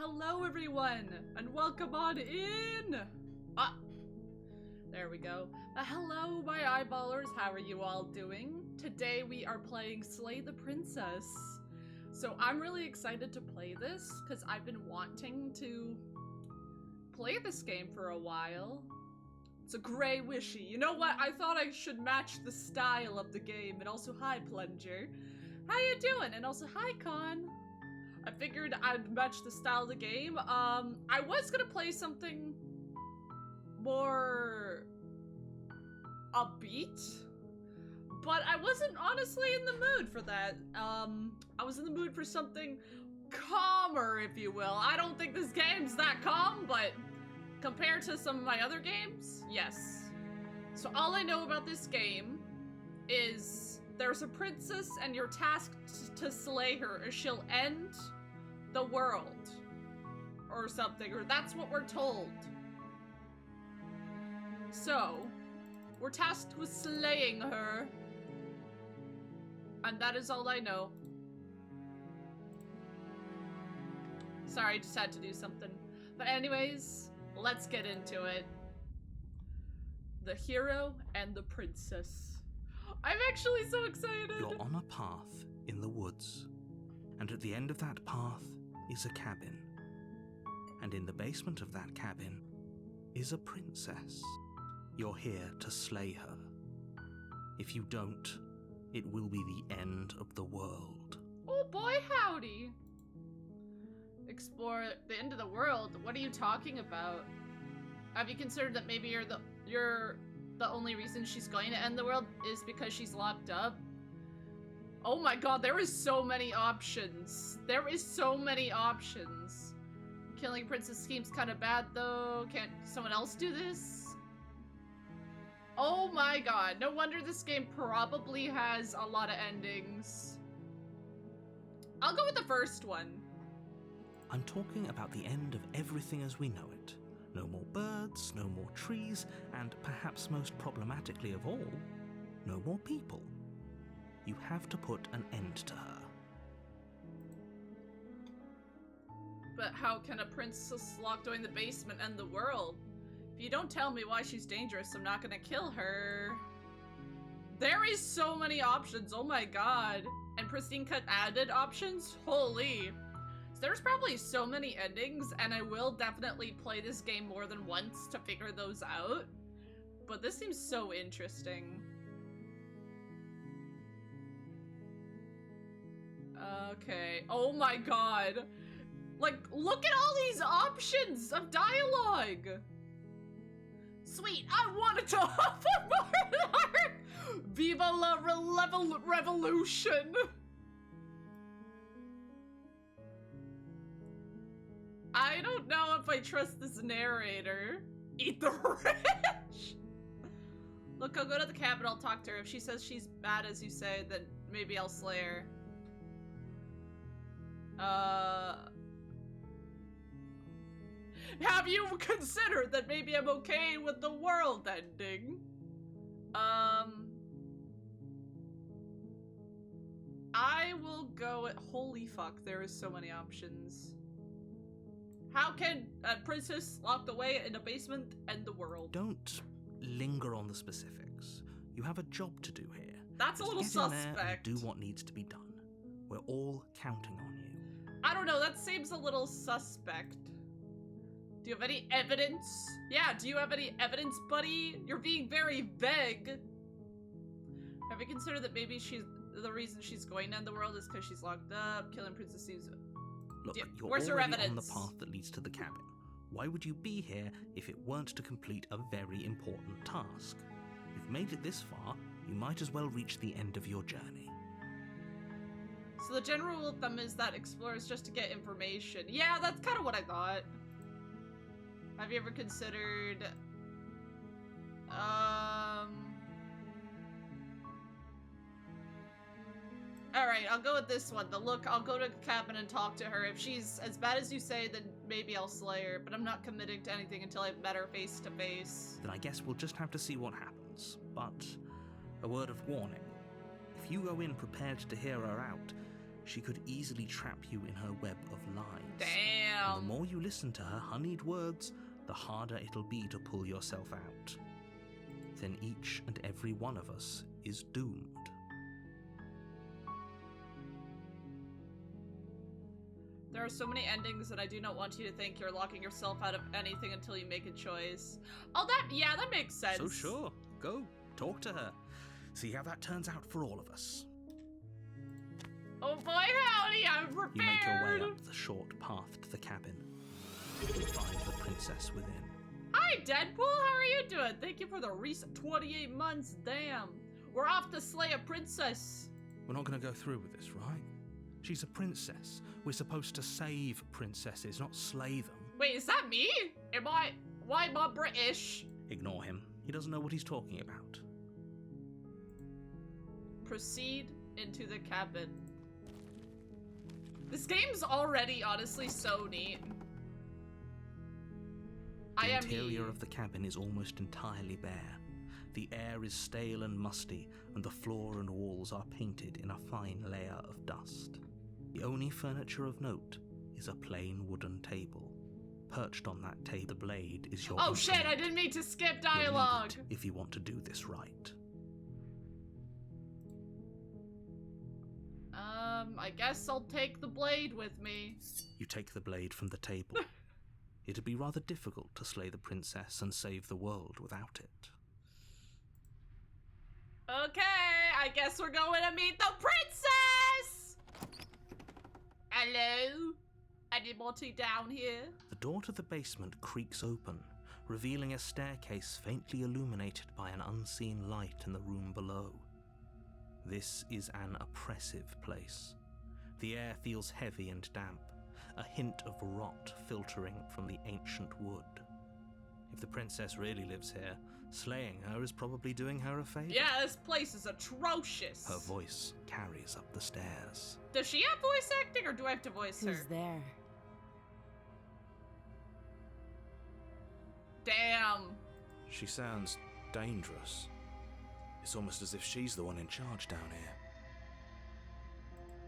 Hello everyone, and welcome on in! There we go. Hello my eyeballers, how are you all doing? Today we are playing Slay the Princess. So I'm really excited to play this, because I've been wanting to play this game for a while. It's a gray wishy. You know what? I thought I should match the style of the game. And also, hi Plunger. How you doing? And also, hi Con. I figured I'd match the style of the game. I was gonna play something more upbeat, but I wasn't honestly in the mood for that. I was in the mood for something calmer, if you will. I don't think this game's that calm, but compared to some of my other games, yes. So all I know about this game is there's a princess and you're tasked to slay her or she'll end the world or something, or that's what we're told. So we're tasked with slaying her, and that is all I know. Sorry, just had to do something. But anyways, let's get into it. The hero and the princess. I'm actually so excited! You're on a path in the woods, and at the end of that path is a cabin. And in the basement of that cabin is a princess. You're here to slay her. If you don't, it will be the end of the world. Oh boy, howdy! Explore the end of the world? What are you talking about? Have you considered that maybe you're the only reason she's going to end the world is because she's locked up? Oh my god, there is so many options. There is so many options. Killing princess seems kind of bad though. Can't someone else do this? Oh my god, no wonder this game probably has a lot of endings. I'll go with the first one. I'm talking about the end of everything as we know it. No more birds, no more trees, and perhaps most problematically of all, no more people. You have to put an end to her. But how can a princess locked away in the basement end the world? If you don't tell me why she's dangerous, I'm not gonna kill her. There is so many options, oh my god. And Pristine Cut added options? Holy. There's probably so many endings, and I will definitely play this game more than once to figure those out. But this seems so interesting. Okay. Oh my god. Like, look at all these options of dialogue! Sweet, I wanted to offer more! Viva la revolution! I don't know if I trust this narrator. Eat the rich! Look, I'll go to the cabin, I'll talk to her. If she says she's bad as you say, then maybe I'll slay her. Have you considered that maybe I'm okay with the world ending? I will go at- holy fuck, there is so many options. How can a princess locked away in a basement end the world? Don't linger on the specifics. You have a job to do here. That's a little suspect. There and do what needs to be done. We're all counting on you. I don't know, that seems a little suspect. Do you have any evidence? Yeah, do you have any evidence, buddy? You're being very vague. Have you considered that maybe the reason she's going to end the world is because she's locked up? Killing princess seems... Look, you're where's her already evidence? on the path that leads to the cabin. Why would you be here if it weren't to complete a very important task? You've made it this far, you might as well reach the end of your journey. So the general rule of thumb is that explorers just to get information. Yeah, that's kind of what I thought. Have you ever considered... Alright, I'll go with this one. I'll go to the cabin and talk to her. If she's as bad as you say, then maybe I'll slay her. But I'm not committing to anything until I've met her face to face. Then I guess we'll just have to see what happens. But a word of warning. If you go in prepared to hear her out, she could easily trap you in her web of lies. Damn! Damn. And the more you listen to her honeyed words, the harder it'll be to pull yourself out. Then each and every one of us is doomed. There are so many endings that I do not want you to think you're locking yourself out of anything until you make a choice. Oh, that makes sense. So sure, go, talk to her. See how that turns out for all of us. Oh boy, howdy, I'm prepared! You make your way up the short path to the cabin. You find the princess within. Hi, Deadpool, how are you doing? Thank you for the recent 28 months, damn. We're off to slay a princess. We're not going to go through with this, right? She's a princess. We're supposed to save princesses, not slay them. Wait, is that me? Why am I British? Ignore him. He doesn't know what he's talking about. Proceed into the cabin. This game's already honestly so neat. The interior of the cabin is almost entirely bare. The air is stale and musty, and the floor and walls are painted in a fine layer of dust. The only furniture of note is a plain wooden table. Perched on that table, the blade is your Oh shit, I didn't mean to skip dialogue! You'll need it if you want to do this right. I guess I'll take the blade with me. You take the blade from the table. It'd be rather difficult to slay the princess and save the world without it. Okay, I guess we're going to meet the princess! Hello? Anybody down here? The door to the basement creaks open, revealing a staircase faintly illuminated by an unseen light in the room below. This is an oppressive place. The air feels heavy and damp, a hint of rot filtering from the ancient wood. If the princess really lives here, slaying her is probably doing her a favor. Yeah, this place is atrocious. Her voice carries up the stairs. Does she have voice acting, or do I have to voice her? Who's there? Damn. She sounds dangerous. It's almost as if she's the one in charge down here.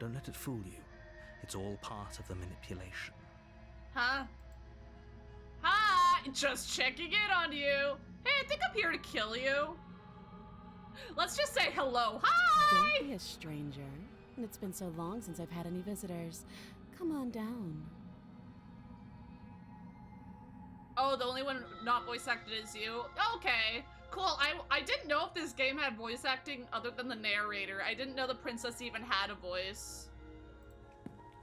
Don't let it fool you. It's all part of the manipulation. Huh? Hi! Just checking in on you. Hey, I think I'm here to kill you. Let's just say hello. Hi! Don't be a stranger. And it's been so long since I've had any visitors. Come on down. Oh, the only one not voice acted is you? Okay, cool. I didn't know if this game had voice acting other than the narrator. I didn't know the princess even had a voice.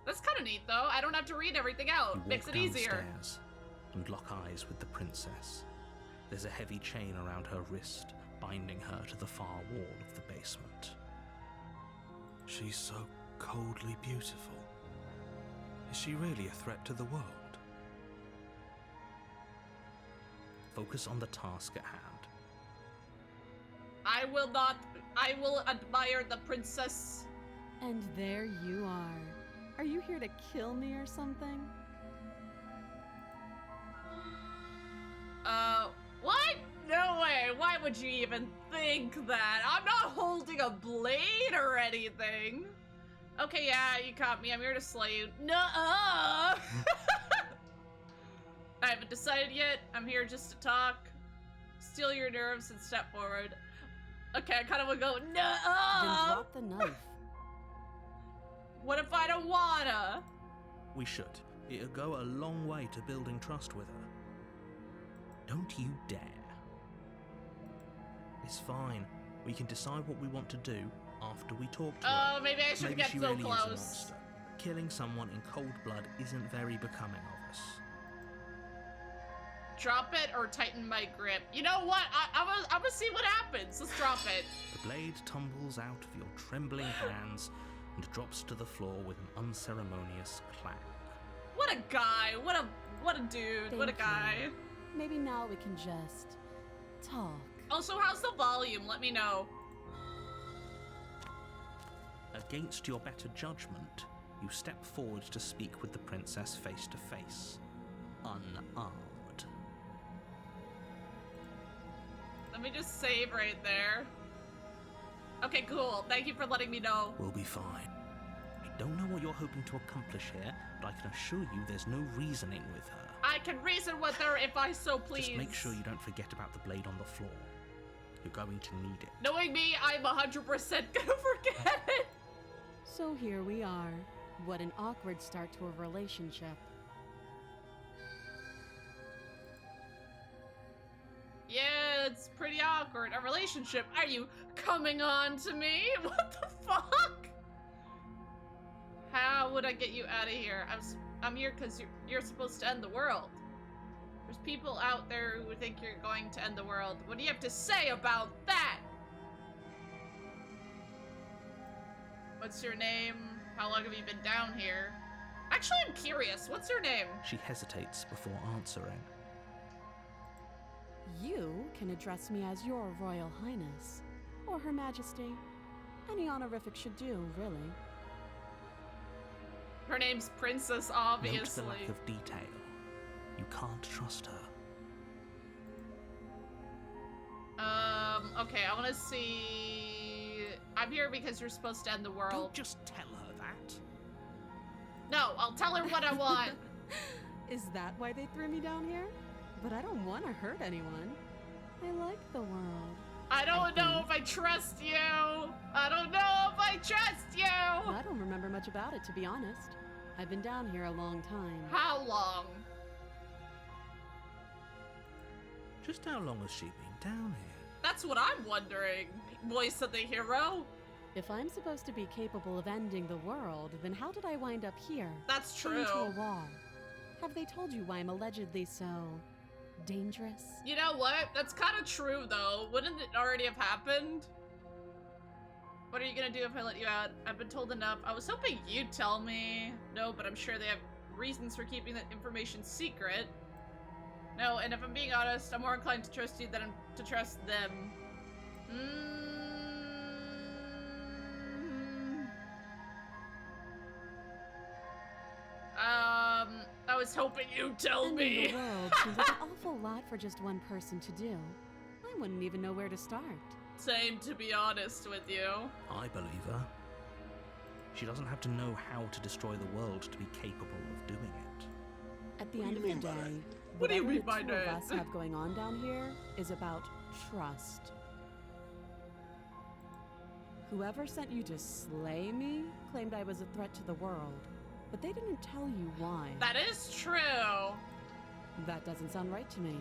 That's kind of neat, though. I don't have to read everything out. Makes it easier. Downstairs and lock eyes with the princess. There's a heavy chain around her wrist, binding her to the far wall of the basement. She's so coldly beautiful. Is she really a threat to the world? Focus on the task at hand. I will admire the princess. And there you are. Are you here to kill me or something? What? No way. Why would you even think that? I'm not holding a blade or anything. Okay, yeah, you caught me. I'm here to slay you. Nuh-uh. I haven't decided yet. I'm here just to talk, steal your nerves, and step forward. Okay, I kind of want to go, nuh-uh. Then drop the knife. What if I don't wanna? We should. It'll go a long way to building trust with her. Don't you dare. It's fine. We can decide what we want to do after we talk to her. Oh, maybe I shouldn't get she so really close. Is a monster. Killing someone in cold blood isn't very becoming of us. Drop it or tighten my grip. You know what? I'm gonna see what happens. Let's drop it. The blade tumbles out of your trembling hands and drops to the floor with an unceremonious clang. What a guy. What a dude. What a Thank guy. you. Maybe now we can just talk. Also, how's the volume? Let me know. Against your better judgment, you step forward to speak with the princess face to face, unarmed. Let me just save right there. Okay, cool. Thank you for letting me know. We'll be fine. I don't know what you're hoping to accomplish here, but I can assure you there's no reasoning with her. I can reason with her if I so please. Just make sure you don't forget about the blade on the floor. You're going to need it. Knowing me, I'm 100% gonna forget it. So here we are. What an awkward start to a relationship. Yeah, it's pretty awkward. A relationship? Are you coming on to me? What the fuck? How would I get you out of here? I'm here because you're supposed to end the world. There's people out there who think you're going to end the world. What do you have to say about that? What's your name? How long have you been down here? Actually, I'm curious. What's your name? She hesitates before answering. You can address me as your Royal Highness, or Her Majesty. Any honorific should do, really. Her name's Princess, Note obviously. the lack of detail. You can't trust her. Okay, I want to see... I'm here because you're supposed to end the world. Don't just tell her that. No, I'll tell her what I want. Is that why they threw me down here? But I don't want to hurt anyone. I like the world. I don't know if I trust you. I don't know if I trust you. I don't remember much about it, to be honest. I've been down here a long time. How long? Just how long has she been down here? That's what I'm wondering. Voice of the hero. If I'm supposed to be capable of ending the world, then how did I wind up here? That's true. Into a wall. Have they told you why I'm allegedly so dangerous? You know what? That's kind of true, though. Wouldn't it already have happened? What are you gonna do if I let you out? I've been told enough. I was hoping you'd tell me. No, but I'm sure they have reasons for keeping that information secret. No, and if I'm being honest, I'm more inclined to trust you than to trust them. I was hoping you'd tell Ending me. the world seems like an awful lot for just one person to do. I wouldn't even know where to start. Same, to be honest with you. I believe her. She doesn't have to know how to destroy the world to be capable of doing it. At the end of the day, What do you whatever mean the by two of that? us have going on down here is about trust. Whoever sent you to slay me claimed I was a threat to the world, but they didn't tell you why. That is true. That doesn't sound right to me.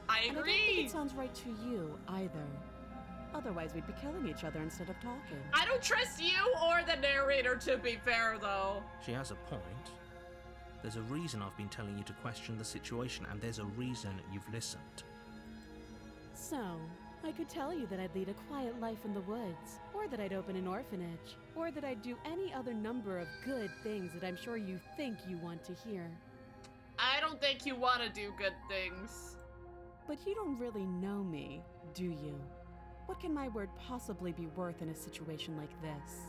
I And I don't think agree. it sounds right to you either. Otherwise, we'd be killing each other instead of talking. I don't trust you or the narrator, to be fair, though. She has a point. There's a reason I've been telling you to question the situation, and there's a reason you've listened. So, I could tell you that I'd lead a quiet life in the woods, or that I'd open an orphanage, or that I'd do any other number of good things that I'm sure you think you want to hear. I don't think you want to do good things. But you don't really know me, do you? What can my word possibly be worth in a situation like this?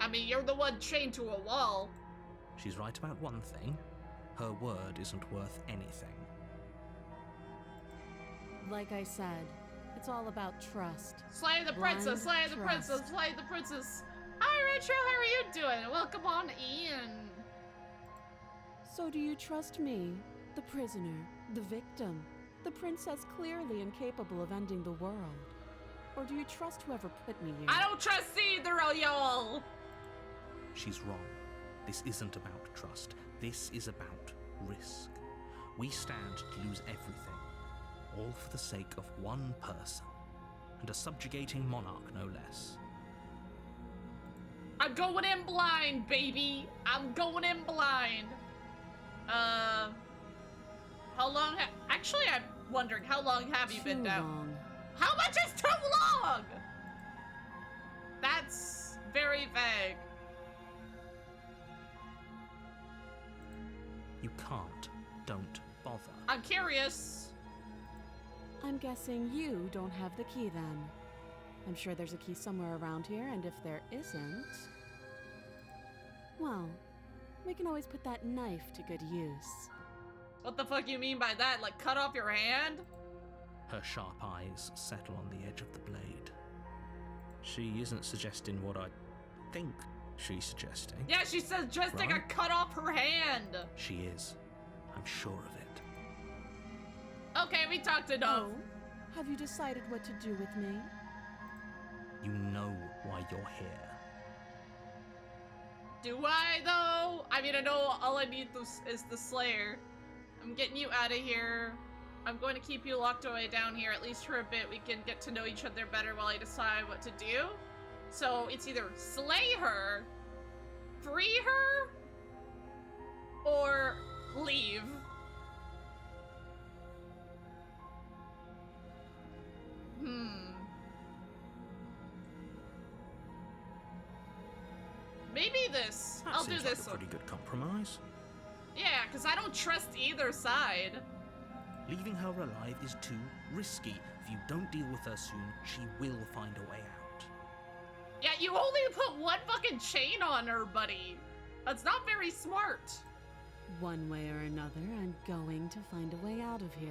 I mean, you're the one chained to a wall. She's right about one thing. Her word isn't worth anything. Like I said, it's all about trust. Slay the princess, slay the Blind princess, trust. slay the princess. Hi, Rachel, how are you doing? Welcome on in. So do you trust me, the prisoner, the victim, the princess clearly incapable of ending the world? Or do you trust whoever put me here? I don't trust either of y'all. She's wrong. This isn't about trust. This is about risk. We stand to lose everything, all for the sake of one person, and a subjugating monarch, no less. I'm going in blind, baby. I'm going in blind. How long actually, I'm wondering, how long have you been Too down? long. How much is too long? That's very vague. You can't. Don't bother. I'm curious. I'm guessing you don't have the key then. I'm sure there's a key somewhere around here, and if there isn't... well, we can always put that knife to good use. What the fuck you mean by that? Like, cut off your hand? Her sharp eyes settle on the edge of the blade. She isn't suggesting what I think She's suggesting. Yeah, she says Jessica Right? cut off her hand. She is. I'm sure of it. Okay, we talked enough. Oh, have you decided what to do with me? You know why you're here. Do I, though? I mean, I know all I need is the Slayer. I'm getting you out of here. I'm going to keep you locked away down here, at least for a bit. We can get to know each other better while I decide what to do. So, it's either slay her, free her, or leave. Maybe this. That I'll do seems this like a one. pretty good compromise. Yeah, because I don't trust either side. Leaving her alive is too risky. If you don't deal with her soon, she will find a way out. Yeah, you only put one fucking chain on her, buddy. That's not very smart. One way or another, I'm going to find a way out of here.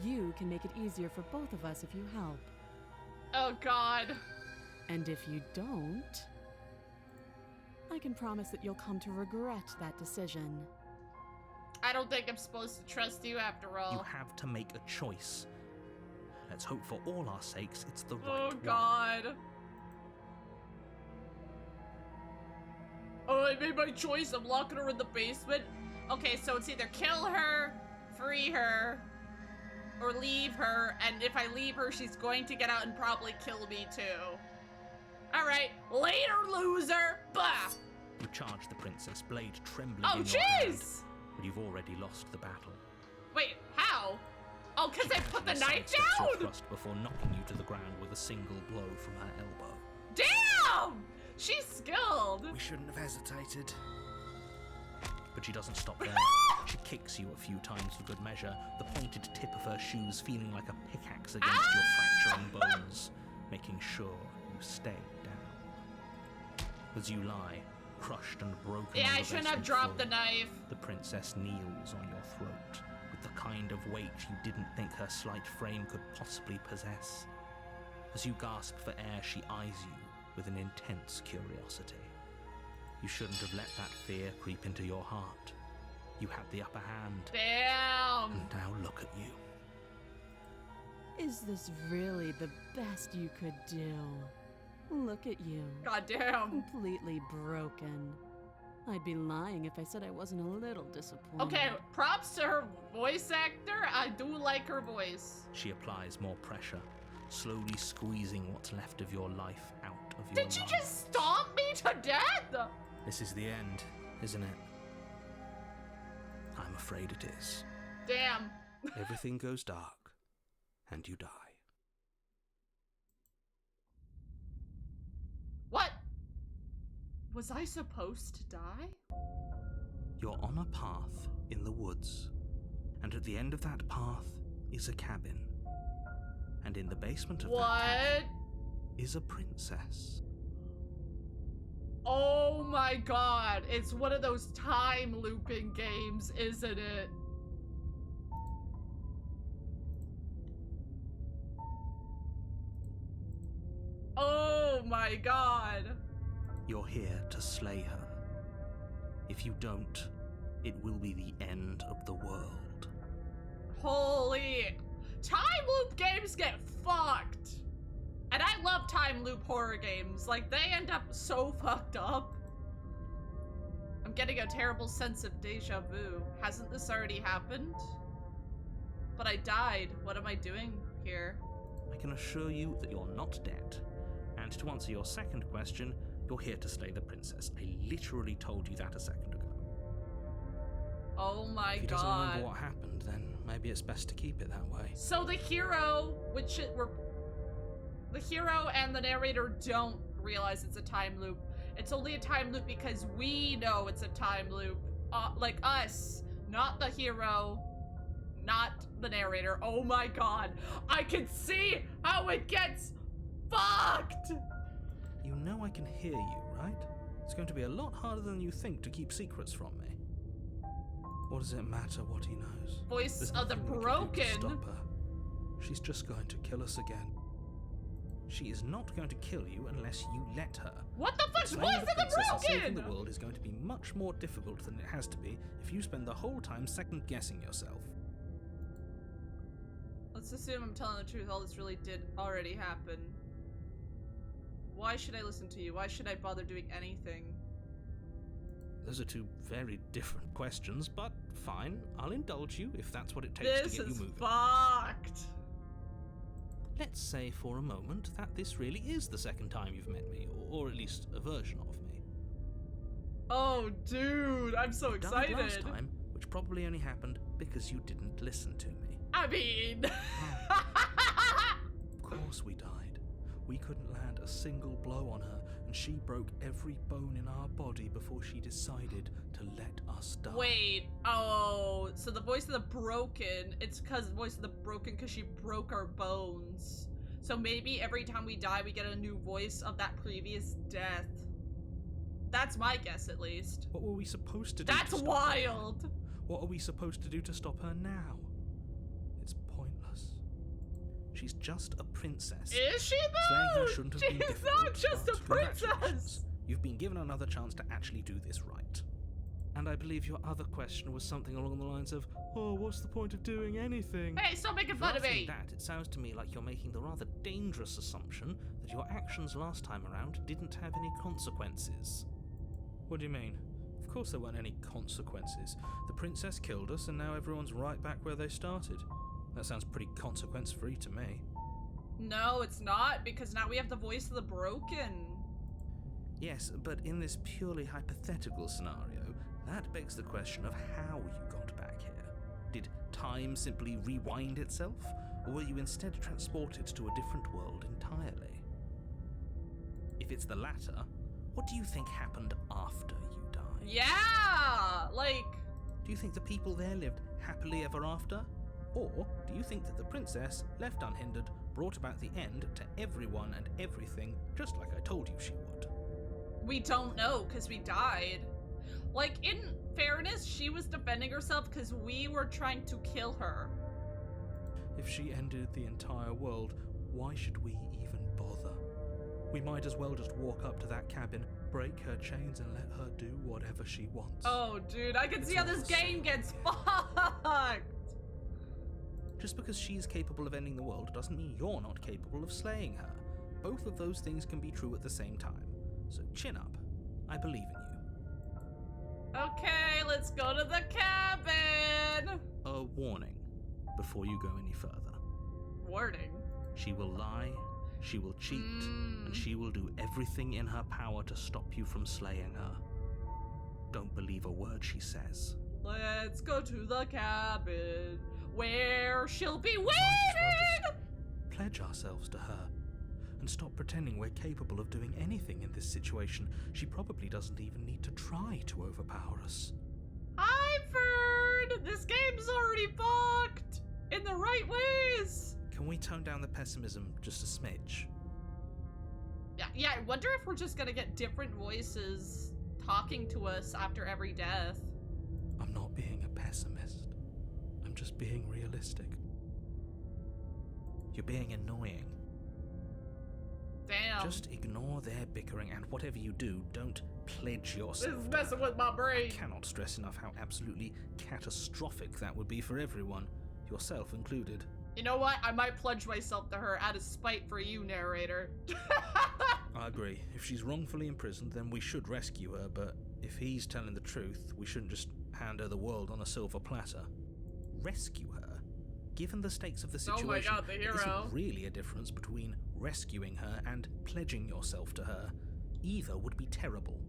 You can make it easier for both of us if you help. Oh, God. And if you don't, I can promise that you'll come to regret that decision. I don't think I'm supposed to trust you after all. You have to make a choice. Let's hope for all our sakes it's the right Oh, one. God. Oh, I made my choice. I'm locking her in the basement. Okay, so it's either kill her, free her, or leave her. And if I leave her, she's going to get out and probably kill me too. All right, later, loser. Bah. You charge the princess, blade trembling Oh, in your hand, jeez. but you've already lost the battle. Wait, how? Oh, because I put the Casually knife sidesteps your down? thrust before knocking you to the ground with a single blow from her elbow. Damn! She's skilled. We shouldn't have hesitated. But she doesn't stop there. She kicks you a few times for good measure, the pointed tip of her shoes feeling like a pickaxe against your fracturing bones, making sure you stay down. As you lie, crushed and broken Yeah, on I the shouldn't have basement dropped the floor, knife. the princess kneels on your throat with the kind of weight you didn't think her slight frame could possibly possess. As you gasp for air, she eyes you with an intense curiosity. You shouldn't have let that fear creep into your heart. You had the upper hand. Damn. And now look at you. Is this really the best you could do? Look at you. God damn. Completely broken. I'd be lying if I said I wasn't a little disappointed. Okay, props to her voice actor. I do like her voice. She applies more pressure, slowly squeezing what's left of your life out of your Did you lungs. just stomp me to death? This is the end, isn't it? I'm afraid it is. Damn. Everything goes dark, and you die. What? Was I supposed to die? You're on a path in the woods, and at the end of that path is a cabin. And in the basement of that What? cabin is a princess. Oh my god. It's one of those time looping games, isn't it? Oh my god. You're here to slay her. If you don't, it will be the end of the world. Holy. Time loop games get fucked. And I love time loop horror games. Like, they end up so fucked up. I'm getting a terrible sense of deja vu. Hasn't this already happened? But I died. What am I doing here? I can assure you that you're not dead. And to answer your second question, you're here to slay the princess. I literally told you that a second ago. Oh my If he doesn't god. remember what happened, then maybe it's best to keep it that way. So the hero, the hero and the narrator don't realize it's a time loop. It's only a time loop because we know it's a time loop. Like us, not the hero, not the narrator. Oh my god. I can see how it gets fucked! You know I can hear you, right? It's going to be a lot harder than you think to keep secrets from me. What does it matter what he knows? Voice There's of the nothing we can do to broken. stop her. She's just going to kill us again. She is not going to kill you unless you let her. What the fuck's Slaying voice the of the princess and saving broken? the world is going to be much more difficult than it has to be if you spend the whole time second-guessing yourself. Let's assume I'm telling the truth. All this really did already happen. Why should I listen to you? Why should I bother doing anything? Those are two very different questions, but fine. I'll indulge you if that's what it takes to This get you is moving. fucked. Let's say for a moment that this really is the second time you've met me, or at least a version of me. Oh, dude, I'm so You died excited. last time, which probably only happened because you didn't listen to me. I mean... Of course we died. We couldn't land a single blow on her, and she broke every bone in our body before she decided to let us die. Wait, oh, so the voice of the broken, it's because the voice of the broken because she broke our bones. So maybe every time we die, we get a new voice of that previous death. That's my guess, at least. What were we supposed to do That's to stop wild! her? What are we supposed to do to stop her now? It's pointless. She's just a princess. Is she, Slaying though? her shouldn't have been She's difficult, not just but a princess! congratulations. You've been given another chance to actually do this right. And I believe your other question was something along the lines of, oh, what's the point of doing anything? Hey, stop making If fun you're of me! asking that, it sounds to me like you're making the rather dangerous assumption that your actions last time around didn't have any consequences. What do you mean? Of course there weren't any consequences. The princess killed us and now everyone's right back where they started. That sounds pretty consequence-free to me. No, it's not, because now we have the voice of the broken. Yes, but in this purely hypothetical scenario, that begs the question of how you got back here. Did time simply rewind itself, or were you instead transported to a different world entirely? If it's the latter, what do you think happened after you died? Yeah! Like... Do you think the people there lived happily ever after? Or do you think that the princess, left unhindered, brought about the end to everyone and everything, just like I told you she would? We don't know, because we died. Like, in fairness, she was defending herself because we were trying to kill her. If she ended the entire world, why should we even bother? We might as well just walk up to that cabin, break her chains, and let her do whatever she wants. Oh, dude, I can It's see how all this the same game gets here. fucked! Just because she's capable of ending the world doesn't mean you're not capable of slaying her. Both of those things can be true at the same time. So chin up. I believe in you. Okay, let's go to the cabin! A warning before you go any further. Warning. She will lie, she will cheat, and she will do everything in her power to stop you from slaying her. Don't believe a word she says. Let's go to the cabin where she'll be Might as well waiting! just pledge ourselves to her and stop pretending we're capable of doing anything in this situation. She probably doesn't even need to try to overpower us. I've heard this game's already fucked in the right ways. Can we tone down the pessimism just a smidge? Yeah, I wonder if we're just gonna get different voices talking to us after every death. I'm not being a pessimist. I'm just being realistic. You're being annoying. Damn. Just ignore their bickering, and whatever you do, don't pledge yourself. This is to messing her. with my I brain. cannot stress enough how absolutely catastrophic that would be for everyone, yourself included. You know what? I might pledge myself to her out of spite for you, narrator. I agree. If she's wrongfully imprisoned, then we should rescue her, but if he's telling the truth, we shouldn't just hand her the world on a silver platter. Rescue her? Given the stakes of the Oh situation, my God, the there hero. isn't really a difference between rescuing her and pledging yourself to her. Either would be terrible.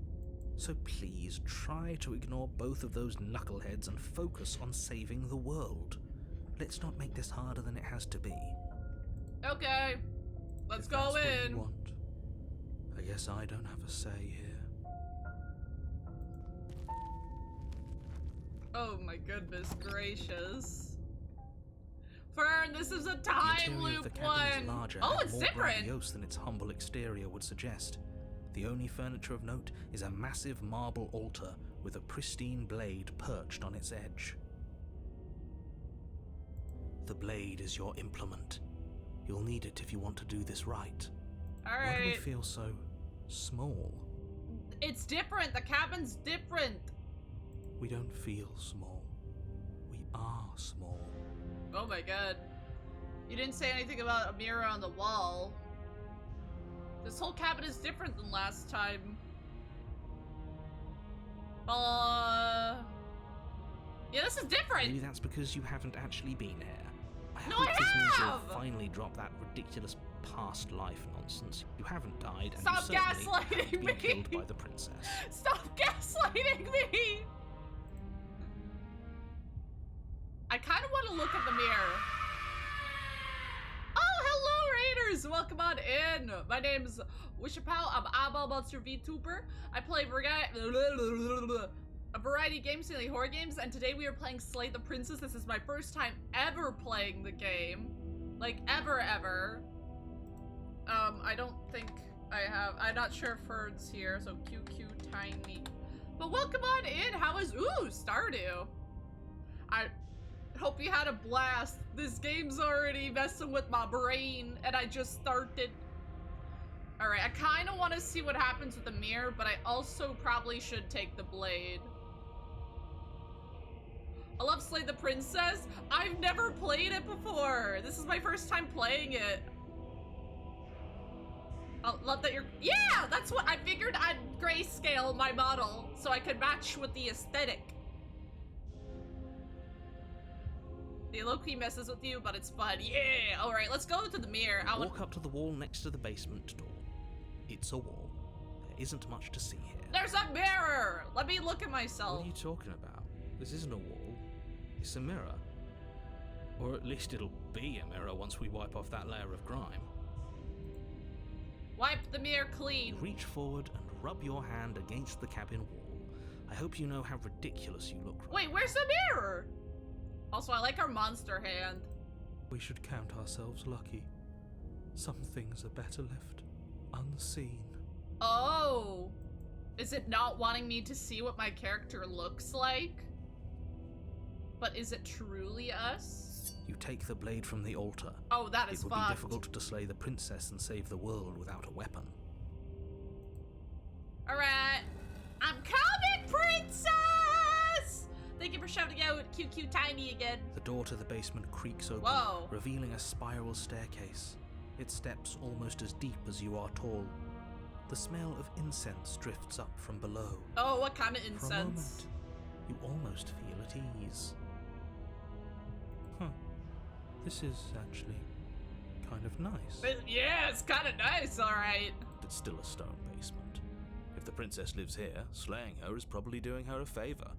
So please, try to ignore both of those knuckleheads and focus on saving the world. Let's not make this harder than it has to be. Okay. Let's If go that's what you in. want, I guess I don't have a say here. Oh my goodness gracious. Fern, this is a The time interior of the loop cabin is one. larger Oh, and it's more different. grandiose than its humble exterior would suggest. The only furniture of note is a massive marble altar with a pristine blade perched on its edge. The blade is your implement. You'll need it if you want to do this right. Why do we Alright. feel so small? It's different. The cabin's different. We don't feel small. We are small. Oh my god. You didn't say anything about a mirror on the wall. This whole cabin is different than last time. Yeah, this is different. Maybe that's because you haven't actually been here. I No, hope I this means have! you'll finally drop that ridiculous past life nonsense. You haven't died, and Stop you certainly gaslighting haven't me! been killed by the princess. Stop gaslighting me! I kind of want to look at the mirror. Oh, hello, Raiders! Welcome on in. My name's Wishapow. I'm Eyeball Monster VTuber. I play a variety of games, mainly horror games, and today we are playing Slay the Princess. This is my first time ever playing the game. Like, ever. I don't think I have. I'm not sure if Ferd's here, so QQ Tiny. But welcome on in. How is. Ooh, Stardew. I hope you had a blast. This game's already messing with my brain, and I just started. Alright, I kind of want to see what happens with the mirror, but I also probably should take the blade. I love Slay the Princess. I've never played it before. This is my first time playing it. I love that you're. Yeah, that's what I figured. I'd grayscale my model so I could match with the aesthetic. The low-key messes with you, but it's fun. Yeah! Alright, let's go to the mirror. Walk up to the wall next to the basement door. It's a wall. There isn't much to see here. There's a mirror! Let me look at myself. What are you talking about? This isn't a wall. It's a mirror. Or at least it'll be a mirror once we wipe off that layer of grime. Wipe the mirror clean. Reach forward and rub your hand against the cabin wall. I hope you know how ridiculous you look. Wait, where's the mirror? Also, I like our monster hand. We should count ourselves lucky. Some things are better left unseen. Oh. Is it not wanting me to see what my character looks like? But is it truly us? You take the blade from the altar. Oh, that is It would fucked. be difficult to slay the princess and save the world without a weapon. Alright. I'm coming, princess! Thank you for shouting out QQ Tiny again. The door to the basement creaks open, Whoa. revealing a spiral staircase. Its steps almost as deep as you are tall. The smell of incense drifts up from below. Oh, what kind of For a incense? moment, you almost feel at ease. Huh. This is actually kind of nice. Yeah, it's kind of nice, alright. It's still a stone basement. If the princess lives here, slaying her is probably doing her a favor.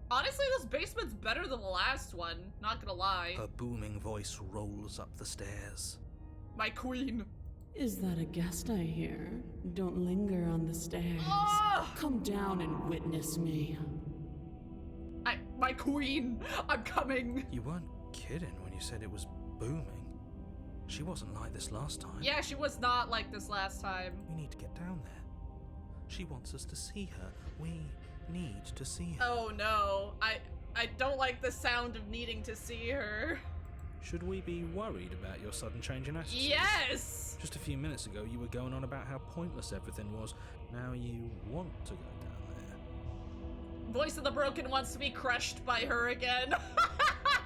Honestly, this basement's better than the last one. Not gonna lie. Her booming voice rolls up the stairs. My queen. Is that a guest I hear? Don't linger on the stairs. Ah! Come down and witness me. My queen. I'm coming. You weren't kidding when you said it was booming. She wasn't like this last time. Yeah, she was not like this last time. We need to get down there. She wants us to see her. We need to see her. Oh no. I don't like the sound of needing to see her. Should we be worried about your sudden change in attitude? Yes! Just a few minutes ago, you were going on about how pointless everything was. Now you want to go down there. Voice of the Broken wants to be crushed by her again.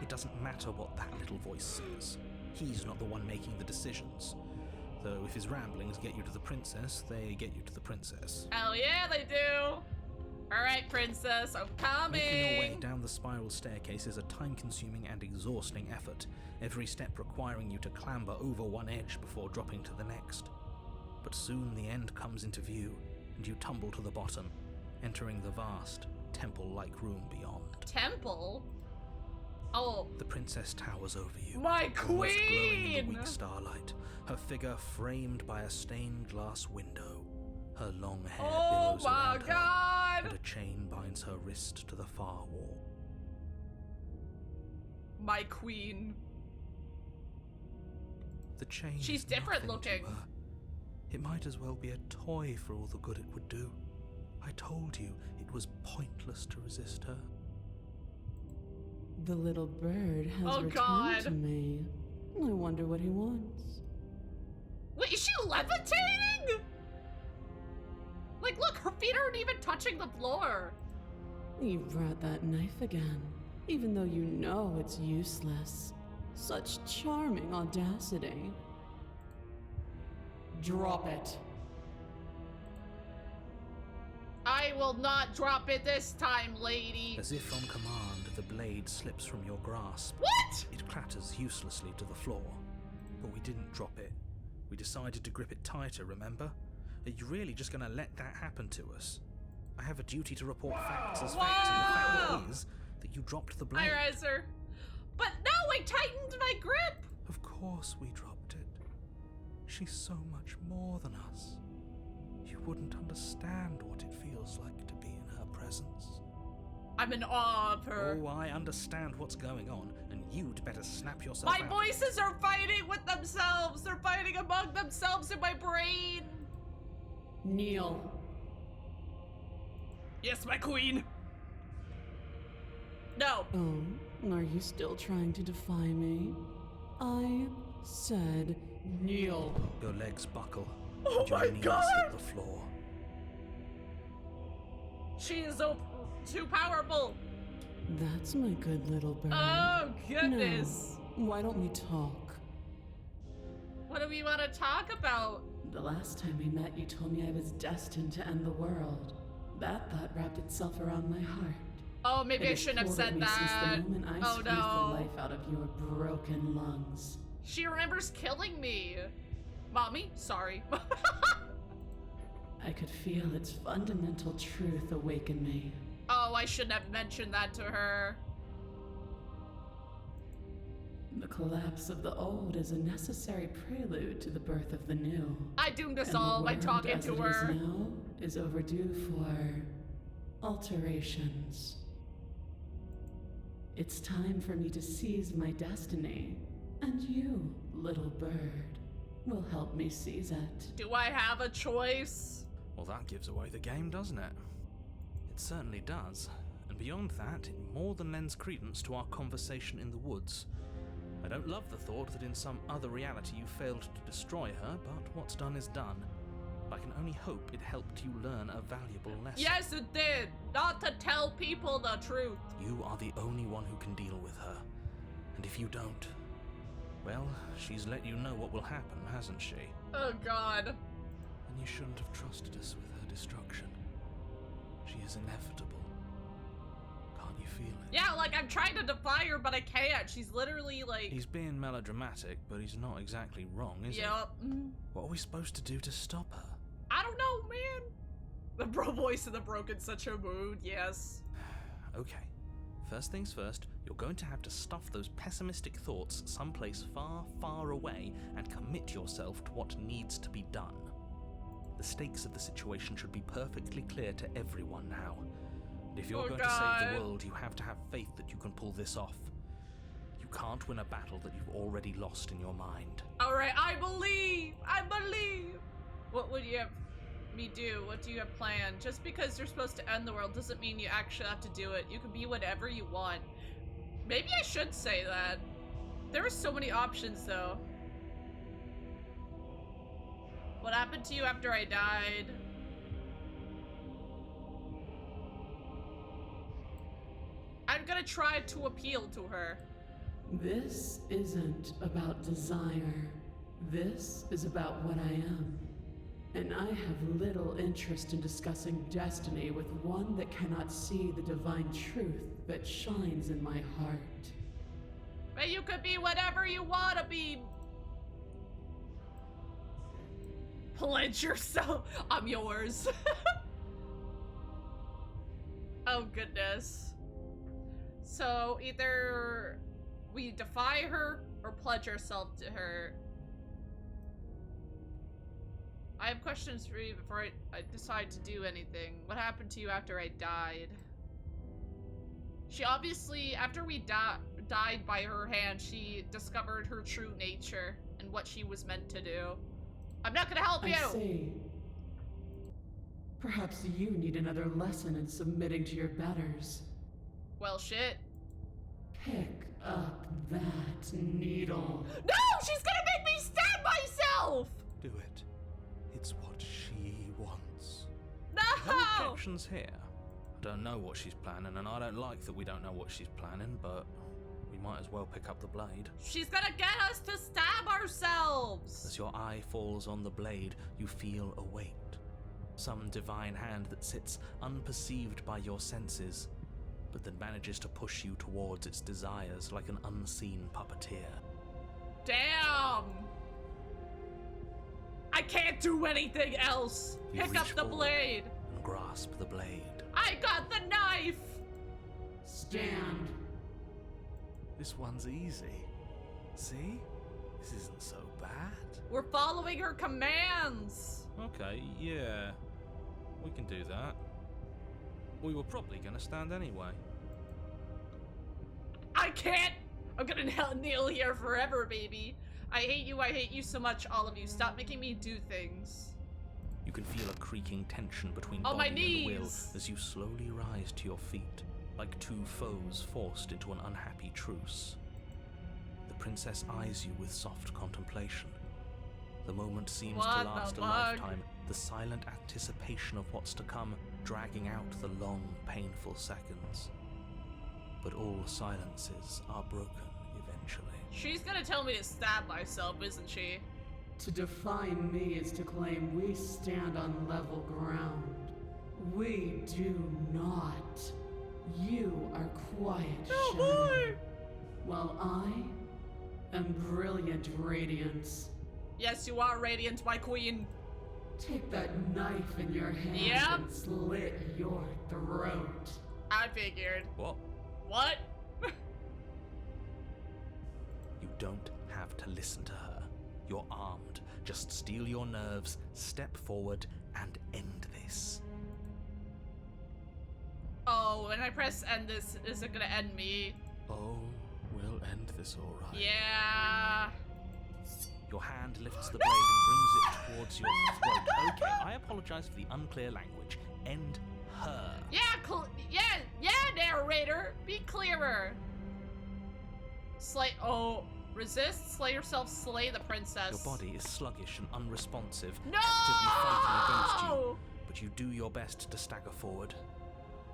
It doesn't matter what that little voice says. He's not the one making the decisions. Though if his ramblings get you to the princess, they get you to the princess. Hell yeah, they do. Alright, princess, I'm coming. Making your way down the spiral staircase is a time-consuming and exhausting effort, every step requiring you to clamber over one edge before dropping to the next. But soon the end comes into view, and you tumble to the bottom, entering the vast, temple-like room beyond. Temple? Oh. The princess towers over you, My almost glowing in queen! the weak starlight, her figure framed by a stained glass window. Her long hair Oh billows my around her, god! and a chain binds her wrist to the far wall. My queen. The chain She's is different nothing to looking. her. It might as well be a toy for all the good it would do. I told you it was pointless to resist her. The little bird has Oh, returned God. to me. I wonder what he wants. Wait, is she she levitating? Like, look, her feet aren't even touching the floor. You brought that knife again, even though you know it's useless. Such charming audacity. Drop it. I will not drop it this time, lady. As if on command, the blade slips from your grasp. What? It clatters uselessly to the floor. But we didn't drop it. We decided to grip it tighter, remember? Are you really just gonna let that happen to us? I have a duty to report facts as facts, and the fact is that you dropped the blade. Hi, Riser. But no, I tightened my grip. Of course we dropped it. She's so much more than us. You wouldn't understand what it feels like to be in her presence. I'm in awe of her. Oh, I understand what's going on, and you'd better snap yourself My out. voices are fighting with themselves. They're fighting among themselves in my brain. Kneel. Yes, my queen. No. Oh, are you still trying to defy me? I said kneel. Your legs buckle, Oh and your my knees God! hit the floor. She is so too powerful. That's my good little bird. Oh, goodness. Now, why don't we talk? What do we want to talk about? The last time we met, you told me I was destined to end the world. That thought wrapped itself around my heart. Oh, maybe It I has shouldn't have pulled at said me that. Since the moment I Oh, squeezed no. the life out of your broken lungs. She remembers killing me. Mommy, sorry. I could feel its fundamental truth awaken me. Oh, I shouldn't have mentioned that to her. The collapse of the old is a necessary prelude to the birth of the new. I doomed us And the all by world talking as to it her. is now is overdue for alterations. It's time for me to seize my destiny, and you, little bird, will help me seize it. Do I have a choice? Well, that gives away the game, doesn't it? It certainly does. And beyond that, it more than lends credence to our conversation in the woods. I don't love the thought that in some other reality you failed to destroy her, but what's done is done. I can only hope it helped you learn a valuable lesson. Yes, it did. Not to tell people the truth. You are the only one who can deal with her. And if you don't, well, she's let you know what will happen, hasn't she? Oh, God. And you shouldn't have trusted us with her destruction. She is inevitable. Can't you feel it? Yeah, like, I'm trying to defy her, but I can't. She's literally, like... He's being melodramatic, but he's not exactly wrong, is he? Yep. What are we supposed to do to stop her? I don't know, man. The bro voice in the broken such a mood, yes. Okay. First things first, you're going to have to stuff those pessimistic thoughts someplace far, far away and commit yourself to what needs to be done. The stakes of the situation should be perfectly clear to everyone now. And if you're going to save the world, you have to have faith that you can pull this off. You can't win a battle that you've already lost in your mind. Alright, I believe! I believe! What would you have me do? What do you have planned? Just because you're supposed to end the world doesn't mean you actually have to do it. You can be whatever you want. Maybe I should say that. There are so many options, though. What happened to you after I died? I'm gonna try to appeal to her. This isn't about desire. This is about what I am. And I have little interest in discussing destiny with one that cannot see the divine truth that shines in my heart. But you could be whatever you want to be. Pledge yourself. I'm yours. Oh, goodness. So either we defy her or pledge ourselves to her. I have questions for you before I decide to do anything. What happened to you after I died? She obviously, after we died by her hand, she discovered her true nature and what she was meant to do. I'm not gonna help you! I see. Perhaps you need another lesson in submitting to your betters. Well, shit. Pick up that needle. No! She's gonna make me stab myself! Do it. actions here? I don't know what she's planning, and I don't like that we don't know what she's planning, but we might as well pick up the blade. She's gonna get us to stab ourselves! As your eye falls on the blade, you feel a weight. Some divine hand that sits unperceived by your senses, but that manages to push you towards its desires like an unseen puppeteer. Damn! I can't do anything else! You Pick up reach the forward blade! and grasp the blade. I got the knife! Stand. This one's easy. See? This isn't so bad. We're following her commands! Okay, yeah. We can do that. We were probably gonna stand anyway. I can't! I'm gonna kneel here forever, baby. I hate you so much, all of you. Stop making me do things. You can feel a creaking tension between On my body and will knees. as you slowly rise to your feet, like two foes forced into an unhappy truce. The princess eyes you with soft contemplation. The moment seems What to the last a fuck? lifetime, the silent anticipation of what's to come dragging out the long, painful seconds. But all silences are broken eventually. She's gonna tell me to stab myself, isn't she? To define me is to claim we stand on level ground. We do not. You are quiet, shadow, while I am brilliant radiance. Yes, you are radiant, my queen. Take that knife in your hand Yep. and slit your throat. I figured. What? What? You don't have to listen to her. You're armed. Just steel your nerves, step forward, and end this. Oh, when I press end this, is it gonna end me? Oh, we'll end this all right. Yeah. Your hand lifts the blade and brings it towards your throat. Okay, I apologize for the unclear language. End her. Yeah, yeah, narrator. Be clearer. Resist, slay yourself, slay the princess. Your body is sluggish and unresponsive, actively fighting against you, No! but you do your best to stagger forward.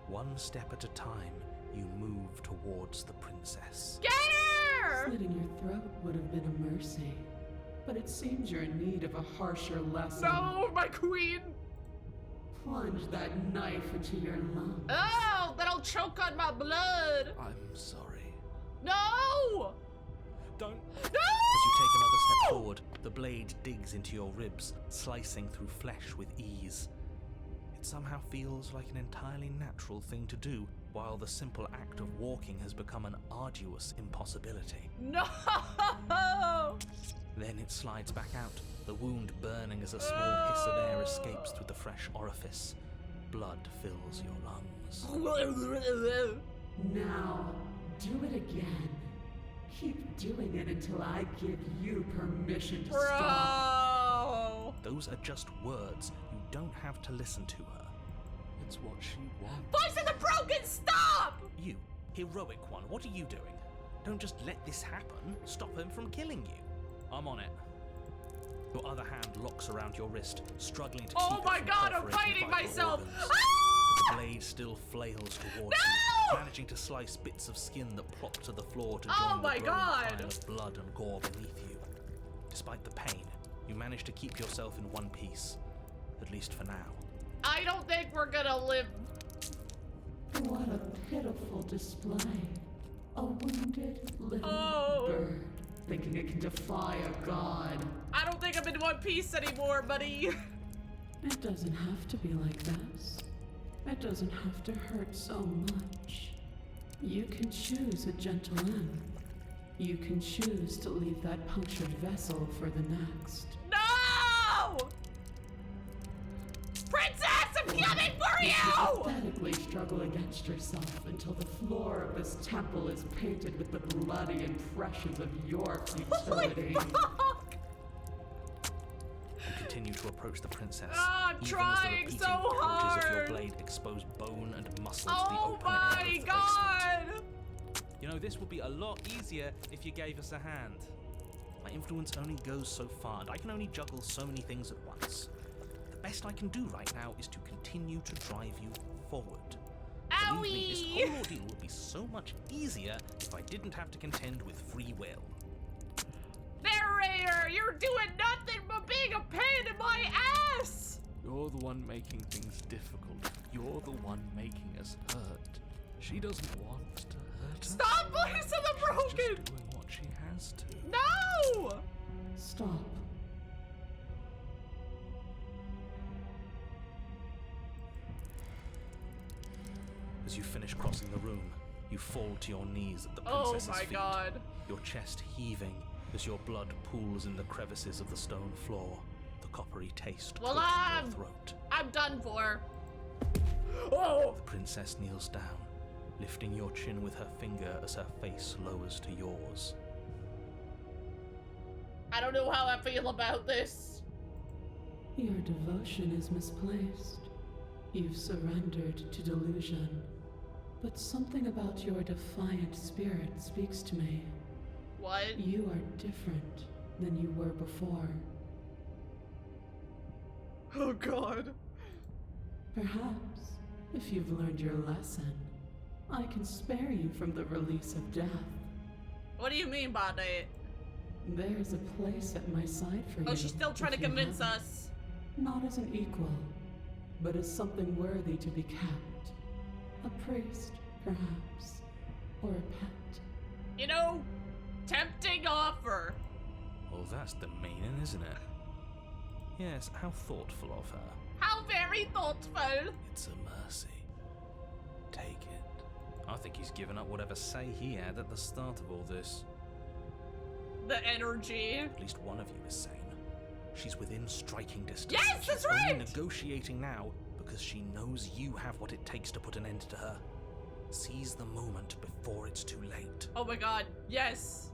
One step at a time, you move towards the princess. Get her! Slitting your throat would have been a mercy, but it seems you're in need of a harsher lesson. No, my queen! Plunge that knife into your lung. Oh, that'll choke on my blood. I'm sorry. No! Don't. No! As you take another step forward, the blade digs into your ribs, slicing through flesh with ease. It somehow feels like an entirely natural thing to do, while the simple act of walking has become an arduous impossibility. No! Then it slides back out, the wound burning as a small hiss of air escapes through the fresh orifice. Blood fills your lungs. Now, do it again. Keep doing it until I give you permission to stop. Bro! Those are just words. You don't have to listen to her. It's what she wants. Voice of the broken, stop! You, heroic one, what are you doing? Don't just let this happen. Stop him from killing you. I'm on it. Your other hand locks around your wrist, struggling to keep Oh it my from god, I'm perforating fighting vital myself! organs. Ah! But the blade still flails towards you, managing to slice bits of skin that plop to the floor to join Oh the my growing God! pile of blood and gore beneath you. Despite the pain, you manage to keep yourself in one piece, at least for now. I don't think we're gonna live. What a pitiful display. A wounded little Oh. bird, thinking it can defy a god. I don't think I'm in one piece anymore, buddy. It doesn't have to be like this. It doesn't have to hurt so much. You can choose a gentle end. You can choose to leave that punctured vessel for the next. No! Princess, I'm coming for you! Pathetically struggle against yourself until the floor of this temple is painted with the bloody impressions of your futility. Holy fuck! You continue to approach the princess, I'm even trying as the repeating so gouges of your hard. blade expose bone and muscle to the Oh open air of my the basement. god! You know, this would be a lot easier if you gave us a hand. My influence only goes so far, and I can only juggle so many things at once. The best I can do right now is to continue to drive you forward. Owie! Believe me, this whole ordeal would be so much easier if I didn't have to contend with free will. Narrator, you're doing nothing but being a pain in my ass! You're the one making things difficult. You're the one making us hurt. She doesn't want to hurt us. Stop, Voice of the She's Broken! just doing what she has to. No! Stop. As you finish crossing the room, you fall to your knees at the Oh princess's my feet, god. your chest heaving as your blood pools in the crevices of the stone floor, the coppery taste Well, coating your throat. I'm done for. Oh! The princess kneels down, lifting your chin with her finger as her face lowers to yours. I don't know how I feel about this. Your devotion is misplaced. You've surrendered to delusion. But something about your defiant spirit speaks to me. What? You are different than you were before. Oh god. Perhaps, if you've learned your lesson, I can spare you from the release of death. What do you mean by that? There's a place at my side for you. Oh, she's still trying to if you convince have it. us. Not as an equal, but as something worthy to be kept. A priest, perhaps, or a pet. You know, tempting offer. Oh, that's the meaning, isn't it? Yes, how thoughtful of her. How very thoughtful. It's a mercy. Take it. I think he's given up whatever say he had at the start of all this. The energy. At least one of you is sane. She's within striking distance. Yes, that's She's only right! negotiating now because she knows you have what it takes to put an end to her. Seize the moment before it's too late. Oh my god, yes.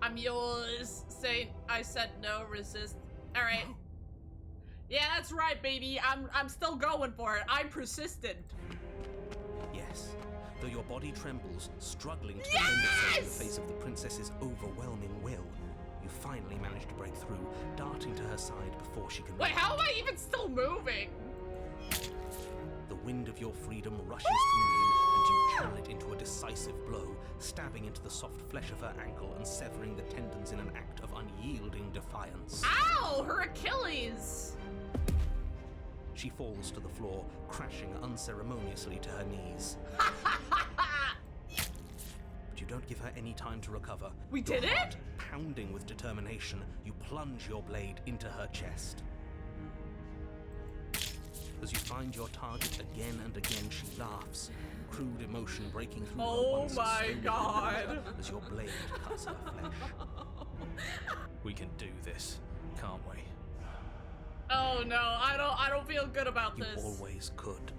I'm yours. Saint, I said no, resist. Alright. Yeah, that's right, baby. I'm still going for it. I'm persistent. Yes. Though your body trembles, struggling to defend itself in the Yes! face of the princess's overwhelming will, you finally manage to break through, darting to her side before she can Wait, reach how am out. I even still moving? The wind of your freedom rushes through you, and you channel it into a decisive blow, stabbing into the soft flesh of her ankle and severing the tendons in an act of unyielding defiance. Ow! Her Achilles! She falls to the floor, crashing unceremoniously to her knees. But you don't give her any time to recover. We Your did it? heart pounding with determination, you plunge your blade into her chest. As you find your target again and again, she laughs, crude emotion breaking through her Oh once my slowly god. as your blade cuts her flesh. We can do this, can't we? Oh no, I don't feel good about You this. always could.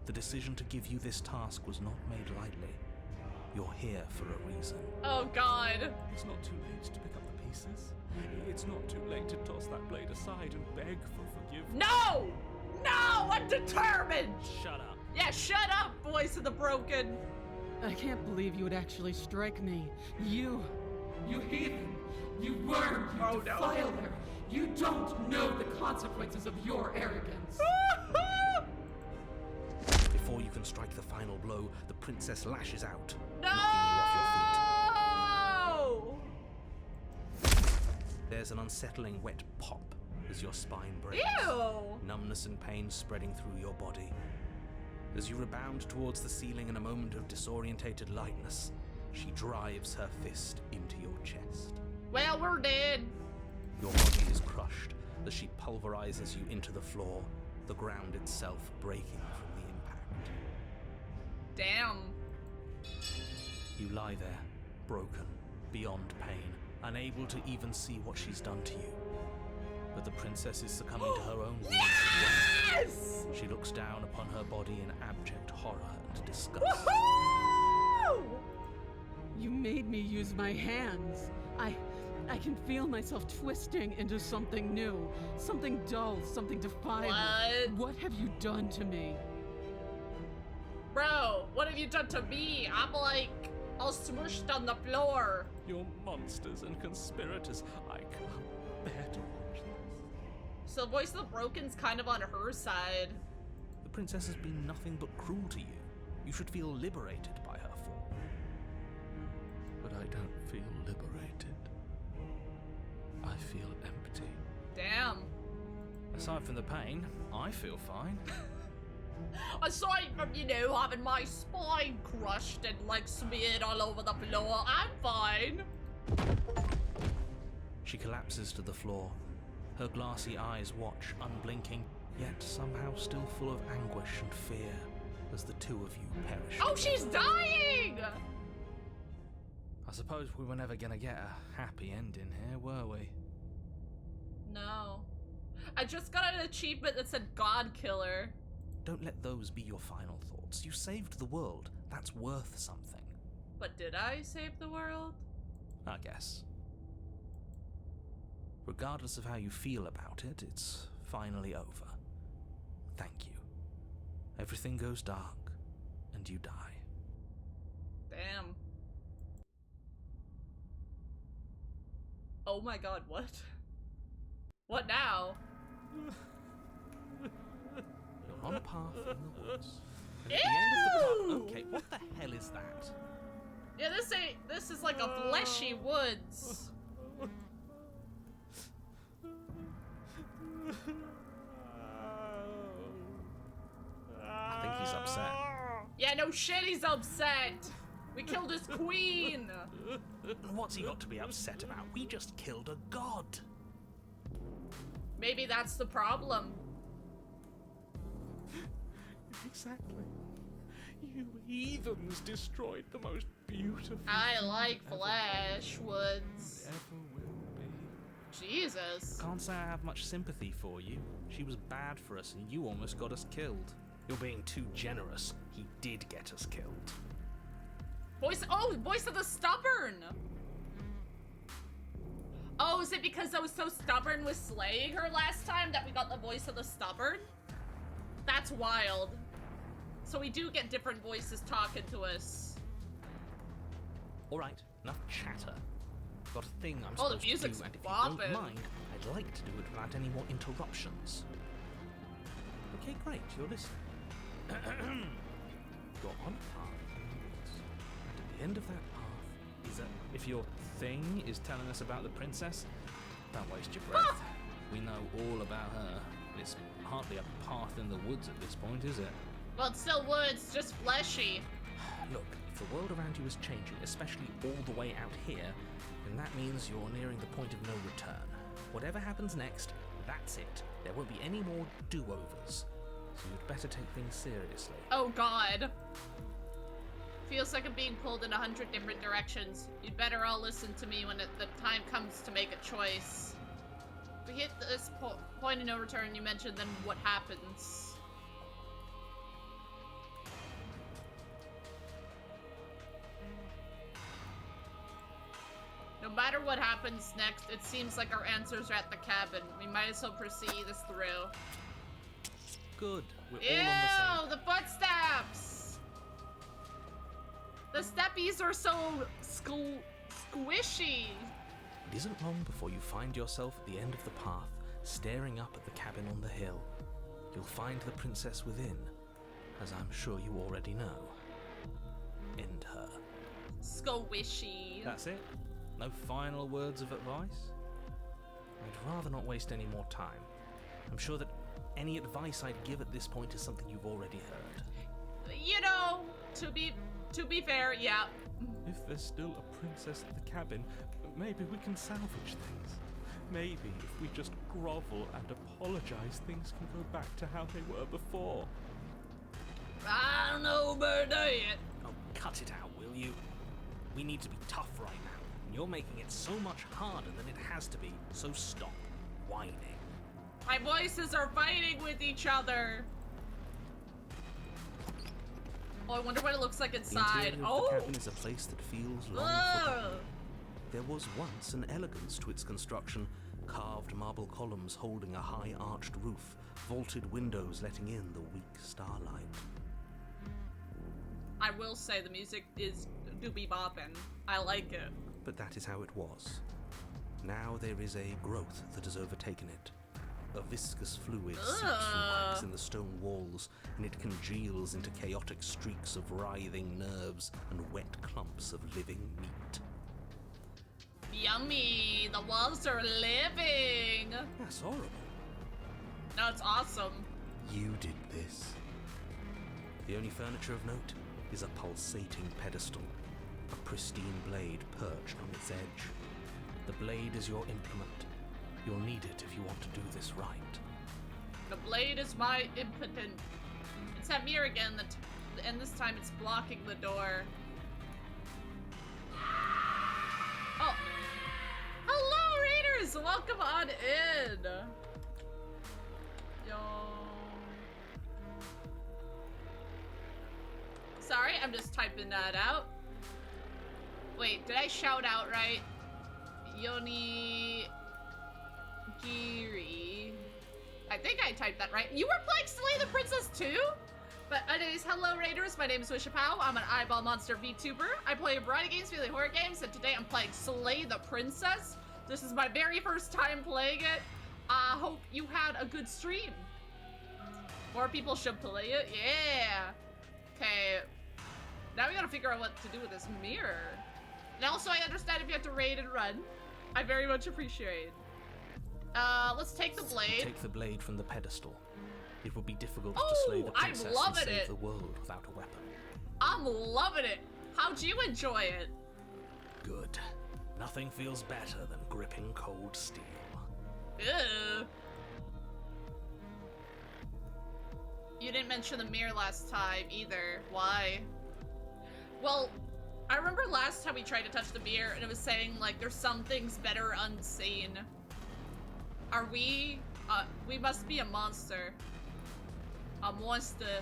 The decision to give you this task was not made lightly. You're here for a reason. Oh god. It's not too late to pick up the pieces. It's not too late to toss that blade aside and beg for forgiveness. No! No! I'm determined! Shut up. Yeah, shut up, Voice of the Broken. I can't believe you would actually strike me. You heathen! You worm! You Oh, no. defiler! You don't know the consequences of your arrogance! Before you can strike the final blow, the princess lashes out, knocking you off your feet. No! There's an unsettling wet pop as your spine breaks. Ew! Numbness and pain spreading through your body. As you rebound towards the ceiling in a moment of disorientated lightness, she drives her fist into your chest. Well, we're dead. Your body is crushed as she pulverizes you into the floor, the ground itself breaking from the impact. Damn. You lie there, broken, beyond pain, unable to even see what she's done to you. But the princess is succumbing to her own wounds as well. Yes! She looks down upon her body in abject horror and disgust. Woohoo! You made me use my hands. I can feel myself twisting into something new, something dull, something defiant. What have you done to me? Bro, what have you done to me? I'm like all smushed on the floor. You're monsters and conspirators. I can't bear to watch this. So Voice of the Broken's kind of on her side. The princess has been nothing but cruel to you. You should feel liberated by her fall. But I don't feel liberated. I feel empty. Damn. Aside from the pain, I feel fine. Aside from, you know, having my spine crushed and, like, smeared all over the floor, I'm fine. She collapses to the floor. Her glassy eyes watch, unblinking, yet somehow still full of anguish and fear, as the two of you perish. Oh, she's dying! I suppose we were never gonna get a happy ending here, were we? No. I just got an achievement that said God Killer. Don't let those be your final thoughts. You saved the world. That's worth something. But did I save the world? I guess. Regardless of how you feel about it, it's finally over. Thank you. Everything goes dark, and you die. Damn. Oh my god, what? What now? You're on a path in the woods. And at the end of the path... Okay, what the hell is that? Yeah, this is like a fleshy woods. I think he's upset. Yeah, no shit, he's upset. We killed his queen. What's he got to be upset about? We just killed a god. Maybe that's the problem. Exactly. You heathens destroyed the most beautiful I thing like ever flesh woods. ever will be. Jesus. Can't say I have much sympathy for you. She was bad for us and you almost got us killed. You're being too generous. He did get us killed. Voice of the Stubborn. Oh, is it because I was so stubborn with slaying her last time that we got the Voice of the Stubborn? That's wild. So we do get different voices talking to us. Alright, enough chatter. Got a thing I'm Oh, the supposed to music's do, and if you bopping. don't mind, I'd like to do it without any more interruptions. Okay, great, you're listening. You're on a path in the woods, and at the end of that path is a... If your thing is telling us about the princess, don't waste your breath. We know all about her. It's hardly a path in the woods at this point, is it? Well, it's still woods, just fleshy. Look, if the world around you is changing, especially all the way out here, then that means you're nearing the point of no return. Whatever happens next, that's it. There won't be any more do-overs. So you'd better take things seriously. Oh god. Feels like I'm being pulled in 100 different directions. You'd better all listen to me when the time comes to make a choice. If we hit this point of no return you mentioned, then what happens? No matter what happens next, it seems like our answers are at the cabin. We might as well proceed this through. Good. We're Ew, all on the same... the footsteps! The steppies are so squishy. It isn't long before you find yourself at the end of the path, staring up at the cabin on the hill. You'll find the princess within, as I'm sure you already know. End her. Squishy. That's it? No final words of advice? I'd rather not waste any more time. I'm sure that any advice I'd give at this point is something you've already heard. You know, to be fair, yeah. If there's still a princess at the cabin, maybe we can salvage things. Maybe if we just grovel and apologize, things can go back to how they were before. I don't know about that. Oh, cut it out, will you? We need to be tough right now. And you're making it so much harder than it has to be, so stop whining. My voices are fighting with each other. Oh, I wonder what it looks like The inside. interior of Oh! the cabin is a place that feels long Ugh. forgotten. There was once an elegance to its construction, carved marble columns holding a high arched roof, vaulted windows letting in the weak starlight. I will say the music is doobie boppin'. I like it. But that is how it was. Now there is a growth that has overtaken it. A viscous fluid seeps from cracks in the stone walls, and it congeals into chaotic streaks of writhing nerves and wet clumps of living meat. Yummy! The walls are living! That's horrible. No, it's awesome. You did this. The only furniture of note is a pulsating pedestal, a pristine blade perched on its edge. The blade is your implement. You'll need it if you want to do this right. The blade is my impotent. It's that mirror again, and this time it's blocking the door. Oh! Hello, readers! Welcome on in! Yo. Sorry, I'm just typing that out. Wait, did I shout out right? Yoni Giri. I think I typed that right. You were playing Slay the Princess too? But anyways, hello Raiders, my name is Wishapow. I'm an eyeball monster VTuber. I play a variety of games, mainly horror games, and today I'm playing Slay the Princess. This is my very first time playing it. I hope you had a good stream. More people should play it, yeah. Okay, now we gotta figure out what to do with this mirror. And also I understand if you have to raid and run. I very much appreciate it. Let's take the blade. Take the blade from the pedestal. It will be difficult to Oh, slay the I'm princess and loving save it. the world without a weapon. I'm loving it. How'd you enjoy it? Good. Nothing feels better than gripping cold steel. Ew. You didn't mention the mirror last time either. Why? Well, I remember last time we tried to touch the mirror and it was saying like there's some things better unseen. Are we? We must be a monster. A monster.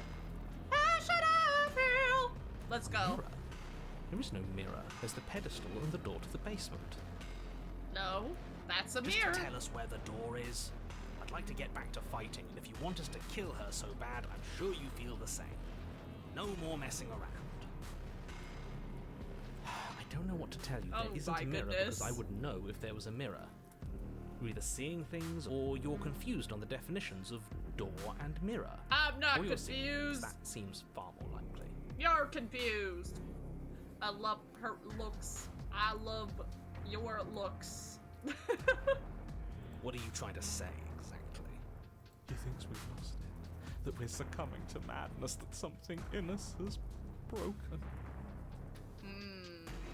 How should I feel? Let's go. Mirror? There is no mirror. There's the pedestal and the door to the basement. No, that's a Just mirror. tell us where the door is. I'd like to get back to fighting, and if you want us to kill her so bad, I'm sure you feel the same. No more messing around. I don't know what to tell you. Oh There isn't my a mirror goodness. because I would know if there was a mirror. You're either seeing things or you're confused on the definitions of door and mirror. I'm not Or you're seeing things. confused. That seems far more likely. You're confused. I love her looks. I love your looks. What are you trying to say exactly? He thinks we've lost it, that we're succumbing to madness, that something in us has broken.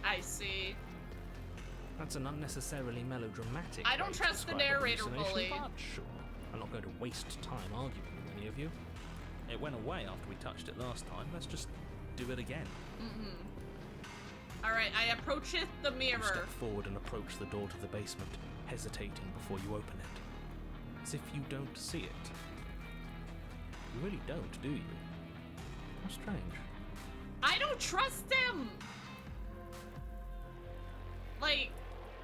I see. That's an unnecessarily melodramatic. I don't way to trust the describe a narrator hallucination, bully. But sure, I'm not going to waste time arguing with any of you. It went away after we touched it last time. Let's just do it again. Alright, I approacheth the You mirror. step forward and approach the door to the basement, hesitating before you open it, as if you don't see it. You really don't, do you? How strange. I don't trust him! Like,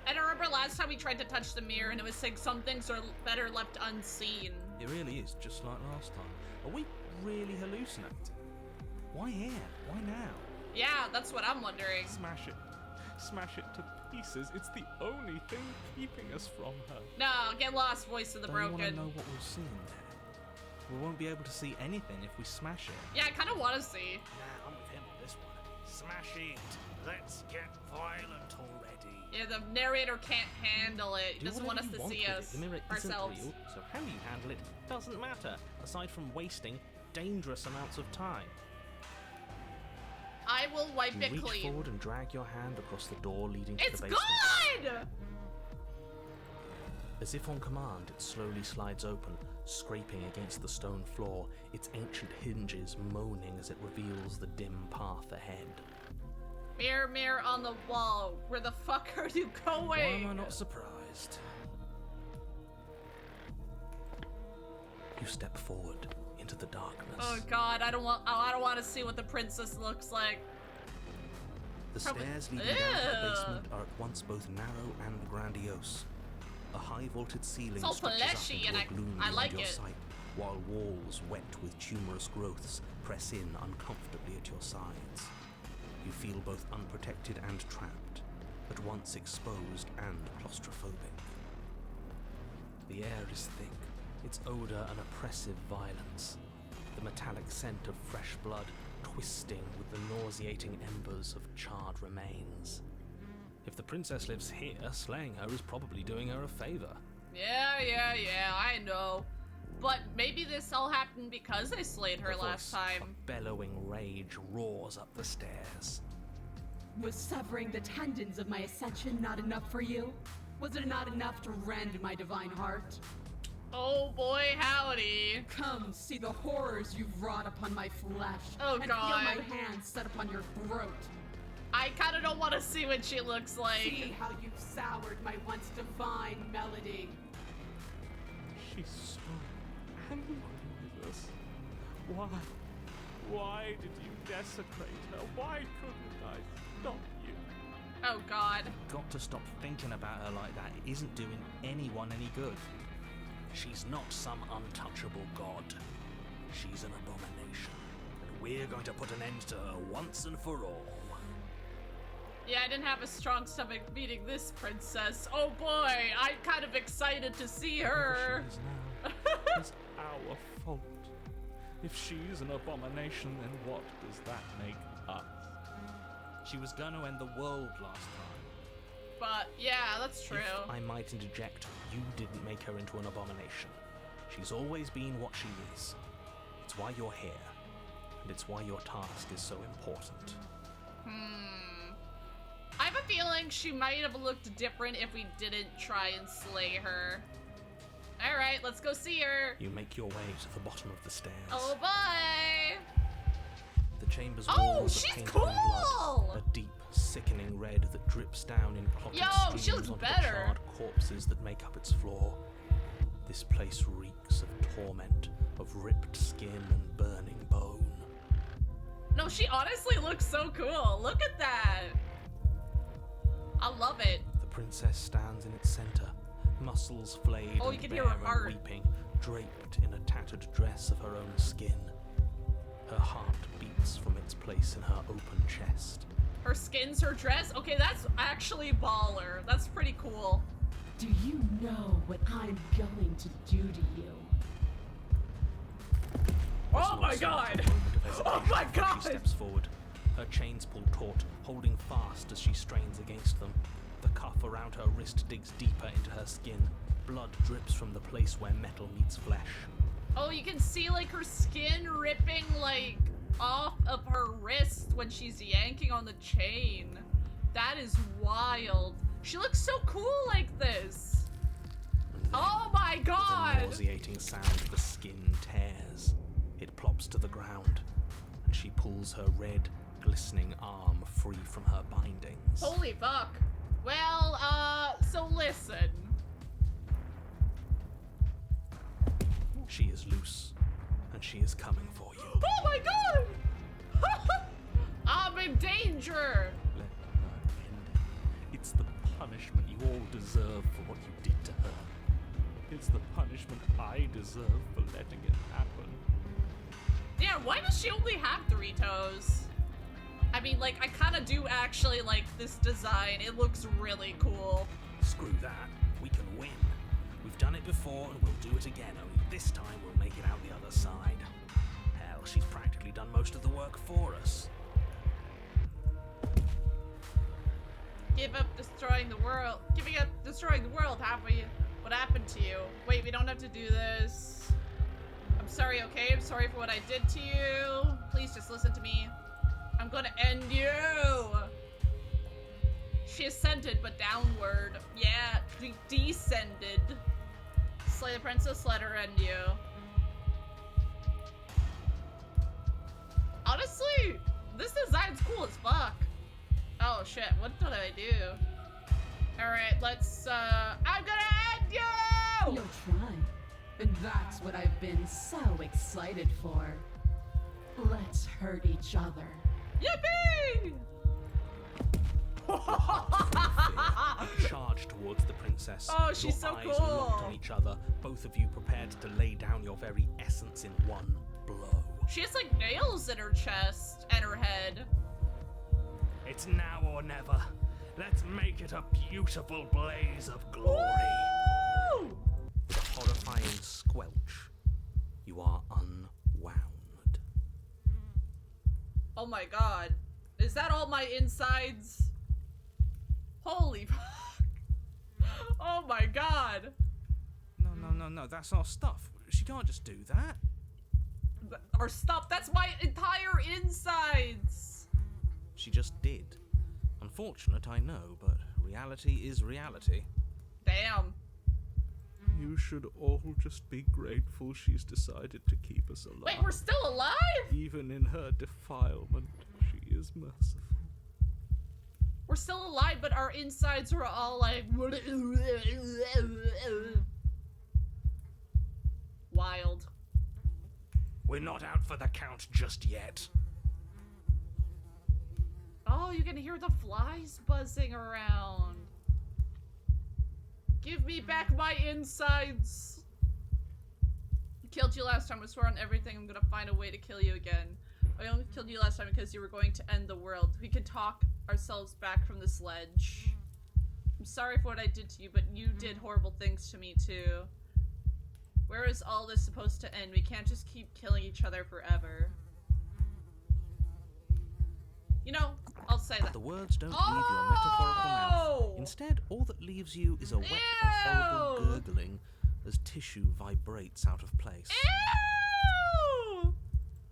and I remember last time we tried to touch the mirror and it was saying some things are better left unseen. It really is just like last time. Are we really hallucinating? Why here? Why now? Yeah, that's what I'm wondering. Smash it. Smash it to pieces. It's the only thing keeping us from her. No, get lost, voice of the Don't you want broken. to know what we'll see in there? We won't be able to see anything if we smash it. Yeah, I kind of want to see. Nah, I'm with him on this one. Smash it. Let's get violent already. Yeah, the narrator can't handle it. He Do doesn't want us whatever to you see want with us it. The mirror ourselves. isn't real, so how you handle it doesn't matter, aside from wasting dangerous amounts of time. I will wipe You it reach clean. forward and drag your hand across the door leading to It's the basement. good! As if on command, it slowly slides open, scraping against the stone floor, its ancient hinges moaning as it reveals the dim path ahead. Mirror, mirror on the wall. Where the fuck are you going? Why am I not surprised? You step forward into the darkness. Oh god, I don't want to see what the princess looks like. The Probably- stairs leading down to the Ew. basement are at once both narrow and grandiose. A high-vaulted ceiling It's all stretches up fleshy into and a gloom I beyond like your it. sight, while walls wet with tumorous growths press in uncomfortably at your sides. You feel both unprotected and trapped, at once exposed and claustrophobic. The air is thick, its odor an oppressive violence, the metallic scent of fresh blood twisting with the nauseating embers of charred remains. If the princess lives here, slaying her is probably doing her a favor. Yeah, I know. But maybe this all happened because I slayed her last time. Of bellowing rage roars up the stairs. Was severing the tendons of my ascension not enough for you? Was it not enough to rend my divine heart? Oh boy, howdy. Come see the horrors you've wrought upon my flesh. Oh, and God. feel my hands set upon your throat. I kinda don't want to see what she looks like. See how you've soured my once divine melody. She's so angry with us. Why did you desecrate her? Why couldn't I stop you? Oh God. Got to stop thinking about her like that. It isn't doing anyone any good. She's not some untouchable god. She's an abomination. And we're going to put an end to her once and for all. Yeah, I didn't have a strong stomach meeting this princess. Oh boy, I'm kind of excited to see her. She is now. It's our fault. If she's an abomination, then what does that make us? She was going to end the world last time. But yeah, that's true. If I might interject, you didn't make her into an abomination. She's always been what she is. It's why you're here. And it's why your task is so important. I have a feeling she might have looked different if we didn't try and slay her. Alright, let's go see her. You make your way to the bottom of the stairs. Oh boy! The chamber's Oh, walls are she's painted cool! in blood, a deep, sickening red that drips down in clotted Yo, streams she looks onto better. the charred corpses that make up its floor. This place reeks of torment, of ripped skin and burning bone. No, she honestly looks so cool. Look at that. I love it. The princess stands in its center, muscles flayed Oh, and you can bare hear her and heart. weeping, draped in a tattered dress of her own skin. Her heart beats from its place in her open chest. Her skin's her dress? Okay, that's actually baller. That's pretty cool. Do you know what I'm going to do to you? Oh my There's not god! a moment of hesitation Oh my before god! She steps forward. Her chains pull taut, holding fast as she strains against them. The cuff around her wrist digs deeper into her skin. Blood drips from the place where metal meets flesh. Oh, you can see like her skin ripping like off of her wrist when she's yanking on the chain. That is wild. She looks so cool like this. Oh my With a god! nauseating sound, the skin tears. It plops to the ground, and she pulls her red, glistening arm free from her bindings. Holy fuck. Well, so listen. She is loose, and she is coming for you. Oh my god! I'm in danger! Let her end. It's the punishment you all deserve for what you did to her. It's the punishment I deserve for letting it happen. Yeah, why does she only have 3 toes? I mean, like, I kind of do actually like this design. It looks really cool. Screw that. We can win. We've done it before, and we'll do it again, only this time we'll make it out the other side. Hell, she's practically done most of the work for us. Give up destroying the world. Giving up destroying the world, have we? What happened to you? Wait, we don't have to do this. I'm sorry, okay? I'm sorry for what I did to you. Please just listen to me. I'm gonna end you. She ascended, but downward. Yeah, descended. Slay the princess, let her end you. Honestly, this design's cool as fuck. Oh shit, what did I do? Alright, let's, I'm gonna end you! You'll try. And that's what I've been so excited for. Let's hurt each other. Yippee! Charge towards the princess. Oh, she's your so eyes cool. locked on each other, both of you prepared to lay down your very essence in one blow. She has like nails in her chest and her head. It's now or never. Let's make it a beautiful blaze of glory. Woo! With a horrifying squelch. You are unwound. Oh my god. Is that all my insides? Holy fuck. Oh my god. No, that's our stuff. She can't just do that. Our stuff, that's my entire insides. She just did. Unfortunate, I know, but reality is reality. Damn. You should all just be grateful she's decided to keep us alive. Wait, we're still alive? Even in her defilement, she is merciful. We're still alive, but our insides are all like... Wild. We're not out for the count just yet. Oh, you can hear the flies buzzing around. Give me back my insides. I killed you last time. I swear on everything I'm gonna find a way to kill you again. I only killed you last time because you were going to end the world. We can talk ourselves back from this ledge. I'm sorry for what I did to you, but you did horrible things to me too. Where is all this supposed to end? We can't just keep killing each other forever. You know, I'll say that. The words don't leave your metaphorical mouth. Instead, all that leaves you is a wet and horrible gurgling as tissue vibrates out of place. Ew!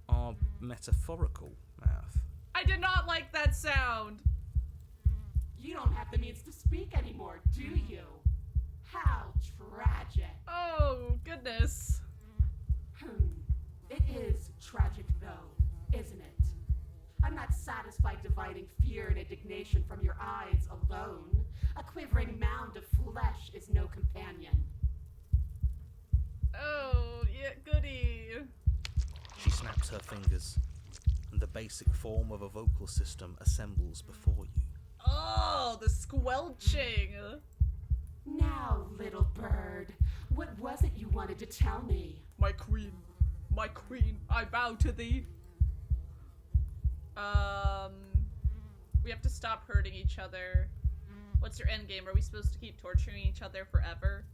Our metaphorical mouth. I did not like that sound. You don't have the means to speak anymore, do you? How tragic. Oh, goodness. It is tragic, though, isn't it? I'm not satisfied dividing fear and indignation from your eyes alone. A quivering mound of flesh is no companion. Oh, yeah, goody. She snaps her fingers, and the basic form of a vocal system assembles before you. Oh, the squelching. Now, little bird, what was it you wanted to tell me? My queen, I bow to thee. We have to stop hurting each other. What's your end game? Are we supposed to keep torturing each other forever?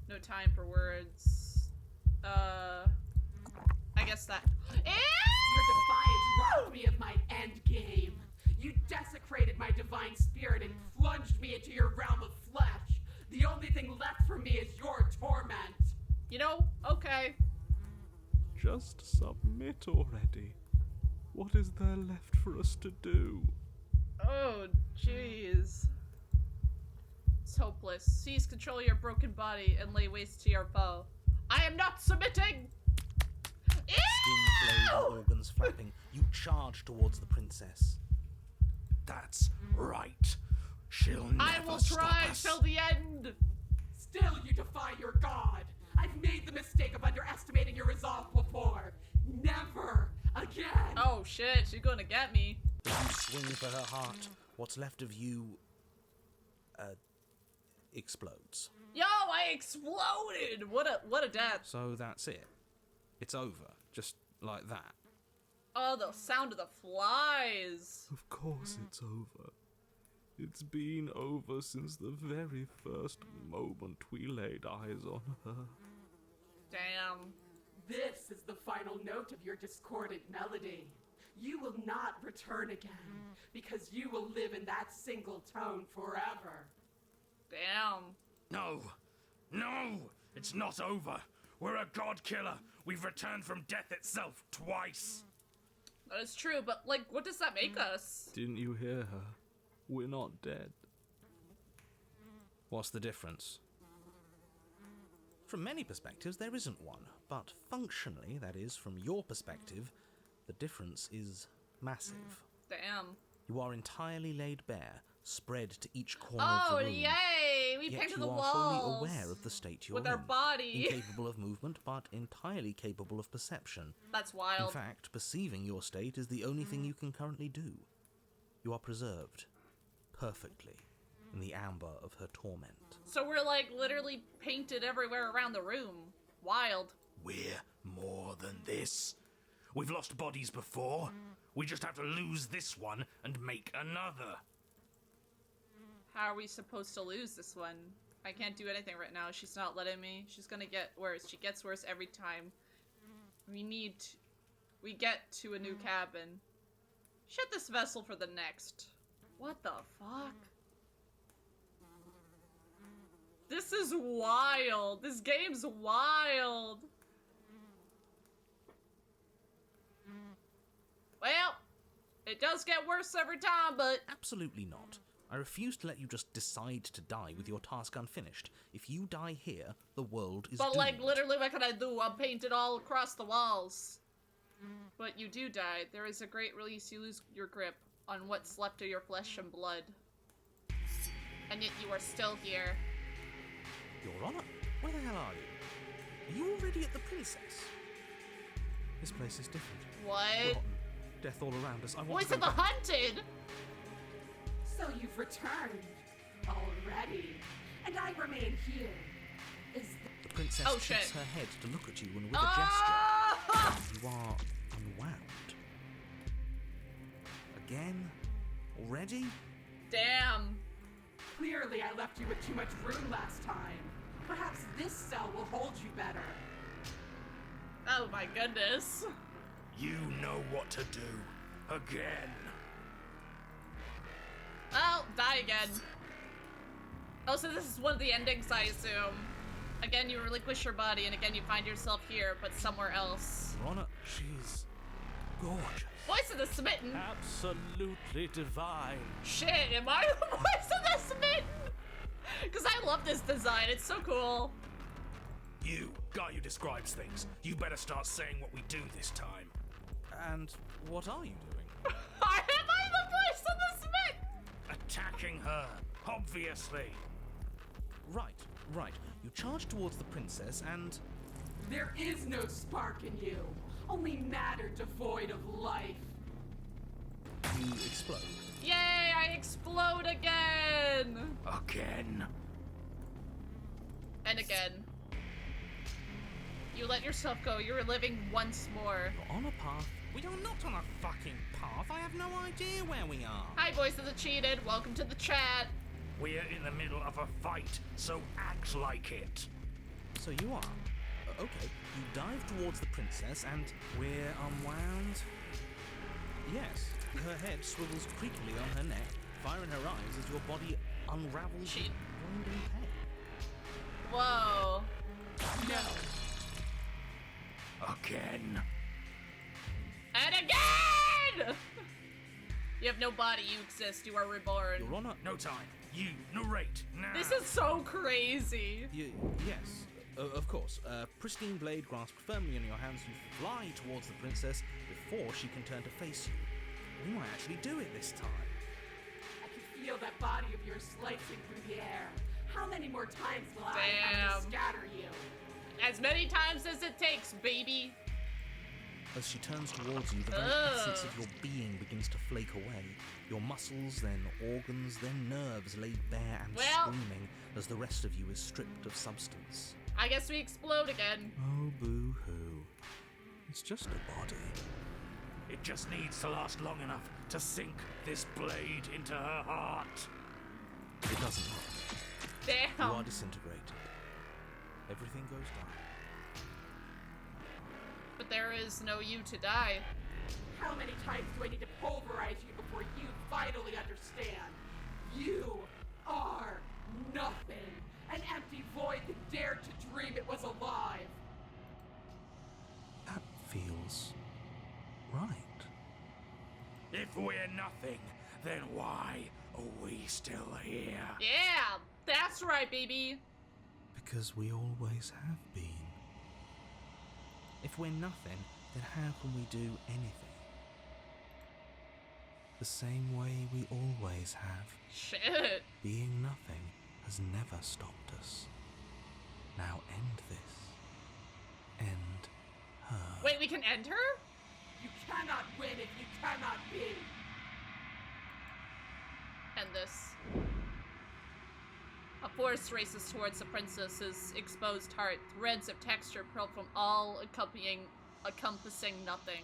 No time for words. I guess that. Your defiance robbed me of my end game. You desecrated my divine spirit and plunged me into your realm of flesh. The only thing left for me is your torment. You know, okay. Just submit already. What is there left for us to do? Oh, jeez. It's hopeless. Seize control of your broken body and lay waste to your foe. I am not submitting! Skin, blade, organs flapping, you charge towards the princess. That's right. She'll never I will stop try us. till the end! Still you defy your god. I've made the mistake of underestimating your resolve before. Never again. Oh shit, she's gonna get me. As you swing for her heart, what's left of you explodes. Yo, I exploded! What a death. So that's it. It's over, just like that. Oh, the sound of the flies. Of course it's over. It's been over since the very first moment we laid eyes on her. Damn. This is the final note of your discordant melody. You will not return again, because you will live in that single tone forever. Damn. No! It's not over! We're a god killer! We've returned from death itself twice! That is true, but like, what does that make us? Didn't you hear her? We're not dead. What's the difference? From many perspectives, there isn't one, but functionally, that is, from your perspective, the difference is massive. Damn. You are entirely laid bare, spread to each corner Oh, of the room. yay! We Yet painted you the are walls fully aware of the state you're with in. our body. Incapable of movement, but entirely capable of perception. That's In wild. fact, perceiving your state is the only thing you can currently do. You are preserved, perfectly, in the amber of her torment. So we're like literally painted everywhere around the room. Wild. We're more than this. We've lost bodies before. We just have to lose this one and make another. How are we supposed to lose this one? I can't do anything right now. She's not letting me. She's gonna get worse. She gets worse every time. We get to a new cabin. Shut this vessel for the next. What the fuck? This is wild. This game's wild. Well, it does get worse every time, but... Absolutely not. I refuse to let you just decide to die with your task unfinished. If you die here, the world is But, doomed. like, literally, what can I do? I'm painted all across the walls. But you do die. There is a great release. You lose your grip on what's left of your flesh and blood. And yet you are still here. Your Honor, where the hell are you? Are you already at the Princess? This place is different. What? Rotten. Death all around us. I want Voice to of go the back. Hunted! So you've returned already, and I remain here. Is The Princess Oh, tips shit. her head to look at you, and with a Ah! gesture, you are unwound. Again? Already? Damn. clearly I left you with too much room last time. Perhaps this cell will hold you better. Oh my goodness. You know what to do. Again. Oh, die again. Oh, so this is one of the endings, I assume. Again, you relinquish your body, and again, you find yourself here, but somewhere else. Your Honor, she's gorgeous. Voice of the Smitten? Absolutely divine. Shit, am I the voice of the Smitten? Because I love this design, it's so cool. You, guy who describes things, you better start saying what we do this time. And what are you doing? Am I the voice of the Smitten? Attacking her, obviously. Right. You charge towards the princess and... There is no spark in you, only matter devoid of life. you explode. Yay, I explode again! Again. And again. You let yourself go, you're living once more. You're on a path. We are not on a fucking path. I have no idea where we are. Hi, Voice of the Cheated, welcome to the chat. We're in the middle of a fight, so act like it. So you are. Okay, you dive towards the princess and we're unwound. Yes, her head swivels creakily on her neck, fire in her eyes as your body unravels She- with grinding pain. Whoa. No. Again. And again! You have no body, you exist, you are reborn. Your Honor, No time. You, narrate, now. This is so crazy. yes, of course. Pristine blade grasped firmly in your hands, you fly towards the princess before she can turn to face you. We might actually do it this time. I can feel that body of yours slicing through the air. How many more times will I have to Damn. scatter you? As many times as it takes, baby. As she turns towards you, the very Ugh. essence of your being begins to flake away. Your muscles, then organs, then nerves laid bare and Well- screaming as the rest of you is stripped of substance. I guess we explode again. Oh, boo-hoo. It's just a body. It just needs to last long enough to sink this blade into her heart. It doesn't matter. You are Damn. disintegrated. Everything goes dark. But there is no you to die. How many times do I need to pulverize you before you finally understand? You are nothing. An empty void that dared to dream it was alive. That feels right. If we're nothing, then why are we still here? Yeah, that's right, baby. Because we always have been. If we're nothing, then how can we do anything? The same way we always have. Shit. Being nothing has never stopped us. Now end this. End her. Wait, we can end her? You cannot win if you cannot be. End this. A force races towards the princess's exposed heart. Threads of texture pearl from all encompassing nothing.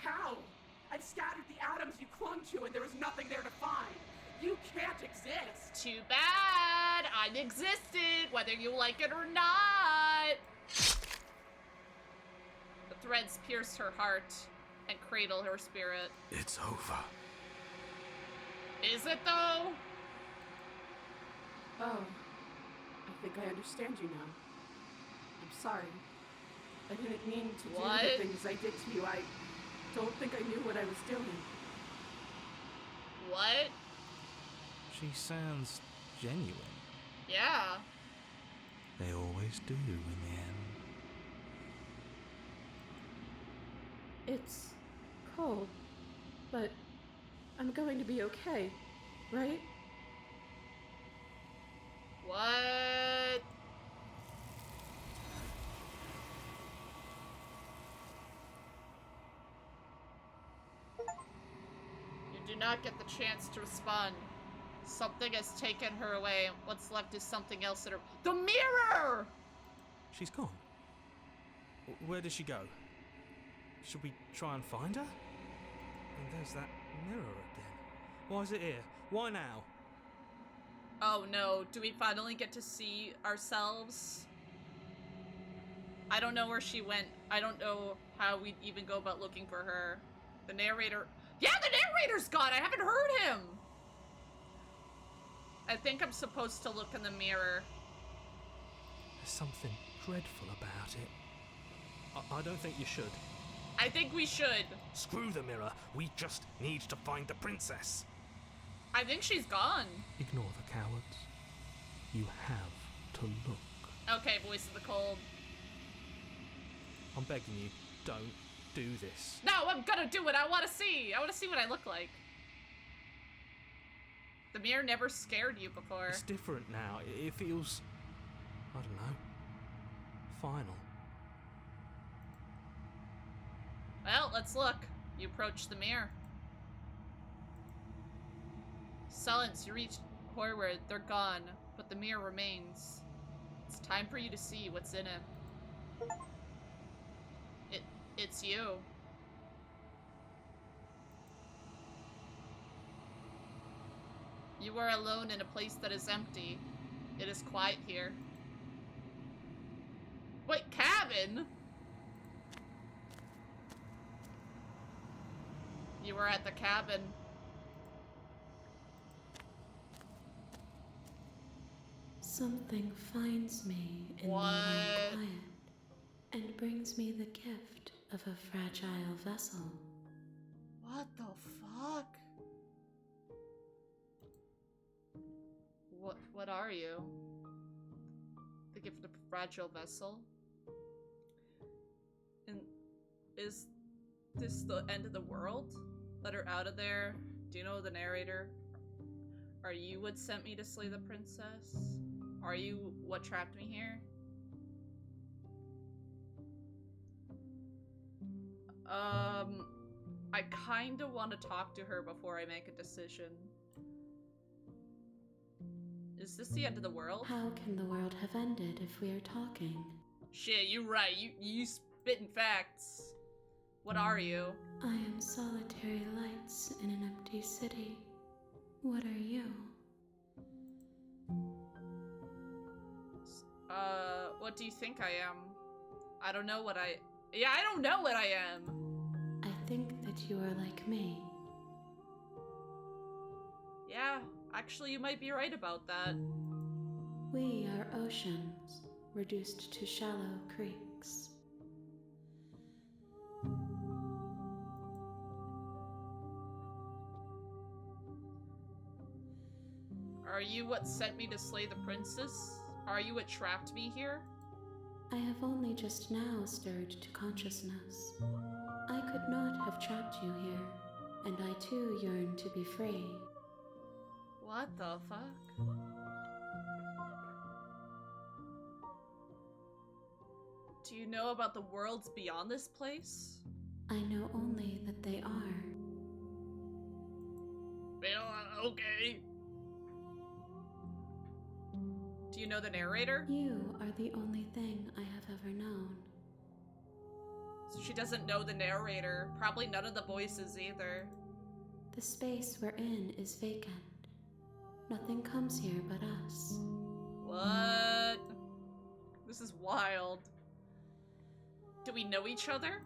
How? I've scattered the atoms you clung to and there is nothing there to find. You can't exist. Too bad. time existed, whether you like it or not. The threads pierce her heart and cradle her spirit. It's over. Is it though? Oh, I think I understand you now. I'm sorry. I didn't mean to do What? the things I did to you. I don't think I knew what I was doing. What? She sounds genuine. Yeah. They always do in the end. It's cold, but I'm going to be okay, right? What? You do not get the chance to respond. Something has taken her away. What's left is something else in her. The mirror! She's gone. Where did she go? Should we try and find her? And there's that mirror again. Why is it here? Why now? Oh no, do we finally get to see ourselves? I don't know where she went. I don't know how we'd even go about looking for her. The narrator... Yeah, the narrator's gone! I haven't heard him! I think I'm supposed to look in the mirror. There's something dreadful about it. I don't think you should. I think we should. Screw the mirror. We just need to find the princess. I think she's gone. Ignore the cowards. You have to look. Okay, voice of the cold. I'm begging you, don't do this. No, I'm gonna do it. I want to see. I want to see what I look like. The mirror never scared you before. It's different now. It feels, I don't know, final. Well, let's look. You approach the mirror. Silence, you reach forward. They're gone, but the mirror remains. It's time for you to see what's in it. It's you. You are alone in a place that is empty. It is quiet here. Wait, cabin? You were at the cabin. Something finds me in What? the quiet and brings me the gift of a fragile vessel. What the fuck? What are you? The gift of a fragile vessel? And is this the end of the world? Let her out of there. Do you know the narrator? Are you what sent me to slay the princess? Are you what trapped me here? I kinda want to talk to her before I make a decision. Is this the end of the world? How can the world have ended if we are talking? Shit, you're right. You spitting facts. What are you? I am solitary lights in an empty city. What are you? What do you think I am? I don't know what I... Yeah, I don't know what I am. I think that you are like me. Yeah, actually you might be right about that. We are oceans, reduced to shallow creeks. Are you what sent me to slay the princess? Are you what trapped me here? I have only just now stirred to consciousness. I could not have trapped you here, and I too yearn to be free. What the fuck? Do you know about the worlds beyond this place? I know only that they are. Well, okay. Do you know the narrator? You are the only thing I have ever known. So she doesn't know the narrator. Probably none of the voices either. The space we're in is vacant. Nothing comes here but us. This is wild. Do we know each other?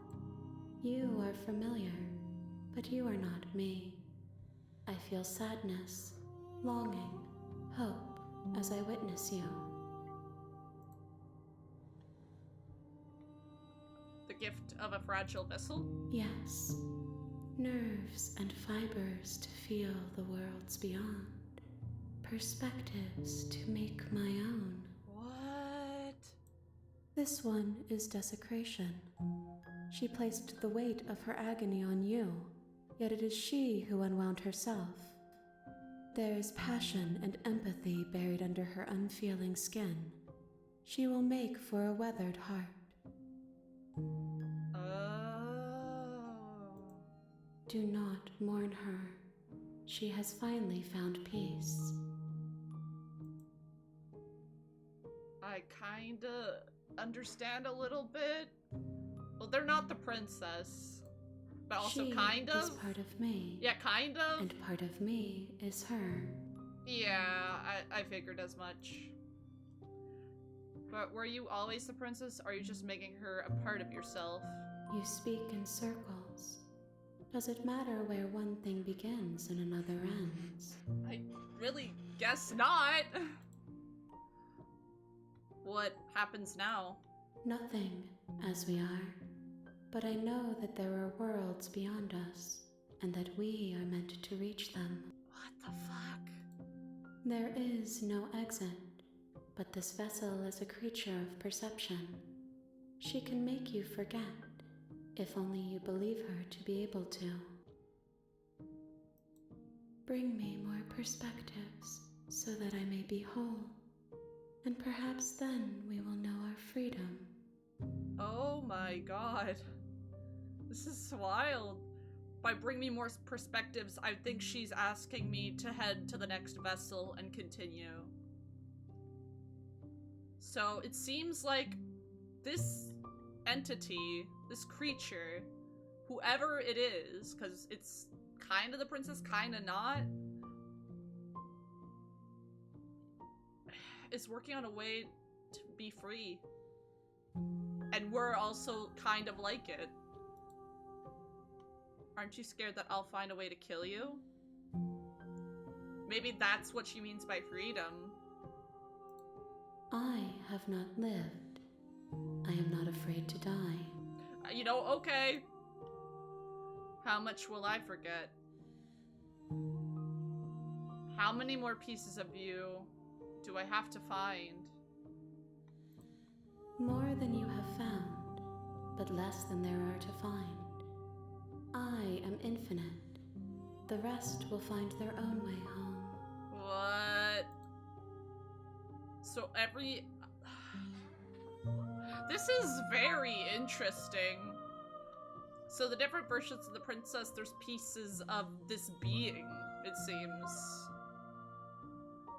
You are familiar, but you are not me. I feel sadness, longing, hope as I witness you. The gift of a fragile vessel? Yes, nerves and fibers to feel the worlds beyond, perspectives to make my own. What? This one is desecration. She placed the weight of her agony on you, yet it is she who unwound herself. There is passion and empathy buried under her unfeeling skin. She will make for a weathered heart. Oh. Do not mourn her. She has finally found peace. I kinda understand a little bit. Well, they're not the princess, but also She kind is of. part of me, Yeah, kind of. and part of me is her. Yeah, I figured as much. But were you always the princess, or are you just making her a part of yourself? You speak in circles. Does it matter where one thing begins and another ends? I really guess not. What happens now? Nothing, as we are. But I know that there are worlds beyond us, and that we are meant to reach them. What the fuck? There is no exit, but this vessel is a creature of perception. She can make you forget, if only you believe her to be able to. Bring me more perspectives, so that I may be whole, and perhaps then we will know our freedom. Oh my god. This is wild. By bring me more perspectives, I think she's asking me to head to the next vessel and continue. So it seems like this entity, this creature, whoever it is, because it's kind of the princess, kind of not, is working on a way to be free. And we're also kind of like it. Aren't you scared that I'll find a way to kill you? Maybe that's what she means by freedom. I have not lived. I am not afraid to die. You know, okay. How much will I forget? How many more pieces of you do I have to find? More than you have found, but less than there are to find. I am infinite. The rest will find their own way home. What? So every... This is very interesting. So the different versions of the princess, there's pieces of this being, it seems.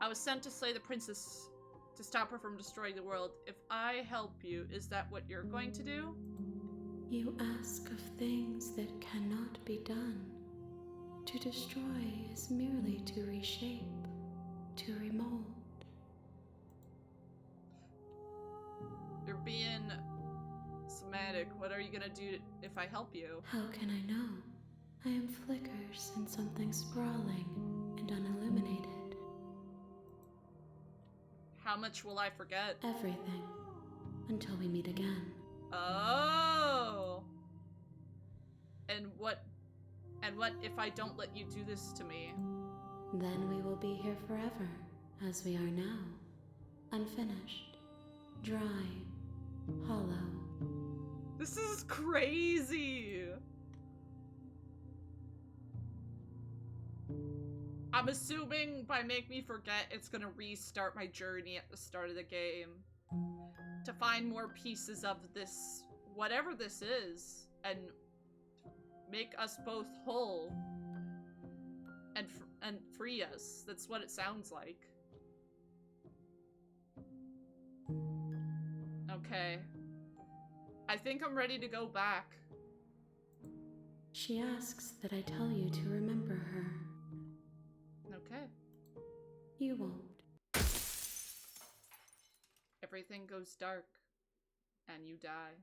I was sent to slay the princess to stop her from destroying the world. If I help you, is that what you're going to do? You ask of things that cannot be done. To destroy is merely to reshape, to remold. You're being somatic. What are you gonna do if I help you? How can I know? I am flickers in something sprawling and unilluminated. How much will I forget? Everything. Until we meet again. Oh. And what if I don't let you do this to me? Then we will be here forever, as we are now. Unfinished. Dry. Hollow. This is crazy. I'm assuming by make me forget it's gonna restart my journey at the start of the game. To find more pieces of this, whatever this is, and make us both whole. And free us. That's what it sounds like. Okay. I think I'm ready to go back. She asks that I tell you to remember her. Okay. You won't. If Everything goes dark, and you die.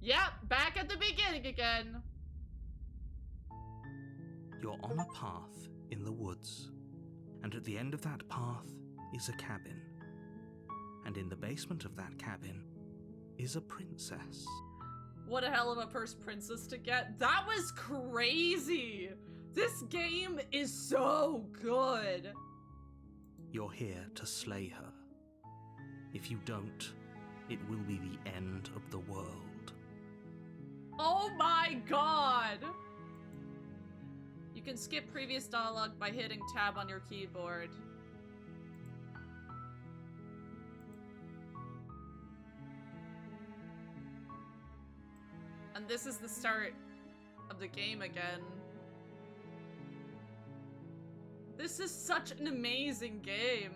Yep, back at the beginning again. You're on a path in the woods, and at the end of that path is a cabin. And in the basement of that cabin is a princess. What a hell of a first princess to get. That was crazy! This game is so good! You're here to slay her. If you don't, it will be the end of the world. Oh my god! You can skip previous dialogue by hitting tab on your keyboard. And this is the start of the game again. This is such an amazing game.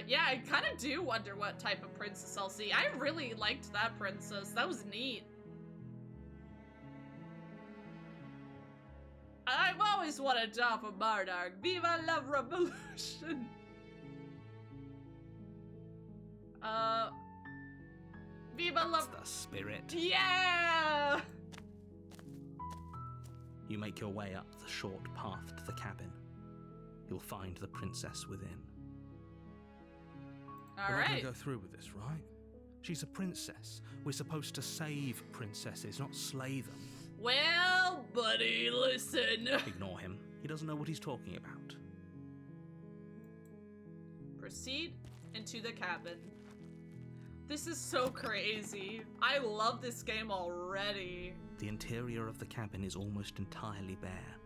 Yeah, I kind of do wonder what type of princess I'll see. I really liked that princess. That was neat. I've always wanted to offer Mardark. Viva la revolution! Viva la... That's the spirit. Yeah! You make your way up the short path to the cabin. You'll find the princess within. We're not gonna go through with this, right? She's a princess. We're supposed to save princesses, not slay them. Well, buddy, listen. Ignore him. He doesn't know what he's talking about. Proceed into the cabin. This is so crazy. I love this game already. The interior of the cabin is almost entirely bare.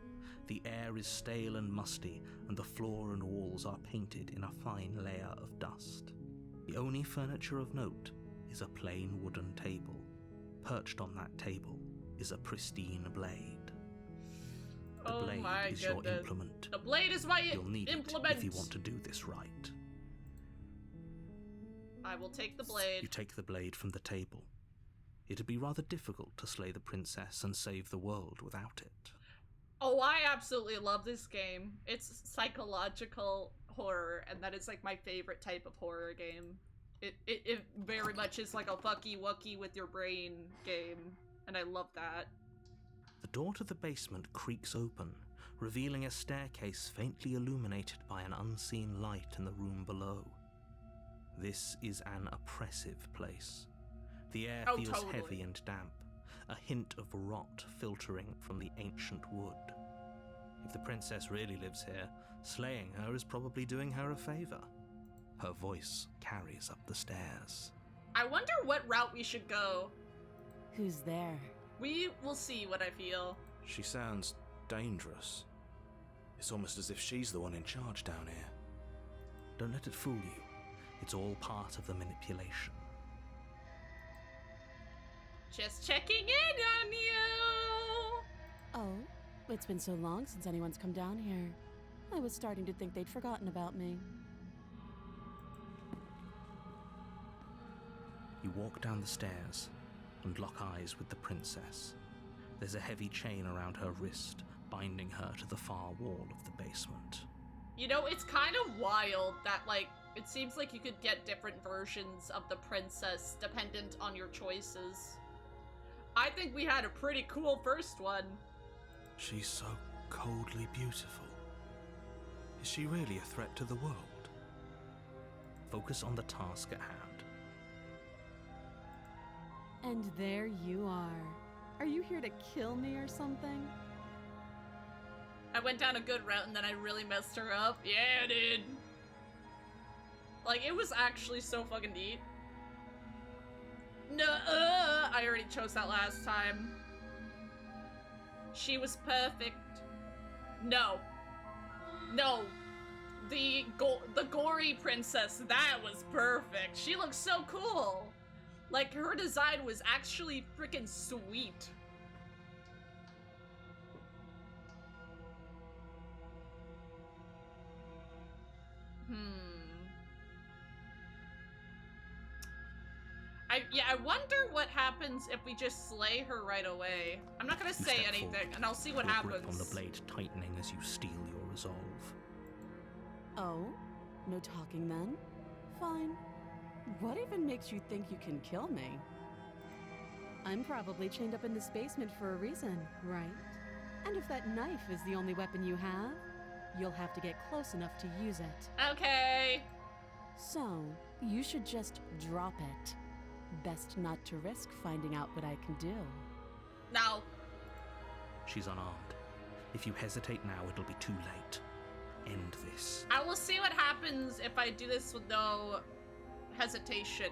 The air is stale and musty, and the floor and walls are painted in a fine layer of dust. The only furniture of note is a plain wooden table. Perched on that table is a pristine blade. The blade is your implement. The blade is my You'll need implement. it if you want to do this right. I will take the blade. You take the blade from the table. It'd be rather difficult to slay the princess and save the world without it. Oh, I absolutely love this game. It's psychological horror, and that is like my favorite type of horror game. It very much is like a fucky wucky with your brain game, and I love that. The door to the basement creaks open, revealing a staircase faintly illuminated by an unseen light in the room below. This is an oppressive place. The air feels heavy and damp, a hint of rot filtering from the ancient wood. If the princess really lives here, slaying her is probably doing her a favor. Her voice carries up the stairs. I wonder what route we should go. Who's there? We will see what I feel. She sounds dangerous. It's almost as if she's the one in charge down here. Don't let it fool you. It's all part of the manipulation. Just checking in on you! Oh, it's been so long since anyone's come down here. I was starting to think they'd forgotten about me. You walk down the stairs and lock eyes with the princess. There's a heavy chain around her wrist, binding her to the far wall of the basement. You know, it's kind of wild that, like, it seems like you could get different versions of the princess dependent on your choices. I think we had a pretty cool first one. She's so coldly beautiful. Is she really a threat to the world? Focus on the task at hand. And there you are. Are you here to kill me or something? I went down a good route and then I really messed her up. Yeah, dude. Like, it was actually so fucking neat. No, I already chose that last time. She was perfect. No. No. The gory princess, that was perfect. She looks so cool. Like, her design was actually freaking sweet. I wonder what happens if we just slay her right away. I'm not gonna You say step anything, forward, and I'll see what your happens. grip on the blade tightening as you steel your resolve. Oh? No talking then? Fine. What even makes you think you can kill me? I'm probably chained up in this basement for a reason, right? And if that knife is the only weapon you have, you'll have to get close enough to use it. Okay. So, you should just drop it. Best not to risk finding out what I can do. No. She's unarmed. If you hesitate now, it'll be too late. End this. I will see what happens if I do this with no hesitation.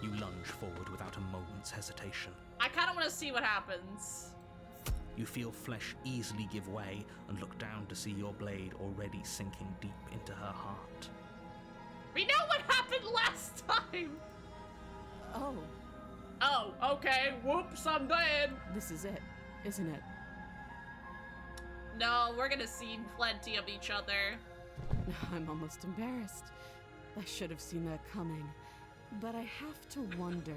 You lunge forward without a moment's hesitation. I kind of want to see what happens. You feel flesh easily give way and look down to see your blade already sinking deep into her heart. We know what happened last time! Oh, Oh, okay. Whoops, I'm dead. this is it, isn't it? No, we're gonna see plenty of each other. I'm almost embarrassed. I should have seen that coming. But I have to wonder.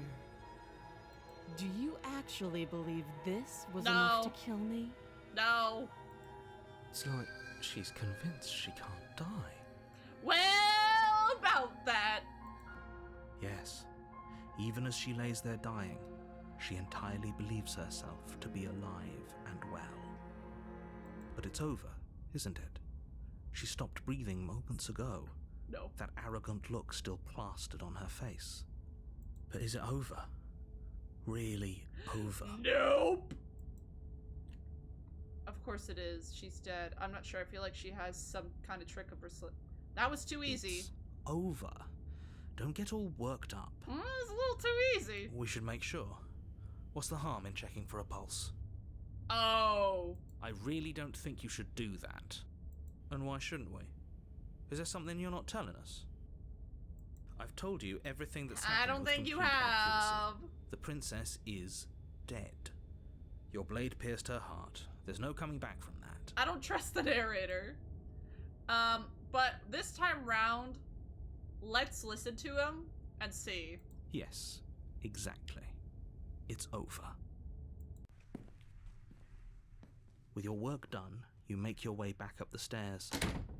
Do you actually believe this was enough to No. kill me? No. It's like she's convinced she can't die. Well, about that. Yes, even as she lays there dying, she entirely believes herself to be alive and well. But it's over, isn't it? She stopped breathing moments ago, No. that arrogant look still plastered on her face. But is it over? Really over? Nope. Of course it is. She's dead. I'm not sure. I feel like she has some kind of trick up her sleeve. That was too easy. It's over. Don't get all worked up. It's a little too easy. We should make sure. What's the harm in checking for a pulse? Oh. I really don't think you should do that. And why shouldn't we? Is there something you're not telling us? I've told you everything that's happened I don't with think you complete accuracy. have. The princess is dead. Your blade pierced her heart. There's no coming back from that. I don't trust the narrator. But this time round, let's listen to him and see. Yes, exactly. It's over. With your work done, you make your way back up the stairs,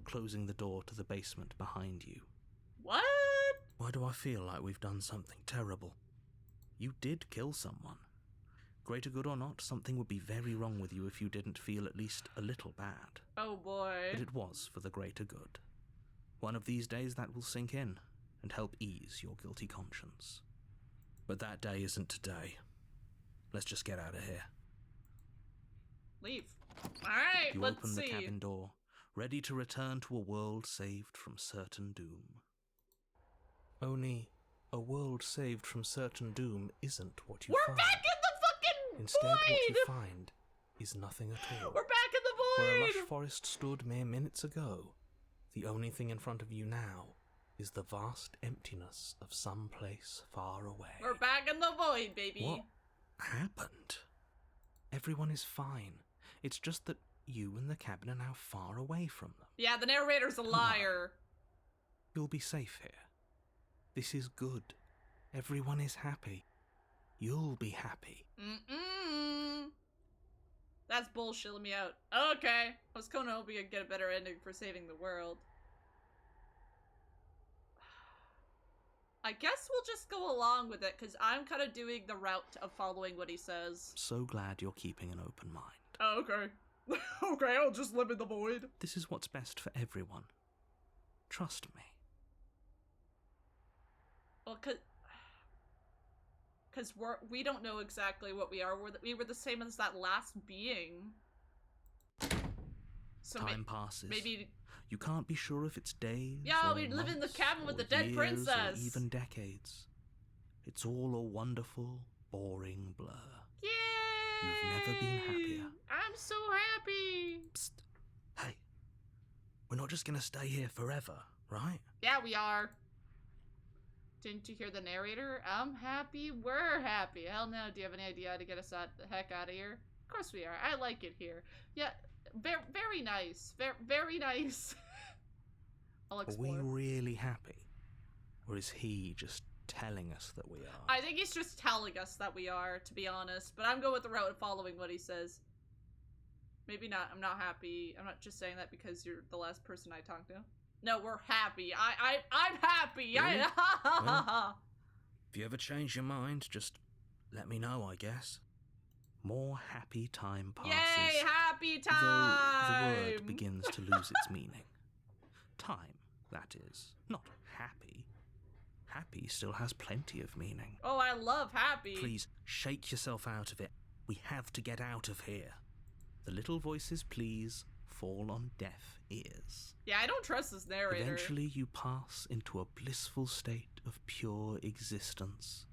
closing the door to the basement behind you. What? Why do I feel like we've done something terrible? You did kill someone. Greater good or not, something would be very wrong with you if you didn't feel at least a little bad. Oh boy. But it was for the greater good. One of these days that will sink in and help ease your guilty conscience. But that day isn't today. Let's just get out of here. Leave. Alright, You let's open see. the cabin door, ready to return to a world saved from certain doom. Only, a world saved from certain doom isn't what you We're find. back in the fucking Instead, void! what you find is nothing at all. We're back in the Where a void! lush forest stood mere minutes ago, the only thing in front of you now is the vast emptiness of some place far away. We're back in the void, baby. What happened? Everyone is fine. It's just that you and the cabin are now far away from them. Yeah, the narrator's a liar. You'll be safe here. This is good. Everyone is happy. You'll be happy. Mm-mm. That's bullshitting me out. Okay. I was kinda hoping I'd get a better ending for saving the world. I guess we'll just go along with it, because I'm kind of doing the route of following what he says. So glad you're keeping an open mind. Oh, okay. Okay, I'll just live in the void. This is what's best for everyone. Trust me. Well, because we don't know exactly what we are. We were the same as that last being. So Time passes. maybe... You can't be sure if it's days. Yeah, or we live in the months, cabin with or the dead years, princess. Or even decades. It's all a wonderful, boring blur. Yay! You've never been happier. I'm so happy. Psst. Hey. We're not just gonna stay here forever, right? Yeah, we are. Didn't you hear the narrator? I'm happy, we're happy. Hell no, do you have any idea how to get us the heck out of here? Of course we are. I like it here. Yeah, very nice. Very nice. I'll Are we explore. really happy? Or is he just telling us that we are. I think he's just telling us that we are, to be honest. But I'm going with the route of following what he says. Maybe not. I'm not happy. I'm not just saying that because you're the last person I talked to. No, we're happy. I'm happy. Really? Well, if you ever change your mind, just let me know, I guess. More happy time passes. Yay, happy Though time! the word begins to lose its meaning. Time, that is. Not happy. Happy still has plenty of meaning. Oh, I love happy. Please, shake yourself out of it. We have to get out of here. The little voices, please, fall on deaf ears. Yeah, I don't trust this narrator. Eventually you pass into a blissful state of pure existence.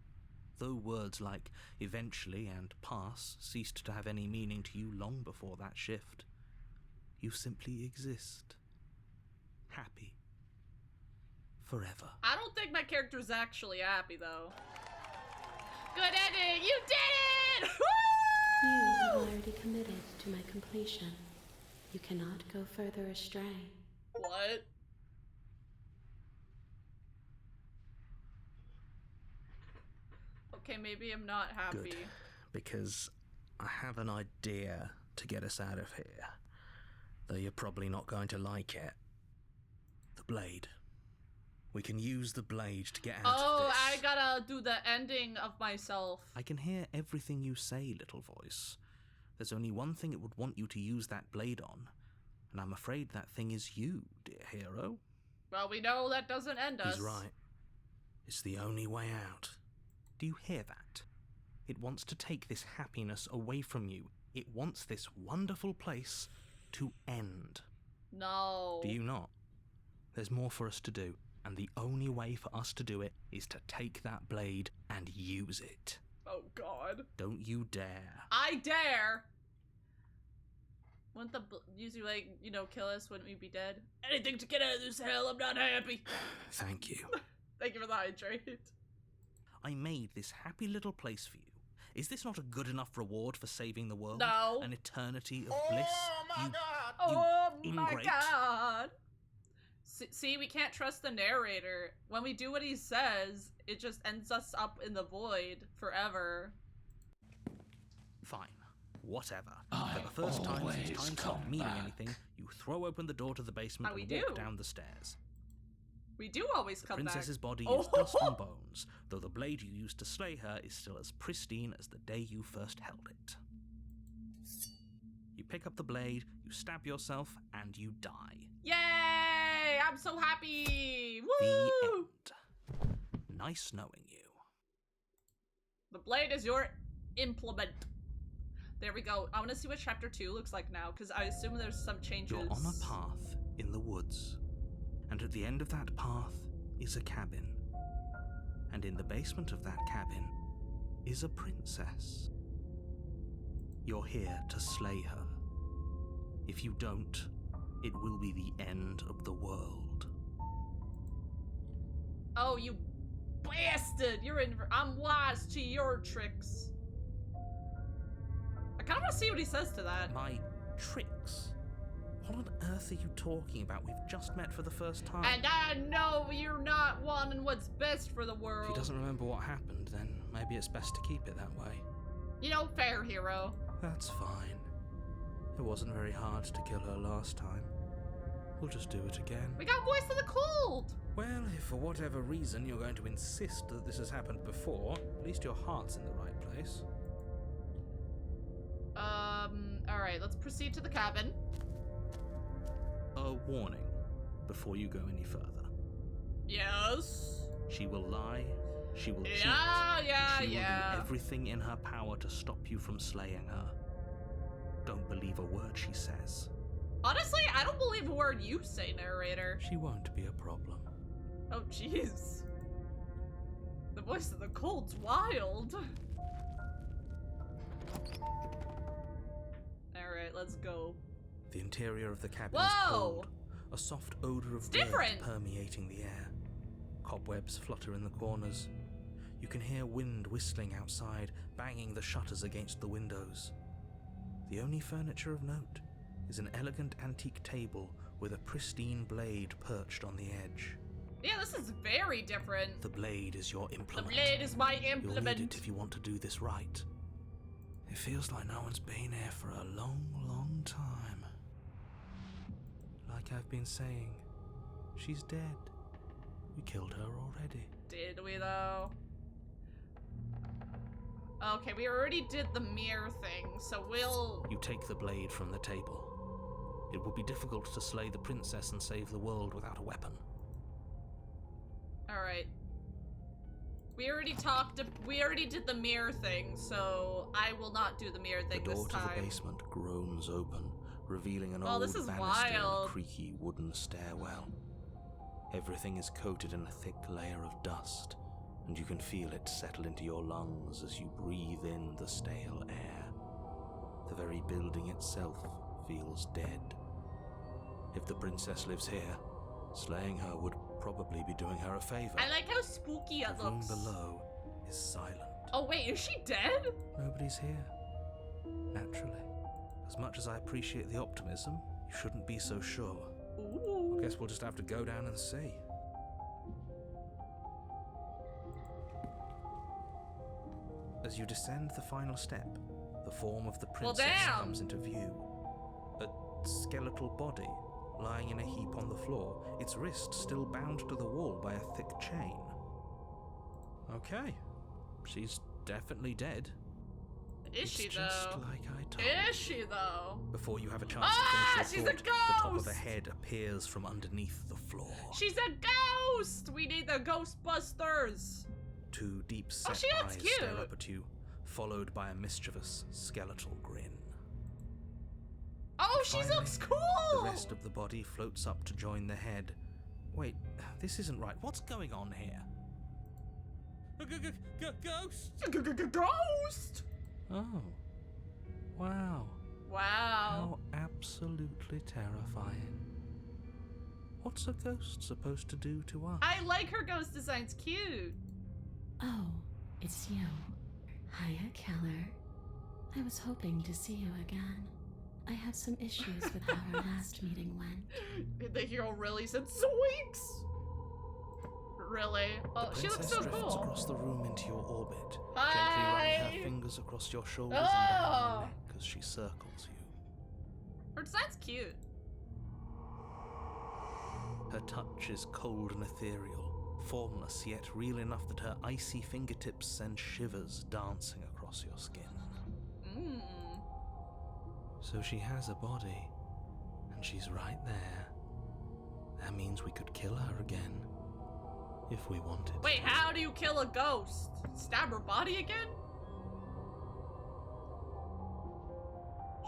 Though words like eventually and pass ceased to have any meaning to you long before that shift, you simply exist. Happy. Forever. I don't think my character's actually happy, though. Good ending! You did it! Woo! You have already committed to my completion. You cannot go further astray. What? Okay, maybe I'm not happy. Good, because I have an idea to get us out of here. Though you're probably not going to like it. The blade. We can use the blade to get out of this. I gotta do the ending of myself. I can hear everything you say, little voice. There's only one thing it would want you to use that blade on, and I'm afraid that thing is you, dear hero. Well, we know that doesn't end us. He's right. It's the only way out. Do you hear that? It wants to take this happiness away from you. It wants this wonderful place to end. No. Do you not? There's more for us to do, and the only way for us to do it is to take that blade and use it. Oh, God. Don't you dare. I dare! Wouldn't the usually, like, you know, kill us? Wouldn't we be dead? Anything to get out of this hell, I'm not happy. Thank you. Thank you for the hydrate. I made this happy little place for you. Is this not a good enough reward for saving the world? No. An eternity of bliss? my God! Oh You my ingrate. God! See, we can't trust the narrator. When we do what he says, it just ends us up in the void forever. Fine. Whatever. For the first time since time stopped meaning anything, you throw open the door to the basement Oh, we and do. walk down the stairs. We do always The come princess's back. body Oh. is dust and bones, though the blade you used to slay her is still as pristine as the day you first held it. You pick up the blade, you stab yourself, and you die. Yay! I'm so happy! The Woo! end. Nice knowing you. The blade is your implement. There we go. I want to see what chapter 2 looks like now, because I assume there's some changes. You're on a path in the woods, and at the end of that path is a cabin. And in the basement of that cabin is a princess. You're here to slay her. If you don't, it will be the end of the world. Oh, you bastard! I'm wise to your tricks. I kind of want to see what he says to that. My tricks? What on earth are you talking about? We've just met for the first time. And I know you're not wanting what's best for the If world. he doesn't remember what happened, then maybe it's best to keep it that way. You know, fair hero. That's fine. It wasn't very hard to kill her last time. We'll just do it again. We got Voice of the Cold! Well, if for whatever reason you're going to insist that this has happened before, at least your heart's in the right place. Alright, let's proceed to the cabin. A warning before you go any further. Yes. She will lie, she will cheat, Yeah, she will yeah. do everything in her power to stop you from slaying her. Don't believe a word she says. Honestly, I don't believe a word you say, narrator. She won't be a problem. Oh, jeez. The Voice of the Cold's wild. Alright, let's go. The interior of the cabin Whoa! is cold, a soft odor of wood different! permeating the air. Cobwebs flutter in the corners. You can hear wind whistling outside, banging the shutters against the windows. The only furniture of note is an elegant antique table with a pristine blade perched on the edge. Yeah, this is very different. The blade is your The implement. blade is my You'll implement. need it if you want to do this right. It feels like no one's been here for a long, long time. Like I've been saying, she's dead. We killed her already. Did we though? Okay, we already did the mirror thing, so we'll... You take the blade from the table. It would be difficult to slay the princess and save the world without a weapon. Alright. We already did the mirror thing, so I will not do the mirror thing The this door to time. the basement groans open, revealing an Oh, old this is banister and a wild. creaky wooden stairwell. Everything is coated in a thick layer of dust, and you can feel it settle into your lungs as you breathe in the stale air. The very building itself feels dead. If the princess lives here, slaying her would probably be doing her a favor. I like how spooky it The room looks. below is silent. Oh wait, is she dead? Nobody's here. Naturally. As much as I appreciate the optimism, you shouldn't be so sure. Ooh. I guess we'll just have to go down and see. As you descend the final step, the form of the princess damn. comes into view. A skeletal body lying in a heap on the floor, its wrist still bound to the wall by a thick chain. Okay, she's definitely dead. Is she It's just though? like I told Is she though? Before you have a chance Ah, to finish your she's a thought, the top of ghost! a head appears from underneath the floor. She's a ghost! We need the Ghostbusters! Two deep set she looks eyes cute. stare up at you, followed by a mischievous skeletal grin. Oh, she Finally, looks cool! The rest of the body floats up to join the head. Wait, this isn't right. What's going on here? Ghost! Ghost! Oh. Wow. Wow. How absolutely terrifying. What's a ghost supposed to do to us? I like her ghost design's cute. Oh, it's you. Hiya, Keller. I was hoping to see you again. I have some issues with how our last meeting went. The hero really said zoinks! Really? Oh, The she looks princess so drifts cool. across the room into your orbit, Hi. gently running her fingers across your shoulders and down your neck as she circles you. Her design's cute. Her touch is cold and ethereal, formless yet real enough that her icy fingertips send shivers dancing across your skin. Mmm. So she has a body, and she's right there. That means we could kill her again, if we wanted. Wait, how do you kill a ghost? Stab her body again?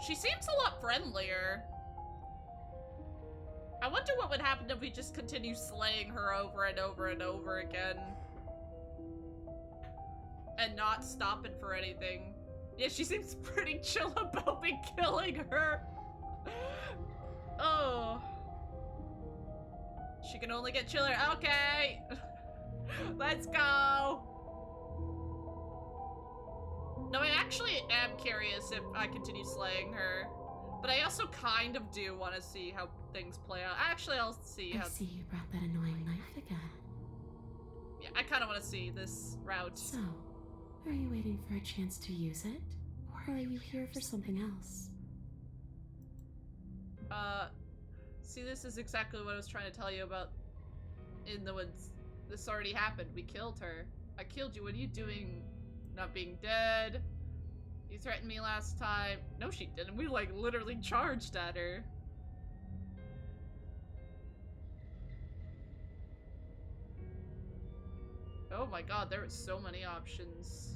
She seems a lot friendlier. I wonder what would happen if we just continue slaying her over and over and over again. And not stopping for anything. Yeah, she seems pretty chill about me killing her. Oh. She can only get chiller. Okay. Let's go. No, I actually am curious if I continue slaying her. But I also kind of do want to see how things play out. Actually, I'll see how... I see you brought that annoying knife again. Yeah, I kind of want to see this route. So, are you waiting for a chance to use it? Or are you here for something else? See, this is exactly what I was trying to tell you about in the woods. This already happened. We killed her. I killed you. What are you doing? Not being dead. You threatened me last time. No, she didn't. We, like, literally charged at her. Oh my god, there are so many options.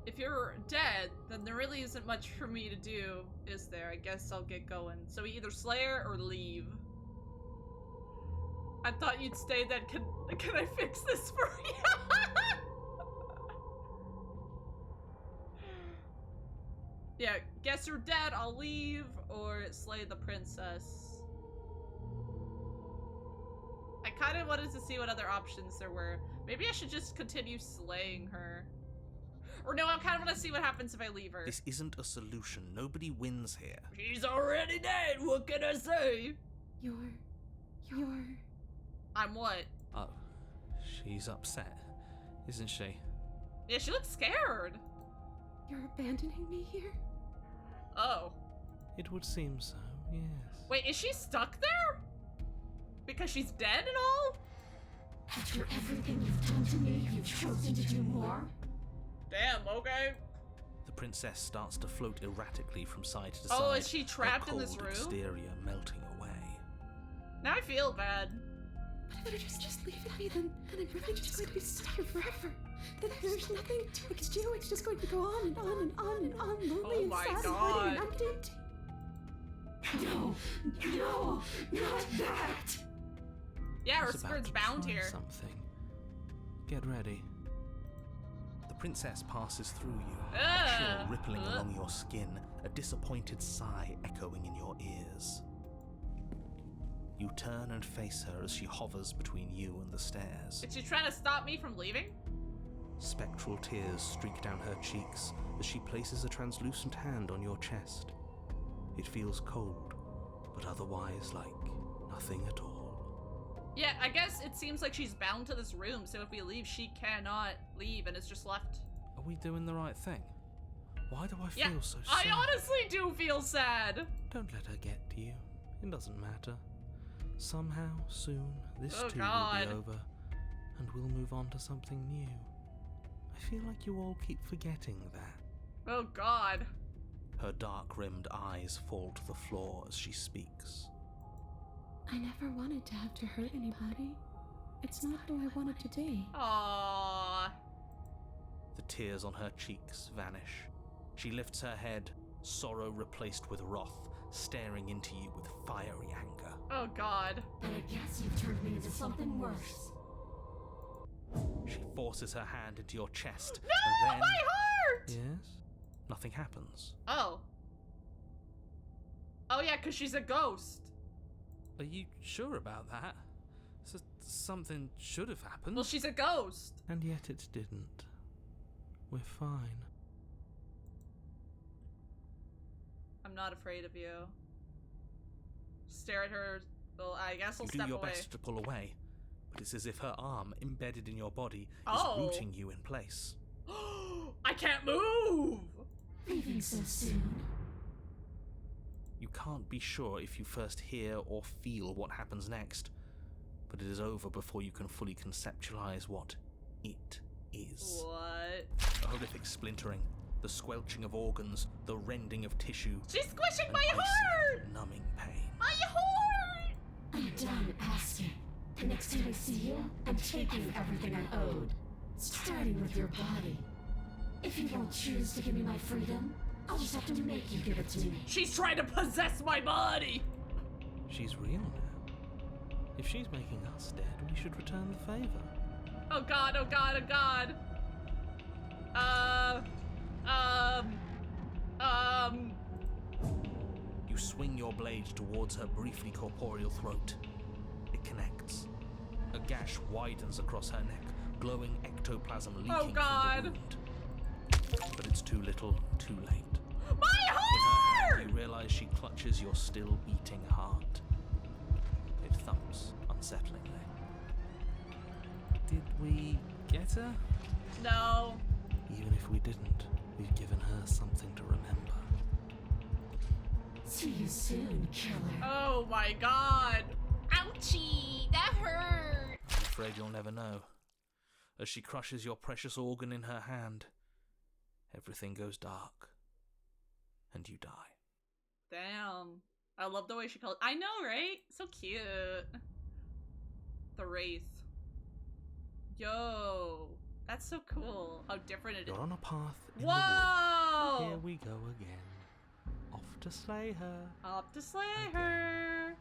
If you're dead, then there really isn't much for me to do, is there? I guess I'll get going. So we either slay her or leave. I thought you'd stay then. Can I fix this for you? Yeah, guess you're dead, I'll leave, or slay the princess. I kind of wanted to see what other options there were. Maybe I should just continue slaying her. Or no, I kind of want to see what happens if I leave her. This isn't a solution. Nobody wins here. She's already dead. What can I say? You're... I'm what? Oh, she's upset, isn't she? Yeah, she looks scared. You're abandoning me here? Oh. It would seem so, yes. Wait, is she stuck there? Because she's dead and all? After everything you've done to me, you've chosen to do more? Damn, okay. The princess starts to float erratically from side to Oh, side. is she trapped her in this cold room? exterior melting away. Now I feel bad. But if I just leave me, then I'm really just going to be stuck here forever. Then there's nothing I can do. It's just going to go on and on and on and on, lonely Oh and my sad and God. hurting and empty. No, not that! Yeah, her She's about spirit's to bound try here. Something. Get ready. The princess passes through you, a Ugh. chill rippling Ugh. along your skin, a disappointed sigh echoing in your ears. You turn and face her as she hovers between you and the stairs. Is she trying to stop me from leaving? Spectral tears streak down her cheeks as she places a translucent hand on your chest. It feels cold, but otherwise like nothing at all. Yeah, I guess it seems like she's bound to this room, so if we leave, she cannot leave and is just left. Are we doing the right thing? Why do I Yeah, feel so I sad? honestly do feel sad. Don't let her get to you. It doesn't matter. Somehow, soon, this Oh, too God. will be over, and we'll move on to something new. I feel like you all keep forgetting that. Oh God. Her dark-rimmed eyes fall to the floor as she speaks. I never wanted to have to hurt anybody. It's not who I wanted to be. Aww. The tears on her cheeks vanish. She lifts her head, sorrow replaced with wrath, staring into you with fiery anger. Oh God. But I guess you've turned me into something worse. She forces her hand into your chest, No, and then... my heart! Yes? Nothing happens. Oh. Oh yeah, because she's a ghost. Are you sure about that? Something should have happened. Well, she's a ghost. And yet it didn't. We're fine. I'm not afraid of you. Stare at her. Well, I guess I'll You do step your away. best to pull away, but it's as if her arm, embedded in your body, Oh. is rooting you in place. I can't move! Leaving so soon. You can't be sure if you first hear or feel what happens next, but it is over before you can fully conceptualize what it is. What? A horrific splintering, the squelching of organs, the rending of tissue, She's squishing an my icy, heart! numbing pain. My heart! I'm done asking. The next time I see you, I'm taking everything I'm owed. Starting with your body. If you don't choose to give me my freedom, I'll just have to make you give it to me. She's trying to possess my body! She's real now. If she's making us dead, we should return the favor. Oh God, oh God, oh God. You swing your blade towards her briefly corporeal throat. It connects. A gash widens across her neck, glowing ectoplasm leaking Oh, God. from the wound. But it's too little, too late. My In her heart! hand, you realize she clutches your still beating heart. It thumps unsettlingly. Did we get her? No. Even if we didn't, we've given her something to remember. See you soon, killer. Oh my God. Ouchie, that hurt. I'm afraid you'll never know. As she crushes your precious organ in her hand, everything goes dark, and you die. Damn. I love the way she called. I know, right? So cute. The Wraith. Yo. That's so cool. How different it is. You're on a path in the Whoa! wood. Here we go again. Off to slay her. Up to slay her.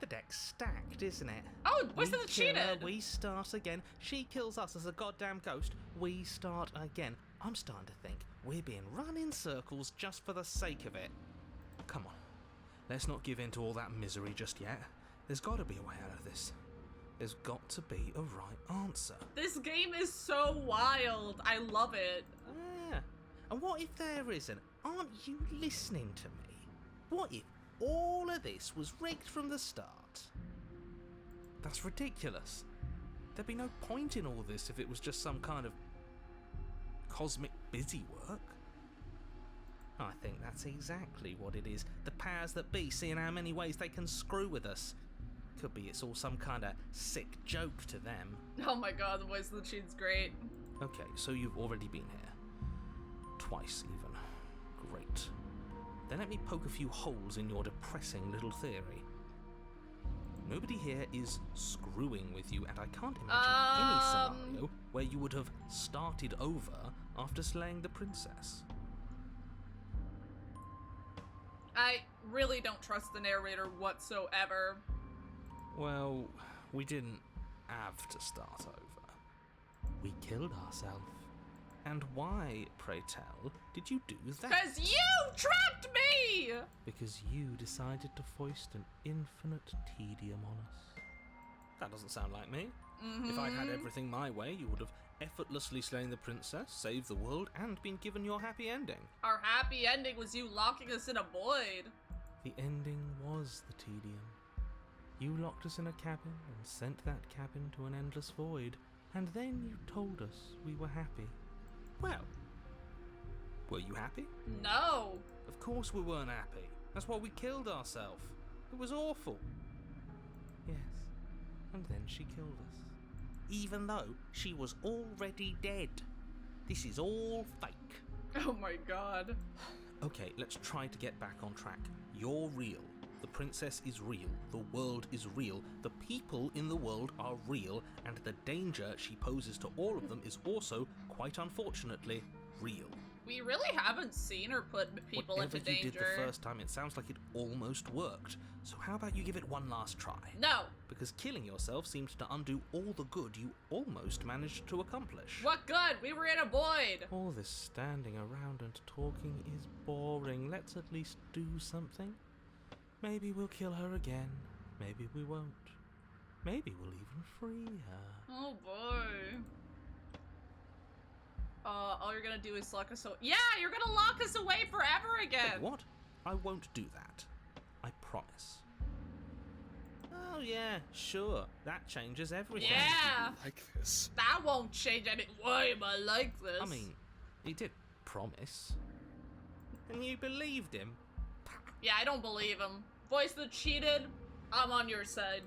The deck's stacked, isn't it? Oh, what's We that kill her, cheated? we start again. She kills us as a goddamn ghost. We start again. I'm starting to think we're being run in circles just for the sake of it. Come on. Let's not give in to all that misery just yet. There's got to be a way out of this. There's got to be a right answer. This game is so wild. I love it. And what if there isn't? Aren't you listening to me? What if all of this was rigged from the start? That's ridiculous. There'd be no point in all this if it was just some kind of cosmic busy work. I think that's exactly what it is. The powers that be, seeing how many ways they can screw with us. Could be it's all some kind of sick joke to them. Oh my god, the voice of the machine's great. Okay, so you've already been here. Twice, even. Great. Then let me poke a few holes in your depressing little theory. Nobody here is screwing with you, and I can't imagine any scenario where you would have started over after slaying the princess. I really don't trust the narrator whatsoever. Well, we didn't have to start over. We killed ourselves. And why, pray tell, did you do that? 'Cause you trapped me! Because you decided to foist an infinite tedium on us. That doesn't sound like me. If I'd had everything my way, you would have effortlessly slain the princess, saved the world, and been given your happy ending. Our happy ending was you locking us in a void. The ending was the tedium. You locked us in a cabin and sent that cabin to an endless void, and then you told us we were happy. Well, were you happy? No. Of course we weren't happy. That's why we killed ourselves. It was awful. Yes, and then she killed us. Even though she was already dead. This is all fake. Oh my god. Okay, let's try to get back on track. You're real. The princess is real. The world is real. The people in the world are real. And the danger she poses to all of them is also, quite unfortunately, real. We really haven't seen her put people Whatever into you danger. did the first time, it sounds like it almost worked. So how about you give it one last try? No. Because killing yourself seems to undo all the good you almost managed to accomplish. What good? We were in a void. All this standing around and talking is boring. Let's at least do something. Maybe we'll kill her again. Maybe we won't. Maybe we'll even free her. Oh boy. All you're gonna do is lock us away. Yeah, you're gonna lock us away forever again. What? I won't do that. I promise. Oh yeah, sure. That changes everything. Yeah. Like this. That won't change anything. Why am I like this? I mean, he did promise. And you believed him? Yeah, I don't believe him. Voice that cheated, I'm on your side.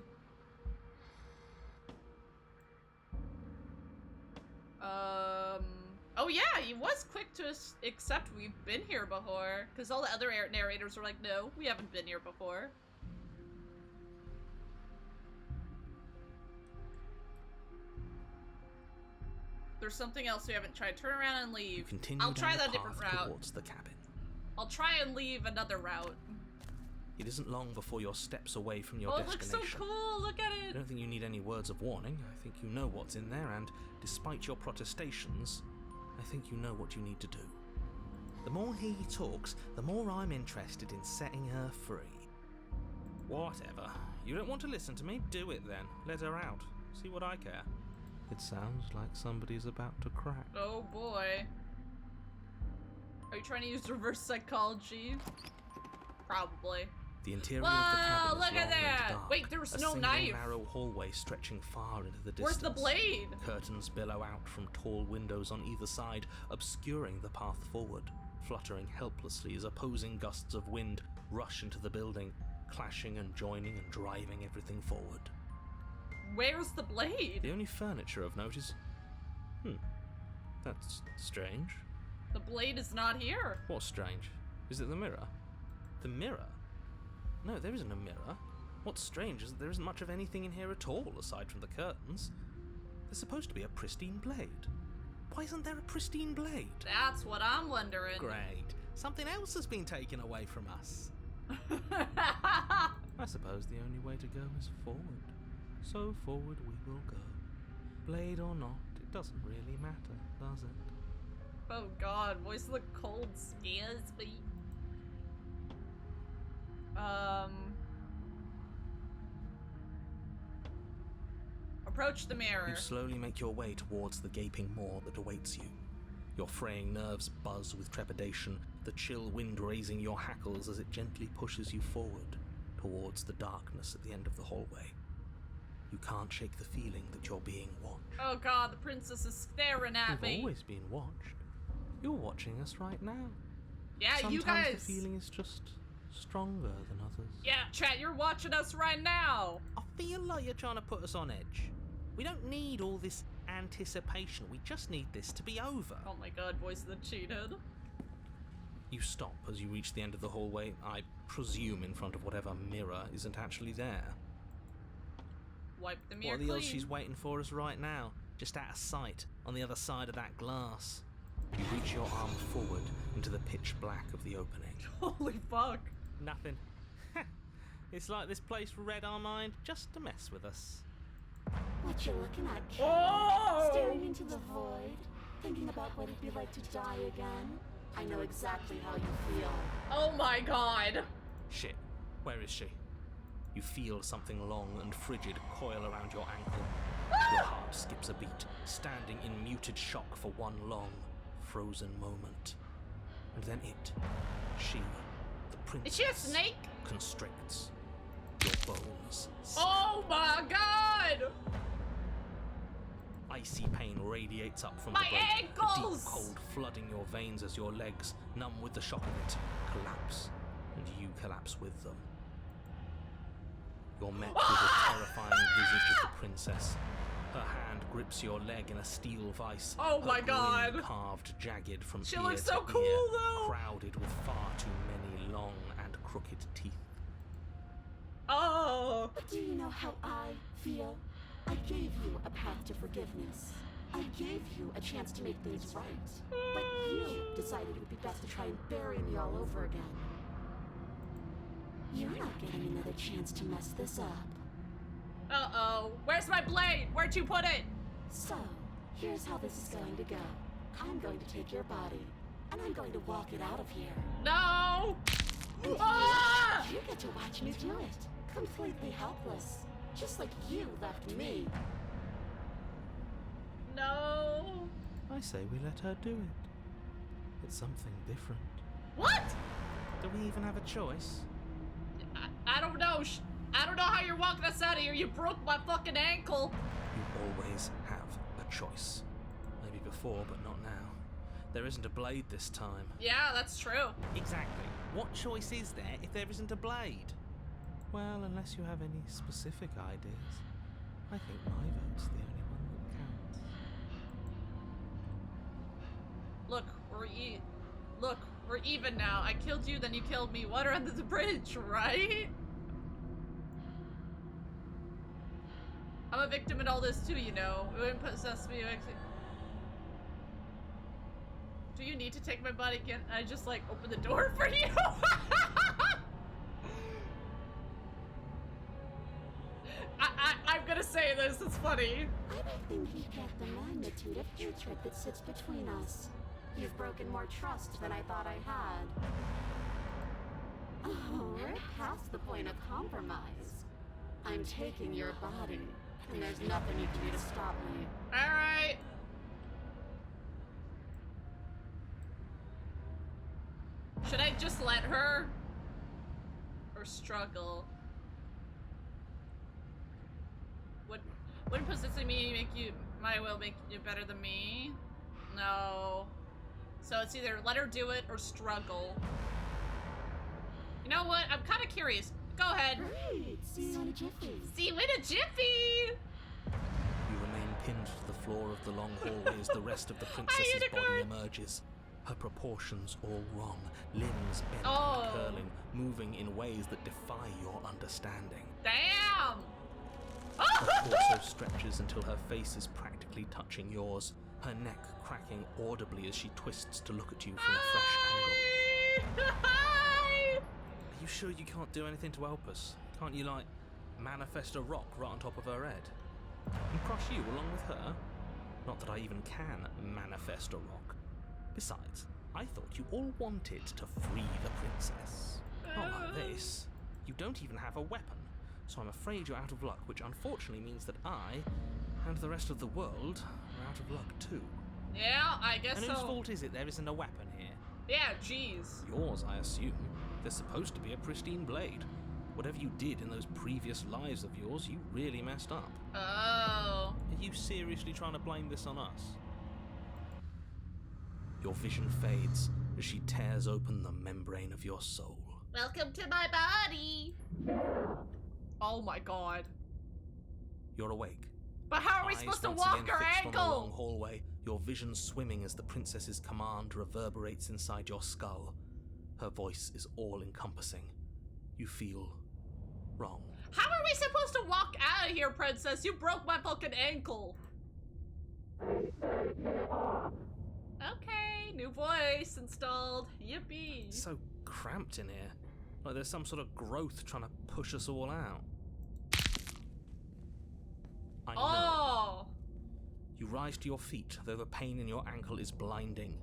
Oh yeah, he was quick to accept we've been here before. Because all the other narrators were like, no, we haven't been here before. There's something else we haven't tried. Turn around and leave. Continue I'll try down that the different path route. towards the cabin. I'll try and leave another route. It isn't long before you're steps away from your Oh, it looks destination. so cool. Look at I it. don't think you need any words of warning. I think you know what's in there, and despite your protestations, I think you know what you need to do. The more he talks, the more I'm interested in setting her free. Whatever. You don't want to listen to me? Do it then. Let her out. See what I care. It sounds like somebody's about to crack. Oh boy. Are you trying to use reverse psychology? Probably. The interior Whoa, of the cabin look is at long and that! dark. Wait, there's A no single knife. narrow hallway stretching far into the distance. Where's the blade? Curtains billow out from tall windows on either side, obscuring the path forward, fluttering helplessly as opposing gusts of wind rush into the building, clashing and joining and driving everything forward. Where's the blade? The only furniture of note is... that's strange. The blade is not here. What's strange? Is it the mirror? The mirror? No, there isn't a mirror. What's strange is that there isn't much of anything in here at all, aside from the curtains. There's supposed to be a pristine blade. Why isn't there a pristine blade? That's what I'm wondering. Great. Something else has been taken away from us. I suppose the only way to go is forward. So forward we will go. Blade or not, it doesn't really matter, does it? Oh god, voice of the cold scares me. Approach the mirror. You slowly make your way towards the gaping maw that awaits you. Your fraying nerves buzz with trepidation, the chill wind raising your hackles as it gently pushes you forward towards the darkness at the end of the hallway. You can't shake the feeling that you're being watched. Oh god, the princess is staring at You've me. always been watched. You're watching us right now. Yeah, Sometimes you guys. the feeling is just stronger than others. Yeah, chat, you're watching us right now. I feel like you're trying to put us on edge. We don't need all this anticipation. We just need this to be over. Oh my god, voice of the cheated. You stop as you reach the end of the hallway, I presume in front of whatever mirror isn't actually there. Wipe the mirror What the hell clean. she's waiting for us right now, just out of sight, on the other side of that glass. You reach your arm forward into the pitch black of the opening. Holy fuck. Nothing. It's like this place read our mind just to mess with us. What you looking at, kid? Oh! Staring into the void? Thinking about what it'd be like to die again? I know exactly how you feel. Oh my god. Shit, where is she? You feel something long and frigid coil around your ankle. Your heart skips a beat, standing in muted shock for one long, frozen moment. And then she, the princess, Is she a snake? constricts. Your bones snap. Oh my god! Icy pain radiates up from My the break, the ankles! deep cold flooding your veins as your legs, numb with the shock of it, collapse, and you collapse with them. You're met with the terrifying visage of the princess. Her hand grips your leg in a steel vice. Oh her my grin God. carved jagged from She ear looks to so ear, cool, though. crowded with far too many long and crooked teeth. Oh! But do you know how I feel? I gave you a path to forgiveness. I gave you a chance to make things right. But you decided it would be best to try and bury me all over again. You're not getting another chance to mess this up. Uh-oh. Where's my blade? Where'd you put it? So, here's how this is going to go. I'm going to take your body, and I'm going to walk it out of here. No! And Ah! you get to watch me do it. Completely helpless. Just like you left me. No. I say we let her do it. It's something different. What? Do we even have a choice? I don't know. I don't know how you're walking us out of here. You broke my fucking ankle. You always have a choice. Maybe before, but not now. There isn't a blade this time. Yeah, that's true. Exactly. What choice is there if there isn't a blade? Well, unless you have any specific ideas, I think my vote's the only one that counts. Look, we're even now. I killed you, then you killed me. Water under the bridge, right? I'm a victim in all this too, you know. It wouldn't possess me. Do you need to take my body again? I just like open the door for you. I'm gonna say this. It's funny. I don't think you get the magnitude of hatred that sits between us. You've broken more trust than I thought I had. Oh, we're past the point of compromise. I'm taking your body, and there's nothing you can do to stop me. Alright. Should I just let her? Or struggle? Wouldn't possessing me make you, my will make you better than me? No. So it's either let her do it or struggle. You know what? I'm kind of curious. Go ahead. Great! See you in a jiffy. See you in a jiffy! You remain pinned to the floor of the long hallway as the rest of the princess's body emerges. Her proportions all wrong, limbs bent and curling, moving in ways that defy your understanding. Damn! Her torso stretches until her face is practically touching yours, her neck cracking audibly as she twists to look at you from a fresh angle. Are you sure you can't do anything to help us? Can't you, like, manifest a rock right on top of her head? And crush you along with her? Not that I even can manifest a rock. Besides, I thought you all wanted to free the princess. Not like this. You don't even have a weapon, so I'm afraid you're out of luck, which unfortunately means that I, and the rest of the world, are out of luck too. Yeah, I guess And so. whose fault is it there isn't a weapon here? Yeah, jeez. Yours, I assume. There's supposed to be a pristine blade. Whatever you did in those previous lives of yours, you really messed up. Oh. Are you seriously trying to blame this on us? Your vision fades as she tears open the membrane of your soul. Welcome to my body. Oh my god. You're awake. But how are we Eyes supposed to once walk again our fixed on the long ankle? hallway, your vision swimming as the princess's command reverberates inside your skull. Her voice is all-encompassing. You feel wrong. How are we supposed to walk out of here, princess? You broke my fucking ankle. Okay, new voice installed. Yippee. It's so cramped in here. Like there's some sort of growth trying to push us all out. I know. Oh. You rise to your feet, though the pain in your ankle is blinding.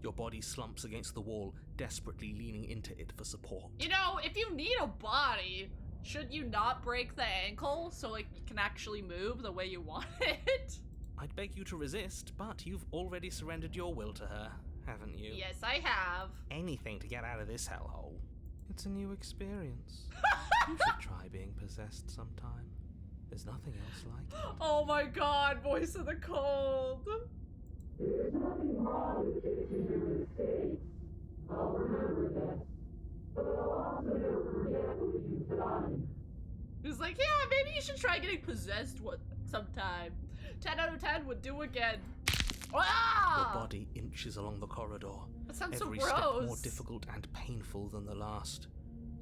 Your body slumps against the wall, desperately leaning into it for support. You know, if you need a body, should you not break the ankle so like you can actually move the way you want it? I'd beg you to resist, but you've already surrendered your will to her, haven't you? Yes, I have. Anything to get out of this hellhole. It's a new experience. You should try being possessed sometime. There's nothing else like it. Oh my god, voice of the cold. There's nothing wrong with fixing your mistakes. I'll remember this. But I'll also never forget what you've done. He's like, yeah, maybe you should try getting possessed sometime. 10 out of 10 would do again. Ah! Your body inches along the corridor. That sounds Every so step gross. more difficult and painful than the last.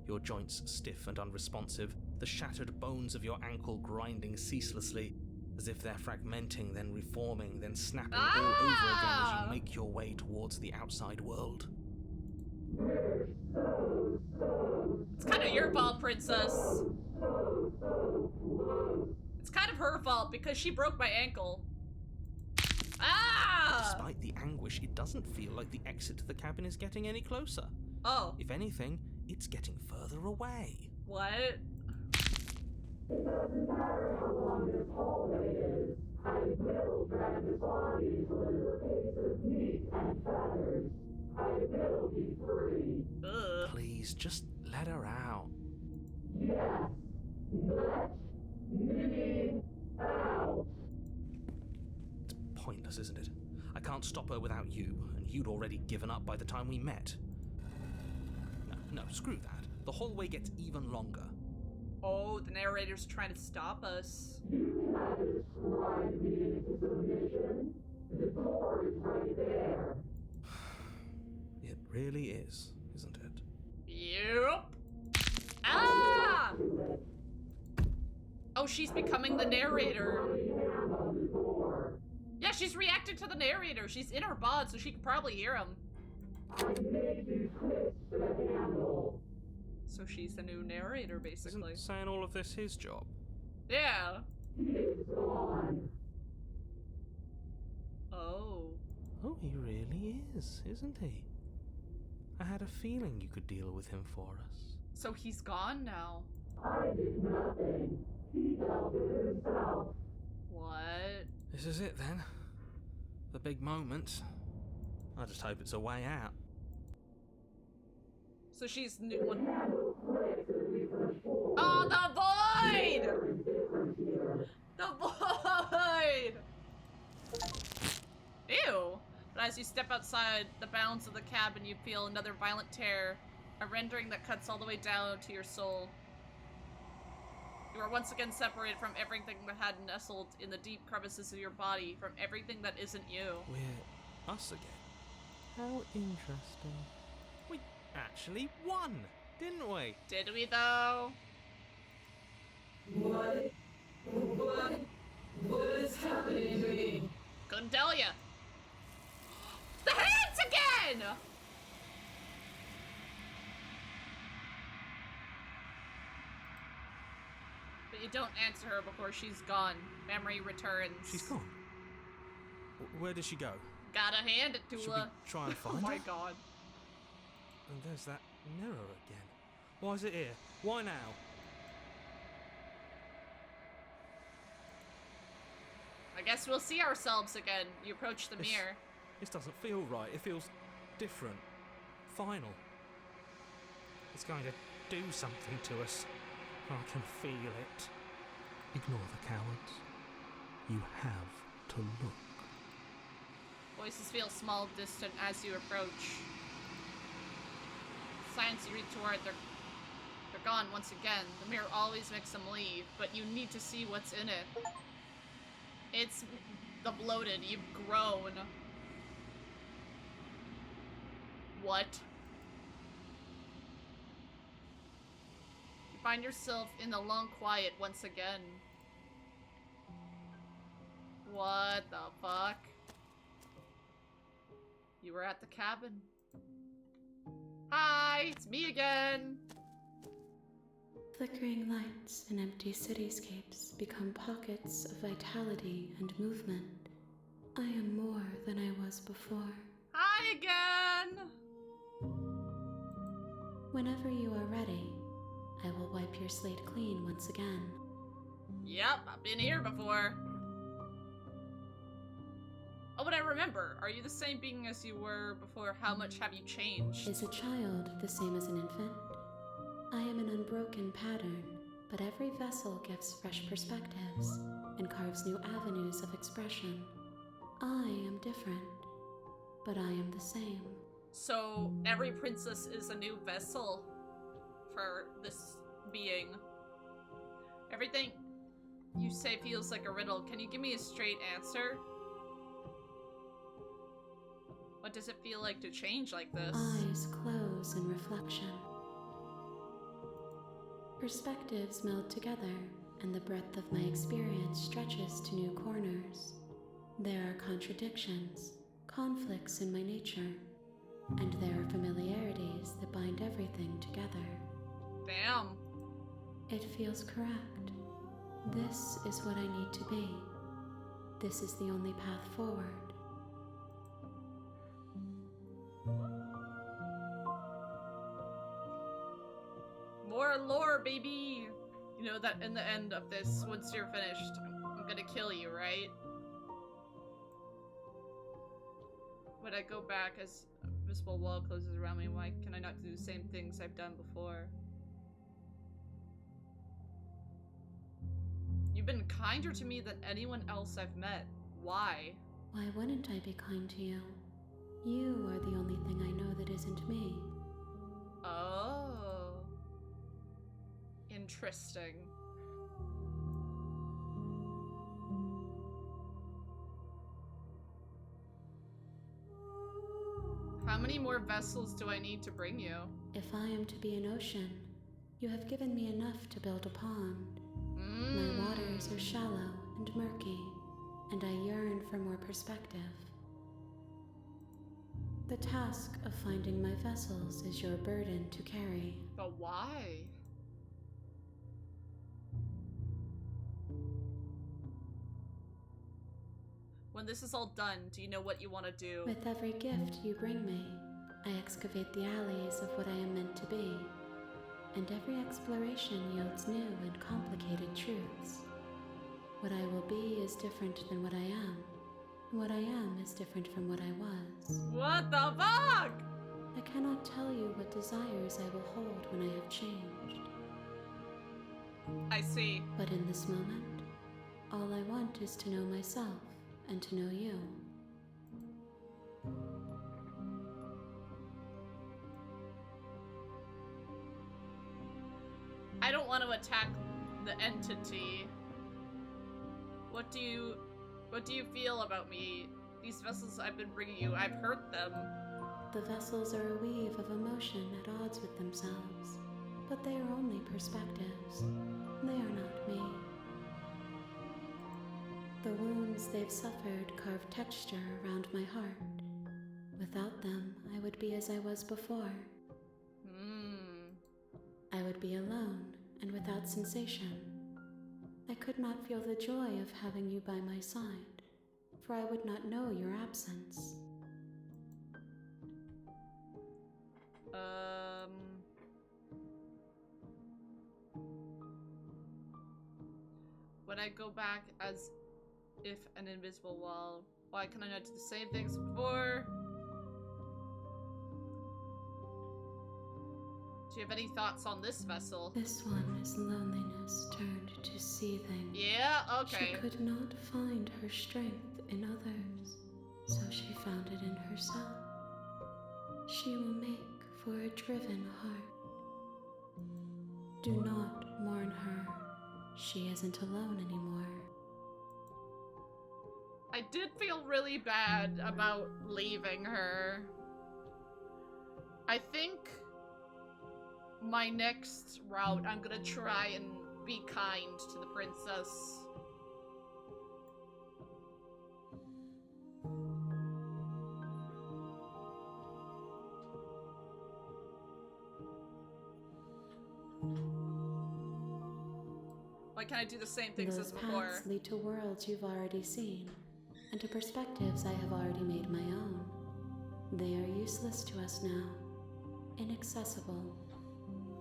Your joints stiff and unresponsive, the shattered bones of your ankle grinding ceaselessly, as if they're fragmenting, then reforming, then snapping all over again as you make your way towards the outside world. It's kind of your fault, princess. It's kind of her fault because she broke my ankle. Ah! Despite the anguish, it doesn't feel like the exit to the cabin is getting any closer. Oh. If anything, it's getting further away. What? It doesn't matter how long this hallway is. I will drag this body till it is a piece of meat and feathers. I will be free. Ugh. Please, just let her out. Yes. Let me out. It's pointless, isn't it? I can't stop her without you, and you'd already given up by the time we met. No, screw that. The hallway gets even longer. Oh, the narrator's trying to stop us. You satisfied me into submission. The door is right there. It really is, isn't it? Yep. Ah! Oh, she's becoming the narrator. Yeah, she's reacting to the narrator. She's in her bod, so she can probably hear him. I made you twist the handle. So she's the new narrator, basically. Isn't saying all of this his job? Yeah. It's gone. Oh. Oh, he really is, isn't he? I had a feeling you could deal with him for us. So he's gone now. I did nothing. He dealt with himself. What? This is it then. The big moment. I just hope it's a way out. So she's new one. Oh, the void! The void! Ew. But as you step outside the bounds of the cabin, you feel another violent tear, a rendering that cuts all the way down to your soul. You are once again separated from everything that had nestled in the deep crevices of your body, from everything that isn't you. We're us again. How interesting. We actually won, didn't we? Did we, though? What is happening to me? Couldn't tell ya. The hands again! But you don't answer her before she's gone. Memory returns. She's gone. Where did she go? Gotta hand it to Should her. we try and Oh find my her? god. And there's that mirror again. Why is it here? Why now? I guess we'll see ourselves again. You approach the This mirror. This doesn't feel right. It feels different. Final. It's going to do something to us. I can feel it. Ignore the cowards. You have to look. Voices feel small, distant as you approach. Signs you read toward, they're gone once again. The mirror always makes them leave, but you need to see what's in it. It's the bloated. You've grown. What? You find yourself in the long quiet once again. What the fuck? You were at the cabin. Hi, it's me again. Flickering lights and empty cityscapes become pockets of vitality and movement. I am more than I was before. Hi again! Whenever you are ready, I will wipe your slate clean once again. Yep, I've been here before. Oh, but I remember. Are you the same being as you were before? How much have you changed? Is a child the same as an infant? I am an unbroken pattern, but every vessel gives fresh perspectives and carves new avenues of expression. I am different, but I am the same. So, every princess is a new vessel for this being. Everything you say feels like a riddle. Can you give me a straight answer? What does it feel like to change like this? Eyes close in reflection. Perspectives meld together, and the breadth of my experience stretches to new corners. There are contradictions, conflicts in my nature, and there are familiarities that bind everything together. Damn. It feels correct. This is what I need to be. This is the only path forward. More lore, baby! You know that in the end of this, once you're finished, I'm gonna kill you, right? When I go back as a visible wall closes around me, why can I not do the same things I've done before? You've been kinder to me than anyone else I've met. Why? Why wouldn't I be kind to you? You are the only thing I know that isn't me. Oh. Interesting. How many more vessels do I need to bring you? If I am to be an ocean, you have given me enough to build a pond. My waters are shallow and murky, and I yearn for more perspective. The task of finding my vessels is your burden to carry. But why? When this is all done, do you know what you want to do? With every gift you bring me, I excavate the alleys of what I am meant to be, and every exploration yields new and complicated truths. What I will be is different than what I am, and what I am is different from what I was. What the fuck? I cannot tell you what desires I will hold when I have changed. I see. But in this moment, all I want is to know myself and to know you. I don't want to attack the entity. What do you feel about me? These vessels I've been bringing you, I've hurt them. The vessels are a weave of emotion at odds with themselves, but they are only perspectives. They are not me. The wounds they've suffered carve texture around my heart. Without them, I would be as I was before. I would be alone and without sensation. I could not feel the joy of having you by my side, for I would not know your absence. When I go back as if an invisible wall, Why can I not do the same things before? Do you have any thoughts on this vessel? This one is loneliness turned to seething. Yeah, okay. She could not find her strength in others, so she found it in herself. She will make for a driven heart. Do not mourn her. She isn't alone anymore. I did feel really bad about leaving her. I think my next route, I'm gonna try and be kind to the princess. Why can't I do the same things Those as before? paths lead to worlds you've already seen, and to perspectives I have already made my own. They are useless to us now, inaccessible.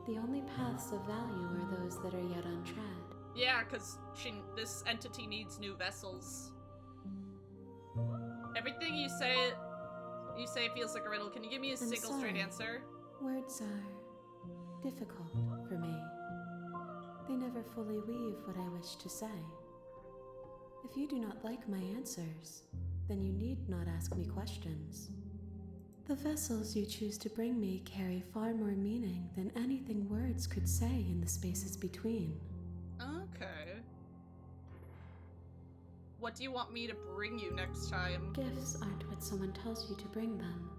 The only paths of value are those that are yet untread. Yeah, because this entity needs new vessels. Everything you say feels like a riddle. Can you give me a I'm single straight sorry. answer? Words are difficult for me. They never fully weave what I wish to say. If you do not like my answers, then you need not ask me questions. The vessels you choose to bring me carry far more meaning than anything words could say in the spaces between. Okay. What do you want me to bring you next time? Gifts aren't what someone tells you to bring them.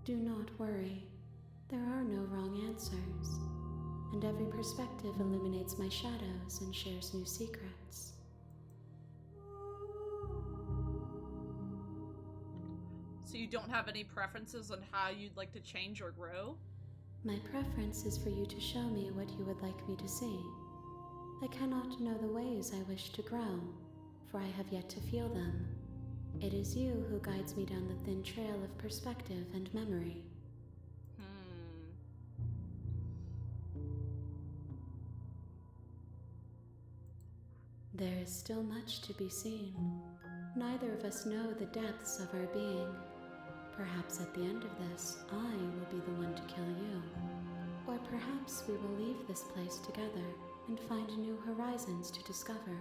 Do not worry. There are no wrong answers, and every perspective illuminates my shadows and shares new secrets. So you don't have any preferences on how you'd like to change or grow? My preference is for you to show me what you would like me to see. I cannot know the ways I wish to grow, for I have yet to feel them. It is you who guides me down the thin trail of perspective and memory. There is still much to be seen. Neither of us know the depths of our being. Perhaps at the end of this, I will be the one to kill you. Or perhaps we will leave this place together and find new horizons to discover.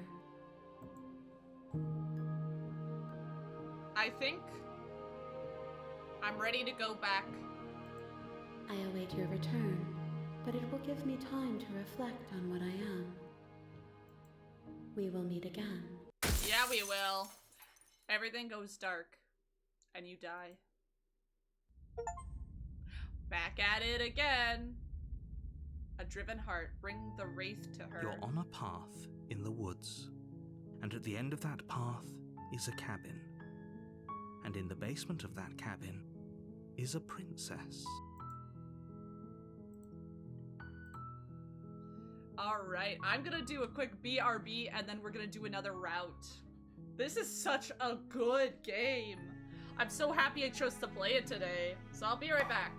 I think I'm ready to go back. I await your return, but it will give me time to reflect on what I am. We will meet again. Yeah, we will. Everything goes dark, and you die. Back at it again. A driven heart, bring the wraith to her. You're on a path in the woods, and at the end of that path is a cabin. And in the basement of that cabin is a princess. Alright, I'm gonna do a quick BRB and then we're gonna do another route. This is such a good game. I'm so happy I chose to play it today. So I'll be right back.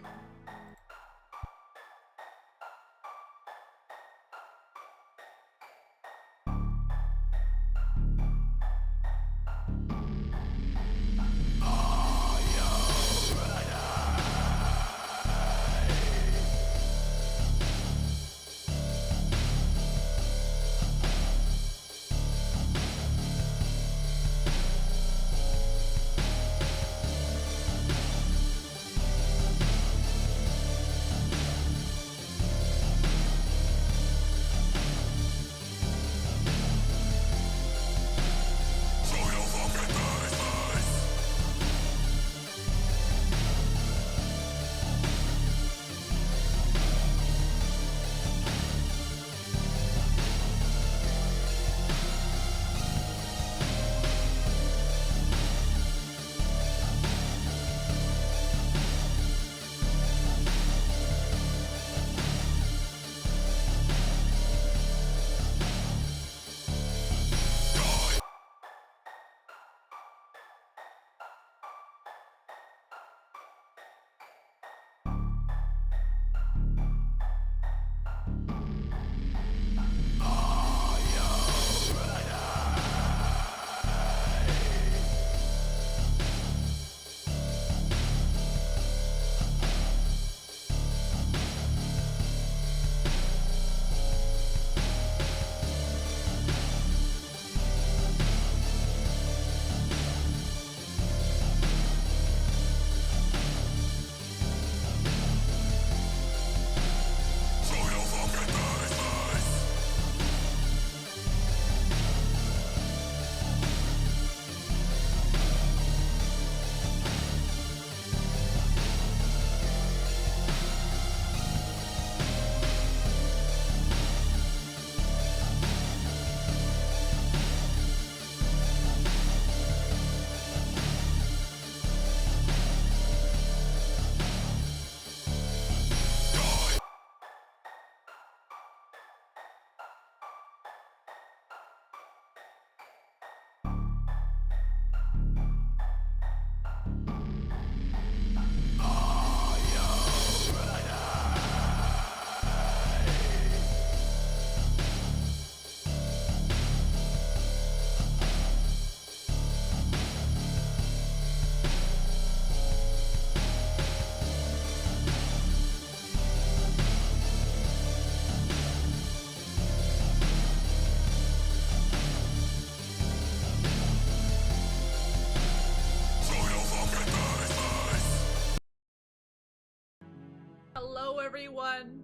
Hello, everyone.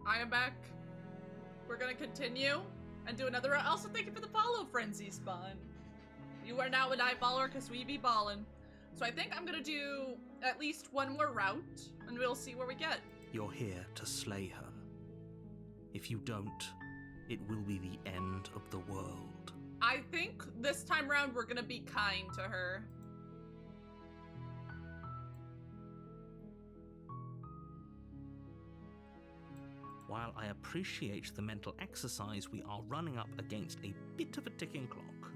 I am back. We're gonna continue and do another round. Also, thank you for the follow, Frenzy Spawn. You are now an eyeballer because we be ballin'. So I think I'm gonna do at least one more route, and we'll see where we get. You're here to slay her. If you don't, it will be the end of the world. I think this time around we're gonna be kind to her. While I appreciate the mental exercise, we are running up against a bit of a ticking clock.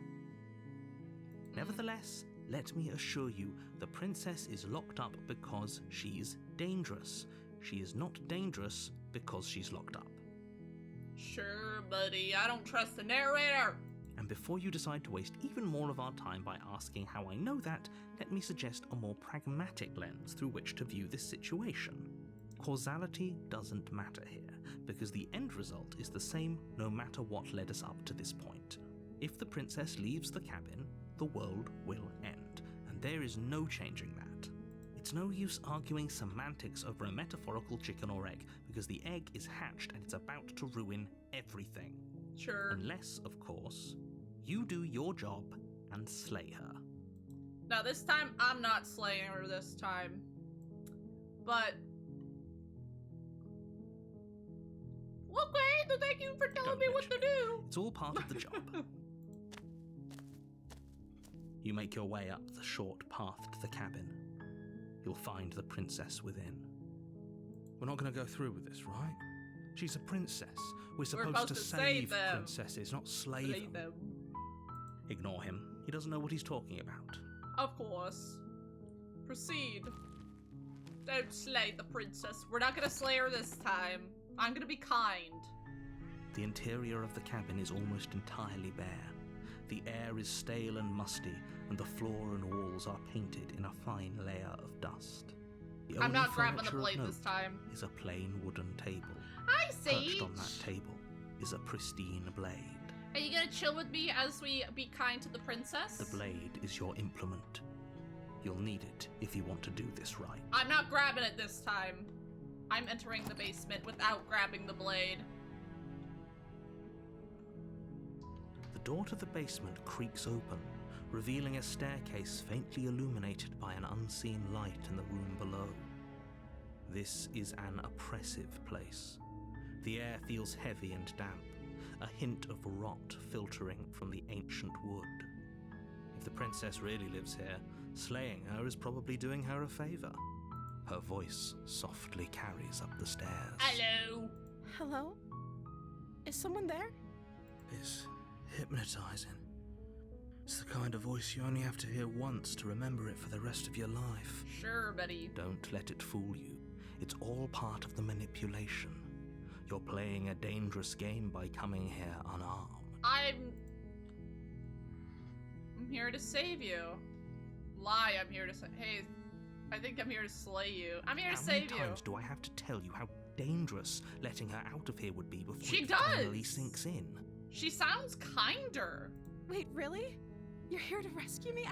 Nevertheless, let me assure you, the princess is locked up because she's dangerous. She is not dangerous because she's locked up. Sure, buddy. I don't trust the narrator. And before you decide to waste even more of our time by asking how I know that, let me suggest a more pragmatic lens through which to view this situation. Causality doesn't matter here, because the end result is the same no matter what led us up to this point. If the princess leaves the cabin, the world will end, and there is no changing that. It's no use arguing semantics over a metaphorical chicken or egg, because the egg is hatched and it's about to ruin everything. Sure. Unless, of course, you do your job and slay her. Now this time, I'm not slaying her this time. But... okay, so thank you for telling Don't me what to mention do. It's all part of the job. You make your way up the short path to the cabin. You'll find the princess within. We're not going to go through with this, right? She's a princess. We're supposed supposed to to save save them. princesses, not slay Slay them. them. Ignore him. He doesn't know what he's talking about. Of course. Proceed. Don't slay the princess. We're not gonna slay her this time. I'm gonna be kind. The interior of the cabin is almost entirely bare. The air is stale and musty, and the floor and walls are painted in a fine layer of dust. The I'm only not grabbing the furniture of blade note this time. is a plain wooden table. Hi, Perched Sage! on that table is a pristine blade. Are you gonna chill with me as we be kind to the princess? The blade is your implement. You'll need it if you want to do this right. I'm not grabbing it this time. I'm entering the basement without grabbing the blade. The door to the basement creaks open, revealing a staircase faintly illuminated by an unseen light in the room below. This is an oppressive place. The air feels heavy and damp, a hint of rot filtering from the ancient wood. If the princess really lives here, slaying her is probably doing her a favor. Her voice softly carries up the stairs. Hello! Hello? Is someone there? It's hypnotizing. It's the kind of voice you only have to hear once to remember it for the rest of your life. Sure, buddy. Don't let it fool you. It's all part of the manipulation. You're playing a dangerous game by coming here unarmed. I'm here to save you. Lie, I'm here to say. Hey, I think I'm here to slay you. I'm here to save you. How many times do I have to tell you how dangerous letting her out of here would be before She it does. finally sinks in? She sounds kinder. Wait, really? You're here to rescue me?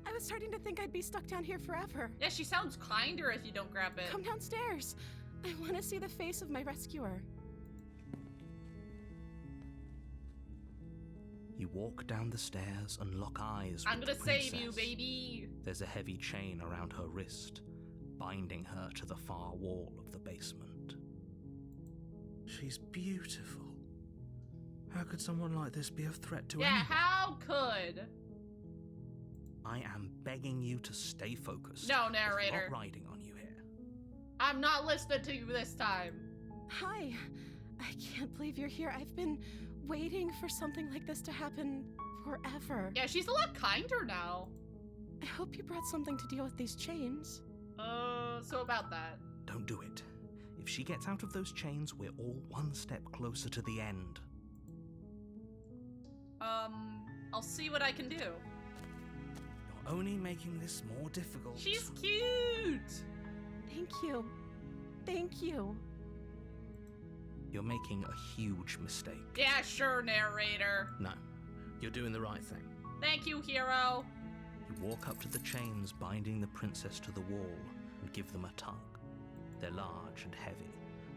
I was starting to think I'd be stuck down here forever. Yeah, she sounds kinder if you don't grab it. Come downstairs. I want to see the face of my rescuer. You walk down the stairs and lock eyes I'm with gonna the save princess. you, baby. There's a heavy chain around her wrist, binding her to the far wall of the basement. She's beautiful. How could someone like this be a threat to anyone? How could? I am begging you to stay focused. No, There's narrator. a lot riding on you here. I'm not listening to you this time. Hi. I can't believe you're here. I've been waiting for something like this to happen forever. Yeah, she's a lot kinder now. I hope you brought something to deal with these chains. So about that. Don't do it. If she gets out of those chains, we're all one step closer to the end. I'll see what I can do. You're only making this more difficult. She's cute! Thank you. Thank you. You're making a huge mistake. Yeah, sure, narrator. No, you're doing the right thing. Thank you, hero. You walk up to the chains binding the princess to the wall and give them a tug. They're large and heavy,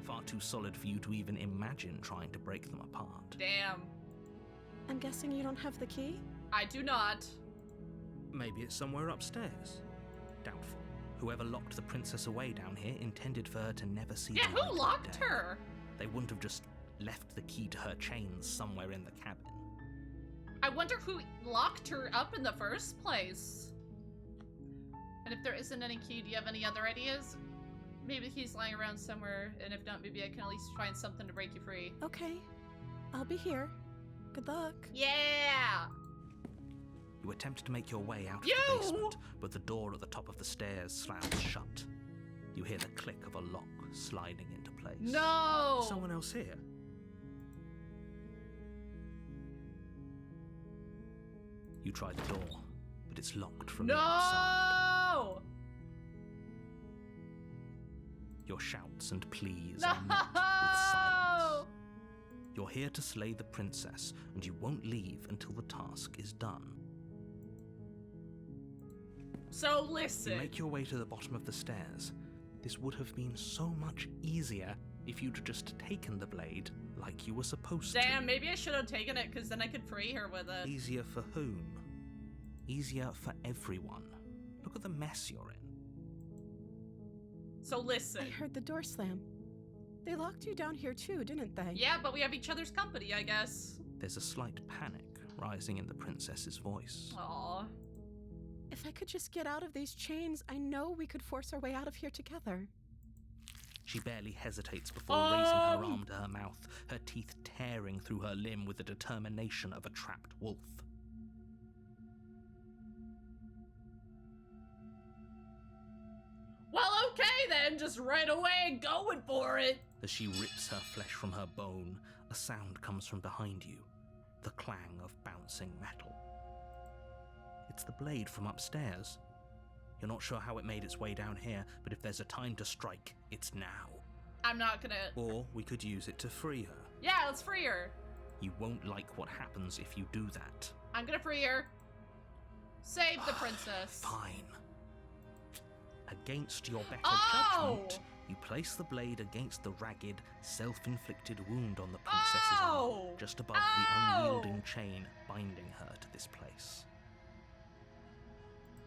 far too solid for you to even imagine trying to break them apart. Damn. I'm guessing you don't have the key? I do not. Maybe it's somewhere upstairs. Doubtful. Whoever locked the princess away down here intended for her to never see Yeah, the light who of locked day. her? They wouldn't have just left the key to her chains somewhere in the cabin. I wonder who locked her up in the first place. And if there isn't any key, do you have any other ideas? Maybe the key's lying around somewhere, and if not, maybe I can at least find something to break you free. Okay. I'll be here. Good luck. Yeah! You attempt to make your way out of You! the basement, but the door at the top of the stairs slams shut. You hear the click of a lock sliding into place. No! Is someone else here? You try the door, but it's locked from the outside. No! Your shouts and pleas are met with silence. You're here to slay the princess, and you won't leave until the task is done. So You listen. make your way to the bottom of the stairs. This would have been so much easier if you'd just taken the blade like you were supposed Damn, to. maybe I should have taken it, because then I could free her with it. Easier for whom? Easier for everyone. Look at the mess you're in. So listen. I heard the door slam. They locked you down here too, didn't they? Yeah, but we have each other's company, I guess. There's a slight panic rising in the princess's voice. Aww. If I could just get out of these chains, I know we could force our way out of here together. She barely hesitates before raising her arm to her mouth, her teeth tearing through her limb with the determination of a trapped wolf. Well, okay then, just right away, going for it. As she rips her flesh from her bone, a sound comes from behind you, the clang of bouncing metal. It's the blade from upstairs. You're not sure how it made its way down here, but if there's a time to strike, it's now. I'm not gonna... Or we could use it to free her. Yeah, let's free her. You won't like what happens if you do that. I'm gonna free her. Save the princess. Fine. Against your better Oh! judgment, you place the blade against the ragged, self-inflicted wound on the princess's Oh! arm, just above Oh! the unyielding chain binding her to this place.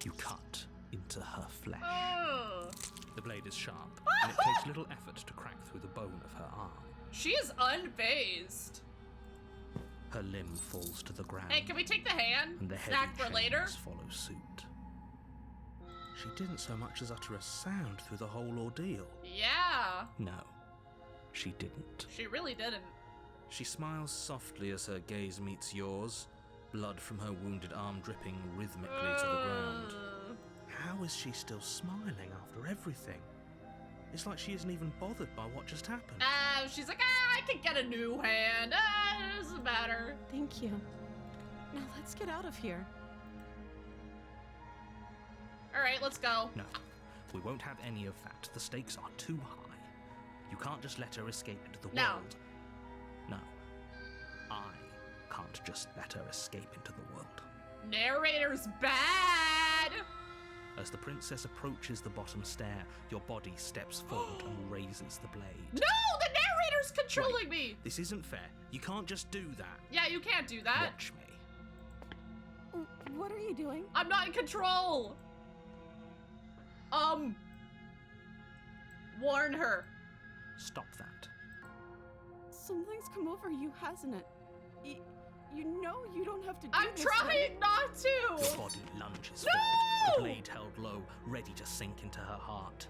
You cut into her flesh. Ugh. The blade is sharp, and it takes little effort to crack through the bone of her arm. She is unfazed. Her limb falls to the ground, Hey, can we take the hand? and the heavy Snack for chains later? follow suit. She didn't so much as utter a sound through the whole ordeal. Yeah. No, she didn't. She really didn't. She smiles softly as her gaze meets yours, blood from her wounded arm dripping rhythmically to the ground. How is she still smiling after everything? It's like she isn't even bothered by what just happened. She's like, I can get a new hand. It doesn't matter. Thank you. Now let's get out of here. All right, let's go. No, we won't have any of that. The stakes are too high. You can't just let her escape into the No. world. No, I can't just let her escape into the world. Narrator's bad. As the princess approaches the bottom stair, your body steps forward and raises the blade. No, the narrator's controlling me. This isn't fair. You can't just do that. Yeah, you can't do that. Watch me. What are you doing? I'm not in control. Warn her. Stop that. Something's come over you, hasn't it? You know you don't have to do I'm this, right? trying not Your to. body lunges No! forward, the blade held low, ready to sink into her heart.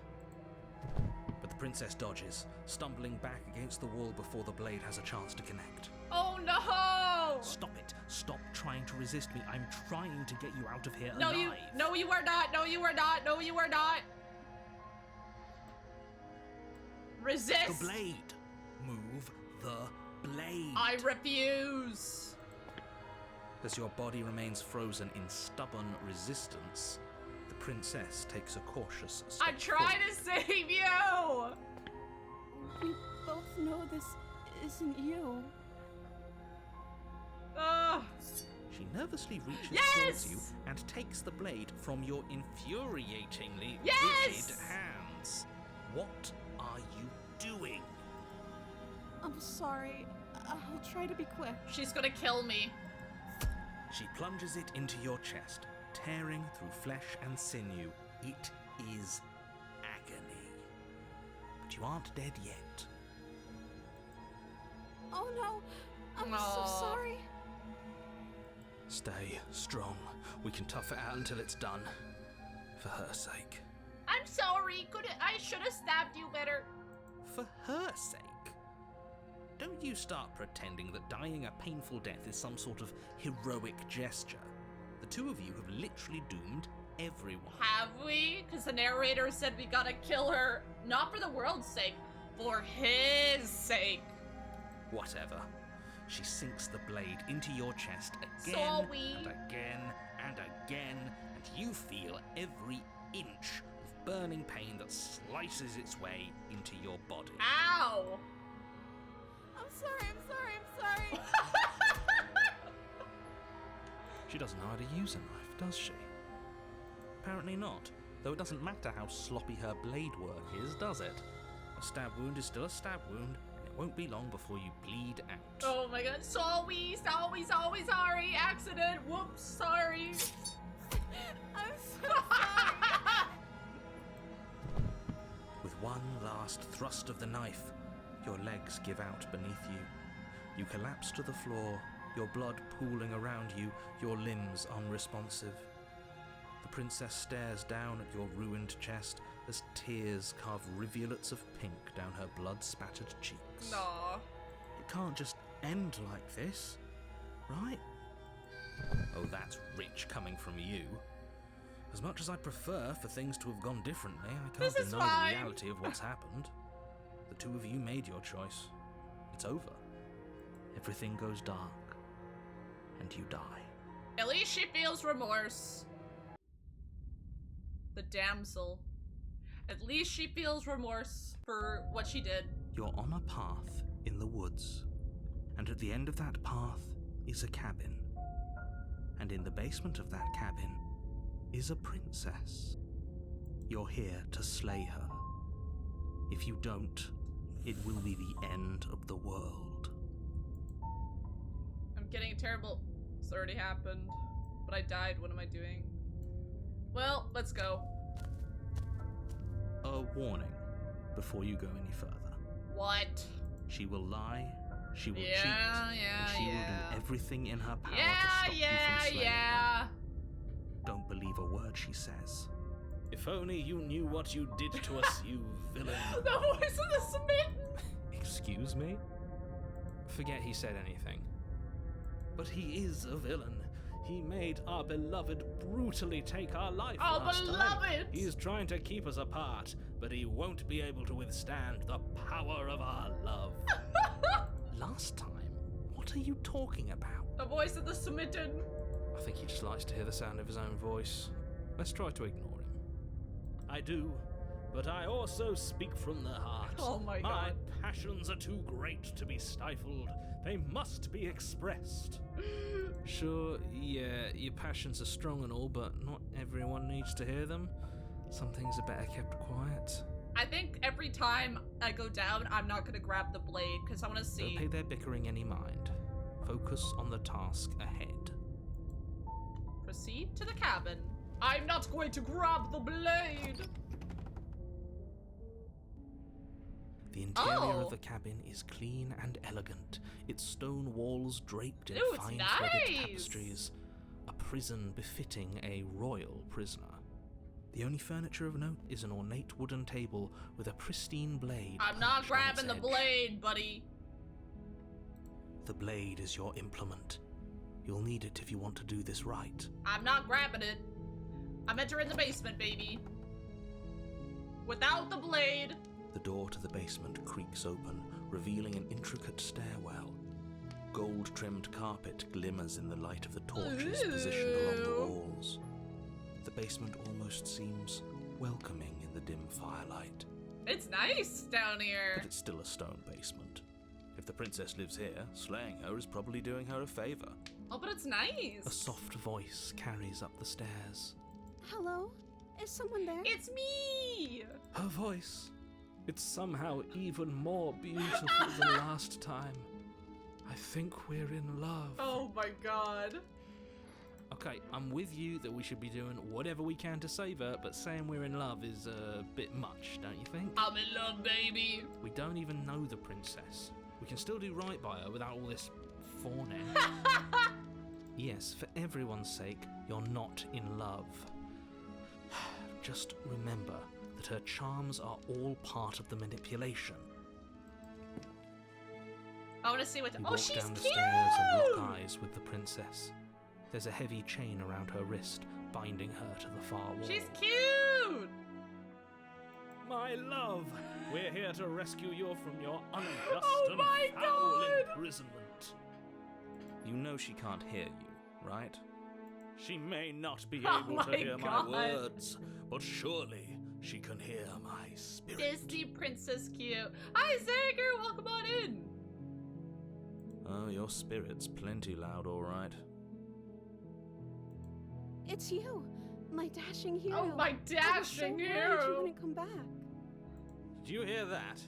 But the princess dodges, stumbling back against the wall before the blade has a chance to connect. Oh no. Stop it. Stop trying to resist me. I'm trying to get you out of here No, alive. no, you are not. No, you are not. No, you are not. Resist. The blade. Move the blade. I refuse. As your body remains frozen in stubborn resistance, the princess takes a cautious step I'm trying to save you. We both know this isn't you. Ugh. She nervously reaches Yes! towards you and takes the blade from your infuriatingly Yes! rigid hands. What are you doing? I'm sorry. I'll try to be quick. She's gonna kill me. She plunges it into your chest, tearing through flesh and sinew. It is agony. But you aren't dead yet. Oh no, I'm so Aw. sorry. Stay strong. We can tough it out until it's done. For her sake. I'm sorry. I should have stabbed you better. For her sake? Don't you start pretending that dying a painful death is some sort of heroic gesture. The two of you have literally doomed everyone. Have we? Because the narrator said we gotta kill her, not for the world's sake, for his sake. Whatever. She sinks the blade into your chest again So we- and again and again, and you feel every inch of burning pain that slices its way into your body. Ow! I'm sorry. She doesn't know how to use a knife, does she? Apparently not, though it doesn't matter how sloppy her blade work is, does it? A stab wound is still a stab wound, and it won't be long before you bleed out. Oh my god. Sorry. Accident. Whoops. Sorry. I'm so sorry. With one last thrust of the knife, your legs give out beneath you. You collapse to the floor, your blood pooling around you, your limbs unresponsive. The princess stares down at your ruined chest as tears carve rivulets of pink down her blood-spattered cheeks. No. It can't just end like this, right? Oh, that's rich coming from you. As much as I'd prefer for things to have gone differently, I can't This is deny fine. the reality of what's happened. The two of you made your choice. It's over. Everything goes dark, and you die. At least she feels remorse. The damsel. At least she feels remorse for what she did. You're on a path in the woods, and at the end of that path is a cabin. And in the basement of that cabin is a princess. You're here to slay her. If you don't, it will be the end of the world. I'm getting a terrible... It's already happened. But I died. What am I doing? Well, let's go. A warning before you go any further. What? She will lie, she will cheat, Yeah, and she will do everything in her power to stop you from slaying her. Don't believe a word she says. If only you knew what you did to us, you villain. The voice of the smitten! Excuse me? Forget he said anything. But he is a villain. He made our beloved brutally take our life Our last time. beloved! He is trying to keep us apart, but he won't be able to withstand the power of our love. Last time? What are you talking about? The voice of the smitten. I think he just likes to hear the sound of his own voice. Let's try to ignore him. I do, but I also speak from the heart. Oh my My god. passions are too great to be stifled. They must be expressed. Sure, yeah, your passions are strong and all, but not everyone needs to hear them. Some things are better kept quiet. I think every time I go down, I'm not gonna grab the blade, because I want to Don't see. pay their bickering any mind. Focus on the task ahead. Proceed to the cabin. I'm not going to grab the blade! The interior Oh. of the cabin is clean and elegant, its stone walls draped in Ooh, it's fine nice. threaded tapestries. A prison befitting a royal prisoner. The only furniture of note is an ornate wooden table with a pristine blade. I'm not perched on its grabbing the edge. blade, buddy. The blade is your implement. You'll need it if you want to do this right. I'm not grabbing it. I'm entering the basement, baby. Without the blade. The door to the basement creaks open, revealing an intricate stairwell. Gold-trimmed carpet glimmers in the light of the torches positioned along the Ooh. walls. The basement almost seems welcoming in the dim firelight, It's nice down here. but it's still a stone basement. If the princess lives here, slaying her is probably doing her a favor. Oh, but it's A nice. soft voice carries up the stairs. Hello? Is someone there? It's me! Her voice. It's somehow even more beautiful than last time. I think we're in love. Oh my god. Okay, I'm with you that we should be doing whatever we can to save her, but saying we're in love is a bit much, don't you think? I'm in love, baby. We don't even know the princess. We can still do right by her without all this fawning. Yes, for everyone's sake, you're not in love. Just remember that her charms are all part of the manipulation. I want to see what. You Oh, walk she's down the cute. stairs and lock eyes with the princess. There's a heavy chain around her wrist, binding her to the far wall. She's cute. My love, we're here to rescue you from your unjust Oh and my foul God! imprisonment. You know she can't hear you, right? She may not be Oh able to my hear God. my words, but surely she can hear my spirit. Disney princess cute. Hi, Sager. Welcome on in. Oh, your spirit's plenty loud, all right. It's you, my dashing hero. Oh, my I was so dashing worried hero. you wouldn't come back. Did you hear that?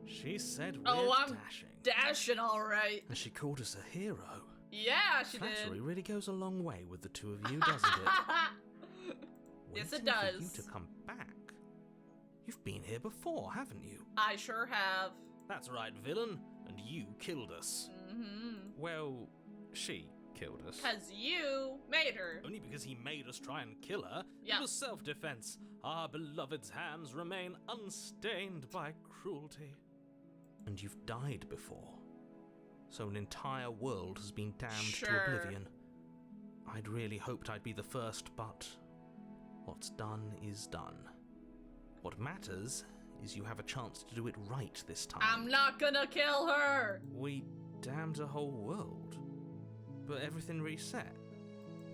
She said Oh, we're I'm dashing. dashing, all right. And she called us a hero. Yeah, she Flattery did. really goes a long way with the two of you, doesn't it? Yes, it Waiting for you does. to come back. You've been here before, haven't you? I sure have. That's right, villain. And you killed us. Mm-hmm. Well, she killed us. Because you made her. Only because he made us try and kill her. Yeah. It was self-defense. Our beloved's hands remain unstained by cruelty. And you've died before. So an entire world has been damned Sure. to oblivion. I'd really hoped I'd be the first, but what's done is done. What matters is you have a chance to do it right this time. I'm not gonna kill her. We damned a whole world. But everything reset.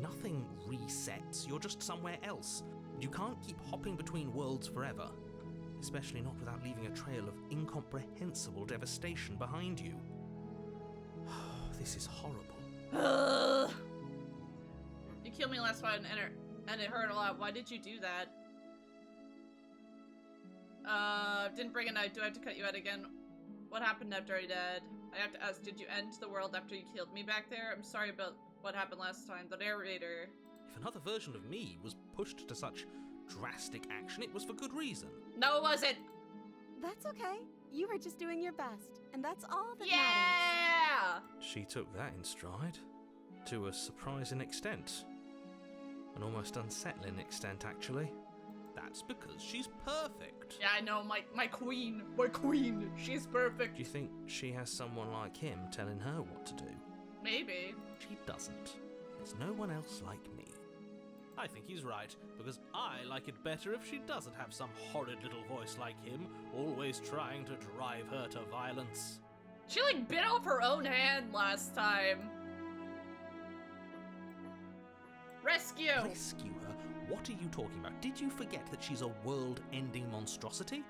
Nothing resets. You're just somewhere else. You can't keep hopping between worlds forever. Especially not without leaving a trail of incomprehensible devastation behind you. This is horrible. Ugh. You killed me last time and it hurt a lot. Why did you do that? Didn't bring a knife. Do I have to cut you out again? What happened after I died? I have to ask, did you end the world after you killed me back there? I'm sorry about what happened last time. The narrator. If another version of me was pushed to such drastic action, it was for good reason. No, it wasn't. That's okay. You were just doing your best, and that's all that matters. Yeah! She took that in stride. To a surprising extent. An almost unsettling extent, actually. That's because she's perfect. Yeah, I know, my queen. My queen. She's perfect. Do you think she has someone like him telling her what to do? Maybe. She doesn't. There's no one else like me. I think he's right, because I like it better if she doesn't have some horrid little voice like him, always trying to drive her to violence. She like bit off her own hand last time. Rescue! Rescue her? What are you talking about? Did you forget that she's a world-ending monstrosity?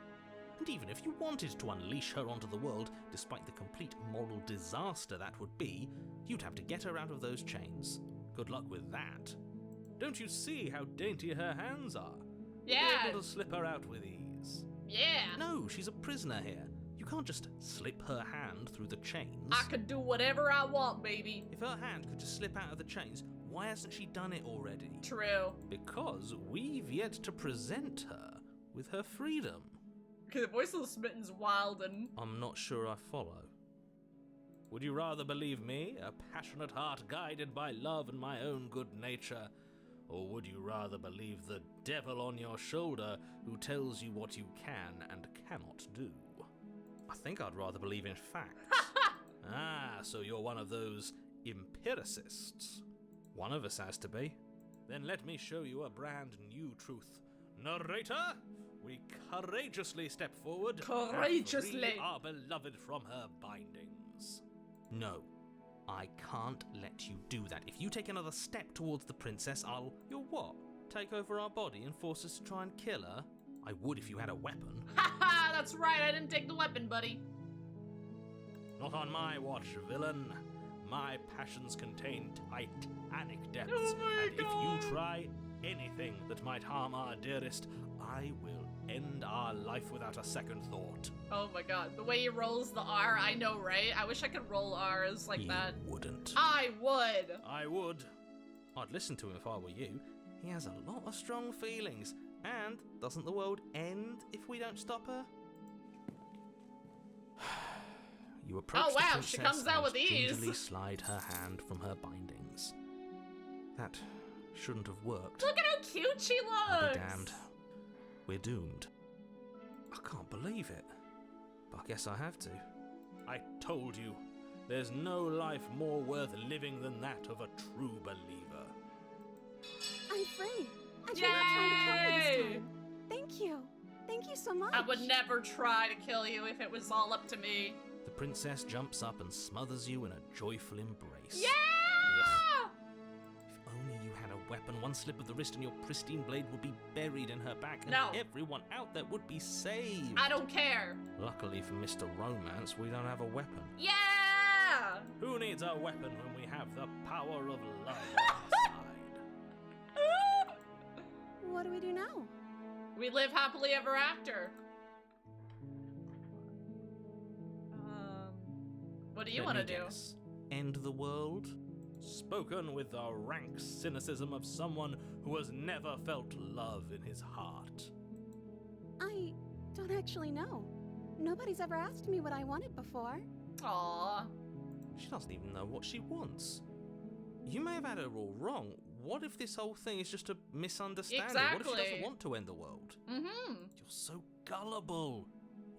And even if you wanted to unleash her onto the world, despite the complete moral disaster that would be, you'd have to get her out of those chains. Good luck with that. Don't you see how dainty her hands are? Yeah. You'll be able to slip her out with ease. Yeah. No, she's a prisoner here. You can't just slip her hand through the chains. I could do whatever I want, baby. If her hand could just slip out of the chains, why hasn't she done it already? True. Because we've yet to present her with her freedom. Okay, the voice of the Smitten's wild and... I'm not sure I follow. Would you rather believe me, a passionate heart guided by love and my own good nature? Or would you rather believe the devil on your shoulder who tells you what you can and cannot do? I think I'd rather believe in facts. Ah, so you're one of those empiricists. One of us has to be. Then let me show you a brand new truth. Narrator, we courageously step forward Courageously. and free our beloved from her bindings. No, I can't let you do that. If you take another step towards the princess, You'll what? Take over our body and force us to try and kill her? I would if you had a weapon. Haha, that's right, I didn't take the weapon, buddy. Not on my watch, villain. My passions contain titanic depths, Oh my and God. if you try anything that might harm our dearest, I will end our life without a second thought. Oh my god, the way he rolls the R, I know, right? I wish I could roll R's like You that. wouldn't. I would! I would. I'd listen to him if I were you. He has a lot of strong feelings. And doesn't the world end if we don't stop her? You approach Oh, wow, the she princess comes out and with ease. gingerly slide her hand from her bindings. That shouldn't have worked. Look at how cute she I'll looks! be damned. We're doomed. I can't believe it. But I guess I have to. I told you, there's no life more worth living than that of a true believer. I'm free. And you're not trying to kill me Yay! this time. Thank you. Thank you so much. I would never try to kill you if it was all up to me. The princess jumps up and smothers you in a joyful embrace. Yeah! Ugh. If only you had a weapon, one slip of the wrist and your pristine blade would be buried in her back, and No. everyone out there would be saved. I don't care. Luckily for Mr. Romance, we don't have a weapon. Yeah! Who needs a weapon when we have the power of love on our side? What do we do now? We live happily ever after. What do you Let want to me do? guess. End the world? Spoken with the rank cynicism of someone who has never felt love in his heart. I don't actually know. Nobody's ever asked me what I wanted before. Aww. She doesn't even know what she wants. You may have had her all wrong. What if this whole thing is just a misunderstanding? What if she Exactly. doesn't want to end the world? Mm-hmm. You're so gullible.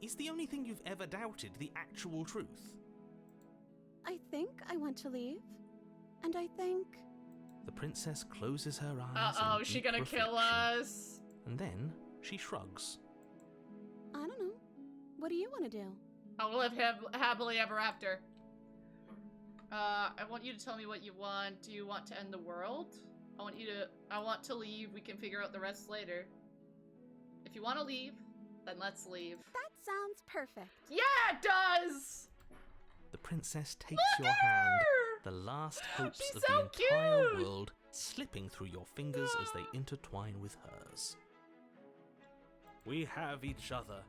Is the only thing you've ever doubted the actual truth? I think I want to leave. And I think... The princess closes her eyes. Uh-oh, in she deep gonna kill reflection, us? And then she shrugs. I don't know. What do you want to do? I'll live happily ever after. I want you to tell me what you want. Do you want to end the world? I want to leave. We can figure out the rest later. If you want to leave, then let's leave. That sounds perfect. Yeah, it does! The princess takes Look your at hand, her! the last hopes She's of so the entire cute! world slipping through your fingers as they intertwine with hers. We have each other.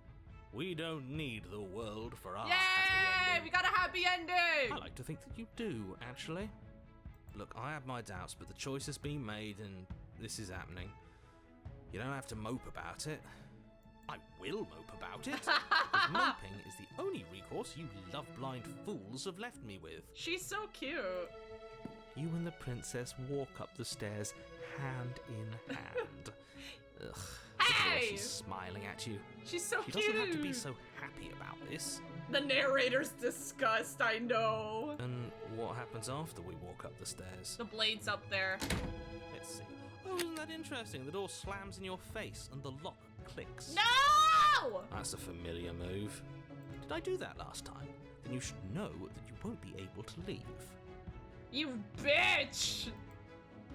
We don't need the world for our Yay! happy ending. We got a happy ending! I like to think that you do, actually. Look, I have my doubts, but the choice has been made and this is happening. You don't have to mope about it. I will mope about it, because moping is the only recourse you love-blind fools have left me with. She's so cute. You and the princess walk up the stairs, hand in hand. Ugh. Look at the way Hey! she's smiling at you. She's so She cute. doesn't have to be so happy about this. The narrator's disgust, I know. And what happens after we walk up the stairs? The blade's up there. Let's see. Oh, isn't that interesting? The door slams in your face and the lock clicks. No! That's a familiar move. Did I do that last time? Then you should know that you won't be able to leave. You bitch!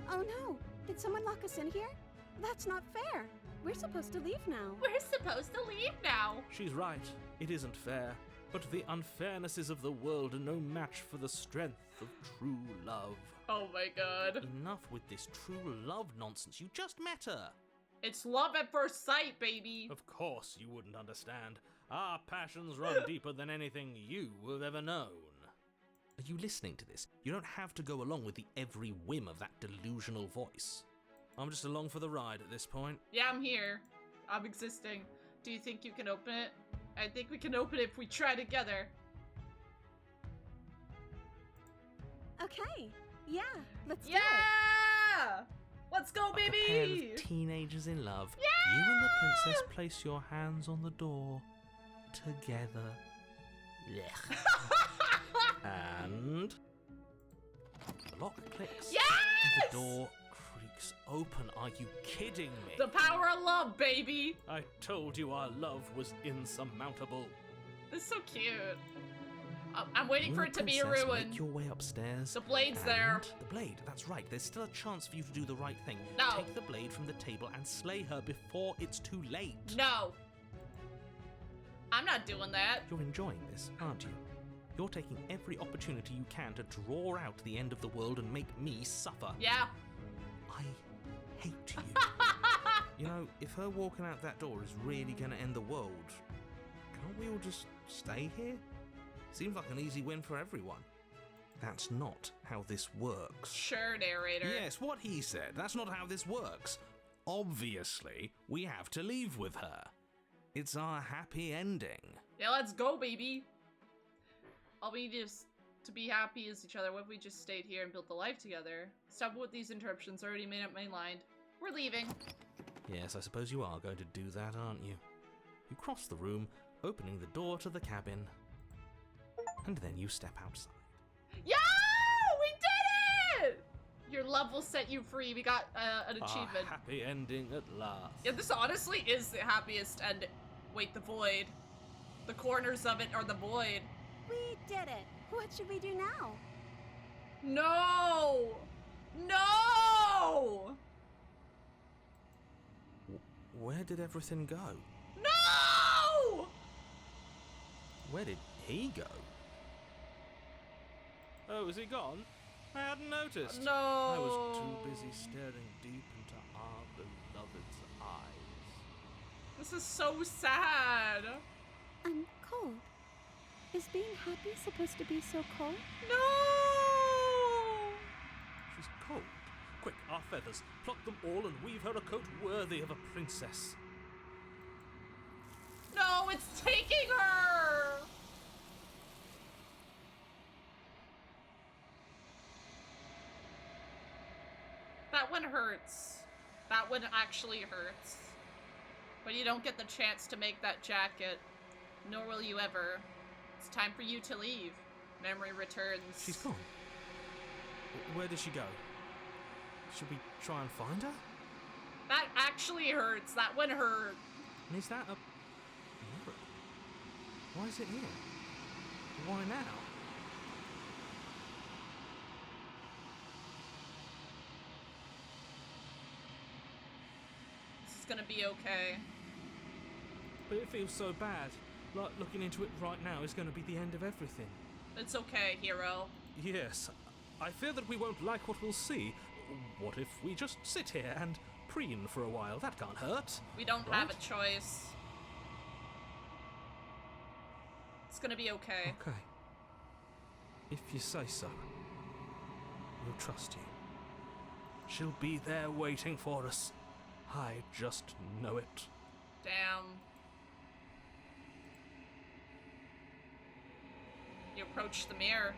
Oh no! Did someone lock us in here? That's not fair. We're supposed to leave now. We're supposed to leave now. She's right. It isn't fair. But the unfairnesses of the world are no match for the strength of true love. Oh my god. Enough with this true love nonsense. You just met her. It's love at first sight, baby. Of course you wouldn't understand. Our passions run deeper than anything you have ever known. Are you listening to this? You don't have to go along with the every whim of that delusional voice. I'm just along for the ride at this point. Yeah, I'm here. I'm existing. Do you think you can open it? I think we can open it if we try together. Okay. Yeah, let's do it. Yeah! Let's go, Like a pair baby! of teenagers in love, Yeah! you and the princess place your hands on the door together. Blech. And the lock clicks. Yes! The door creaks open. Are you kidding me? The power of love, baby! I told you our love was insurmountable. It's so cute. I'm waiting You for and it the to be a princess ruin. Make your way upstairs. The blade's and there. The blade, that's right. There's still a chance for you to do the right thing. No. Take the blade from the table and slay her before it's too late. No. I'm not doing that. You're enjoying this, aren't you? You're taking every opportunity you can to draw out the end of the world and make me suffer. Yeah. I hate you. You know, if her walking out that door is really going to end the world, can't we all just stay here? Seems like an easy win for everyone. That's not how this works. Sure, narrator. Yes, what he said. That's not how this works. Obviously, we have to leave with her. It's our happy ending. Yeah, let's go, baby. All we need is to be happy as each other. What if we just stayed here and built a life together? Stop with these interruptions. Already made up my mind. We're leaving. Yes, I suppose you are going to do that, aren't you? You cross the room, opening the door to the cabin, and then you step outside. Yeah! We did it! Your love will set you free. We got an achievement. A happy ending at last. Yeah, this honestly is the happiest end. Wait, the void. The corners of it are the void. We did it. What should we do now? No! No! Where did everything go? No! Where did he go? Oh, is he gone? I hadn't noticed. No. I was too busy staring deep into our beloved's eyes. This is so sad. I'm cold. Is being happy supposed to be so cold? No! She's cold. Quick, our feathers. Pluck them all and weave her a coat worthy of a princess. No, it's taking her! That one hurts. That one actually hurts. But you don't get the chance to make that jacket. Nor will you ever. It's time for you to leave. Memory returns. She's gone. Where did she go? Should we try and find her? That actually hurts. That one hurt. And is that a mirror? Why is it here? Why now? This is gonna be okay. But it feels so bad. Like looking into it right now is going to be the end of everything. It's okay, hero. Yes, I fear that we won't like what we'll see. What if we just sit here and preen for a while? That can't hurt. We don't Right? have a choice. It's gonna be okay. Okay. If you say so. We'll trust you. She'll be there waiting for us. I just know it. Damn. You approach the mirror.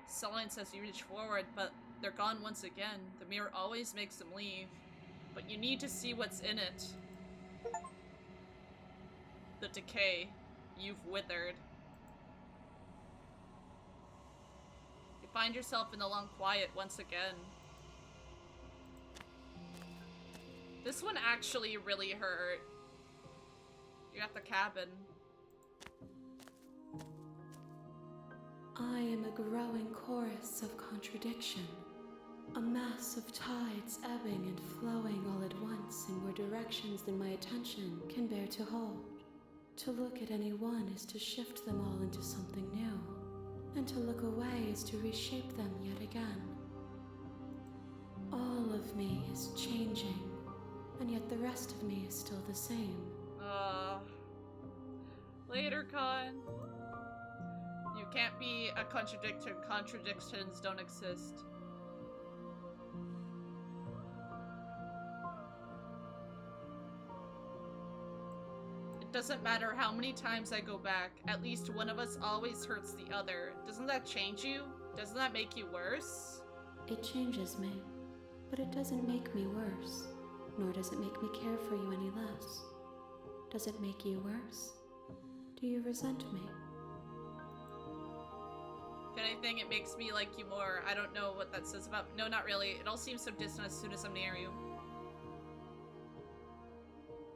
Silence as you reach forward, but they're gone once again. The mirror always makes them leave. But you need to see what's in it. The decay. You've withered. You find yourself in the long quiet once again. This one actually really hurt. You're at the cabin. I am a growing chorus of contradiction, a mass of tides ebbing and flowing all at once in more directions than my attention can bear to hold. To look at any one is to shift them all into something new, and to look away is to reshape them yet again. All of me is changing, and yet the rest of me is still the same. Later, Con. You can't be a contradiction. Contradictions don't exist. It doesn't matter how many times I go back. At least one of us always hurts the other. Doesn't that change you? Doesn't that make you worse? It changes me, but it doesn't make me worse, nor does it make me care for you any less. Does it make you worse? Do you resent me? If anything, it makes me like you more. I don't know what that says about- No, not really. It all seems so distant as soon as I'm near you.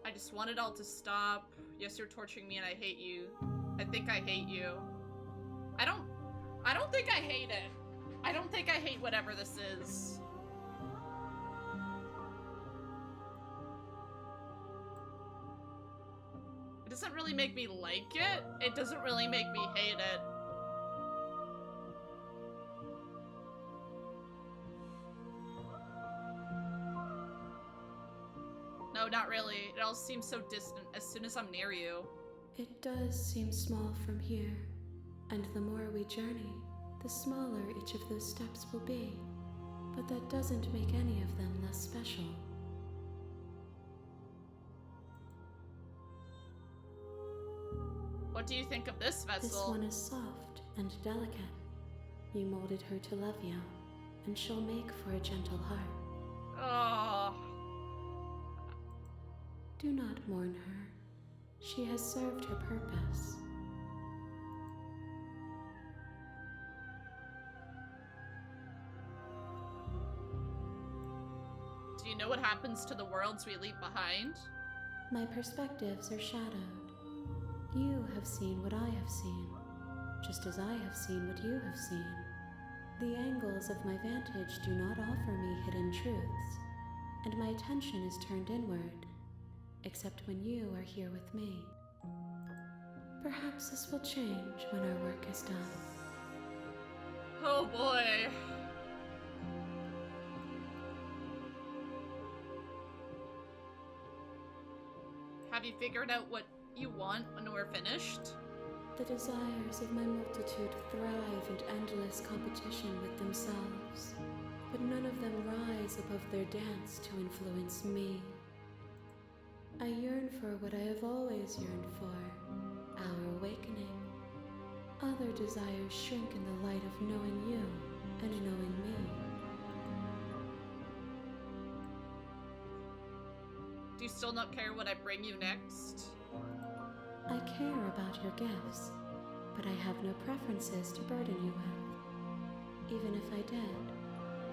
I just want it all to stop. Yes, you're torturing me and I hate you. I think I hate you. I don't think I hate it. I don't think I hate whatever this is. It doesn't really make me like it. It doesn't really make me hate it. No, not really. It all seems so distant as soon as I'm near you. It does seem small from here, and the more we journey, the smaller each of those steps will be. But that doesn't make any of them less special. What do you think of this vessel? This one is soft and delicate. You molded her to love you, and she'll make for a gentle heart. Oh. Do not mourn her. She has served her purpose. Do you know what happens to the worlds we leave behind? My perspectives are shadowed. You have seen what I have seen, just as I have seen what you have seen. The angles of my vantage do not offer me hidden truths, and my attention is turned inward, except when you are here with me. Perhaps this will change when our work is done. Oh boy. Have you figured out what you want when we're finished? The desires of my multitude thrive in endless competition with themselves, but none of them rise above their dance to influence me. I yearn for what I have always yearned for, our awakening. Other desires shrink in the light of knowing you and knowing me. Do you still not care what I bring you next? I care about your gifts, but I have no preferences to burden you with. Even if I did,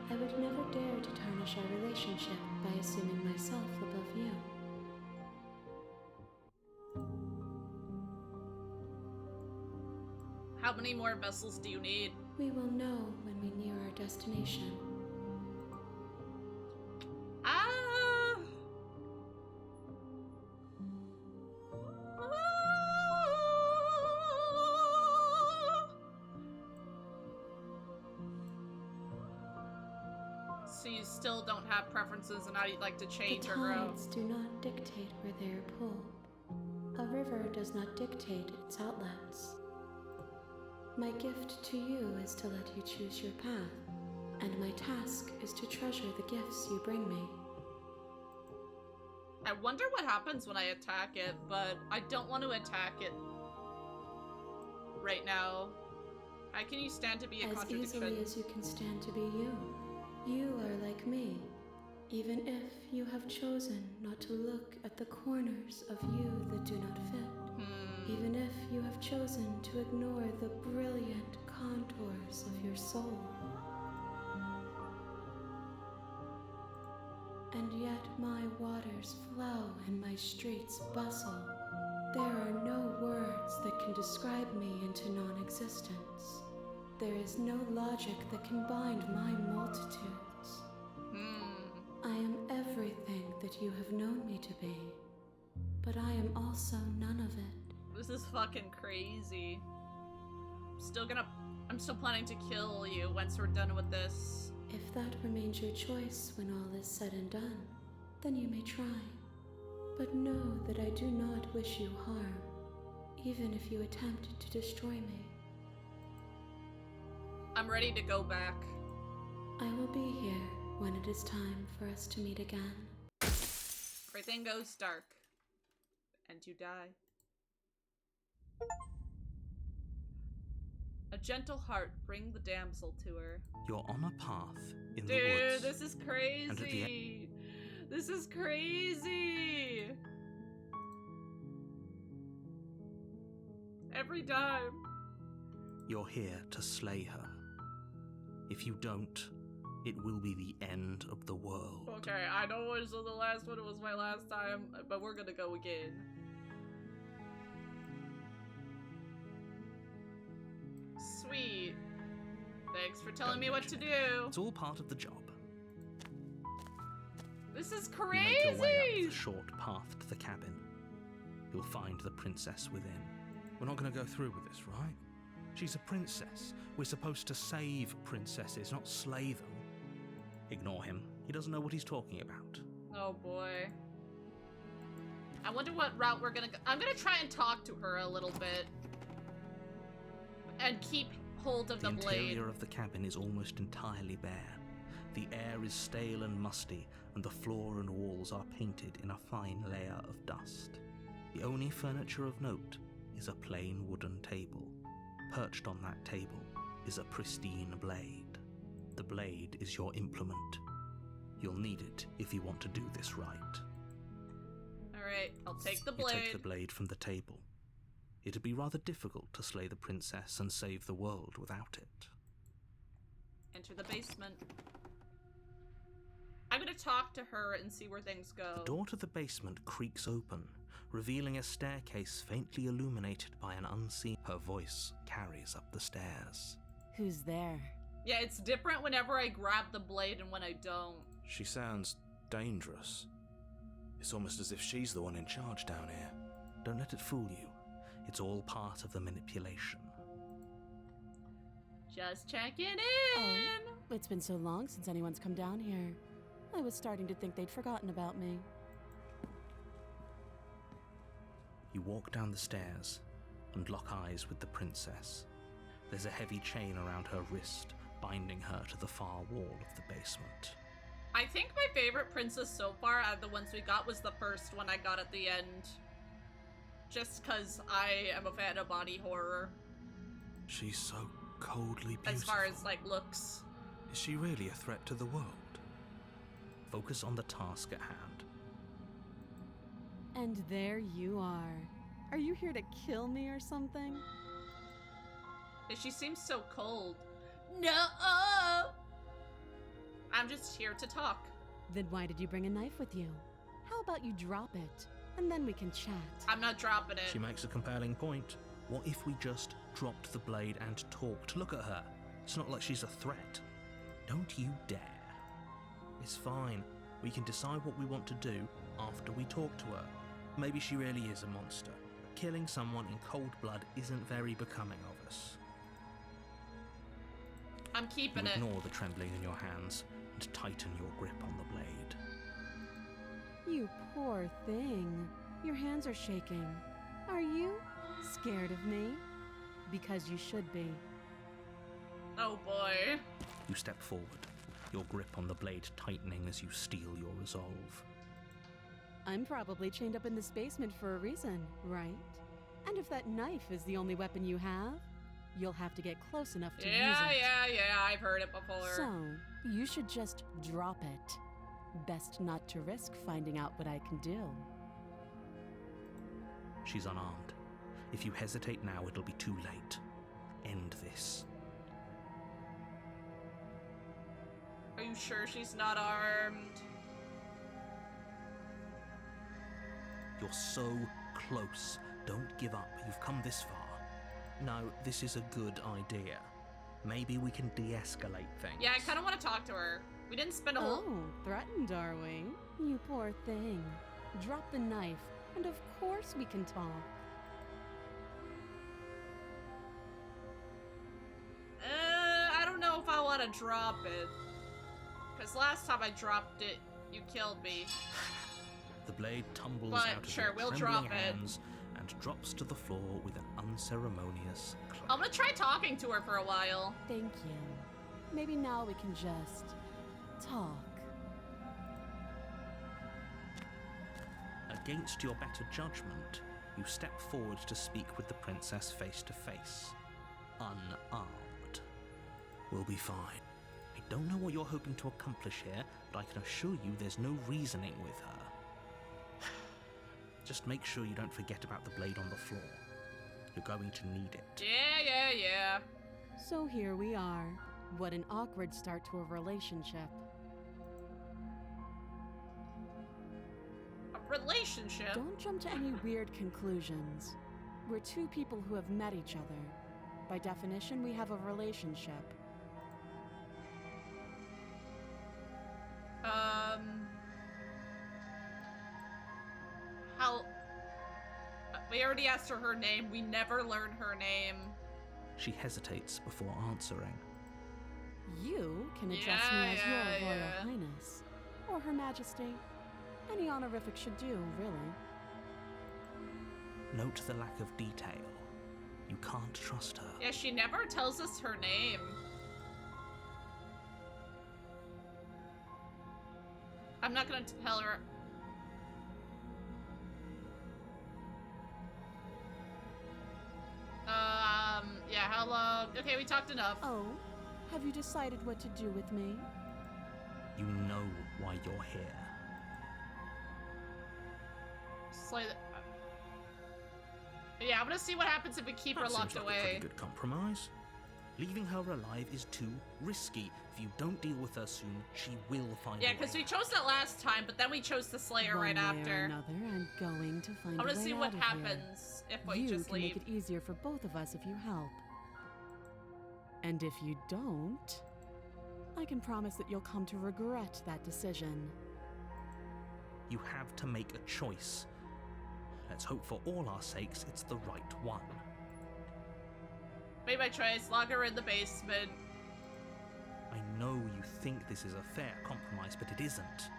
I would never dare to tarnish our relationship by assuming myself above you. How many more vessels do you need? We will know when we near our destination. So you still don't have preferences on how you'd like to change The or grow? tides do not dictate where they are pulled. A river does not dictate its outlets. My gift to you is to let you choose your path, and my task is to treasure the gifts you bring me. I wonder what happens when I attack it, but I don't want to attack it right now. How can you stand to be a As contradiction? easily as you can stand to be you. You are like me, even if you have chosen not to look at the corners of you that do not fit. Even if you have chosen to ignore the brilliant contours of your soul. And yet my waters flow and my streets bustle. There are no words that can describe me into non-existence. There is no logic that can bind my multitudes. I am everything that you have known me to be, but I am also none of it. This is fucking crazy. I'm still planning to kill you once we're done with this. If that remains your choice when all is said and done, then you may try. But know that I do not wish you harm, even if you attempt to destroy me. I'm ready to go back. I will be here when it is time for us to meet again. Everything goes dark. And you die. A gentle heart, bring the damsel to her. You're on a path in the Dude, woods. this is And at the crazy. This is crazy. Every time. You're here to slay her. If you don't, it will be the end of the world. Okay, I know it was the last one, it was my last time, but we're gonna go again. Sweet. Thanks for telling me what to do. It's all part of the job. This is You make your way up crazy! the short path to the cabin. You'll find the princess within. We're not going to go through with this, right? She's a princess. We're supposed to save princesses, not slay them. Ignore him. He doesn't know what he's talking about. Oh boy. I wonder what route we're gonna go. I'm gonna try and talk to her a little bit. And keep hold of the blade. The interior of the cabin is almost entirely bare. The air is stale and musty, and the floor and walls are painted in a fine layer of dust. The only furniture of note is a plain wooden table. Perched on that table is a pristine blade. The blade is your implement. You'll need it if you want to do this right. Alright, I'll take the You blade. take the blade from the table. It'd be rather difficult to slay the princess and save the world without it. Enter the basement. I'm gonna talk to her and see where things go. The door to the basement creaks open, revealing a staircase faintly illuminated by an unseen... Her voice carries up the stairs. Who's there? Yeah, it's different whenever I grab the blade and when I don't. She sounds dangerous. It's almost as if she's the one in charge down here. Don't let it fool you. It's all part of the manipulation. Just checking in. Oh, it's been so long since anyone's come down here. I was starting to think they'd forgotten about me. You walk down the stairs and lock eyes with the princess. There's a heavy chain around her wrist, binding her to the far wall of the basement. I think my favorite princess so far out of the ones we got was the first one I got at the end. Just because I am a fan of body horror. She's so coldly beautiful. As far as, like, looks. Is she really a threat to the world? Focus on the task at hand. And there you are. Are you here to kill me or something? She seems so cold. No! I'm just here to talk. Then why did you bring a knife with you? How about you drop it, and then we can chat. I'm not dropping it. She makes a compelling point. What if we just dropped the blade and talked? Look at her. It's not like she's a threat. Don't you dare. It's fine. We can decide what we want to do after we talk to her. Maybe she really is a monster. Killing someone in cold blood isn't very becoming of us. I'm keeping You it. ignore the trembling in your hands and tighten your grip on the blade. You poor thing. Your hands are shaking. Are you scared of me? Because you should be. Oh boy. You step forward, your grip on the blade tightening as you steel your resolve. I'm probably chained up in this basement for a reason, right? And if that knife is the only weapon you have, you'll have to get close enough to use it. Yeah, I've heard it before. So, you should just drop it. Best not to risk finding out what I can do. She's unarmed. If you hesitate now, it'll be too late. End this. Are you sure she's not armed? You're so close. Don't give up. You've come this far. No, this is a good idea. Maybe we can de-escalate things. Yeah, I kind of want to talk to her. We didn't spend a whole... Oh, threatened, are we? You poor thing. Drop the knife, and of course we can talk. I don't know if I want to drop it. Because last time I dropped it, you killed me. The blade tumbles But out of sure, your we'll trembling drop it. hands and drops to the floor with an unceremonious clap. I'm gonna try talking to her for a while. Thank you. Maybe now we can just talk. Against your better judgment, you step forward to speak with the princess face to face. Unarmed. We'll be fine. I don't know what you're hoping to accomplish here, but I can assure you there's no reasoning with her. Just make sure you don't forget about the blade on the floor. You're going to need it. Yeah. So here we are. What an awkward start to a relationship. A relationship? Don't jump to any weird conclusions. We're two people who have met each other. By definition, we have a relationship. How... We already asked her name. We never learned her name. She hesitates before answering. You can address me as your Royal Highness, or Her Majesty. Any honorific should do, really. Note the lack of detail. You can't trust her. Yeah, she never tells us her name. I'm not gonna tell her. Yeah, how long? Okay, we talked enough. Oh, have you decided what to do with me? You know why you're here. Slay the... Yeah, I'm gonna see what happens if we keep her That locked seems like a away. pretty good compromise. Leaving her alive is too risky. If you don't deal with her soon, she will find Yeah, a way because we out. chose that last time, but then we chose to slay her right One way or after. another, I'm going to find I a want to way see out what of happens if here. we You just can leave. make it easier for both of us if you help. And if you don't, I can promise that you'll come to regret that decision. You have to make a choice. Let's hope for all our sakes it's the right one. Made my choice. Lock her in the basement. I know you think this is a fair compromise, but it isn't.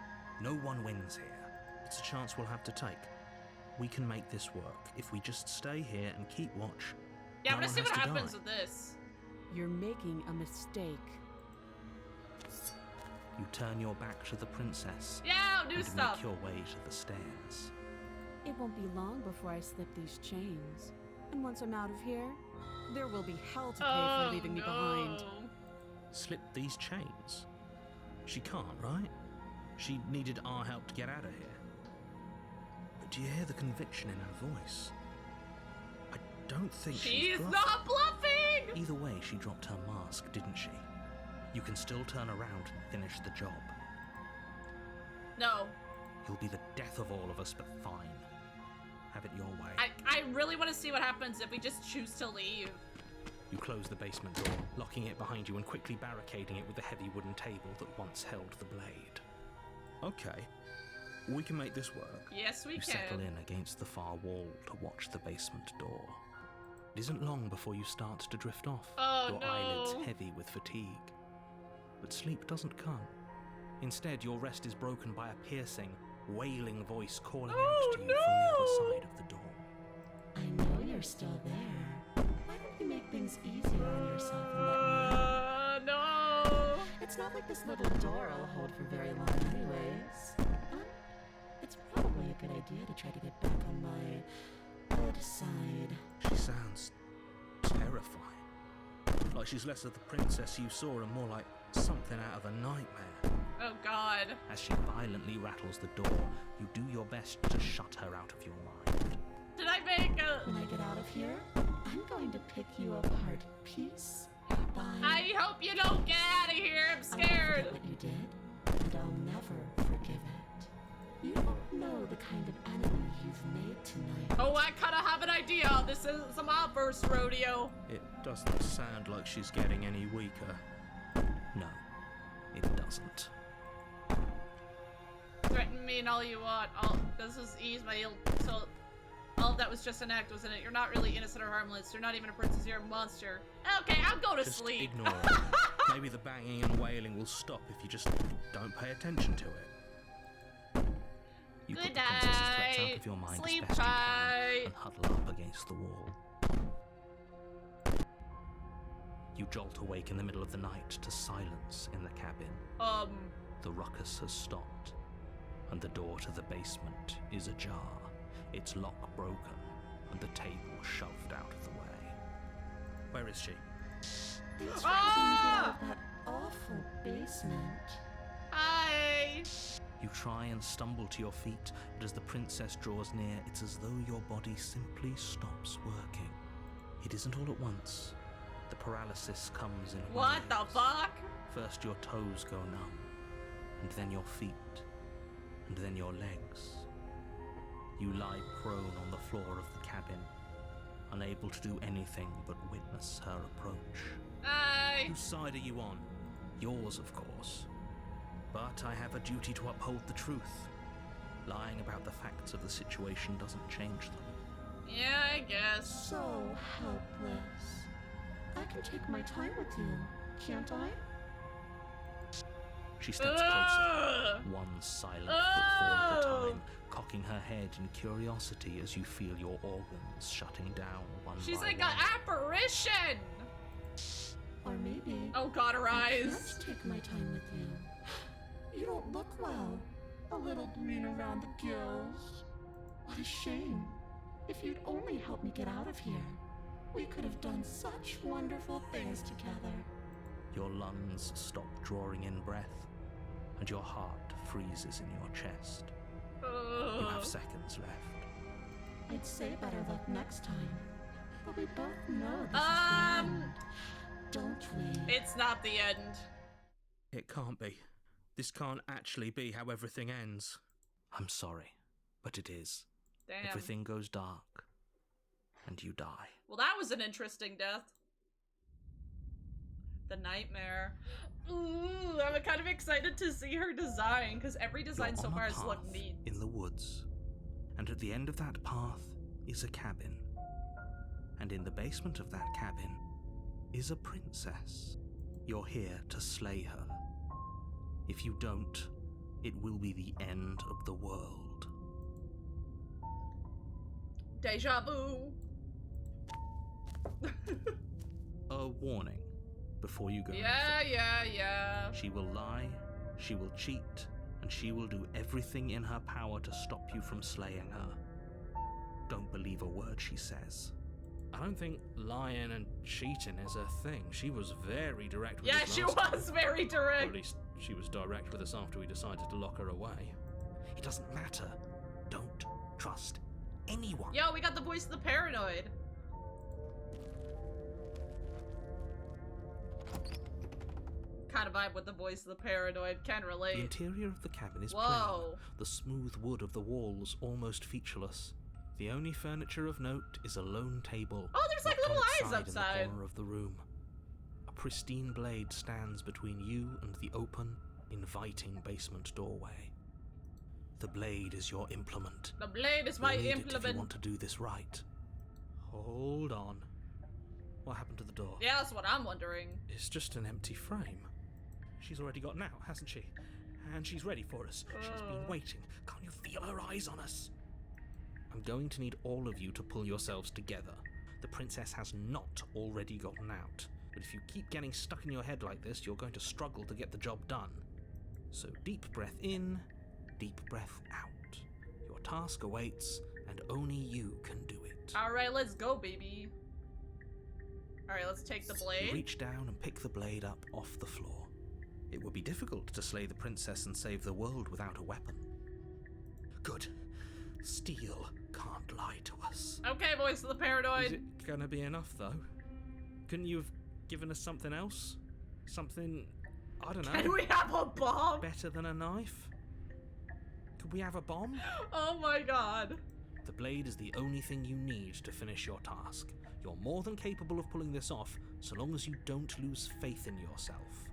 No one wins here. It's a chance we'll have to take. We can make this work if we just stay here and keep watch. Yeah, I'm No gonna see one what has to happens die. with this. You're making a mistake. You turn your back to the princess Yeah, new and stuff. make your way to the stairs. It won't be long before I slip these chains. And once I'm out of here, there will be hell to pay Oh, for leaving me behind. Slip these chains? She can't, right? She needed our help to get out of here. But do you hear the conviction in her voice? I don't think she's She's bluffing. not bluffing! Either way, she dropped her mask, didn't she? You can still turn around and finish the job. No. You'll be the death of all of us, but fine. Have it your way. I really want to see what happens if we just choose to leave. You close the basement door, locking it behind you and quickly barricading it with the heavy wooden table that once held the blade. Okay, we can make this work. Yes, we You can. settle in against the far wall to watch the basement door. It isn't long before you start to drift off, Oh, your no. eyelids heavy with fatigue. But sleep doesn't come. Instead, your rest is broken by a piercing, wailing voice calling Oh, out to you no. from the other side of the door. I know you're still there. Why don't you make things easier on yourself and let me in? No. It's not like this little door will hold for very long anyways. It's probably a good idea to try to get back on my good side. She sounds terrifying. Like she's less of the princess you saw and more like something out of a nightmare. Oh, God. As she violently rattles the door, you do your best to shut her out of your mind. Did I make a... When I get out of here, I'm going to pick you apart piece by... I hope you don't get out of here. I'm I'll scared. never forget what you did, and I'll never forgive it. You don't know the kind of enemy you've made tonight. Oh, I kind of have an idea. This is my first rodeo. It doesn't sound like she's getting any weaker. No, it doesn't. Threaten me and all you want. This is ease my ill. So, all of that was just an act, wasn't it? You're not really innocent or harmless. You're not even a princess. You're a monster. Okay, I'll go to Just sleep. ignore it. Maybe the banging and wailing will stop if you just don't pay attention to it. You put Good the princess's threats out night. of your mind Sleep as best you can tight. and huddle up against the wall. You jolt awake in the middle of the night to silence in the cabin. The ruckus has stopped, and the door to the basement is ajar, its lock broken, and the table shoved out of the way. Where is she? Thanks for helping me get out of that awful basement. Hi. You try and stumble to your feet, but as the princess draws near, it's as though your body simply stops working. It isn't all at once. The paralysis comes in What the waves. fuck? First your toes go numb, and then your feet, and then your legs. You lie prone on the floor of the cabin, unable to do anything but witness her approach. Hi. Whose side are you on? Yours, of course. But I have a duty to uphold the truth. Lying about the facts of the situation doesn't change them. Yeah, I guess. So helpless. I can take my time with you, can't I? She steps closer, one silent footfall at a time, cocking her head in curiosity as you feel your organs shutting down one She's by like one. an apparition! Or maybe Oh god, her I eyes. can't take my time with you. You don't look well. A little green around the gills. What a shame. If you'd only helped me get out of here, we could have done such wonderful things together. Your lungs stop drawing in breath, and your heart freezes in your chest. You have seconds left. I'd say better luck next time. But we both know this is the end. Don't we? It's not the end. It can't be. This can't actually be how everything ends. I'm sorry, but it is. Damn. Everything goes dark, and you die. Well, that was an interesting death. The nightmare. Ooh, I'm kind of excited to see her design, because every design You're so on far a has path looked neat. in the woods, and at the end of that path is a cabin. And in the basement of that cabin is a princess. You're here to slay her. If you don't, it will be the end of the world. Deja vu. A warning before you go. Yeah. She will lie, she will cheat, and she will do everything in her power to stop you from slaying her. Don't believe a word she says. I don't think lying and cheating is a thing. She was very direct with Yeah, us she last time. was very Or direct. at least she was direct with us after we decided to lock her away. It doesn't matter. Don't trust anyone. Yo, we got the voice of the paranoid. Kind of vibe with the voice of the paranoid. Can The relate. interior of the cabin is Whoa. plain, the smooth wood of the walls almost featureless. The only furniture of note is a lone table. Oh, there's like locked on little its eyes side outside. in the corner of the room. A pristine blade stands between you and the open, inviting basement doorway. The blade is your implement. The blade is my You'll need it if you implement. want to do this right. Hold on. What happened to the door? Yeah, that's what I'm wondering. It's just an empty frame. She's already got out, hasn't she? And she's ready for us. She's been waiting. Can't you feel her eyes on us? I'm going to need all of you to pull yourselves together. The princess has not already gotten out. But if you keep getting stuck in your head like this, you're going to struggle to get the job done. So deep breath in, deep breath out. Your task awaits, and only you can do it. Alright, let's go, baby. Alright, let's take the You blade. reach down and pick the blade up off the floor. It would be difficult to slay the princess and save the world without a weapon. Good. Steel can't lie to us. Okay, voice of the paranoid. Is it gonna be enough, though? Couldn't you have given us something else? Something, I don't know, Can we have a bomb? Better than a knife? Could we have a bomb? Oh my god. The blade is the only thing you need to finish your task. You're more than capable of pulling this off, so long as you don't lose faith in yourself.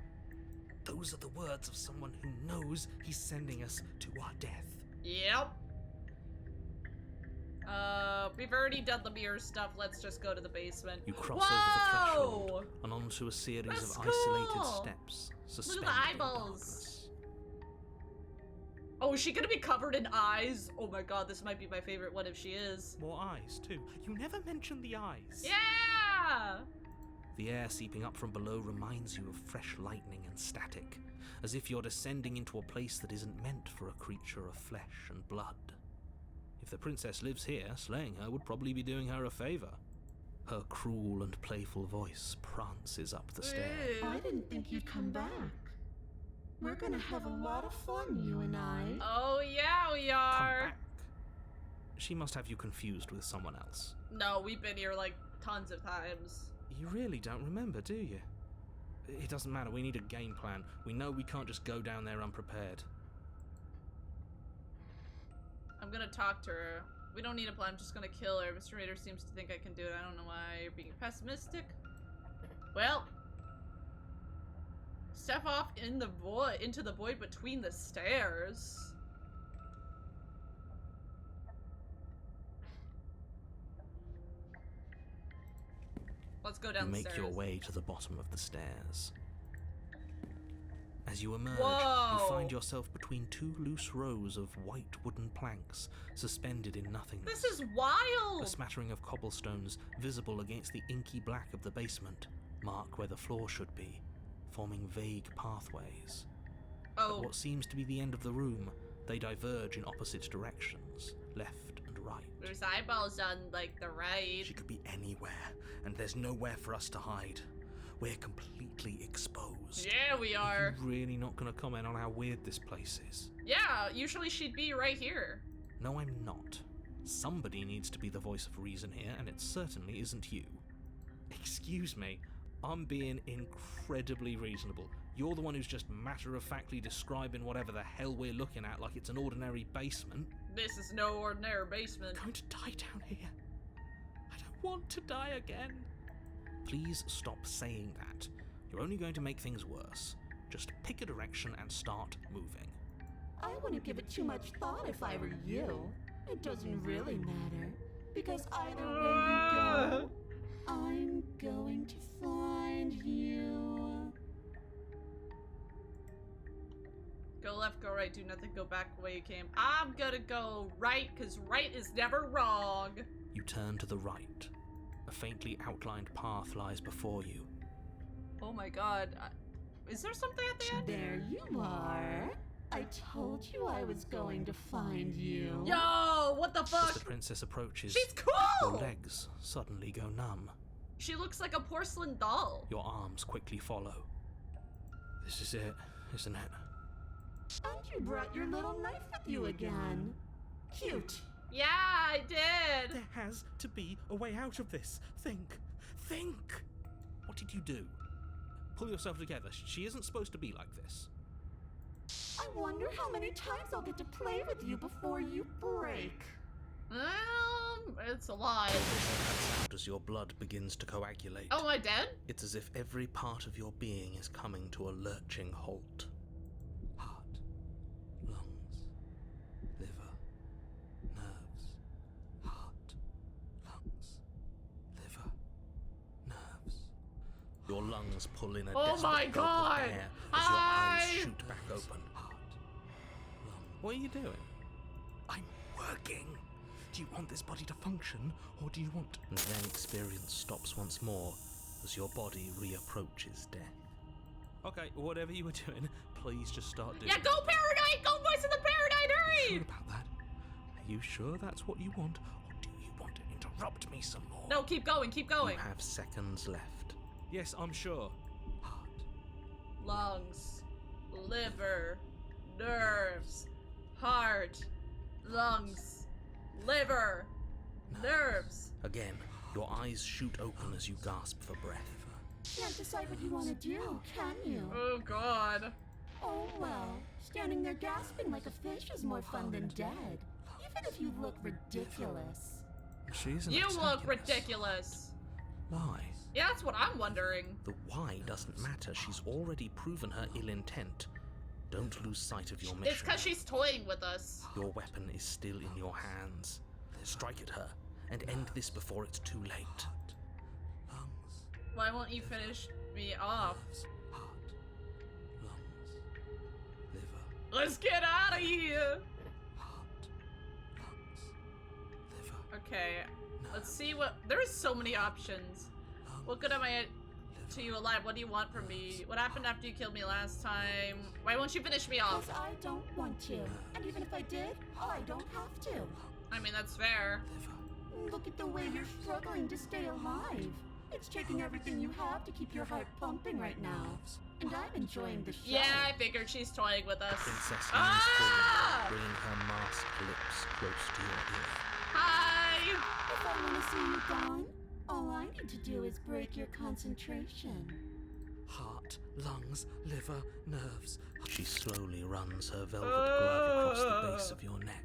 Those are the words of someone who knows he's sending us to our death. Yep. We've already done the mirror stuff. Let's just go to the basement. You cross over the threshold and onto a series That's of isolated cool. steps, suspended Look at the in eyeballs. darkness. Oh, is she gonna be covered in eyes? Oh my god, this might be my favorite one if she is. more eyes, too. You never mentioned the eyes. Yeah! The air seeping up from below reminds you of fresh lightning and static, as if you're descending into a place that isn't meant for a creature of flesh and blood. If the princess lives here, slaying her would probably be doing her a favor. Her cruel and playful voice prances up the stairs. Ew. I didn't think you'd come back. We're gonna have a lot of fun, you and I. Oh yeah, we Come are. back. She must have you confused with someone else. No, we've been here like tons of times. You really don't remember, do you? It doesn't matter, we need a game plan. We know we can't just go down there unprepared. I'm gonna talk to her. We don't need a plan, I'm just gonna kill her. Mr. Raider seems to think I can do it. I don't know why you're being pessimistic. Well, step off in the void, into the void between the stairs. Let's go You downstairs. make your way to the bottom of the stairs. As you emerge, Whoa. you find yourself between two loose rows of white wooden planks suspended in nothingness. This is wild! A smattering of cobblestones visible against the inky black of the basement mark where the floor should be, forming vague pathways. Oh. At what seems to be the end of the room, they diverge in opposite directions, left and right. There's eyeballs on, like, the right. She could be anywhere, and there's nowhere for us to hide. We're completely exposed. Yeah, we are. You're really not going to comment on how weird this place is? Yeah, usually she'd be right here. No, I'm not. Somebody needs to be the voice of reason here, and it certainly isn't you. Excuse me, I'm being incredibly reasonable. You're the one who's just matter-of-factly describing whatever the hell we're looking at like it's an ordinary basement. This is no ordinary basement. I'm going to die down here. I don't want to die again. Please stop saying that. You're only going to make things worse. Just pick a direction and start moving. I wouldn't give it too much thought if I were you. It doesn't really matter, because either way you go, I'm going to find you. Go left, go right, do nothing, go back the way you came. I'm gonna go right, because right is never wrong. You turn to the right. A faintly outlined path lies before you. Oh my god. Is there something at the end? There you are. I told you I was going to find you. Yo, what the As fuck? the princess approaches, She's your cool! legs suddenly go numb. She looks like a porcelain doll. Your arms quickly follow. This is it, isn't it? And you brought your little knife with you again. Cute. Yeah, I did. There has to be a way out of this. Think. What did you do? Pull yourself together. She isn't supposed to be like this. I wonder how many times I'll get to play with you before you break. It's a lot. Out as your blood begins to coagulate. Oh, am I dead? It's as if every part of your being is coming to a lurching halt. Heart, lungs, liver, nerves. Heart, lungs, liver, nerves. Your lungs pull in a Oh desperate my gulp God! of air as your eyes Hi! shoot back open. Heart, lungs. What are you doing? I'm working. Do you want this body to function, or do you want... And then experience stops once more as your body reapproaches death. Okay, whatever you were doing, please just start doing Yeah, go Paradite! Go Voice of the Paradite, Sure hurry! about that? Are you sure that's what you want, or do you want to interrupt me some more? No, keep going, keep going. You have seconds left. Yes, I'm sure. Heart. Lungs, liver, nerves, heart, lungs, liver, nerves. Again, your eyes shoot open as you gasp for breath. Can't decide what you want to do, can you? Oh god. Oh well, standing there gasping like a fish is more fun than dead. Even if you look ridiculous. She isn't You look ridiculous. ridiculous. Why? Yeah, that's what I'm wondering. The why doesn't matter. She's already proven her ill intent. Don't lose sight of your mission. It's because she's toying with us. Your weapon is still in your hands. Strike at her and end this before it's too late. Lungs, Why won't you finish me off? heart, lungs, liver, Let's get out of here. heart, lungs, liver. Okay, let's see what. There's so many options. What good am I to you alive? What do you want from me? What happened after you killed me last time? Why won't you finish me off? Because I don't want to. And even if I did, I don't have to. I mean, that's fair. Look at the way you're struggling to stay alive. It's taking everything you have to keep your heart pumping right now. And I'm enjoying the show. Yeah, I figured she's toying with us. Princess leans Ah! forward, bringing her masked lips close to your ear. Hi! If I want to see you gone, all I need to do is break your concentration. Heart, lungs, liver, nerves. She slowly runs her velvet glove across the base of your neck.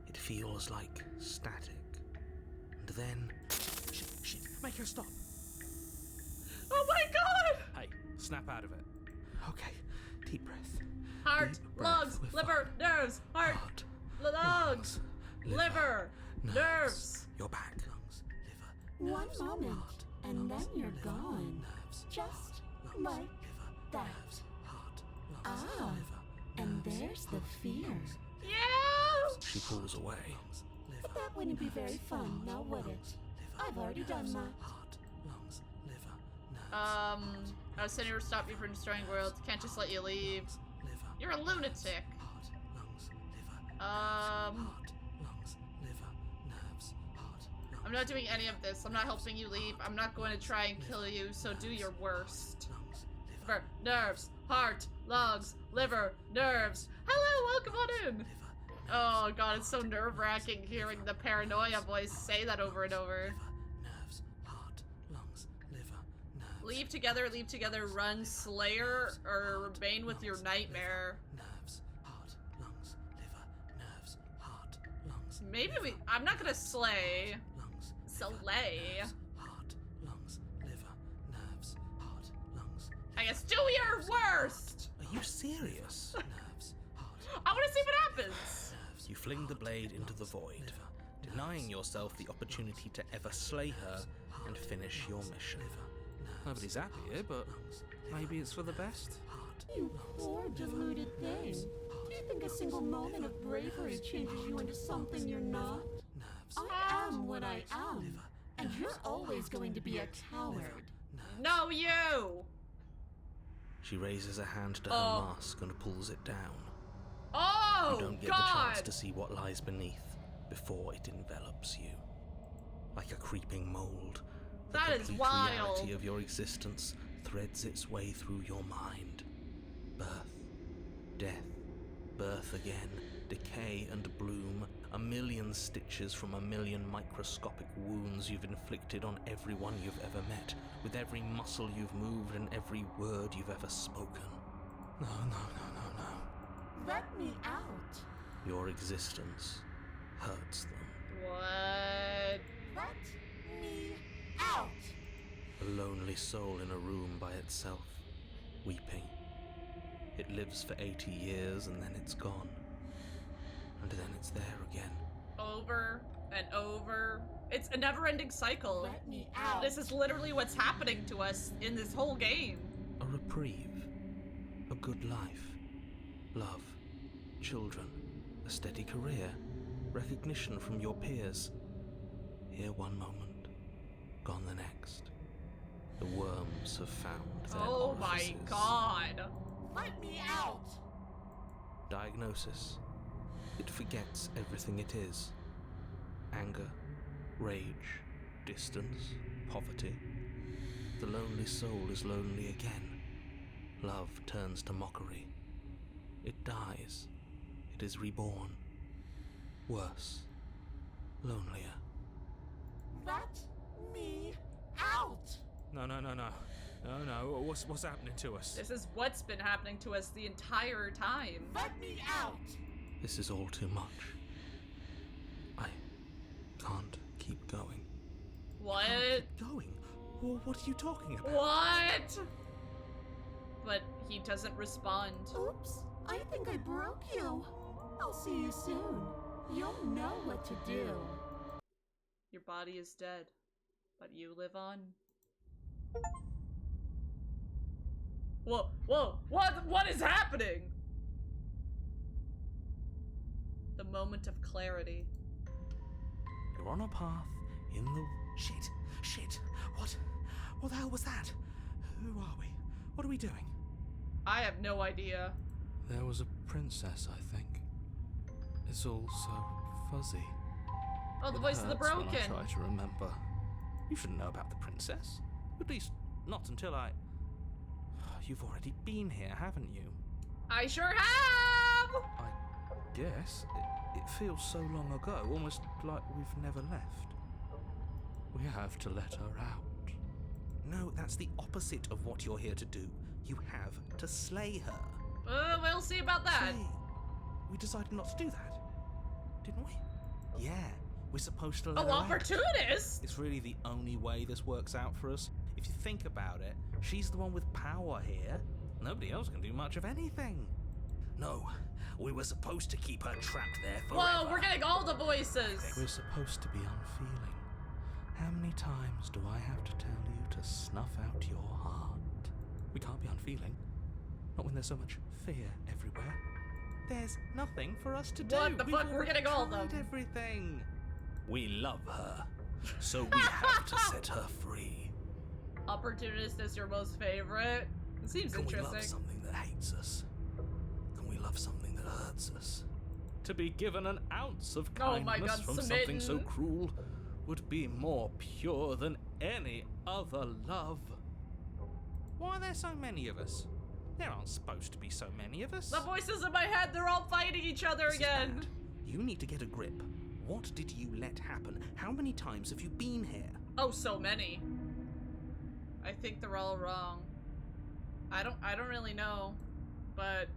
It feels like static. And then... Shit, make her stop. Oh my god! Hey, snap out of it. Okay, deep breath. Heart, Deep breath lungs, with liver, fire. nerves, heart, lungs, liver, nerves. Your back, lungs, liver, One nerves, moment, heart, and lungs, then you're liver, gone. nerves, Just heart, lungs, like liver, that. nerves, heart, Ah, and there's the fear. Yeah! She pulls away. But that wouldn't be very fun, now would it? I've already done that. I was sending her to stop you from destroying worlds. Can't just let you leave. You're a lunatic. I'm not doing any of this. I'm not helping you leave. I'm not going to try and kill you, so do your worst. Liver, nerves, heart, lungs, liver, nerves. Hello, welcome on in. Oh god, it's so nerve-wracking hearing the paranoia voice say that over and over. Leave together, run, Slayer, or remain with your nightmare. Maybe I'm not gonna slay. Slay. I guess do your worst! Are you serious? I wanna see what happens! You fling the blade into the void, denying yourself the opportunity to ever slay her and finish your mission. Nobody's happy here, but maybe it's for the best. You poor deluded thing. Do you think a single moment of bravery changes you into something you're not? I am what I am, and you're always going to be a coward. No, you! She raises a hand to her mask and pulls it down. Oh, You don't get the chance to see what lies beneath before it envelops you. Like a creeping mold, the That is complete wild. reality of your existence threads its way through your mind. Birth, death, birth again, decay and bloom, a million stitches from a million microscopic wounds you've inflicted on everyone you've ever met, with every muscle you've moved and every word you've ever spoken. No. Let me out. Your existence hurts them. What? Let me out. A lonely soul in a room by itself, weeping. It lives for 80 years and then it's gone. And then it's there again. Over and over. It's a never-ending cycle. Let me out. This is literally what's happening to us in this whole game. A reprieve. A good life. Love. Children. A steady career. Recognition from your peers. Here one moment. Gone the next. The worms have found their Oh my orifices. god. Let me out. Diagnosis. It forgets everything it is. Anger, rage, distance, poverty. The lonely soul is lonely again. Love turns to mockery. It dies. It is reborn. Worse. Lonelier. Let me out. No. What's happening to us? This is what's been happening to us the entire time. Let me out. This is all too much. I can't keep going. What? Going? What are you talking about? What? But he doesn't respond. Oops, I think I broke you. I'll see you soon. You'll know what to do. Your body is dead, but you live on. Whoa, what is happening? The moment of clarity. You're on a path in the... Shit. What the hell was that? Who are we? What are we doing? I have no idea. There was a princess, I think. It's all so fuzzy. Oh, the It voice of the hurts when broken. I try to remember. You shouldn't know about the princess. At least, not until I... You've already been here, haven't you? I sure have! I guess. It feels so long ago, almost like we've never left. We have to let her out. No, that's the opposite of what you're here to do. You have to slay her. We'll see about that. Slay. We decided not to do that, didn't we? Yeah, we're supposed to let Oh, her out. opportunist! It's really the only way this works out for us. If you think about it, she's the one with power here. Nobody else can do much of anything. No, we were supposed to keep her trapped there forever. Whoa, we're getting all the voices! We're supposed to be unfeeling. How many times do I have to tell you to snuff out your heart? We can't be unfeeling. Not when there's so much fear everywhere. There's nothing for us to do. What the fuck? We're getting all of them. Tried everything. We love her, so we have to set her free. Opportunist is your most favorite. It seems Can we interesting. love something that hates us? Can we love something that hurts us? To be given an ounce of Oh my kindness God, from something so smitten. cruel would be more pure than any other love. Why are there so many of us? There aren't supposed to be so many of us. The voices in my head, they're all fighting each other This is again. bad. You need to get a grip. What did you let happen? How many times have you been here? Oh, so many. I think they're all wrong. I don't really know, but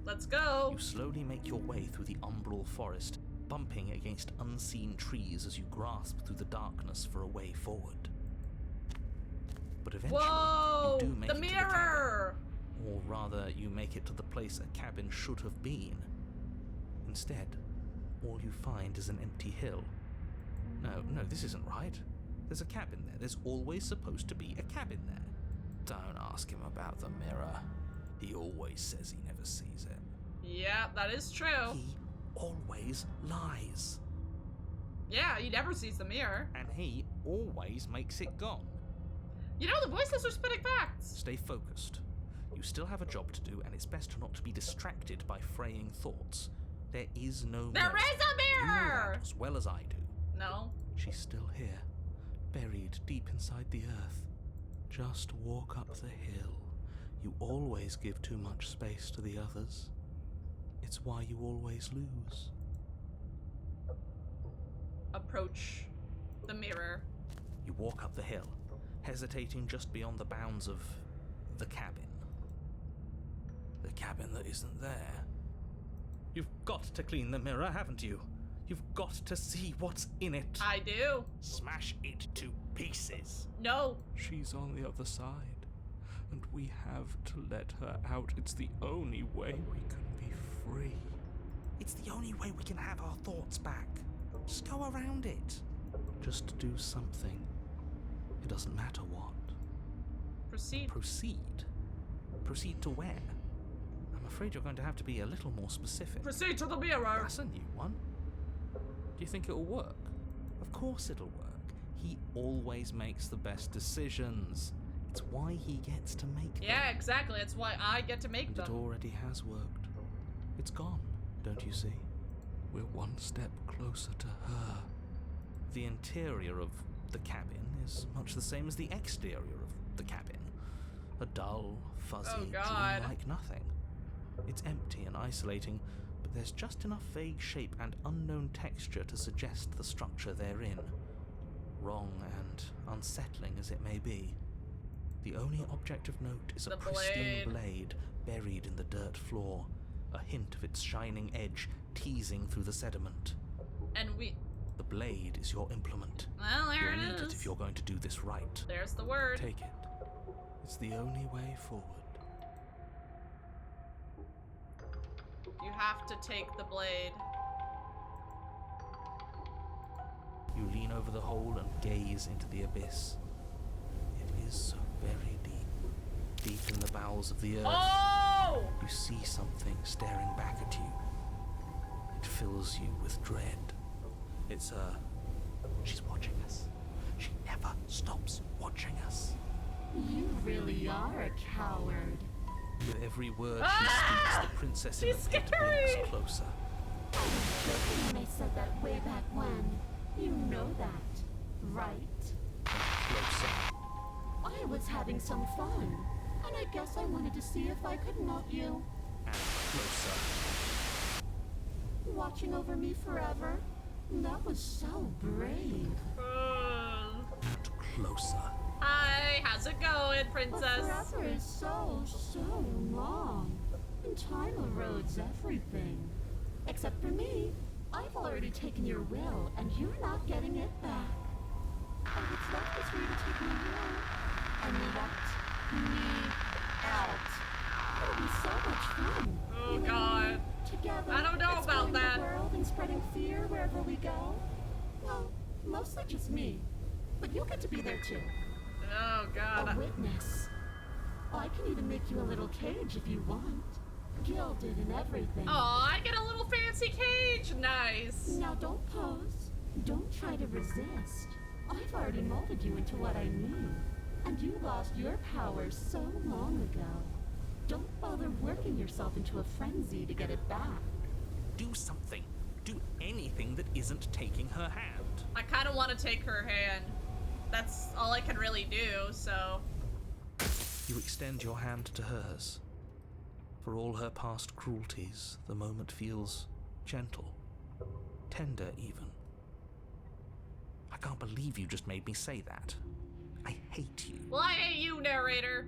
let's go. You slowly make your way through the umbral forest, bumping against unseen trees as you grasp through the darkness for a way forward. But eventually, Whoa! you do make The it mirror! to the cabin. Or rather, you make it to the place a cabin should have been. Instead, all you find is an empty hill. No, this isn't right. There's a cabin there. There's always supposed to be a cabin there. Don't ask him about the mirror. He always says he never sees it. Yeah, that is true. He always lies. Yeah, he never sees the mirror. And he always makes it gone. You know, the voices are spitting facts. Stay focused. You still have a job to do, and it's best not to be distracted by fraying thoughts. There is no There mirror. is a You know mirror! that as well as I do. No. She's still here, buried deep inside the earth. Just walk up the hill. You always give too much space to the others. It's why you always lose. Approach the mirror. You walk up the hill, hesitating just beyond the bounds of the cabin. The cabin that isn't there. You've got to clean the mirror, haven't you? You've got to see what's in it. I do. Smash it to pieces. No. She's on the other side, and we have to let her out. It's the only way we can be free. It's the only way we can have our thoughts back. Just go around it. Just do something. It doesn't matter what. Proceed. Proceed. Proceed to where? I'm afraid you're going to have to be a little more specific. Proceed to the mirror. That's a new one. Do you think it'll work? Of course it'll work. He always makes the best decisions. It's why he gets to make them. Yeah, exactly. That's why I get to make And it them. already has worked. It's gone, don't you see? We're one step closer to her. The interior of the cabin is much the same as the exterior of the cabin. A dull, fuzzy, Oh, God. dream-like nothing. It's empty and isolating, but there's just enough vague shape and unknown texture to suggest the structure therein. Wrong and unsettling as it may be, the only object of note is a The pristine blade. blade buried in the dirt floor, a hint of its shining edge teasing through the sediment. And we... The blade is your implement. Well, there You'll need it it is. if you're going to do this right. There's the word. Take it. It's the only way forward. You have to take the blade. You lean over the hole and gaze into the abyss. It is so very deep. Deep in the bowels of the earth. Oh! You see something staring back at you. It fills you with dread. It's her. She's watching us. She never stops watching us. You really are a coward. With every word Ah! she speaks, the princess in She's the pit scary! moves closer. I was joking when I said that way back when. You know that, right? Closer. I was having some fun, and I guess I wanted to see if I could melt you. And closer. Watching over me forever? That was so brave. And closer. Hi, how's it going, But princess? forever is so long. And time erodes everything. Except for me. I've already taken your will, and you're not getting it back. And what's left is for you to take my will and let me out. It'll be so much fun. Oh, You and me, God. together. I don't know about exploring that. The world and spreading fear wherever we go. Well, mostly just me. But you'll get to be there too. Oh, A God. witness. I can even make you a little cage if you want. Gilded and everything. Oh, I get a little fancy cage. Nice. Now don't pose. Don't try to resist. I've already molded you into what I need. And you lost your powers so long ago. Don't bother working yourself into a frenzy to get it back. Do something. Do anything that isn't taking her hand. I kind of want to take her hand. That's all I can really do, so... You extend your hand to hers. For all her past cruelties, the moment feels gentle, tender even. I can't believe you just made me say that. I hate you. Well, I hate you, narrator.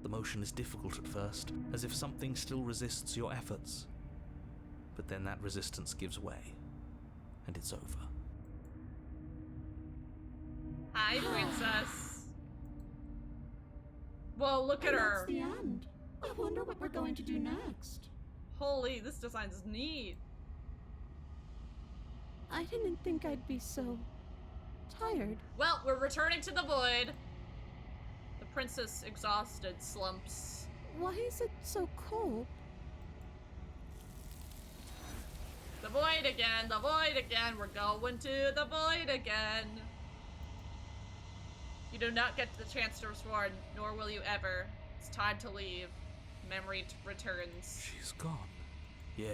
The motion is difficult at first, as if something still resists your efforts. But then that resistance gives way, and it's over. Hi, princess. Whoa, look at And her. that's the end. I wonder what we're going to do next. Holy, this design's neat. I didn't think I'd be so tired. Well, we're returning to the void. The princess, exhausted, slumps. Why is it so cold? The void again, the void again. We're going to the void again. You do not get the chance to restore, nor will you ever. It's time to leave. Memory returns. She's gone. Yeah.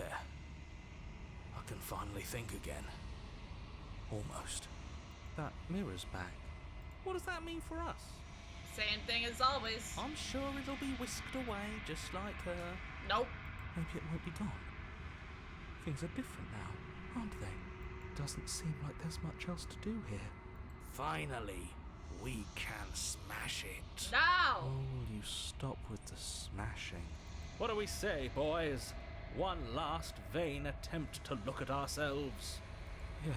I can finally think again. Almost. That mirror's back. What does that mean for us? Same thing as always. I'm sure it'll be whisked away, just like her. Nope. Maybe it won't be gone. Things are different now, aren't they? Doesn't seem like there's much else to do here. Finally, we can smash it. No! Oh, will you stop with the smashing? What do we say, boys? One last vain attempt to look at ourselves. Yeah.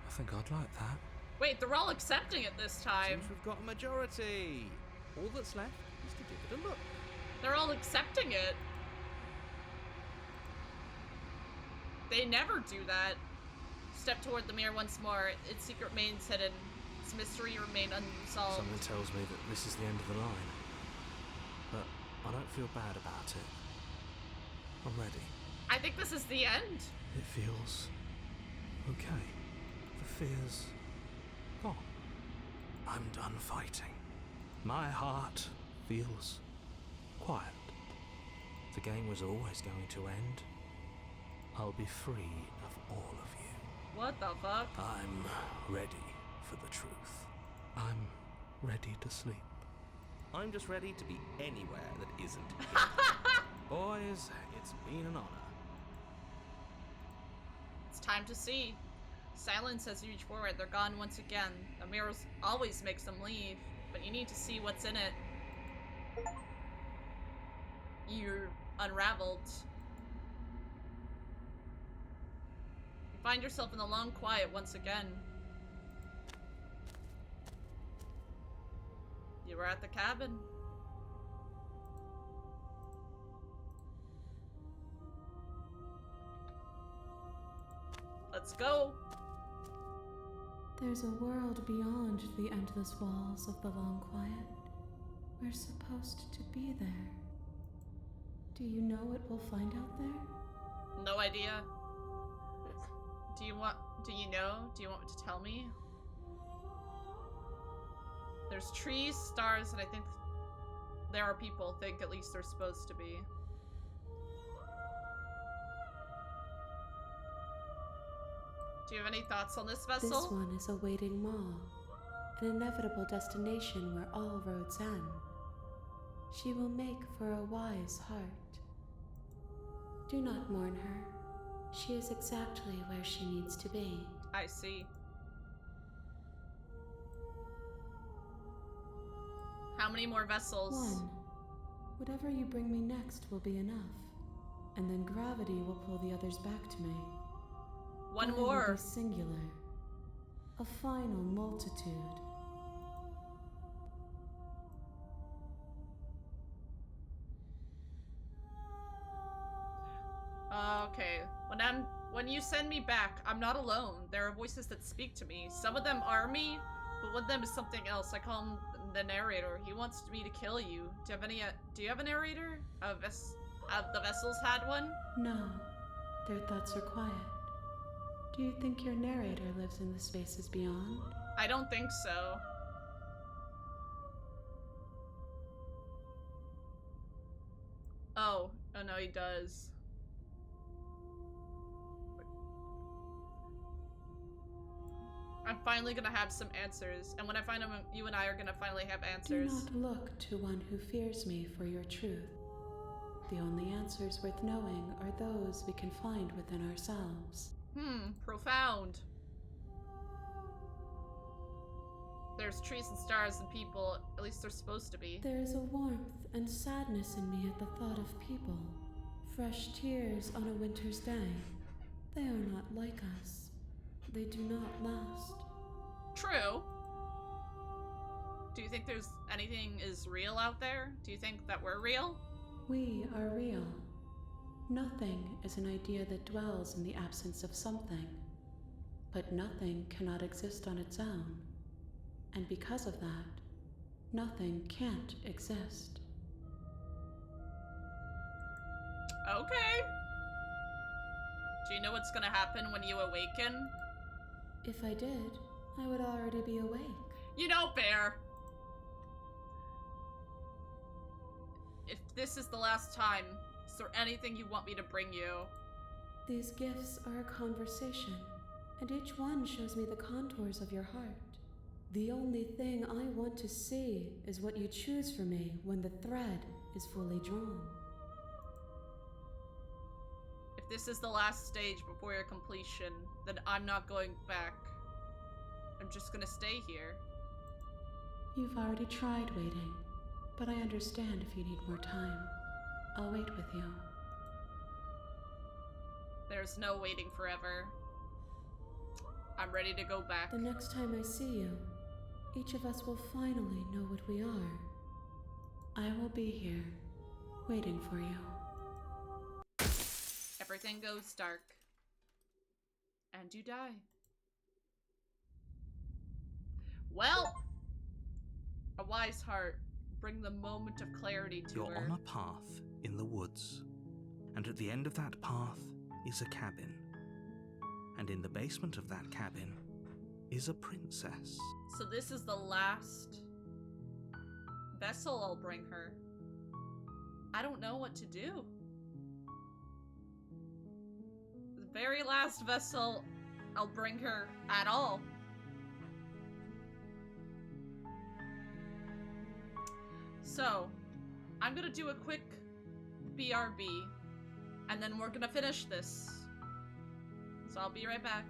I think I'd like that. Wait, they're all accepting it this time. Seems we've got a majority. All that's left is to give it a look. They're all accepting it. They never do that. Step toward the mirror once more. Its secret remains hidden. Its mystery remain unsolved. Someone tells me that this is the end of the line. But I don't feel bad about it. I'm ready. I think this is the end. It feels okay. The fear's gone. I'm done fighting. My heart feels quiet. The game was always going to end. I'll be free of all of you. What the fuck? I'm ready for the truth. I'm ready to sleep. I'm just ready to be anywhere that isn't here. Boys, it's been an honor. It's time to see. Silence as you reach forward. They're gone once again. The mirrors always makes them leave, but you need to see what's in it. You're unraveled. You find yourself in the long quiet once again. You were at the cabin. Let's go. There's a world beyond the endless walls of the long quiet. We're supposed to be there. Do you know what we'll find out there? No idea. Do you know? Do you want me to tell me? There's trees, stars, and I think there are people. I think at least they're supposed to be. Do you have any thoughts on this vessel? This one is awaiting Maw, an inevitable destination where all roads end. She will make for a wise heart. Do not mourn her. She is exactly where she needs to be. I see. How many more vessels? One. Whatever you bring me next will be enough. And then gravity will pull the others back to me. One Then it will more. be singular. A final multitude. Okay. When you send me back, I'm not alone. There are voices that speak to me. Some of them are me, but one of them is something else. I call them the narrator. He wants me to kill you. Do you have a narrator? The vessels had one? No, their thoughts are quiet. Do you think your narrator lives in the spaces beyond? I don't think so. Oh no, he does. I'm finally gonna have some answers, and when I find them, you and I are gonna finally have answers. Do not look to one who fears me for your truth. The only answers worth knowing are those we can find within ourselves. Profound. There's trees and stars and people, at least they're supposed to be. There is a warmth and sadness in me at the thought of people. Fresh tears on a winter's day. They are not like us. They do not last. True. Do you think there's anything is real out there? Do you think that we're real? We are real. Nothing is an idea that dwells in the absence of something. But nothing cannot exist on its own. And because of that, nothing can't exist. Okay. Do you know what's gonna happen when you awaken? If I did, I would already be awake. You know, Bear. If this is the last time, is there anything you want me to bring you? These gifts are a conversation, and each one shows me the contours of your heart. The only thing I want to see is what you choose for me when the thread is fully drawn. If this is the last stage before your completion, then I'm not going back. I'm just gonna stay here. You've already tried waiting, but I understand if you need more time. I'll wait with you. There's no waiting forever. I'm ready to go back. The next time I see you, each of us will finally know what we are. I will be here, waiting for you. Everything goes dark. And you die. Well, a wise heart, bring the moment of clarity to You're her. on a path in the woods, and at the end of that path is a cabin. And in the basement of that cabin is a princess. So this is the last vessel I'll bring her. I don't know what to do. The very last vessel I'll bring her at all. So, I'm gonna do a quick BRB, and then we're gonna finish this. So I'll be right back.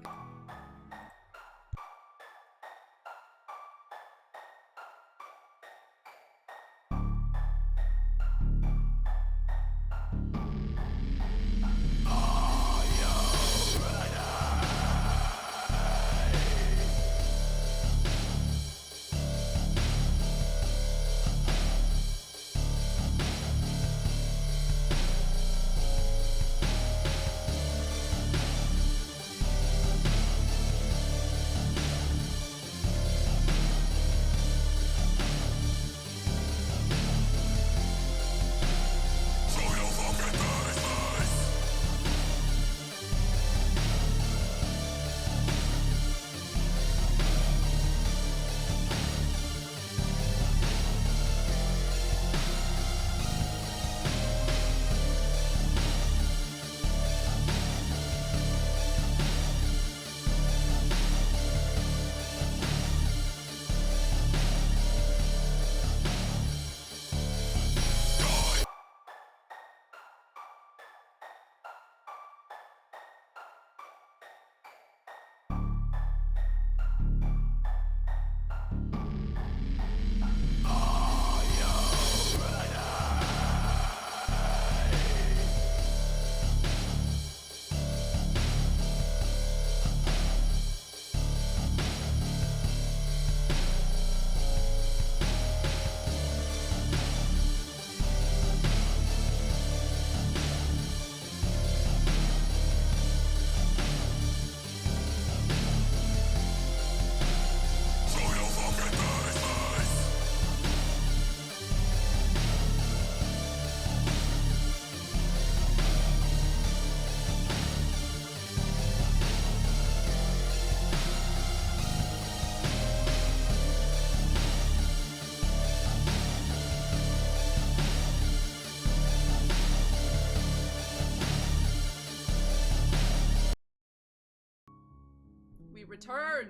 We return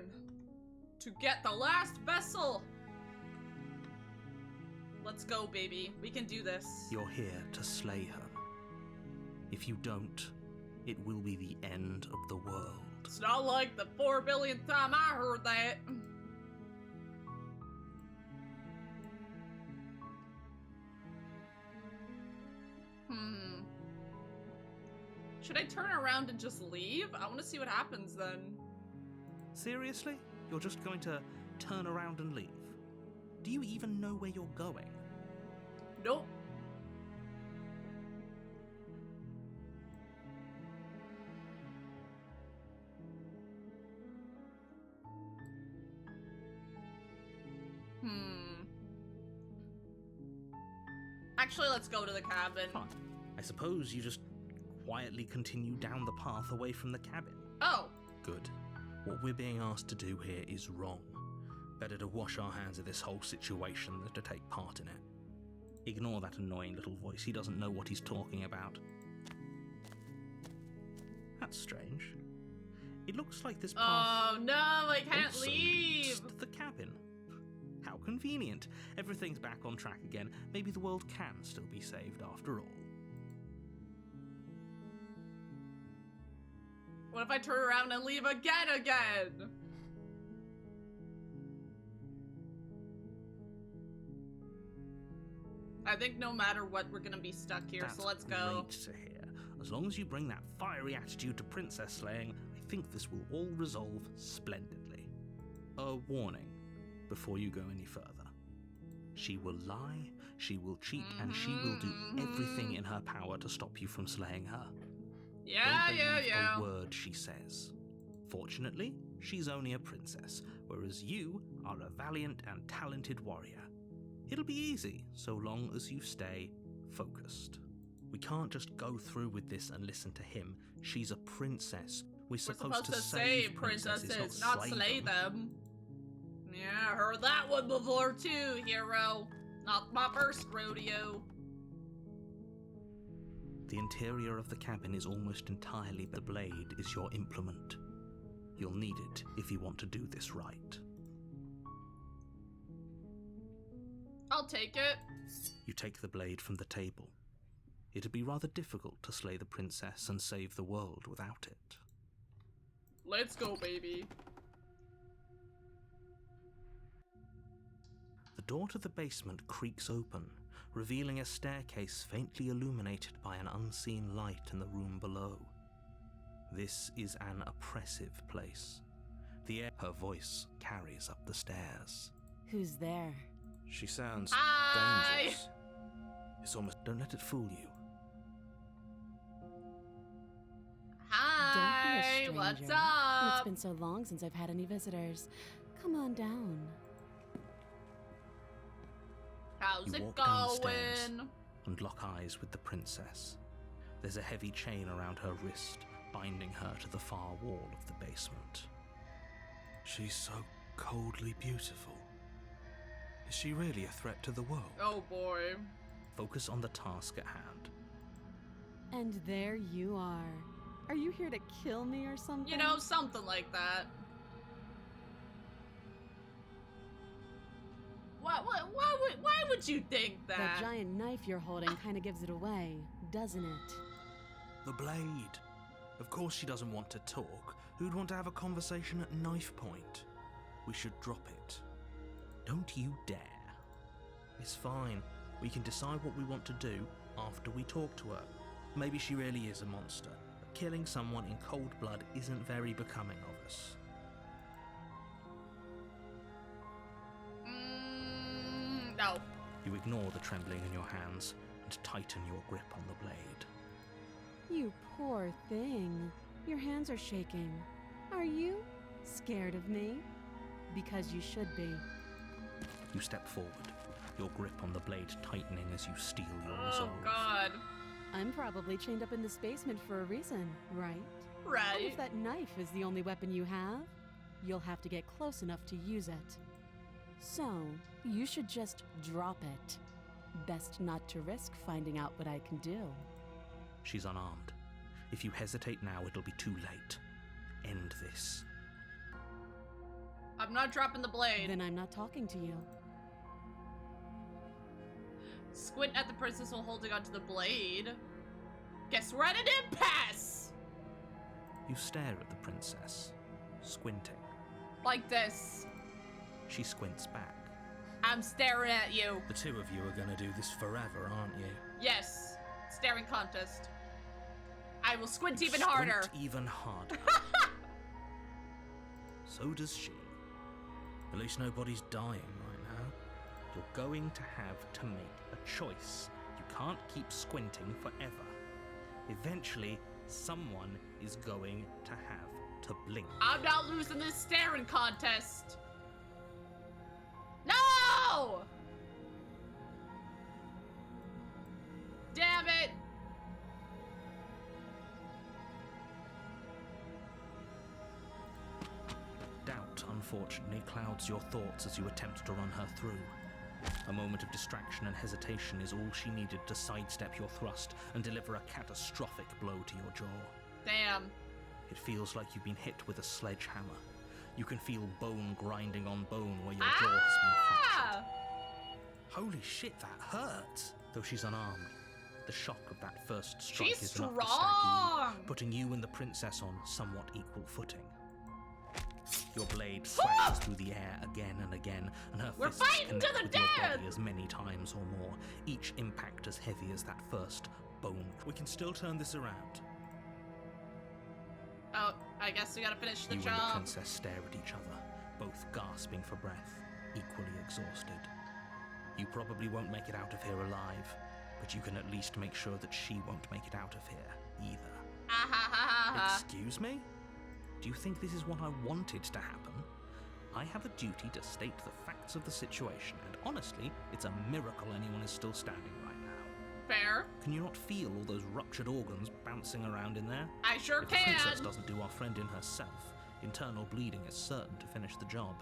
to get the last vessel. Let's go, baby. We can do this. You're here to slay her. If you don't, it will be the end of the world. It's not like the 4 billionth time I heard that. Should I turn around and just leave? I want to see what happens then. Seriously? You're just going to turn around and leave? Do you even know where you're going? Nope. Actually, let's go to the cabin. Fine. I suppose you just quietly continue down the path away from the cabin. Oh. Good. What we're being asked to do here is wrong. Better to wash our hands of this whole situation than to take part in it. Ignore that annoying little voice. He doesn't know what he's talking about. That's strange. It looks like this path... Oh no, I can't also leave! leads to the cabin. How convenient. Everything's back on track again. Maybe the world can still be saved after all. What if I turn around and leave again? I think no matter what, we're gonna be stuck here, That's so let's go. great to hear. As long as you bring that fiery attitude to princess slaying, I think this will all resolve splendidly. A warning before you go any further. She will lie, she will cheat, and she will do everything in her power to stop you from slaying her. Yeah, Don't believe yeah. a word she says. Fortunately, she's only a princess, whereas you are a valiant and talented warrior. It'll be easy, so long as you stay focused. We can't just go through with this and listen to him. She's a princess. We're supposed to save princesses, not slay them. Yeah, heard that one before too, hero. Not my first rodeo. The interior of the cabin is almost entirely the blade is your implement. You'll need it if you want to do this right. I'll take it. You take the blade from the table. It'd be rather difficult to slay the princess and save the world without it. Let's go, baby. The door to the basement creaks open, revealing a staircase faintly illuminated by an unseen light in the room below. This is an oppressive place. The air her voice carries up the stairs. Who's there? She sounds Hi. dangerous. It's almost... Don't let it fool you. Hi, Don't be a what's stranger. up? It's been so long since I've had any visitors. Come on down. How's You it walk downstairs going? and lock eyes with the princess. There's a heavy chain around her wrist, binding her to the far wall of the basement. She's so coldly beautiful. Is she really a threat to the world? Oh boy. Focus on the task at hand. And there you are. Are you here to kill me or something? You know, something like that. Why would you think that? That giant knife you're holding kind of gives it away, doesn't it? The blade. Of course she doesn't want to talk. Who'd want to have a conversation at knife point? We should drop it. Don't you dare. It's fine. We can decide what we want to do after we talk to her. Maybe she really is a monster, but killing someone in cold blood isn't very becoming of us. No. You ignore the trembling in your hands and tighten your grip on the blade. You poor thing. Your hands are shaking. Are you scared of me? Because you should be. You step forward, your grip on the blade tightening as you steel your Oh resolve. god. I'm probably chained up in this basement for a reason, right? And Right. if that knife is the only weapon you have, you'll have to get close enough to use it. So, you should just drop it. Best not to risk finding out what I can do. She's unarmed. If you hesitate now, it'll be too late. End this. I'm not dropping the blade. Then I'm not talking to you. Squint at the princess while holding onto the blade. Guess we're at an impasse! You stare at the princess, squinting. Like this. She squints back. I'm staring at you. The two of you are gonna do this forever, aren't you? Yes. Staring contest. I will squint You even squint harder. even harder. So does she. At least nobody's dying right now. You're going to have to make a choice. You can't keep squinting forever. Eventually, someone is going to have to blink. I'm not losing this staring contest. No! Damn it! Doubt, unfortunately, clouds your thoughts as you attempt to run her through. A moment of distraction and hesitation is all she needed to sidestep your thrust and deliver a catastrophic blow to your jaw. Damn. It feels like you've been hit with a sledgehammer. You can feel bone grinding on bone where your jaw has been fractured. Holy shit, that hurts! Though she's unarmed, the shock of that first strike She's is enough strong! to stagger you, putting you and the princess on somewhat equal footing. Your blade slashes through the air again and again, and her We're fists fighting to connect the with your death! body as many times or more, each impact as heavy as that first bone. We can still turn this around. Oh, I guess we gotta finish the You and the job. princess stare at each other, both gasping for breath, equally exhausted. You probably won't make it out of here alive, but you can at least make sure that she won't make it out of here, either. Ah ha ha ha ha. Excuse me? Do you think this is what I wanted to happen? I have a duty to state the facts of the situation, and honestly, it's a miracle anyone is still standing right now. Fair. Can you not feel all those ruptured organs bouncing around in there? I sure If the can. princess doesn't do our friend in herself, internal bleeding is certain to finish the job.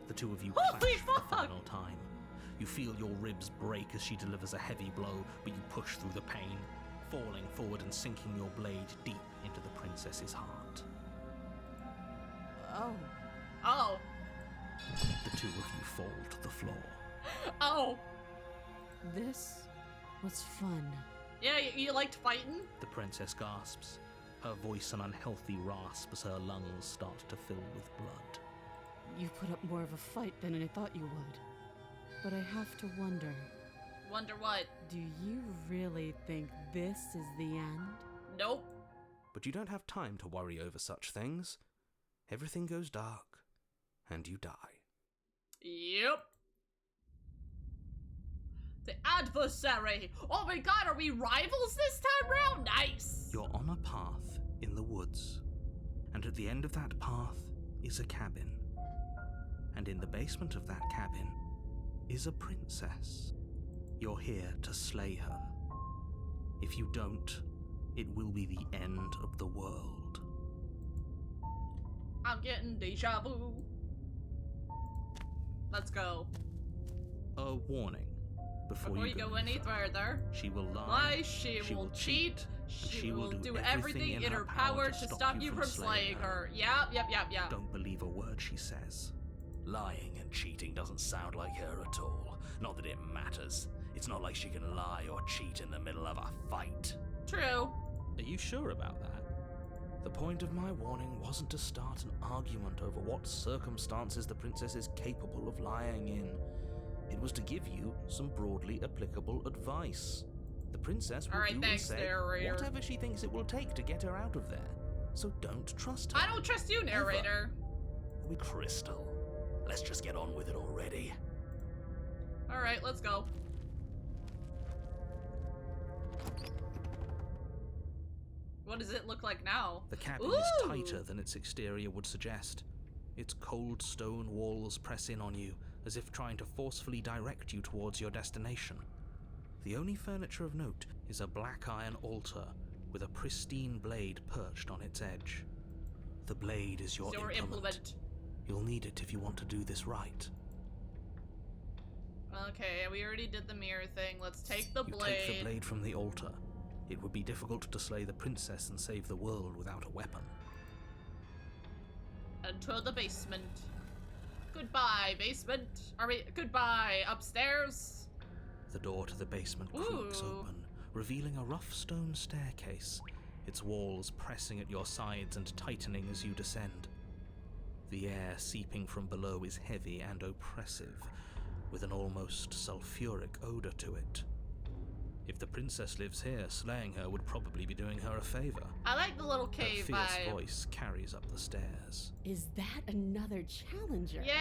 The two of you Holy clash for the fuck! final time. You feel your ribs break as she delivers a heavy blow, but you push through the pain, falling forward and sinking your blade deep into the princess's heart. Oh. Oh. The two of you fall to the floor. Oh. This was fun. Yeah, you liked fighting? The princess gasps, her voice an unhealthy rasp as her lungs start to fill with blood. You put up more of a fight than I thought you would. But I have to wonder, Wonder what? do you really think this is the end? Nope. But you don't have time to worry over such things. Everything goes dark, and you die. Yep. The adversary. Oh my god, are we rivals this time round? Nice. You're on a path in the woods, and at the end of that path is a cabin. And in the basement of that cabin is a princess. You're here to slay her. If you don't, it will be the end of the world. I'm getting deja vu. Let's go. A warning. Before you go any further, she will lie, she will will cheat, and she will do everything in her power to stop you from slaying her. Yep. Don't believe a word she says. Lying and cheating doesn't sound like her at all. Not that it matters. It's not like she can lie or cheat in the middle of a fight. True. Are you sure about that? The point of my warning wasn't to start an argument over what circumstances the princess is capable of lying in. It was to give you some broadly applicable advice. The princess will do and say whatever she thinks it will take to get her out of there. So don't trust her. I don't trust you, narrator. Crystal, let's just get on with it already. Alright, let's go. What does it look like now? The cabin is tighter than its exterior would suggest. Its cold stone walls press in on you, as if trying to forcefully direct you towards your destination. The only furniture of note is a black iron altar with a pristine blade perched on its edge. The blade is your implement. You'll need it if you want to do this right. Okay, we already did the mirror thing. Let's take the blade. You take the blade from the altar. It would be difficult to slay the princess and save the world without a weapon. Enter the basement. Goodbye, basement. Goodbye, upstairs. The door to the basement creaks Ooh. open, revealing a rough stone staircase, its walls pressing at your sides and tightening as you descend. The air seeping from below is heavy and oppressive, with an almost sulfuric odor to it. If the princess lives here, slaying her would probably be doing her a favor. I like the little Her cave fierce vibe. voice carries up the stairs. Is that another challenger? Yeah,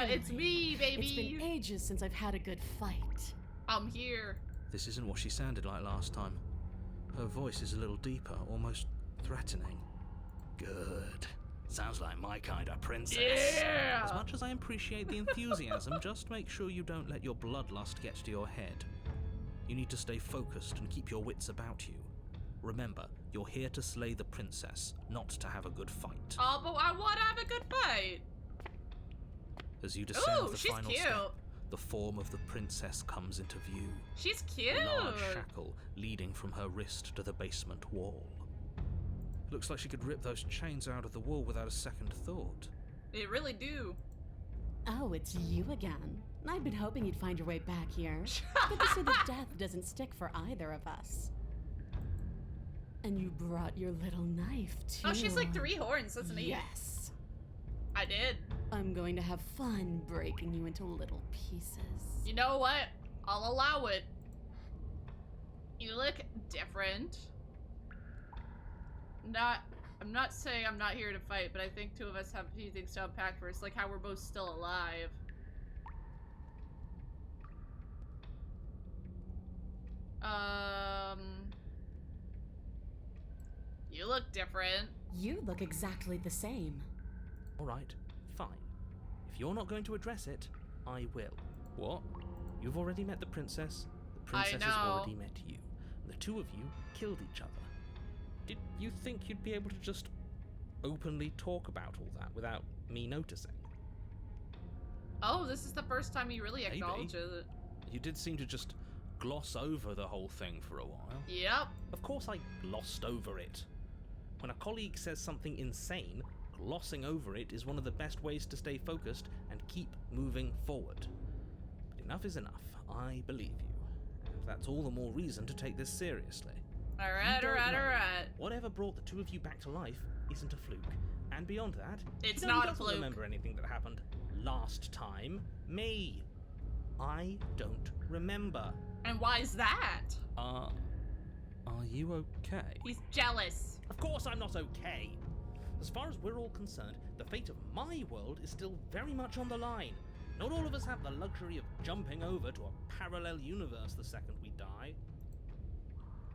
Finally. it's me, baby. It's been ages since I've had a good fight. I'm here. This isn't what she sounded like last time. Her voice is a little deeper, almost threatening. Good. Sounds like my kind of princess. Yeah. As much as I appreciate the enthusiasm, just make sure you don't let your bloodlust get to your head. You need to stay focused and keep your wits about you. Remember, you're here to slay the princess, not to have a good fight. Oh, but I want to have a good fight. As you descend Ooh, the she's final cute. step, the form of the princess comes into view. She's cute. A large shackle leading from her wrist to the basement wall. Looks like she could rip those chains out of the wall without a second thought. They really do. Oh, it's you again. I've been hoping you'd find your way back here. Good to see that death doesn't stick for either of us. And you brought your little knife, too. Oh, she's like 3 horns, doesn't he? Yes. I did. I'm going to have fun breaking you into little pieces. You know what? I'll allow it. You look different. I'm not saying I'm not here to fight, but I think 2 of us have a few things to unpack first, like how we're both still alive. You look different. You look exactly the same. Alright, fine. If you're not going to address it, I will. What? You've already met the princess. The princess has know. already met you. The 2 of you killed each other. Did you think you'd be able to just openly talk about all that without me noticing? Oh, this is the first time he really Maybe. acknowledges it. You did seem to just gloss over the whole thing for a while. Yep. Of course I glossed over it. When a colleague says something insane, glossing over it is one of the best ways to stay focused and keep moving forward. But enough is enough. I believe you. And that's all the more reason to take this seriously. Alright, You don't alright, know. alright. Whatever brought the 2 of you back to life isn't a fluke. And beyond that, It's you know not who a doesn't fluke. remember anything that happened last time? Me. I don't remember. And why is that? Are you okay? He's jealous. Of course I'm not okay. As far as we're all concerned, the fate of my world is still very much on the line. Not all of us have the luxury of jumping over to a parallel universe the second we die.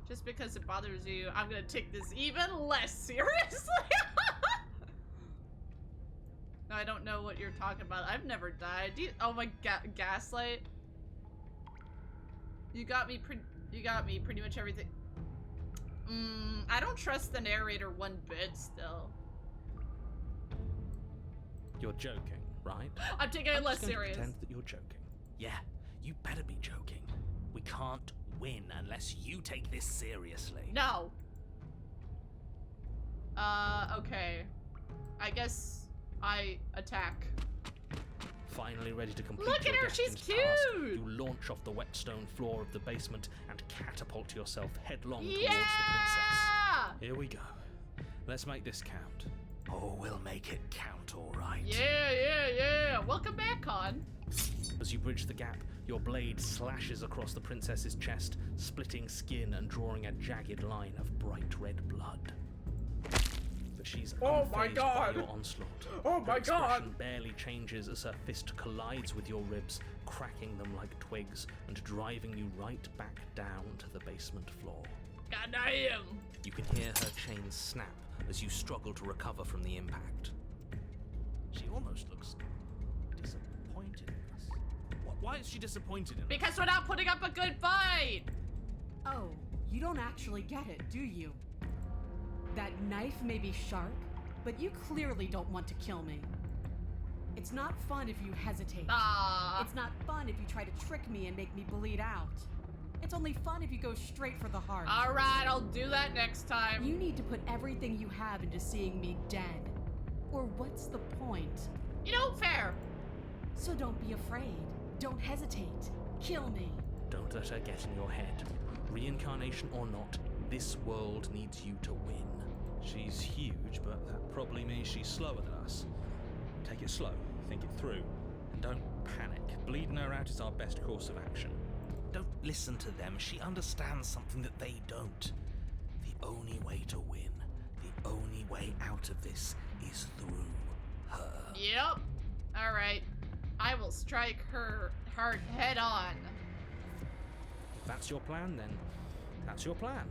Just because it bothers you, I'm gonna take this even less seriously. No, I don't know what you're talking about. I've never died. Oh my gaslight. You got me pretty much everything. I don't trust the narrator one bit still. You're joking, right? I'm taking it I'm less just going serious. to pretend that you're joking. Yeah, you better be joking. We can't win unless you take this seriously. No. Okay. I guess I attack. Finally ready to complete Look your at her, she's destined task, cute! you launch off the wet stone floor of the basement and catapult yourself headlong towards the Yeah! princess. Here we go. Let's make this count. Oh, we'll make it count, all right. Yeah. Welcome back, Con. As you bridge the gap, your blade slashes across the princess's chest, splitting skin and drawing a jagged line of bright red blood. But she's Oh my unfazed God. by your onslaught. Oh Her my expression God. barely changes as her fist collides with your ribs, cracking them like twigs and driving you right back down to the basement floor. God damn. You can hear her chains snap as you struggle to recover from the impact. She almost looks disappointed in us. Why is she disappointed in us? Because we're not putting up a good fight. Oh, you don't actually get it, do you? That knife may be sharp, but you clearly don't want to kill me. It's not fun if you hesitate. It's not fun if you try to trick me and make me bleed out. It's only fun if you go straight for the heart. Alright, I'll do that next time. You need to put everything you have into seeing me dead. Or what's the point? You know, fair. So don't be afraid. Don't hesitate. Kill me. Don't let her get in your head. Reincarnation or not, this world needs you to win. She's huge, but that probably means she's slower than us. Take it slow, think it through, and don't panic. Bleeding her out is our best course of action. Don't listen to them. She understands something that they don't. The only way to win, the only way out of this is through her. Yep. Alright. I will strike her heart head on. If that's your plan, then that's your plan.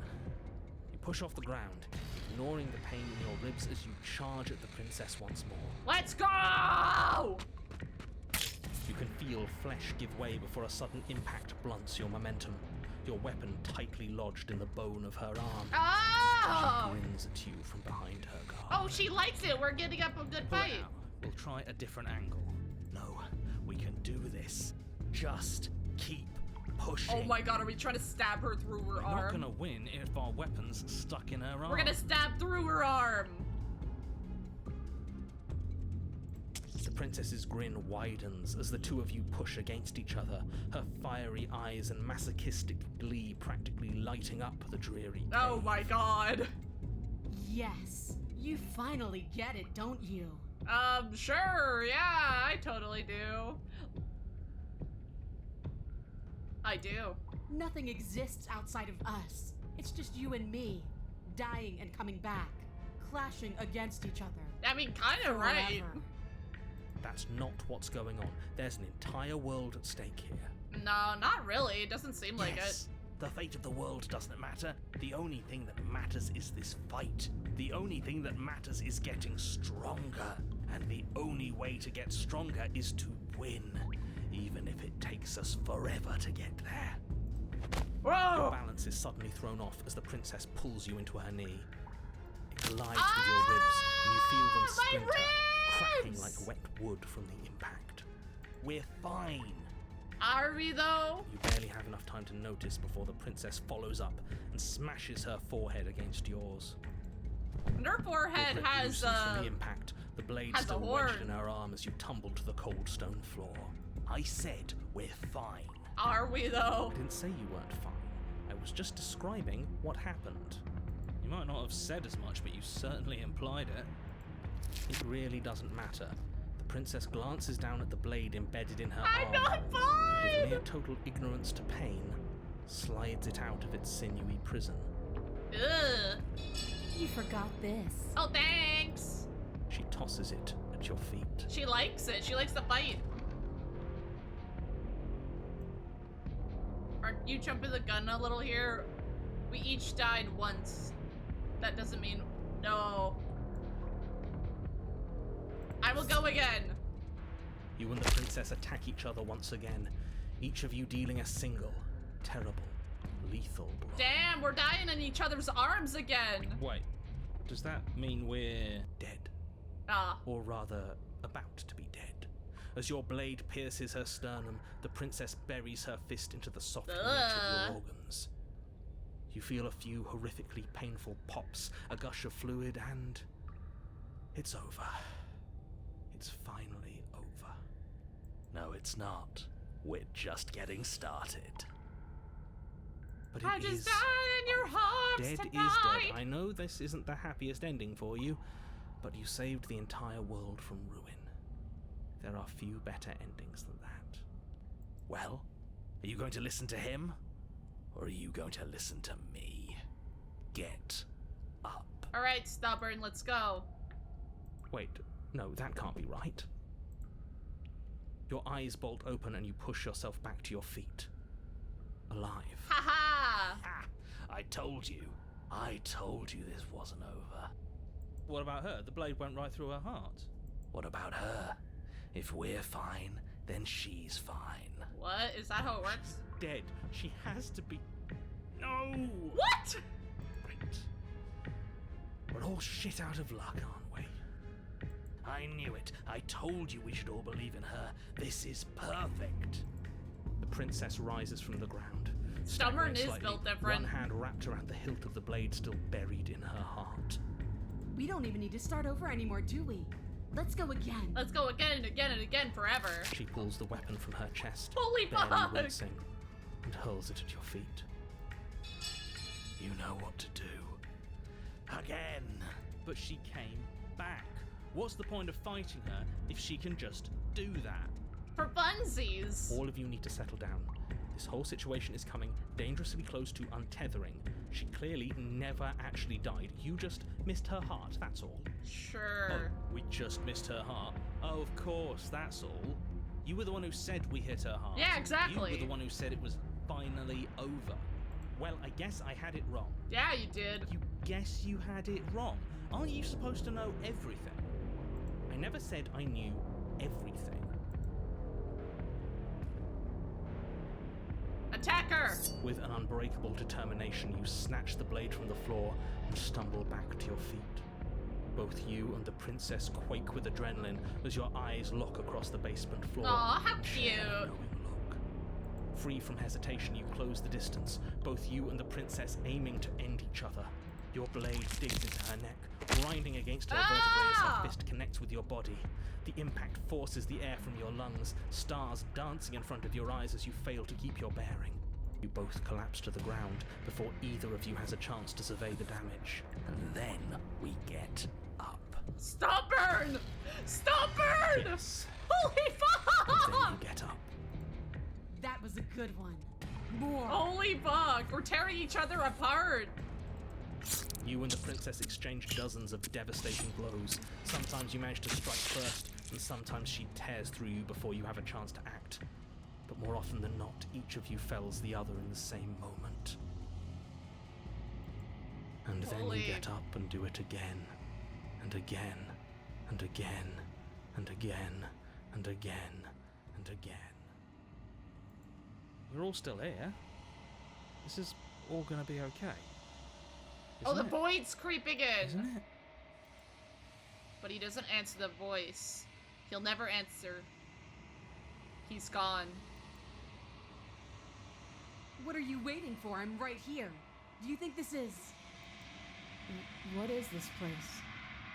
You push off the ground, ignoring the pain in your ribs as you charge at the princess once more. Let's go! You can feel flesh give way before a sudden impact blunts your momentum, your weapon tightly lodged in the bone of her arm. Oh! She grins at you from behind her guard. Oh, she likes it. We're getting up a good Pull it fight. out. We'll try a different angle. No, we can do this. Just keep pushing. Oh my god, are we trying to stab her through her We're arm? not gonna win if our weapon's stuck in her arm. We're gonna stab through her arm. The princess's grin widens as the two of you push against each other, her fiery eyes and masochistic glee practically lighting up the dreary Oh cave. my god. Yes. You finally get it, don't you? Sure, yeah, I totally do. I do. Nothing exists outside of us. It's just you and me, dying and coming back, clashing against each other. I mean, kinda right. Forever. That's not what's going on. There's an entire world at stake here. No, not really. It doesn't seem like it. Yes, the fate of the world doesn't matter. The only thing that matters is this fight. The only thing that matters is getting stronger. And the only way to get stronger is to win, even if it takes us forever to get there. Your Whoa! balance is suddenly thrown off as the princess pulls you into her knee. It collides with your ribs, and you feel them my splinter, cracking ribs! like wet wood from the impact. We're fine. Are we though? You barely have enough time to notice before the princess follows up and smashes her forehead against yours. And her forehead Your grip has loosens from the impact, the blade has a still horn. wedged in her arm as you tumble to the cold stone floor. I said we're fine. Are we though? I didn't say you weren't fine. I was just describing what happened. You might not have said as much, but you certainly implied it. It really doesn't matter. The princess glances down at the blade embedded in her I'm arm. not With fine! mere total ignorance to pain, slides it out of its sinewy prison. Ugh. You forgot this. Oh, thanks. She tosses it at your feet. She likes it. She likes to fight. Aren't you jumping the gun a little here? We each died once. That doesn't mean no. I will go again. You and the princess attack each other once again, each of you dealing a single, terrible, lethal blow. Damn, we're dying in each other's arms again. Wait, does that mean we're dead? Ah. Or rather, about to be dead. As your blade pierces her sternum, the princess buries her fist into the soft meat of your organs. You feel a few horrifically painful pops, a gush of fluid, and it's over. It's finally over. No, it's not. We're just getting started. But I it just is. died in your arms Dead tonight. is dead. I know this isn't the happiest ending for you, but you saved the entire world from ruin. There are few better endings than that. Well, are you going to listen to him? Or are you going to listen to me? Get up. All right, stubborn, let's go. Wait, no, that can't be right. Your eyes bolt open and you push yourself back to your feet. Alive. Ha ha! Ah, I told you. I told you this wasn't over. What about her? The blade went right through her heart. What about her? If we're fine, then she's fine. What? Is that how it works? Dead. She has to be. No! What? Right. We're all shit out of luck, aren't we? I knew it. I told you we should all believe in her. This is perfect. The princess rises from the ground. Stubborn staggering is slightly, built different. One hand wrapped around the hilt of the blade still buried in her heart. We don't even need to start over anymore, do we? Let's go again. Let's go again and again and again forever. She pulls the weapon from her chest, Holy barely fuck! wincing, and hurls it at your feet. You know what to do. Again! But she came back. What's the point of fighting her if she can just do that? For funsies. All of you need to settle down. This whole situation is coming dangerously close to untethering. She clearly never actually died. You just missed her heart, that's all. Sure. Oh, we just missed her heart. Oh, of course, that's all. You were the one who said we hit her heart. Yeah, exactly. You were the one who said it was finally over. Well, I guess I had it wrong. Yeah, you did. You guess you had it wrong. Aren't you supposed to know everything? I never said I knew everything. Attack her! With an unbreakable determination, you snatch the blade from the floor and stumble back to your feet. Both you and the princess quake with adrenaline as your eyes lock across the basement floor. Aw, how and share cute. a knowing look. Free from hesitation, you close the distance, both you and the princess aiming to end each other. Your blade digs into her neck, grinding against her vertebrae as her fist connects with your body. The impact forces the air from your lungs, stars dancing in front of your eyes as you fail to keep your bearing. You both collapse to the ground before either of you has a chance to survey the damage. And then we get up. Stop burn! Stop burn! Yes. Holy And then fuck! you get up. That was a good one. More. Holy fuck! We're tearing each other apart! You and the princess exchange dozens of devastating blows. Sometimes you manage to strike first, and sometimes she tears through you before you have a chance to act. But more often than not, each of you fells the other in the same moment. And then Holy. you get up and do it again, and again, and again, and again, and again, and again. You're all still here. This is all gonna be okay. Oh, the Isn't it? void's creeping in! Isn't it? But he doesn't answer the voice. He'll never answer. He's gone. What are you waiting for? I'm right here. Do you think this is... What is this place?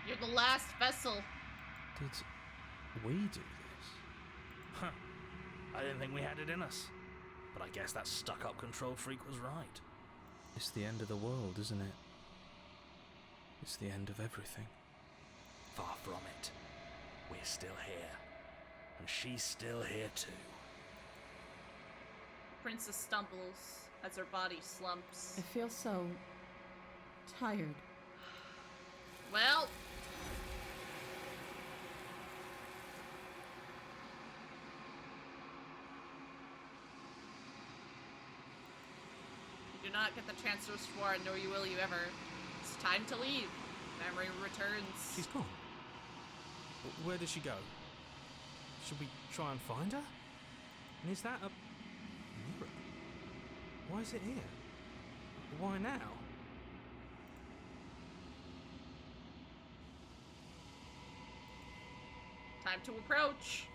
You're the last vessel. Did we do this? Huh. I didn't think we had it in us. But I guess that stuck-up control freak was right. It's the end of the world, isn't it? It's the end of everything. Far from it. We're still here. And she's still here too. Princess stumbles as her body slumps. I feel so tired. Well, you do not get the chance to restore, nor will you ever. It's time to leave. Memory returns. She's gone. Where did she go? Should we try and find her? And is that a mirror? Why is it here? Why now? Time to approach.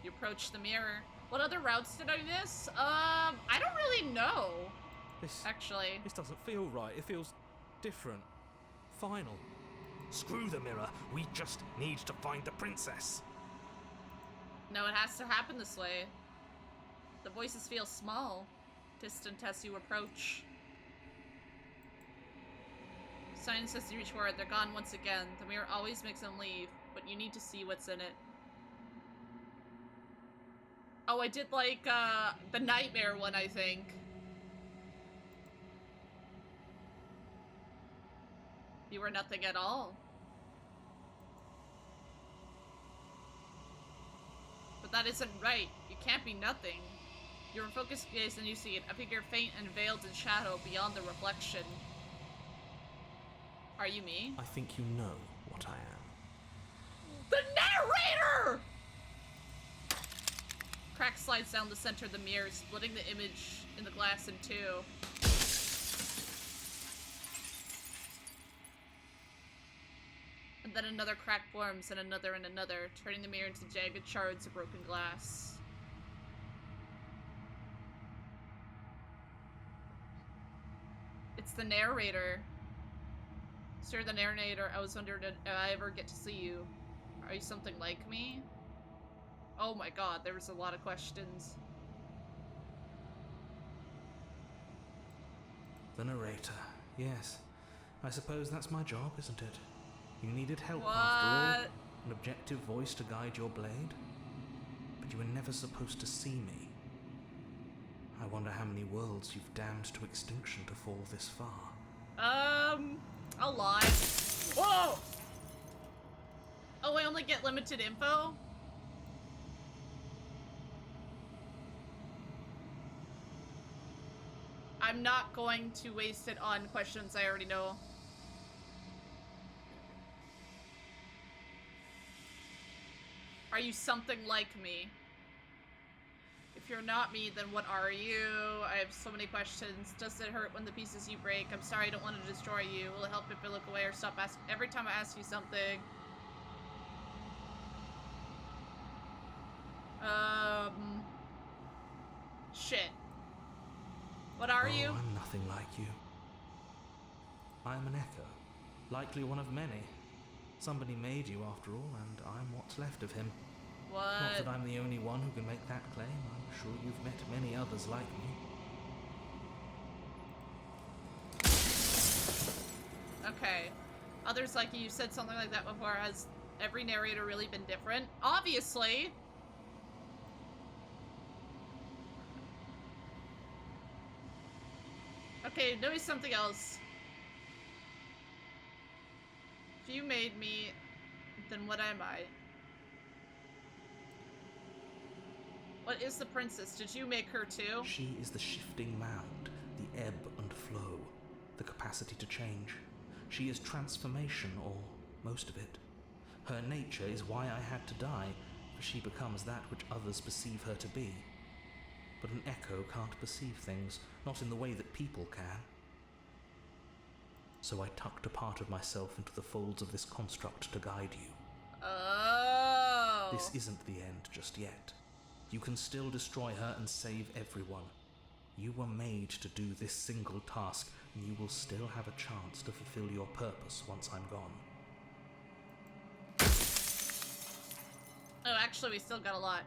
You approach the mirror. What other routes did I miss? I don't really know, actually. This doesn't feel right. It feels different. Final. Screw the mirror. We just need to find the princess. No, it has to happen this way. The voices feel small, distant as you approach. Signs as you reach for it, they're gone once again. The mirror always makes them leave, but you need to see what's in it. Oh, I did like, the nightmare one, I think. You were nothing at all. But that isn't right. You can't be nothing. You refocus gaze and you see it, a figure faint and veiled in shadow beyond the reflection. Are you me? I think you know what I am. The narrator! Crack slides down the center of the mirror, splitting the image in the glass in two. And then another crack forms, and another, turning the mirror into jagged shards of broken glass. It's the narrator. Sir, the narrator, I was wondering if I ever get to see you. Are you something like me? Oh my god, there was a lot of questions. The narrator. Yes. I suppose that's my job, isn't it? You needed help What? after all. An objective voice to guide your blade. But you were never supposed to see me. I wonder how many worlds you've damned to extinction to fall this far. A lot. Whoa! Oh, I only get limited info? I'm not going to waste it on questions I already know. Are you something like me? If you're not me, then what are you? I have so many questions. Does it hurt when the pieces you break? I'm sorry, I don't want to destroy you. Will it help if I look away or stop asking? Every time I ask you something. Shit. What are you? I'm nothing like you. I am an echo. Likely one of many. Somebody made you after all, and I'm what's left of him. What? Not that I'm the only one who can make that claim. I'm sure you've met many others like me. Okay. Others like you said something like that before. Has every narrator really been different? Obviously! Okay, notice something else. If you made me, then what am I? What is the princess? Did you make her too? She is the shifting mound, the ebb and flow, the capacity to change. She is transformation, or most of it. Her nature is why I had to die, for she becomes that which others perceive her to be. But an echo can't perceive things, not in the way that people can. So I tucked a part of myself into the folds of this construct to guide you. Oh. This isn't the end just yet. You can still destroy her and save everyone. You were made to do this single task, and you will still have a chance to fulfill your purpose once I'm gone. Oh, actually, we still got a lot.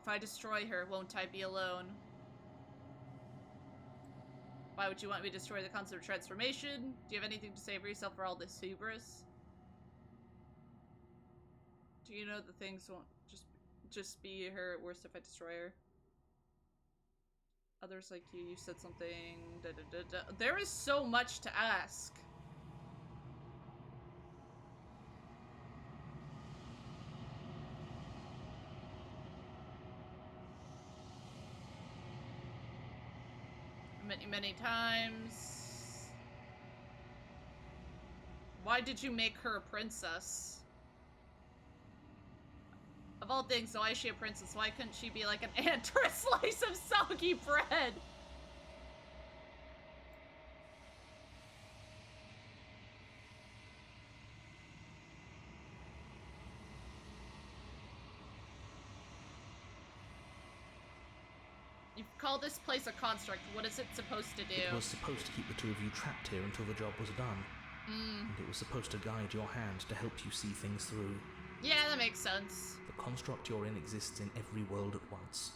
If I destroy her, won't I be alone? Why would you want me to destroy the concept of transformation? Do you have anything to say for yourself for all this hubris? Do you know the things won't just be her at worst if I destroy her? Others like you said something. Da, da, da, da. There is so much to ask. Many times. Why did you make her a princess? Of all things, why is she a princess? Why couldn't she be like an ant or a slice of soggy bread? You've called this place a construct. What is it supposed to do? It was supposed to keep the two of you trapped here until the job was done. And it was supposed to guide your hand to help you see things through. Yeah, that makes sense. The construct you're in exists in every world at once.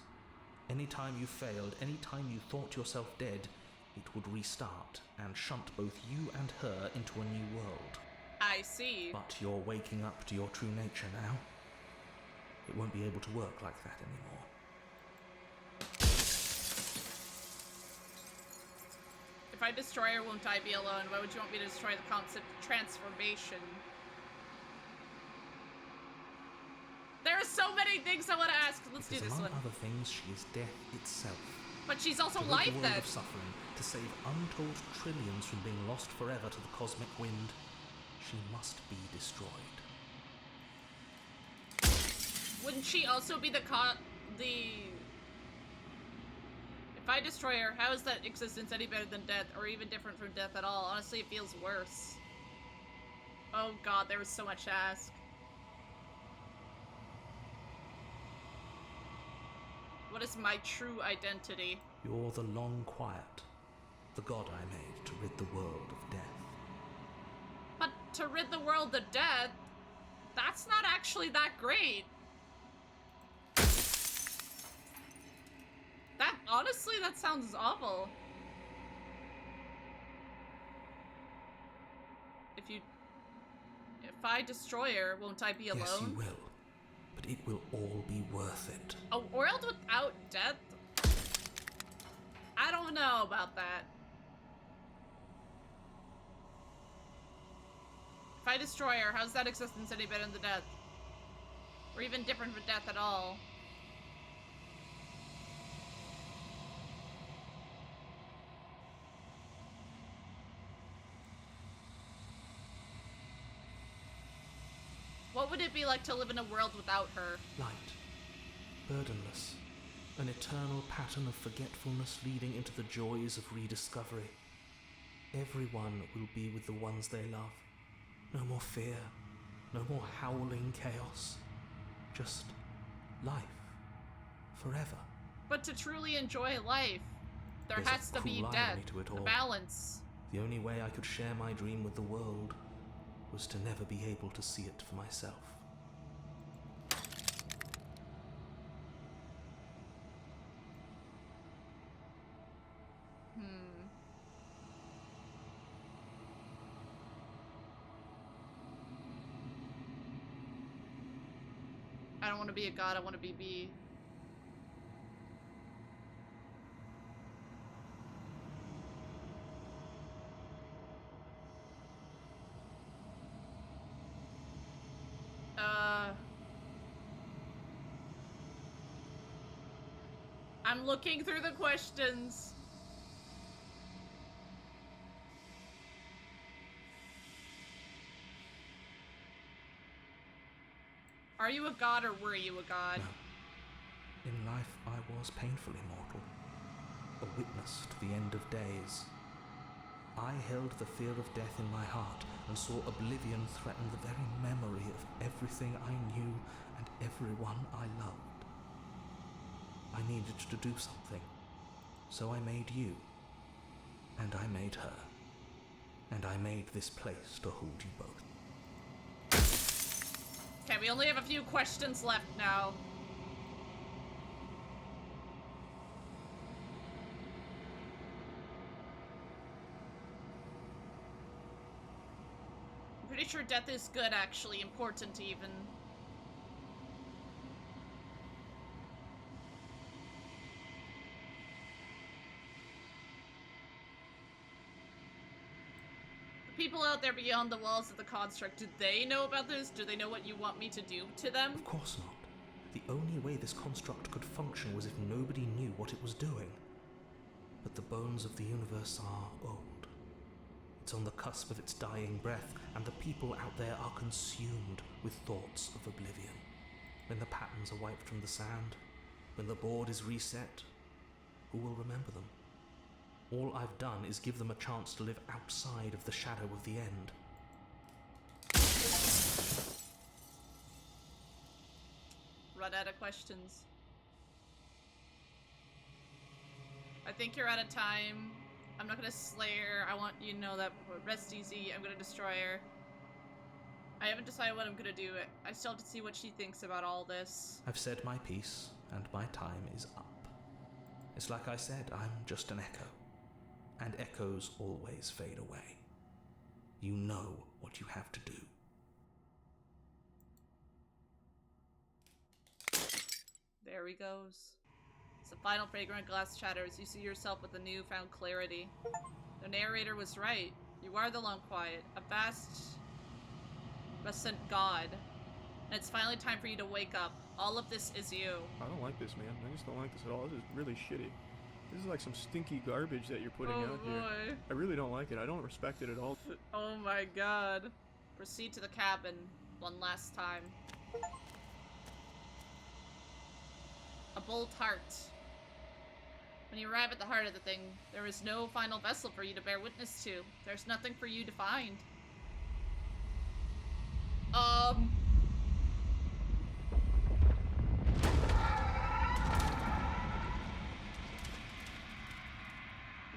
Any time you failed, any time you thought yourself dead, it would restart and shunt both you and her into a new world. I see. But you're waking up to your true nature now. It won't be able to work like that anymore. If I destroy her, won't I be alone? Why would you want me to destroy the concept of transformation? There are so many things I want to ask. Let's do this among one. other things, she is death itself. But she's also To rid life the world then. of suffering, to save untold trillions from being lost forever to the cosmic wind, she must be destroyed. Wouldn't she also be If I destroy her, how is that existence any better than death, or even different from death at all? Honestly, it feels worse. Oh god, there was so much to ask. What is my true identity? You're the long quiet, the god I made to rid the world of death. But to rid the world of death, That's not actually that great. That, honestly, that sounds awful. If I destroy her, won't I be alone? Yes, you will. But it will all be worth it. A world without death? I don't know about that. If I destroy her, how's that existence any better than the death? Or even different from death at all? What would it be like to live in a world without her? Light. Burdenless. An eternal pattern of forgetfulness leading into the joys of rediscovery. Everyone will be with the ones they love. No more fear. No more howling chaos. Just life. Forever. But to truly enjoy life, there There's a has to be cruel death. irony to it A all. balance. The only way I could share my dream with the world was to never be able to see it for myself. I don't want to be a god, I want to be B. I'm looking through the questions. Are you a god or were you a god? No. In life, I was painfully mortal. A witness to the end of days. I held the fear of death in my heart and saw oblivion threaten the very memory of everything I knew and everyone I loved. I needed to do something, so I made you, and I made her, and I made this place to hold you both. Okay, we only have a few questions left now. I'm pretty sure death is good, actually, important even. People out there beyond the walls of the construct, do they know about this? Do they know what you want me to do to them? Of course not. The only way this construct could function was if nobody knew what it was doing. But the bones of the universe are old. It's on the cusp of its dying breath, and the people out there are consumed with thoughts of oblivion. When the patterns are wiped from the sand, when the board is reset, who will remember them? All I've done is give them a chance to live outside of the shadow of the end. Run out of questions. I think you're out of time. I'm not gonna slay her. I want you to know that. Rest easy. I'm gonna destroy her. I haven't decided what I'm gonna do. I still have to see what she thinks about all this. I've said my piece, and my time is up. It's like I said, I'm just an echo. And echoes always fade away. You know what you have to do. There he goes. It's the final fragrant glass shatters. You see yourself with a newfound clarity. The narrator was right. You are the Long Quiet, a vast, recent god. And it's finally time for you to wake up. All of this is you. I don't like this, man. I just don't like this at all. This is really shitty. This is like some stinky garbage that you're putting out here. I really don't like it. I don't respect it at all. Oh my god. Proceed to the cabin one last time. A bolt heart. When you arrive at the heart of the thing, there is no final vessel for you to bear witness to. There's nothing for you to find.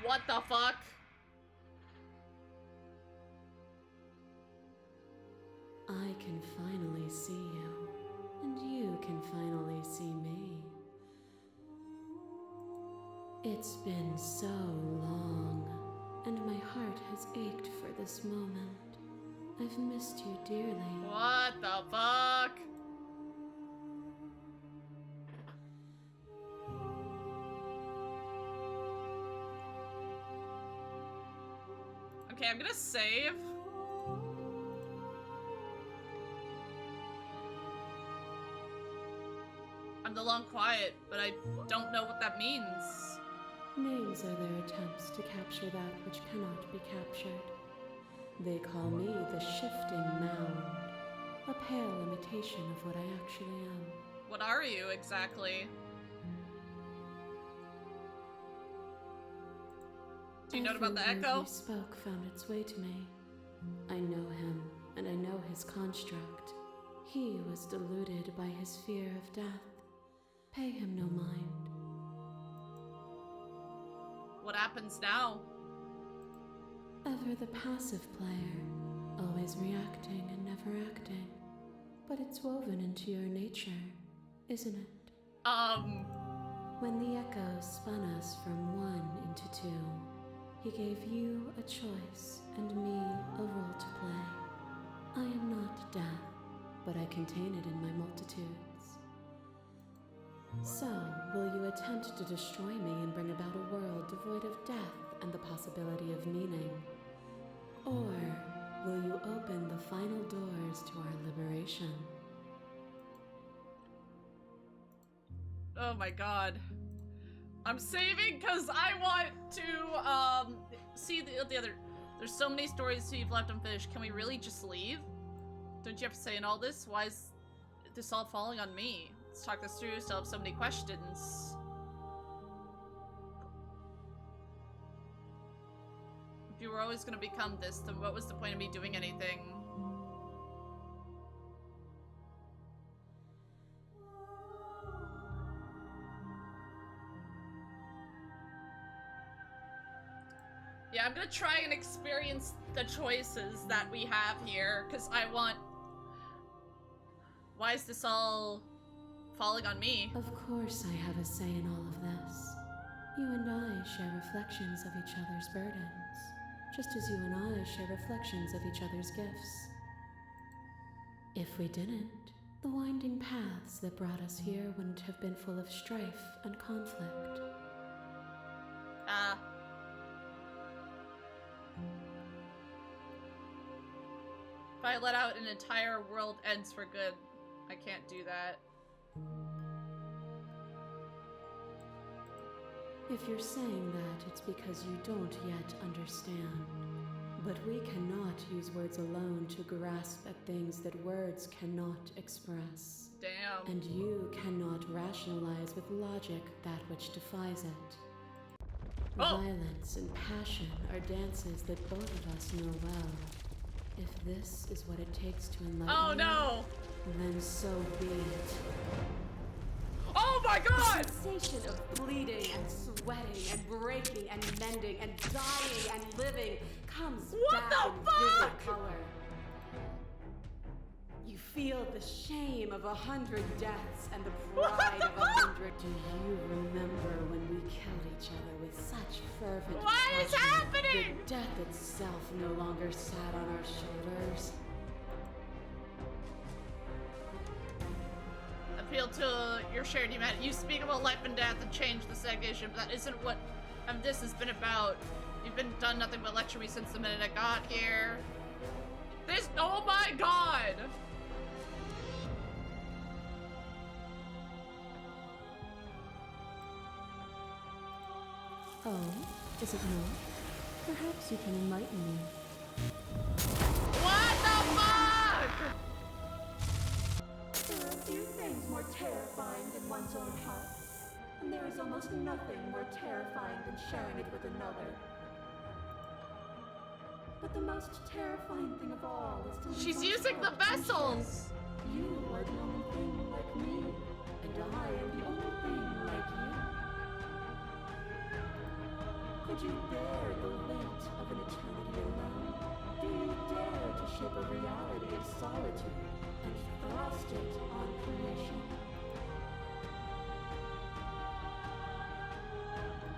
What the fuck? I I can finally see you, and you can finally see me. It's been so long, and my heart has ached for this moment. I've missed you dearly. What the fuck? Okay, I'm gonna save. I'm the long quiet, but I don't know what that means. Names are their attempts to capture that which cannot be captured. They call me the shifting mound, a pale imitation of what I actually am. What are you exactly? Do you know about the Every word echo? you spoke found its way to me. I know him, and I know his construct. He was deluded by his fear of death. Pay him no mind. What happens now? Ever the passive player, always reacting and never acting. But it's woven into your nature, isn't it? When the echo spun us from one into two, he gave you a choice and me a role to play. I am not death, but I contain it in my multitudes. So, will you attempt to destroy me and bring about a world devoid of death and the possibility of meaning? Or will you open the final doors to our liberation? Oh my god. I'm saving because I want to see the other. There's so many stories you've left unfinished. Can we really just leave? Don't you have to say in all this? Why is this all falling on me? Let's talk this through. Still have so many questions. If you were always going to become this, then what was the point of me doing anything? Yeah, I'm gonna try and experience the choices that we have here, because I want... Why is this all falling on me? Of course I have a say in all of this. You and I share reflections of each other's burdens, just as you and I share reflections of each other's gifts. If we didn't, the winding paths that brought us here wouldn't have been full of strife and conflict. If I let out an entire world ends for good, I can't do that. If you're saying that, it's because you don't yet understand. But we cannot use words alone to grasp at things that words cannot express. Damn. And you cannot rationalize with logic that which defies it. Violence and passion are dances that both of us know well. If this is what it takes to enlighten you, then so be it. Oh my god! The sensation of bleeding and sweating and breaking and mending and dying and living comes back in vivid color. You feel the shame of 100 deaths and the pride of 100. Do you remember when we killed each other with such fervent What is happening? that death itself no longer sat on our shoulders? Appeal to your shared humanity. You speak about life and death and change the segregation, but that isn't what this has been about. You've been done nothing but lecture me since the minute I got here. This, oh my god! Oh, is it not? Perhaps you can enlighten me. What the fuck? There are few things more terrifying than one's own heart, and there is almost nothing more terrifying than sharing it with another. But the most terrifying thing of all is to She's using the vessels! You are the only thing like me, and I am the only thing like you. Could you bear the weight of an eternity alone? Do you dare to shape a reality of solitude and thrust it on creation.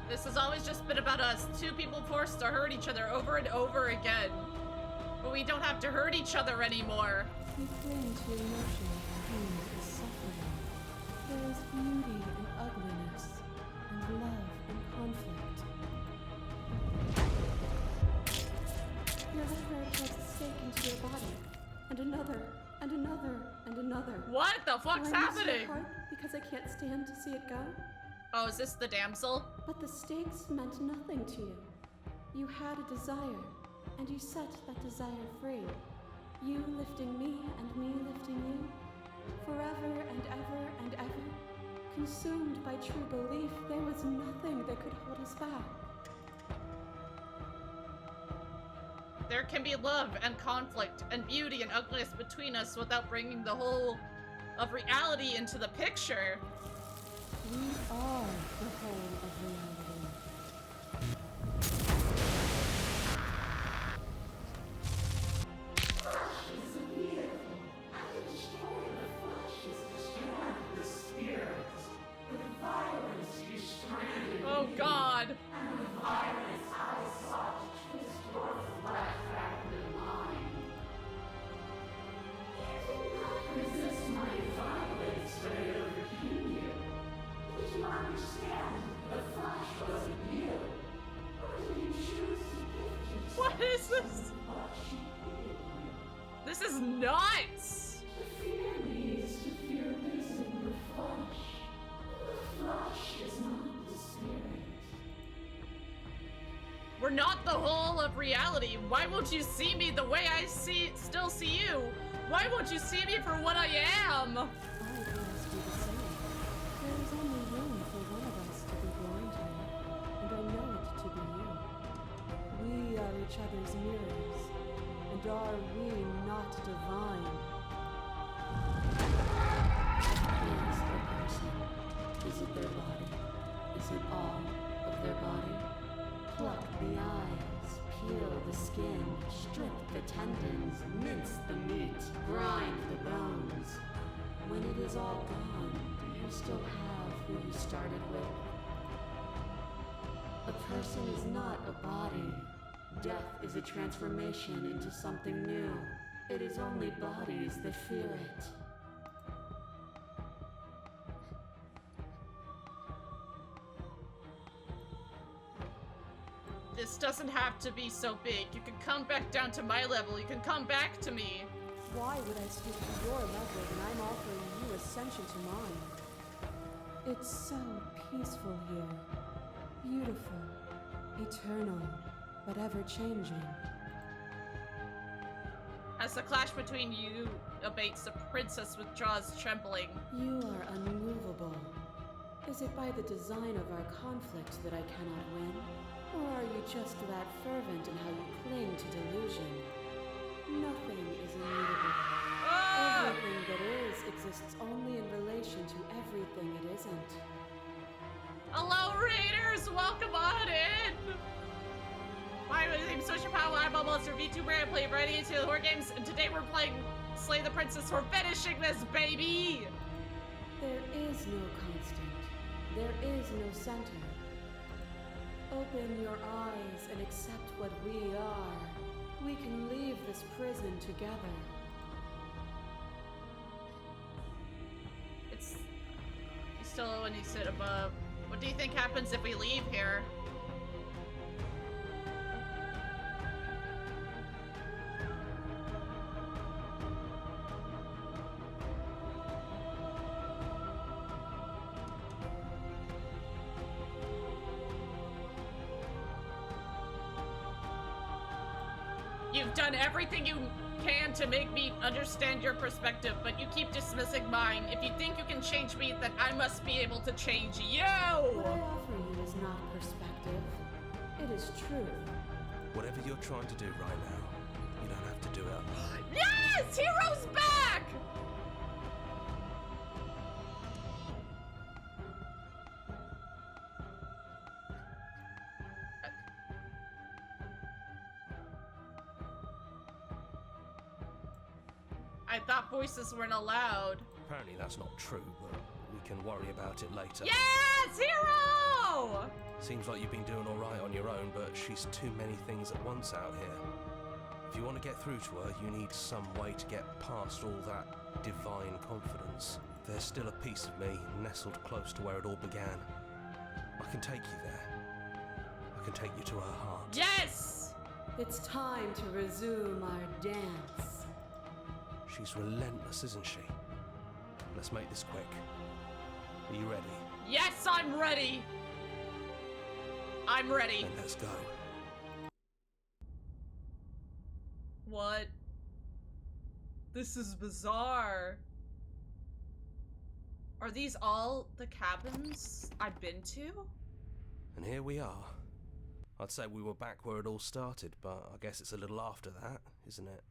This has always just been about us, two people forced to hurt each other over and over again. But we don't have to hurt each other anymore. You cling to emotion, pain is suffering. There is beauty and ugliness, and love and conflict. Your heart has a stake into your body, and another, and another, and another. What the fuck's Do I miss happening? your heart because I can't stand to see it go? Oh, is this the damsel? But the stakes meant nothing to you. You had a desire, and you set that desire free. You lifting me and me lifting you. Forever and ever and ever. Consumed by true belief, there was nothing that could hold us back. There can be love and conflict and beauty and ugliness between us without bringing the whole of reality into the picture. We are the whole of reality. Oh God. What is this? This is nuts! We're not the whole of reality. Why won't you see me the way I still see you? Why won't you see me for what I am? All girls do the same. There is only room for one of us to be blind here, and I know it to be you. We are each other's mirrors, and are we not divine? Is the person? Is it their body? Is it all of their body? Pluck the eyes, peel the skin, strip the tendons, mince the meat, grind the bones. When it is all gone, do you still have who you started with? A person is not a body. Death is a transformation into something new. It is only bodies that fear it. This doesn't have to be so big. You can come back down to my level. You can come back to me. Why would I stoop to your level when I'm offering you ascension to mine? It's so peaceful here. Beautiful. Eternal. But ever-changing. As the clash between you abates, the princess withdraws, trembling. You are unmovable. Is it by the design of our conflict that I cannot win? Or are you just that fervent in how you cling to delusion? Nothing is immutable. Ah! Everything that is exists only in relation to everything it isn't. Hello, Raiders! Welcome on in! My name is Social Power. I'm a monster VTuber. I play a variety of horror games, and today we're playing Slay the Princess. We're finishing this, baby! There is no constant. There is no center. Open your eyes and accept what we are. We can leave this prison together. It's... You still when you sit above. What do you think happens if we leave here? You've done everything you can to make me understand your perspective, but you keep dismissing mine. If you think you can change me, then I must be able to change you! What I offer you is not perspective. It is truth. Whatever you're trying to do right now, you don't have to do it. Yes! Hero's back! I thought voices weren't allowed. Apparently that's not true, but we can worry about it later. Yes, hero! Seems like you've been doing alright on your own, but she's too many things at once out here. If you want to get through to her, you need some way to get past all that divine confidence. There's still a piece of me nestled close to where it all began. I can take you there. I can take you to her heart. Yes! It's time to resume our dance. She's relentless, isn't she? Let's make this quick. Are you ready? Yes, I'm ready! I'm ready. Then let's go. What? This is bizarre. Are these all the cabins I've been to? And here we are. I'd say we were back where it all started, but I guess it's a little after that, isn't it?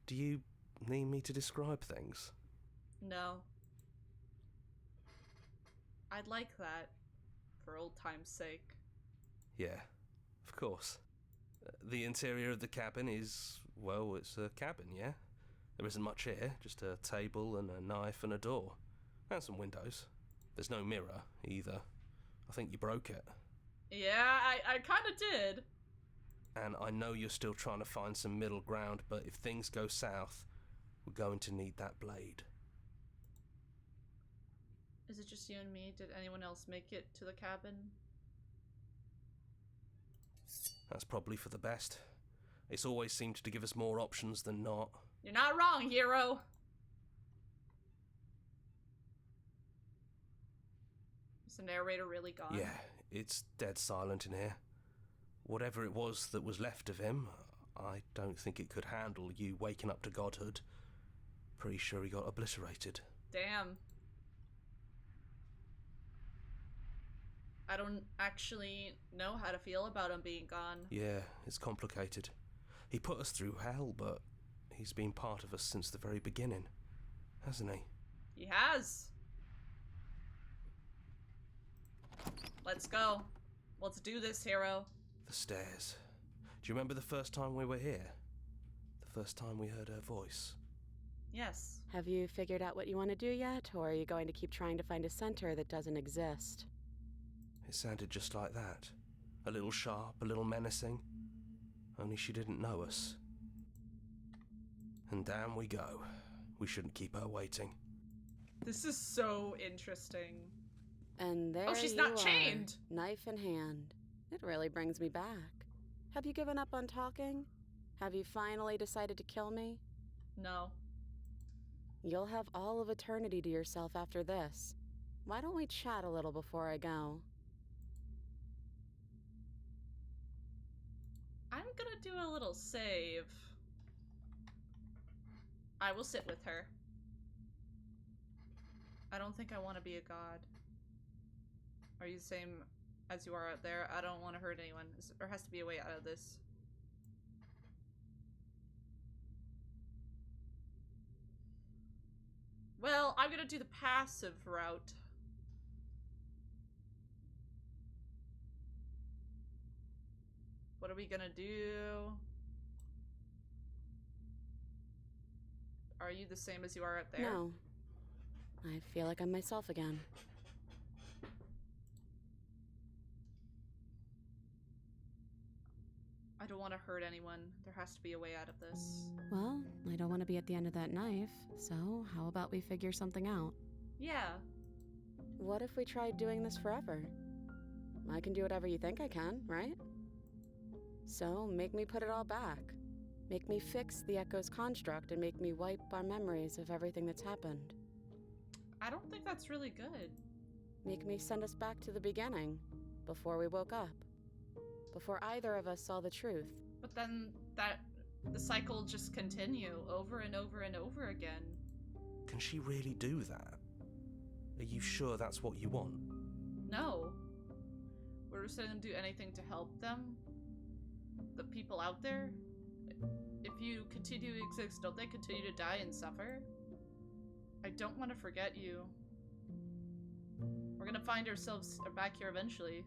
Do you need me to describe things? No. I'd like that, for old time's sake. Yeah, of course. The interior of the cabin is, well, it's a cabin, yeah? There isn't much here, just a table and a knife and a door. And some windows. There's no mirror, either. I think you broke it. Yeah, I kinda did. And I know you're still trying to find some middle ground, but if things go south, we're going to need that blade. Is it just you and me? Did anyone else make it to the cabin? That's probably for the best. It's always seemed to give us more options than not. You're not wrong, hero. Is the narrator really gone? Yeah, it's dead silent in here. Whatever it was that was left of him, I don't think it could handle you waking up to godhood. Pretty sure he got obliterated. Damn. I don't actually know how to feel about him being gone. Yeah, it's complicated. He put us through hell, but he's been part of us since the very beginning, hasn't he? He has. Let's go. Let's do this, hero. The stairs. Do you remember the first time we were here? The first time we heard her voice? Yes. Have you figured out what you want to do yet, or are you going to keep trying to find a center that doesn't exist? It sounded just like that. A little sharp, a little menacing. Only she didn't know us. And down we go. We shouldn't keep her waiting. This is so interesting. And there she's you not are, chained. knife in hand. It really brings me back. Have you given up on talking? Have you finally decided to kill me? No. You'll have all of eternity to yourself after this. Why don't we chat a little before I go? I'm gonna do a little save. I will sit with her. I don't think I want to be a god. Are you the same as you are out there? I don't want to hurt anyone. There has to be a way out of this. Well, I'm gonna do the passive route. What are we gonna do? Are you the same as you are out there? No. I feel like I'm myself again. I don't want to hurt anyone. There has to be a way out of this. Well, I don't want to be at the end of that knife, so how about we figure something out? Yeah. What if we tried doing this forever? I can do whatever you think I can, right? So, make me put it all back. Make me fix the Echo's construct and make me wipe our memories of everything that's happened. I don't think that's really good. Make me send us back to the beginning, before we woke up. Before either of us saw the truth. But then the cycle just continue over and over and over again. Can she really do that? Are you sure that's what you want? No. We're just going to do anything to help them. The people out there. If you continue to exist, don't they continue to die and suffer? I don't want to forget you. We're gonna find ourselves back here eventually.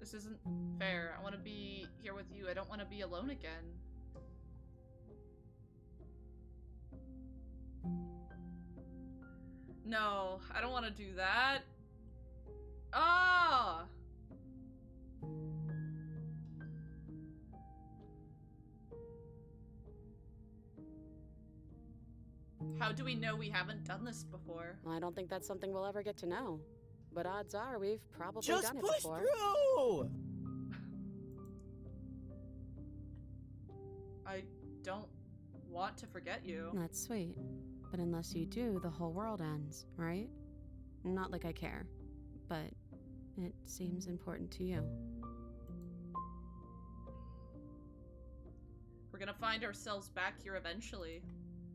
This isn't fair. I want to be here with you. I don't want to be alone again. No, I don't want to do that. Ah! How do we know we haven't done this before? I don't think that's something we'll ever get to know. But odds are we've probably Just done it push before. through! I don't want to forget you. That's sweet. But unless you do, the whole world ends, right? Not like I care, but it seems important to you. We're gonna find ourselves back here eventually.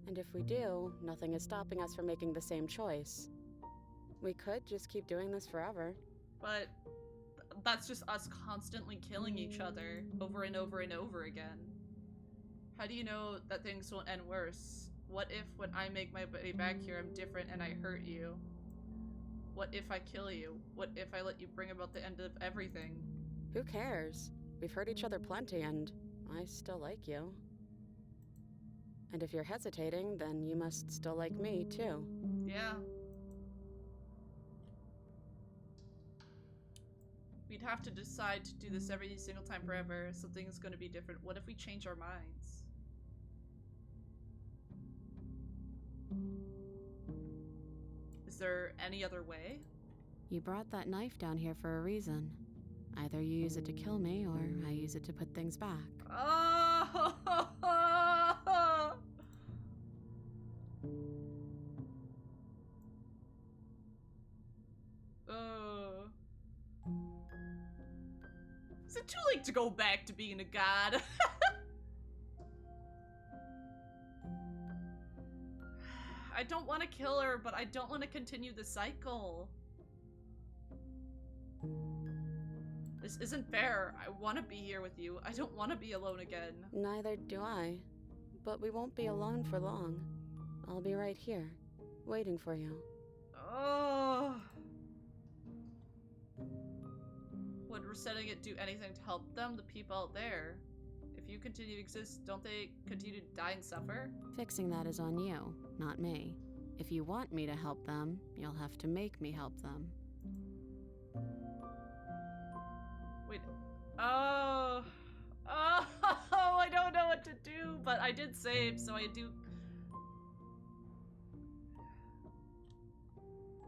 And if we do, nothing is stopping us from making the same choice. We could just keep doing this forever. But that's just us constantly killing each other over and over and over again. How do you know that things won't end worse? What if when I make my way back here I'm different and I hurt you? What if I kill you? What if I let you bring about the end of everything? Who cares? We've hurt each other plenty and I still like you. And if you're hesitating, then you must still like me too. Yeah. We'd have to decide to do this every single time forever. Something's going to be different. What if we change our minds? Is there any other way? You brought that knife down here for a reason. Either you use it to kill me, or I use it to put things back. Oh! Is it too late to go back to being a god? I don't want to kill her, but I don't want to continue the cycle. This isn't fair. I want to be here with you. I don't want to be alone again. Neither do I. But we won't be alone for long. I'll be right here, waiting for you. Oh. Would resetting it do anything to help them, the people out there? If you continue to exist, don't they continue to die and suffer? Fixing that is on you, not me. If you want me to help them, you'll have to make me help them. Wait. Oh. Oh, I don't know what to do, but I did save, so I do.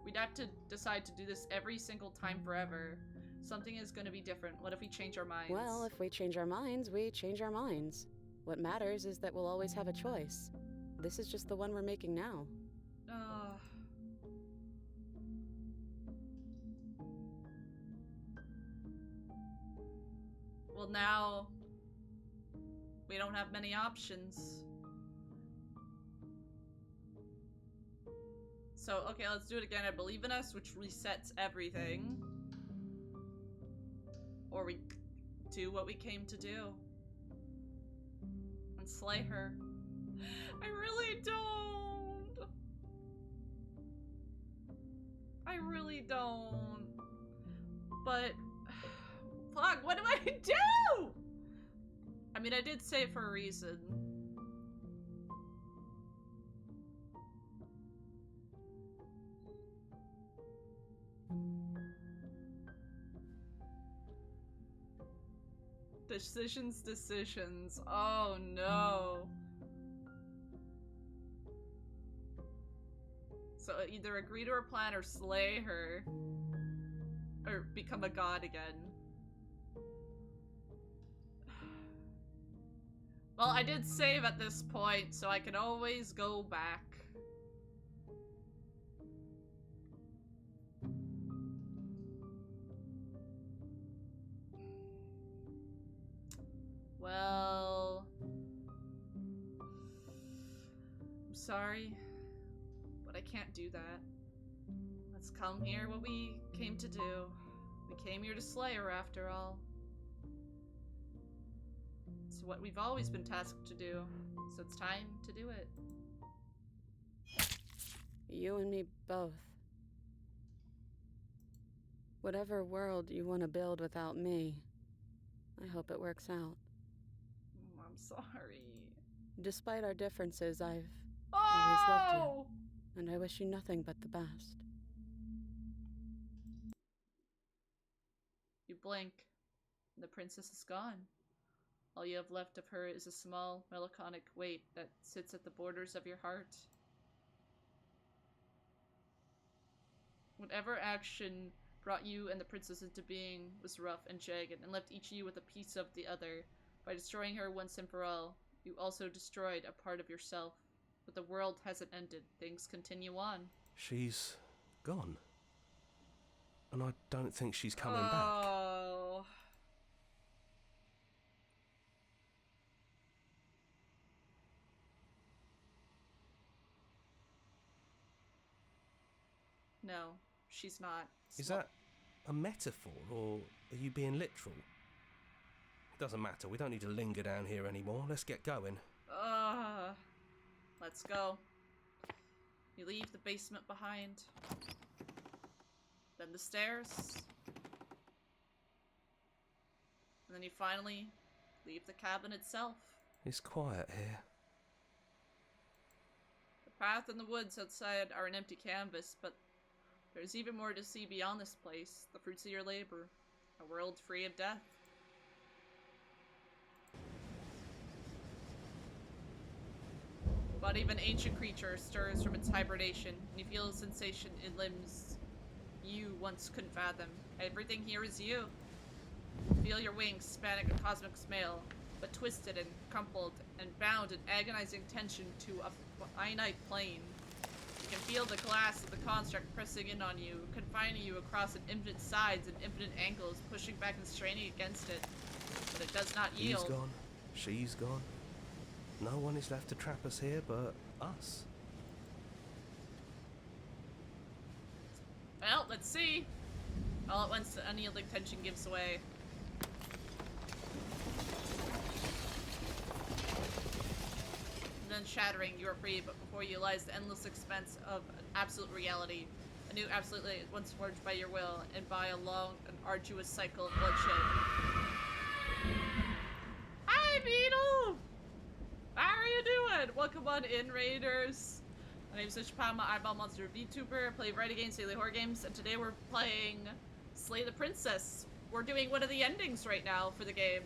We'd have to decide to do this every single time forever. Something is going to be different. What if we change our minds? Well, if we change our minds, we change our minds. What matters is that we'll always have a choice. This is just the one we're making now. Well, now we don't have many options. So, okay, let's do it again. I believe in us, which resets everything. Or we do what we came to do. And slay her. I really don't. I really don't. But, fuck, what do I do? I mean, I did say it for a reason. Decisions. Oh no. So either agree to her plan or slay her. Or become a god again. Well, I did save at this point, so I can always go back. Well, I'm sorry, but I can't do that. Let's come here what we came to do. We came here to slay her after all. It's what we've always been tasked to do, so it's time to do it. You and me both. Whatever world you want to build without me, I hope it works out. I'm sorry. Despite our differences, I've always loved you, Oh! and I wish you nothing but the best. You blink, and the princess is gone. All you have left of her is a small, melancholic weight that sits at the borders of your heart. Whatever action brought you and the princess into being was rough and jagged, and left each of you with a piece of the other. By destroying her once and for all, you also destroyed a part of yourself. But the world hasn't ended. Things continue on. She's gone. And I don't think she's coming back. Oh. No, she's not. Is that a metaphor, or are you being literal? It doesn't matter, we don't need to linger down here anymore. Let's get going. Let's go. You leave the basement behind. Then the stairs. And then you finally leave the cabin itself. It's quiet here. The path and the woods outside are an empty canvas, but there's even more to see beyond this place. The fruits of your labor. A world free of death. But even ancient creature stirs from its hibernation, and you feel a sensation in limbs you once couldn't fathom. Everything here is you. Feel your wings spanning a cosmic smell, but twisted and crumpled and bound in agonizing tension to a finite plane. You can feel the glass of the construct pressing in on you, confining you across an infinite sides and infinite angles, pushing back and straining against it. But it does not yield. He's gone. She's gone. No one is left to trap us here but us. Well, let's see. All at once, the unyielding tension gives way. And then shattering, you are free, but before you lies the endless expanse of an absolute reality. A new absolutely once forged by your will, and by a long and arduous cycle of bloodshed. Hi, Beetle! How are you doing? Welcome on in, Raiders. My name is Ishpa, I'm an eyeball monster VTuber. I play variety games, daily horror games, and today we're playing Slay the Princess. We're doing one of the endings right now for the game.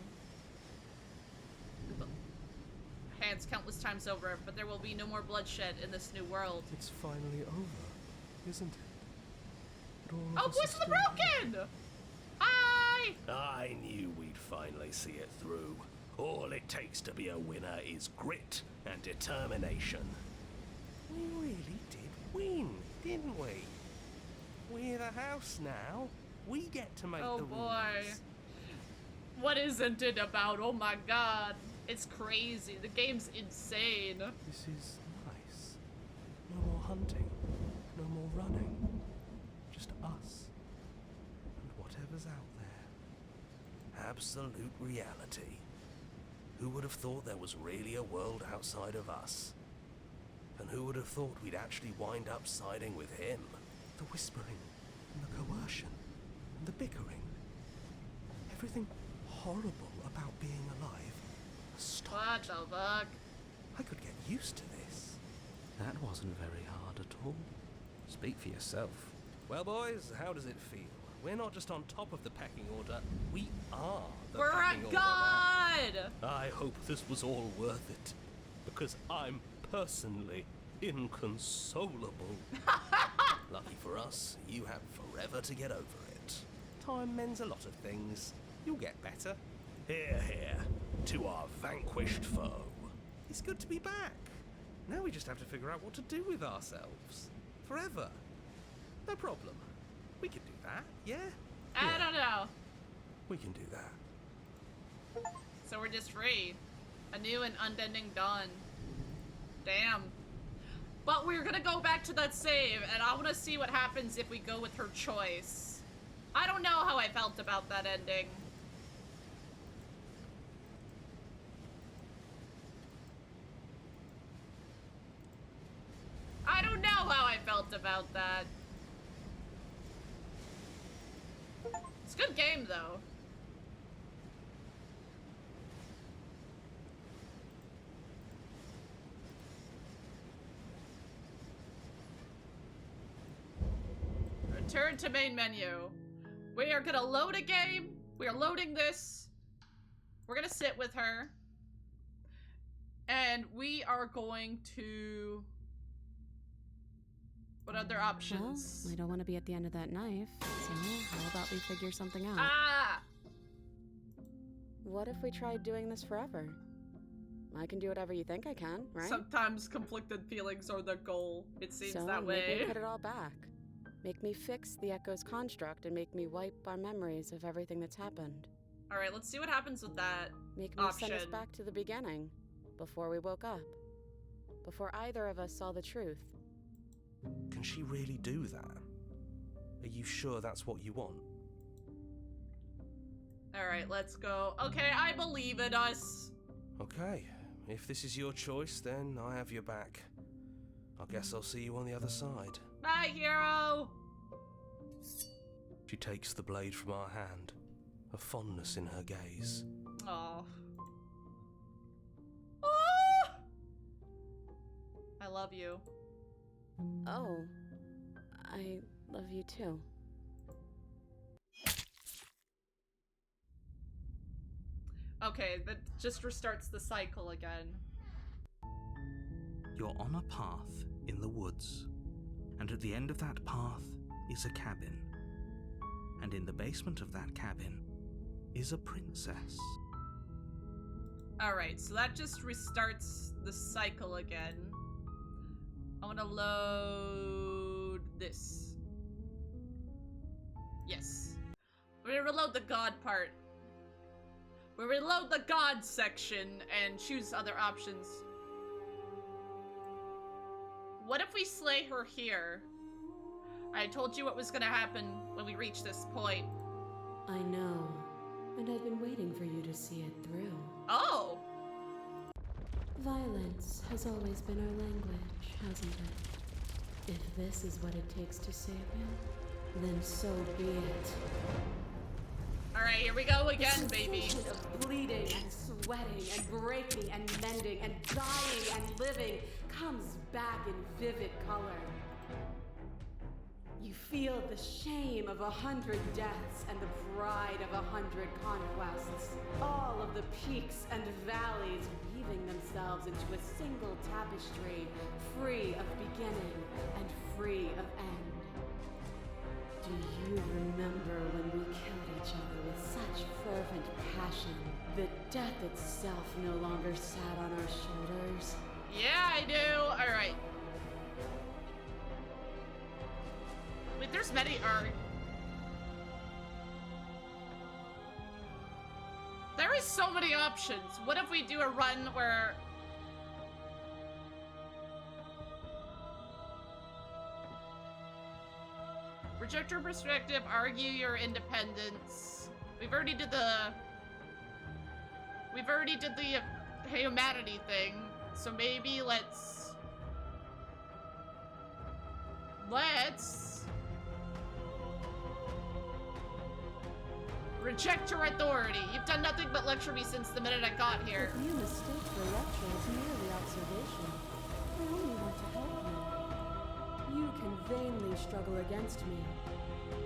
Hands countless times over, but there will be no more bloodshed in this new world. It's finally over, isn't it? Oh, Voice of the Broken! Hi! I knew we'd finally see it through. All it takes to be a winner is grit and determination. We really did win, didn't we? We're the house now. We get to make the rules. Oh boy. What isn't it about? Oh my god. It's crazy. The game's insane. This is nice. No more hunting. No more running. Just us. And whatever's out there. Absolute reality. Who would have thought there was really a world outside of us? And who would have thought we'd actually wind up siding with him? The whispering, and the coercion, and the bickering. Everything horrible about being alive has stopped. What the fuck? I could get used to this. That wasn't very hard at all. Speak for yourself. Well, boys, how does it feel? We're not just on top of the pecking order, we are the We're pecking a order god! now. I hope this was all worth it, because I'm personally inconsolable. Lucky for us, you have forever to get over it. Time mends a lot of things. You'll get better. Hear, hear, to our vanquished foe. It's good to be back. Now we just have to figure out what to do with ourselves. Forever. No problem. We can do that, yeah? I don't know. We can do that. So we're just free. A new and unending dawn. Damn. But we're gonna go back to that save, and I wanna see what happens if we go with her choice. I don't know how I felt about that ending. I don't know how I felt about that. It's a good game, though. Return to main menu. We are gonna load a game. We are loading this. We're gonna sit with her. And we are going to... What other options? Well, I don't want to be at the end of that knife, so how about we figure something out? Ah! What if we tried doing this forever? I can do whatever you think I can, right? Sometimes conflicted feelings are the goal. It seems so that way. Make me put it all back. Make me fix the Echo's construct and make me wipe our memories of everything that's happened. Alright, let's see what happens with that Make me send us back to the beginning, before we woke up. Before either of us saw the truth. Can she really do that? Are you sure that's what you want? Alright, let's go. Okay, I believe in us. Okay, if this is your choice, then I have your back. I guess I'll see you on the other side. Bye, hero! She takes the blade from our hand, a fondness in her gaze. Aww. Oh! I love you. Oh, I love you too. Okay, that just restarts the cycle again. You're on a path in the woods, and at the end of that path is a cabin. And in the basement of that cabin is a princess. Alright, so that just restarts the cycle again. I want to load this. Yes. We're gonna reload the god part. We'll reload the god section and choose other options. What if we slay her here? I told you what was gonna happen when we reach this point. I know, and I've been waiting for you to see it through. Oh! Violence has always been our language, hasn't it? If this is what it takes to save you, then so be it. Alright, here we go again, baby. Of bleeding and sweating and breaking and mending and dying and living comes back in vivid color. You feel the shame of 100 deaths and the pride of 100 conquests. All of the peaks and valleys weaving themselves into a single tapestry, free of beginning and free of end. Do you remember when we killed each other with such fervent passion that death itself no longer sat on our shoulders? Yeah, I do. Alright. Wait, there's many There is so many options. What if we do a run where... Reject your perspective, argue your independence. We've already did the humanity thing, so maybe let's reject your authority. You've done nothing but lecture me since the minute I got here. If you mistake the lecture as merely observation, I only want to help you. You can vainly struggle against me,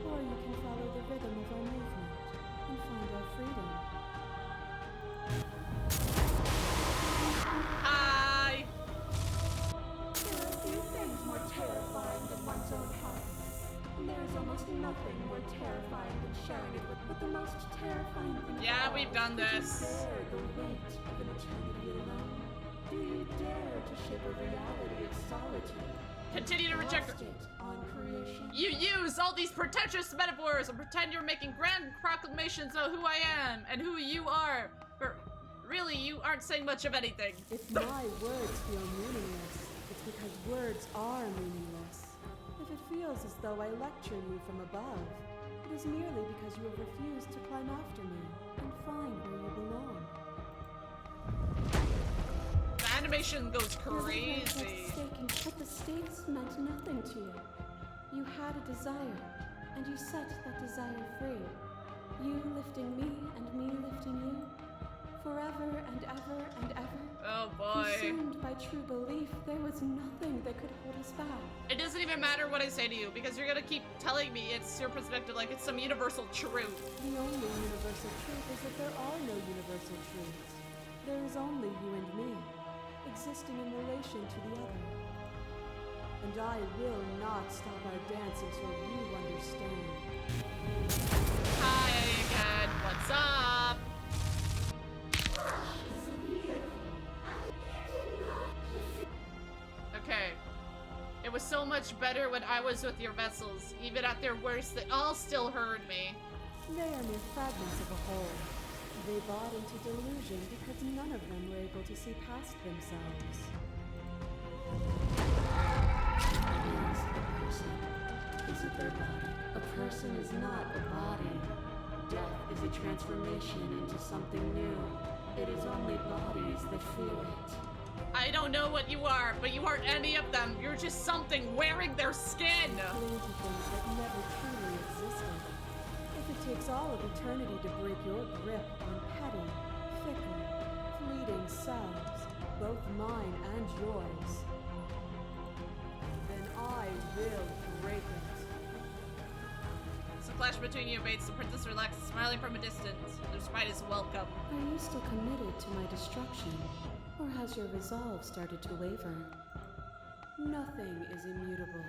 or you can follow the rhythm of our movement and find our freedom. Hi! There are few things more terrifying than one's own heart. And there is almost nothing more terrifying than sharing it with the most terrifying thing. Yeah, we've done this. Do you dare the weight of an eternity alone? Do you dare to shape a reality of solitude? Continue to reject. Lost it on creation. You use all these pretentious metaphors and pretend you're making grand proclamations of who I am and who you are. But really, you aren't saying much of anything. If my words feel meaningless, it's because words are meaningless. If it feels as though I lecture you from above, it is merely because you have refused to climb after me and find where you belong. The animation goes crazy. But the stakes meant nothing to you. You had a desire, and you set that desire free. You lifting me and me lifting you, forever and ever and ever. Oh boy. Consumed by true belief, there was nothing that could hold us back. It doesn't even matter what I say to you, because you're gonna keep telling me it's your perspective like it's some universal truth. The only universal truth is that there are no universal truths. There is only you and me, existing in relation to the other. And I will not stop our dance until you understand. Hi again, what's up? Okay. It was so much better when I was with your vessels. Even at their worst, they all still heard me. They are mere fragments of a whole. They bought into delusion because none of them were able to see past themselves. Is a their body? A person is not a body. Death is a transformation into something new. It is only bodies that feel it. I don't know what you are, but you aren't any of them. You're just something wearing their skin. Cling to things that never truly existed. If it takes all of eternity to break your grip on petty, fickle, fleeting selves, both mine and yours, then I will break it. It's a flash between you, Bates. The princess relaxes, smiling from a distance. Their spite is welcome. Are you still committed to my destruction? Or has your resolve started to waver? Nothing is immutable.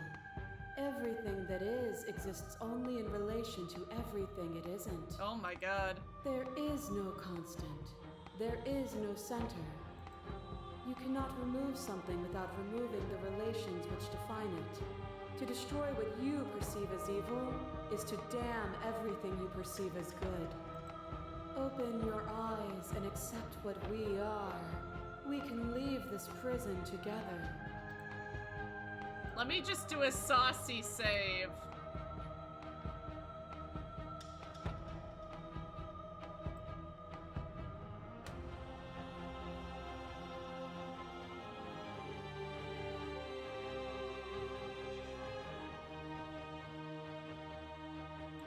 Everything that is exists only in relation to everything it isn't. Oh my god. There is no constant. There is no center. You cannot remove something without removing the relations which define it. To destroy what you perceive as evil is to damn everything you perceive as good. Open your eyes and accept what we are. We can leave this prison together. Let me just do a saucy save.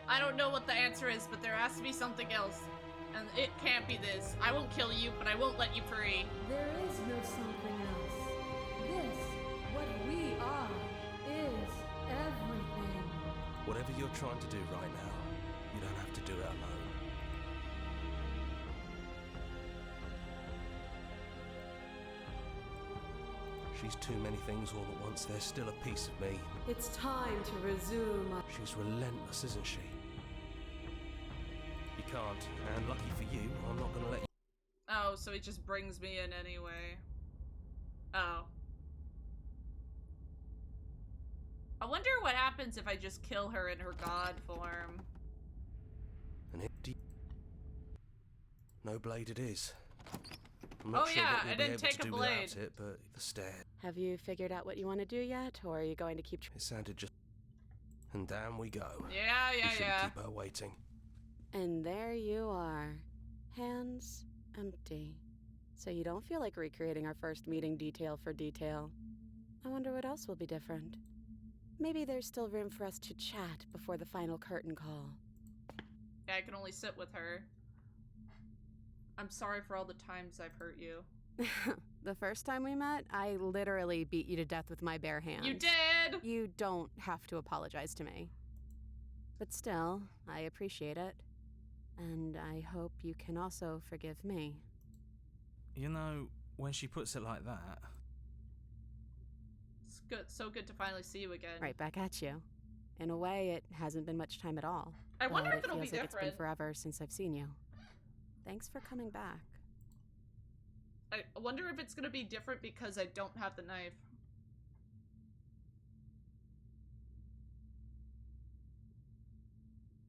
I don't know what the answer is, but there has to be something else. And it can't be this. I won't kill you, but I won't let you free. There is no something else. This, what we are, is everything. Whatever you're trying to do right now, you don't have to do it alone. She's too many things all at once. There's still a piece of me. It's time to resume. She's relentless, isn't she? You can't, and lucky for you, I'm not gonna let you. Oh, so he just brings me in anyway. Oh. I wonder what happens if I just kill her in her god form. And no blade it is. I'm not sure yeah, what I you'll be didn't able take to a do blade. without it, but the stairs. Have you figured out what you want to do yet, or are you going to keep... It sounded just... And down we go. Yeah, We shouldn't yeah. keep her waiting. And there you are. Hands empty. So you don't feel like recreating our first meeting detail for detail. I wonder what else will be different. Maybe there's still room for us to chat before the final curtain call. Yeah, I can only sit with her. I'm sorry for all the times I've hurt you. The first time we met, I literally beat you to death with my bare hands. You did! You don't have to apologize to me. But still, I appreciate it. And I hope you can also forgive me. You know, when she puts it like that... It's good, so good to finally see you again. Right back at you. In a way, it hasn't been much time at all. I wonder but if it'll be it feels like different. it's been forever since I've seen you. Thanks for coming back. I wonder if it's gonna be different because I don't have the knife.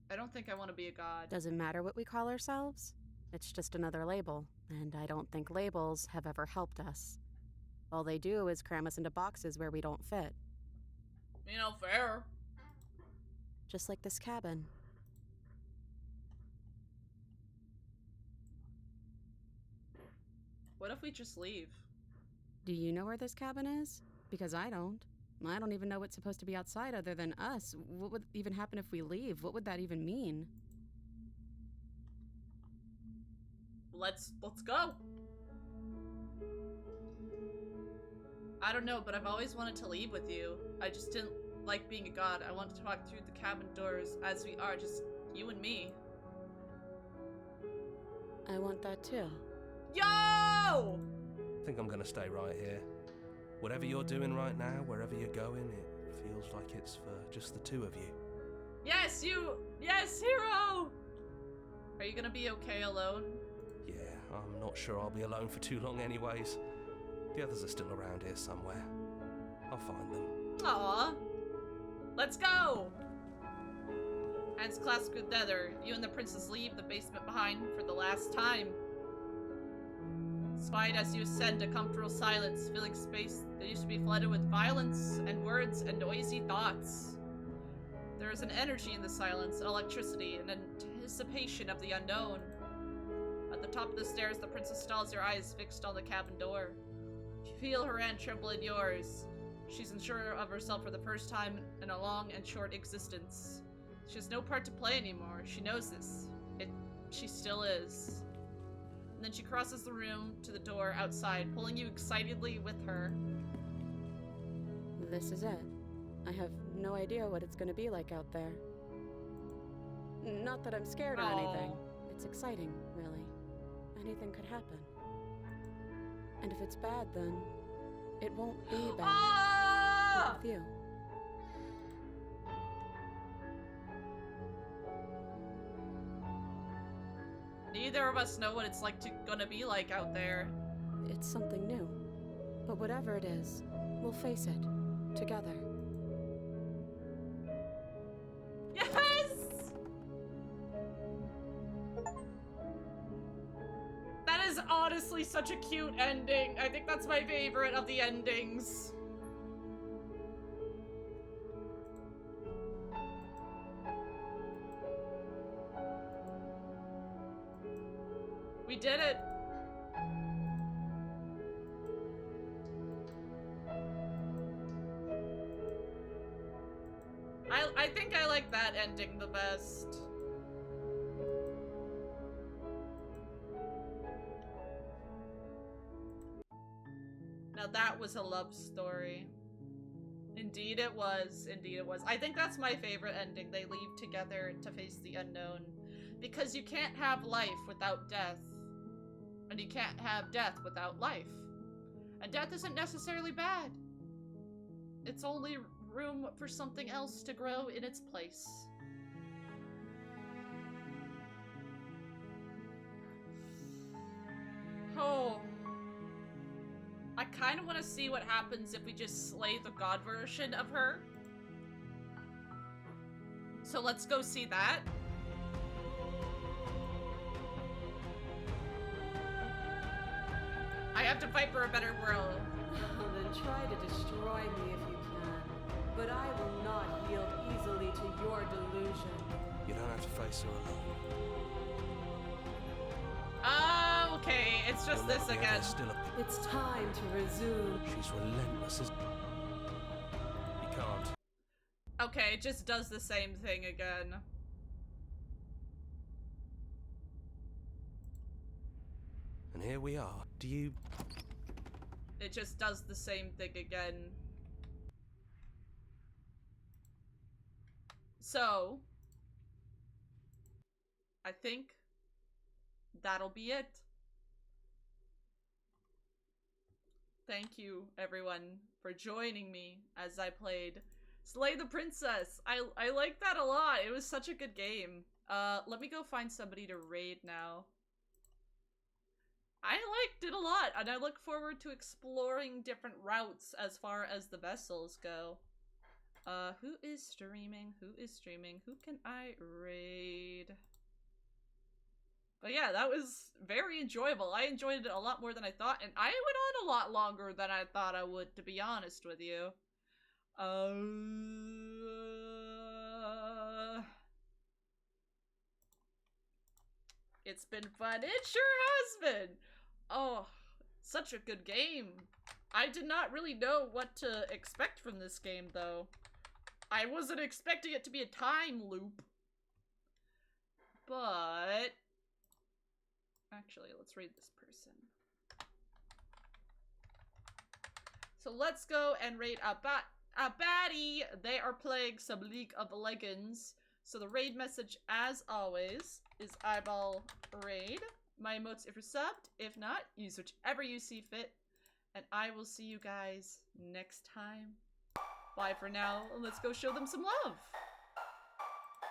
I don't think I want to be a god. Doesn't matter what we call ourselves. It's just another label, and I don't think labels have ever helped us. All they do is cram us into boxes where we don't fit. You know, fair. Just like this cabin. What if we just leave? Do you know where this cabin is? Because I don't. I don't even know what's supposed to be outside other than us. What would even happen if we leave? What would that even mean? let's go. I don't know, but I've always wanted to leave with you. I just didn't like being a god. I wanted to walk through the cabin doors as we are, just you and me. I want that too. Yo! I think I'm gonna stay right here. Whatever you're doing right now, wherever you're going, it feels like it's for just the two of you. Yes, yes, hero! Are you gonna be okay alone? Yeah, I'm not sure I'll be alone for too long anyways. The others are still around here somewhere. I'll find them. Aww. Let's go! Hands clasped together, you and the princess leave the basement behind for the last time. Despite as you ascend a comfortable silence, filling space that used to be flooded with violence and words and noisy thoughts. There is an energy in the silence, an electricity, an anticipation of the unknown. At the top of the stairs, the princess stalls, her eyes fixed on the cabin door. You feel her hand tremble in yours. She's unsure of herself for the first time in a long and short existence. She has no part to play anymore. She knows this. She still is. And then she crosses the room to the door outside, pulling you excitedly with her. This is it. I have no idea what it's gonna be like out there. Not that I'm scared or anything. It's exciting, really. Anything could happen. And if it's bad, then it won't be bad. Not with you. Neither of us know what it's gonna be like out there. It's something new. But whatever it is, we'll face it. Together. Yes! That is honestly such a cute ending. I think that's my favorite of the endings. We did it. I think I like that ending the best. Now that was a love story. Indeed it was. Indeed it was. I think that's my favorite ending. They leave together to face the unknown. Because you can't have life without death. And you can't have death without life. And death isn't necessarily bad. It's only room for something else to grow in its place. Oh. I kind of want to see what happens if we just slay the god version of her. So let's go see that. I have to fight for a better world. Then try to destroy me if you can. But I will not yield easily to your delusion. You don't have to face her alone. Okay, it's just this again. It's time to resume. She's relentless as... You can't. Okay, it just does the same thing again. And here we are. Do you... It just does the same thing again. So, I think that'll be it. Thank you, everyone, for joining me as I played Slay the Princess. I liked that a lot. It was such a good game. Let me go find somebody to raid now. I liked it a lot, and I look forward to exploring different routes as far as the vessels go. Who is streaming? Who is streaming? Who can I raid? But yeah, that was very enjoyable. I enjoyed it a lot more than I thought, and I went on a lot longer than I thought I would, to be honest with you. It's been fun. It sure has been. Oh, such a good game. I did not really know what to expect from this game, though. I wasn't expecting it to be a time loop. But... Actually, let's raid this person. So let's go and raid a baddie. They are playing some League of Legends. So the raid message, as always, is eyeball raid. My emotes if you're subbed. If not, use whichever you see fit. And I will see you guys next time. Bye for now, and let's go show them some love.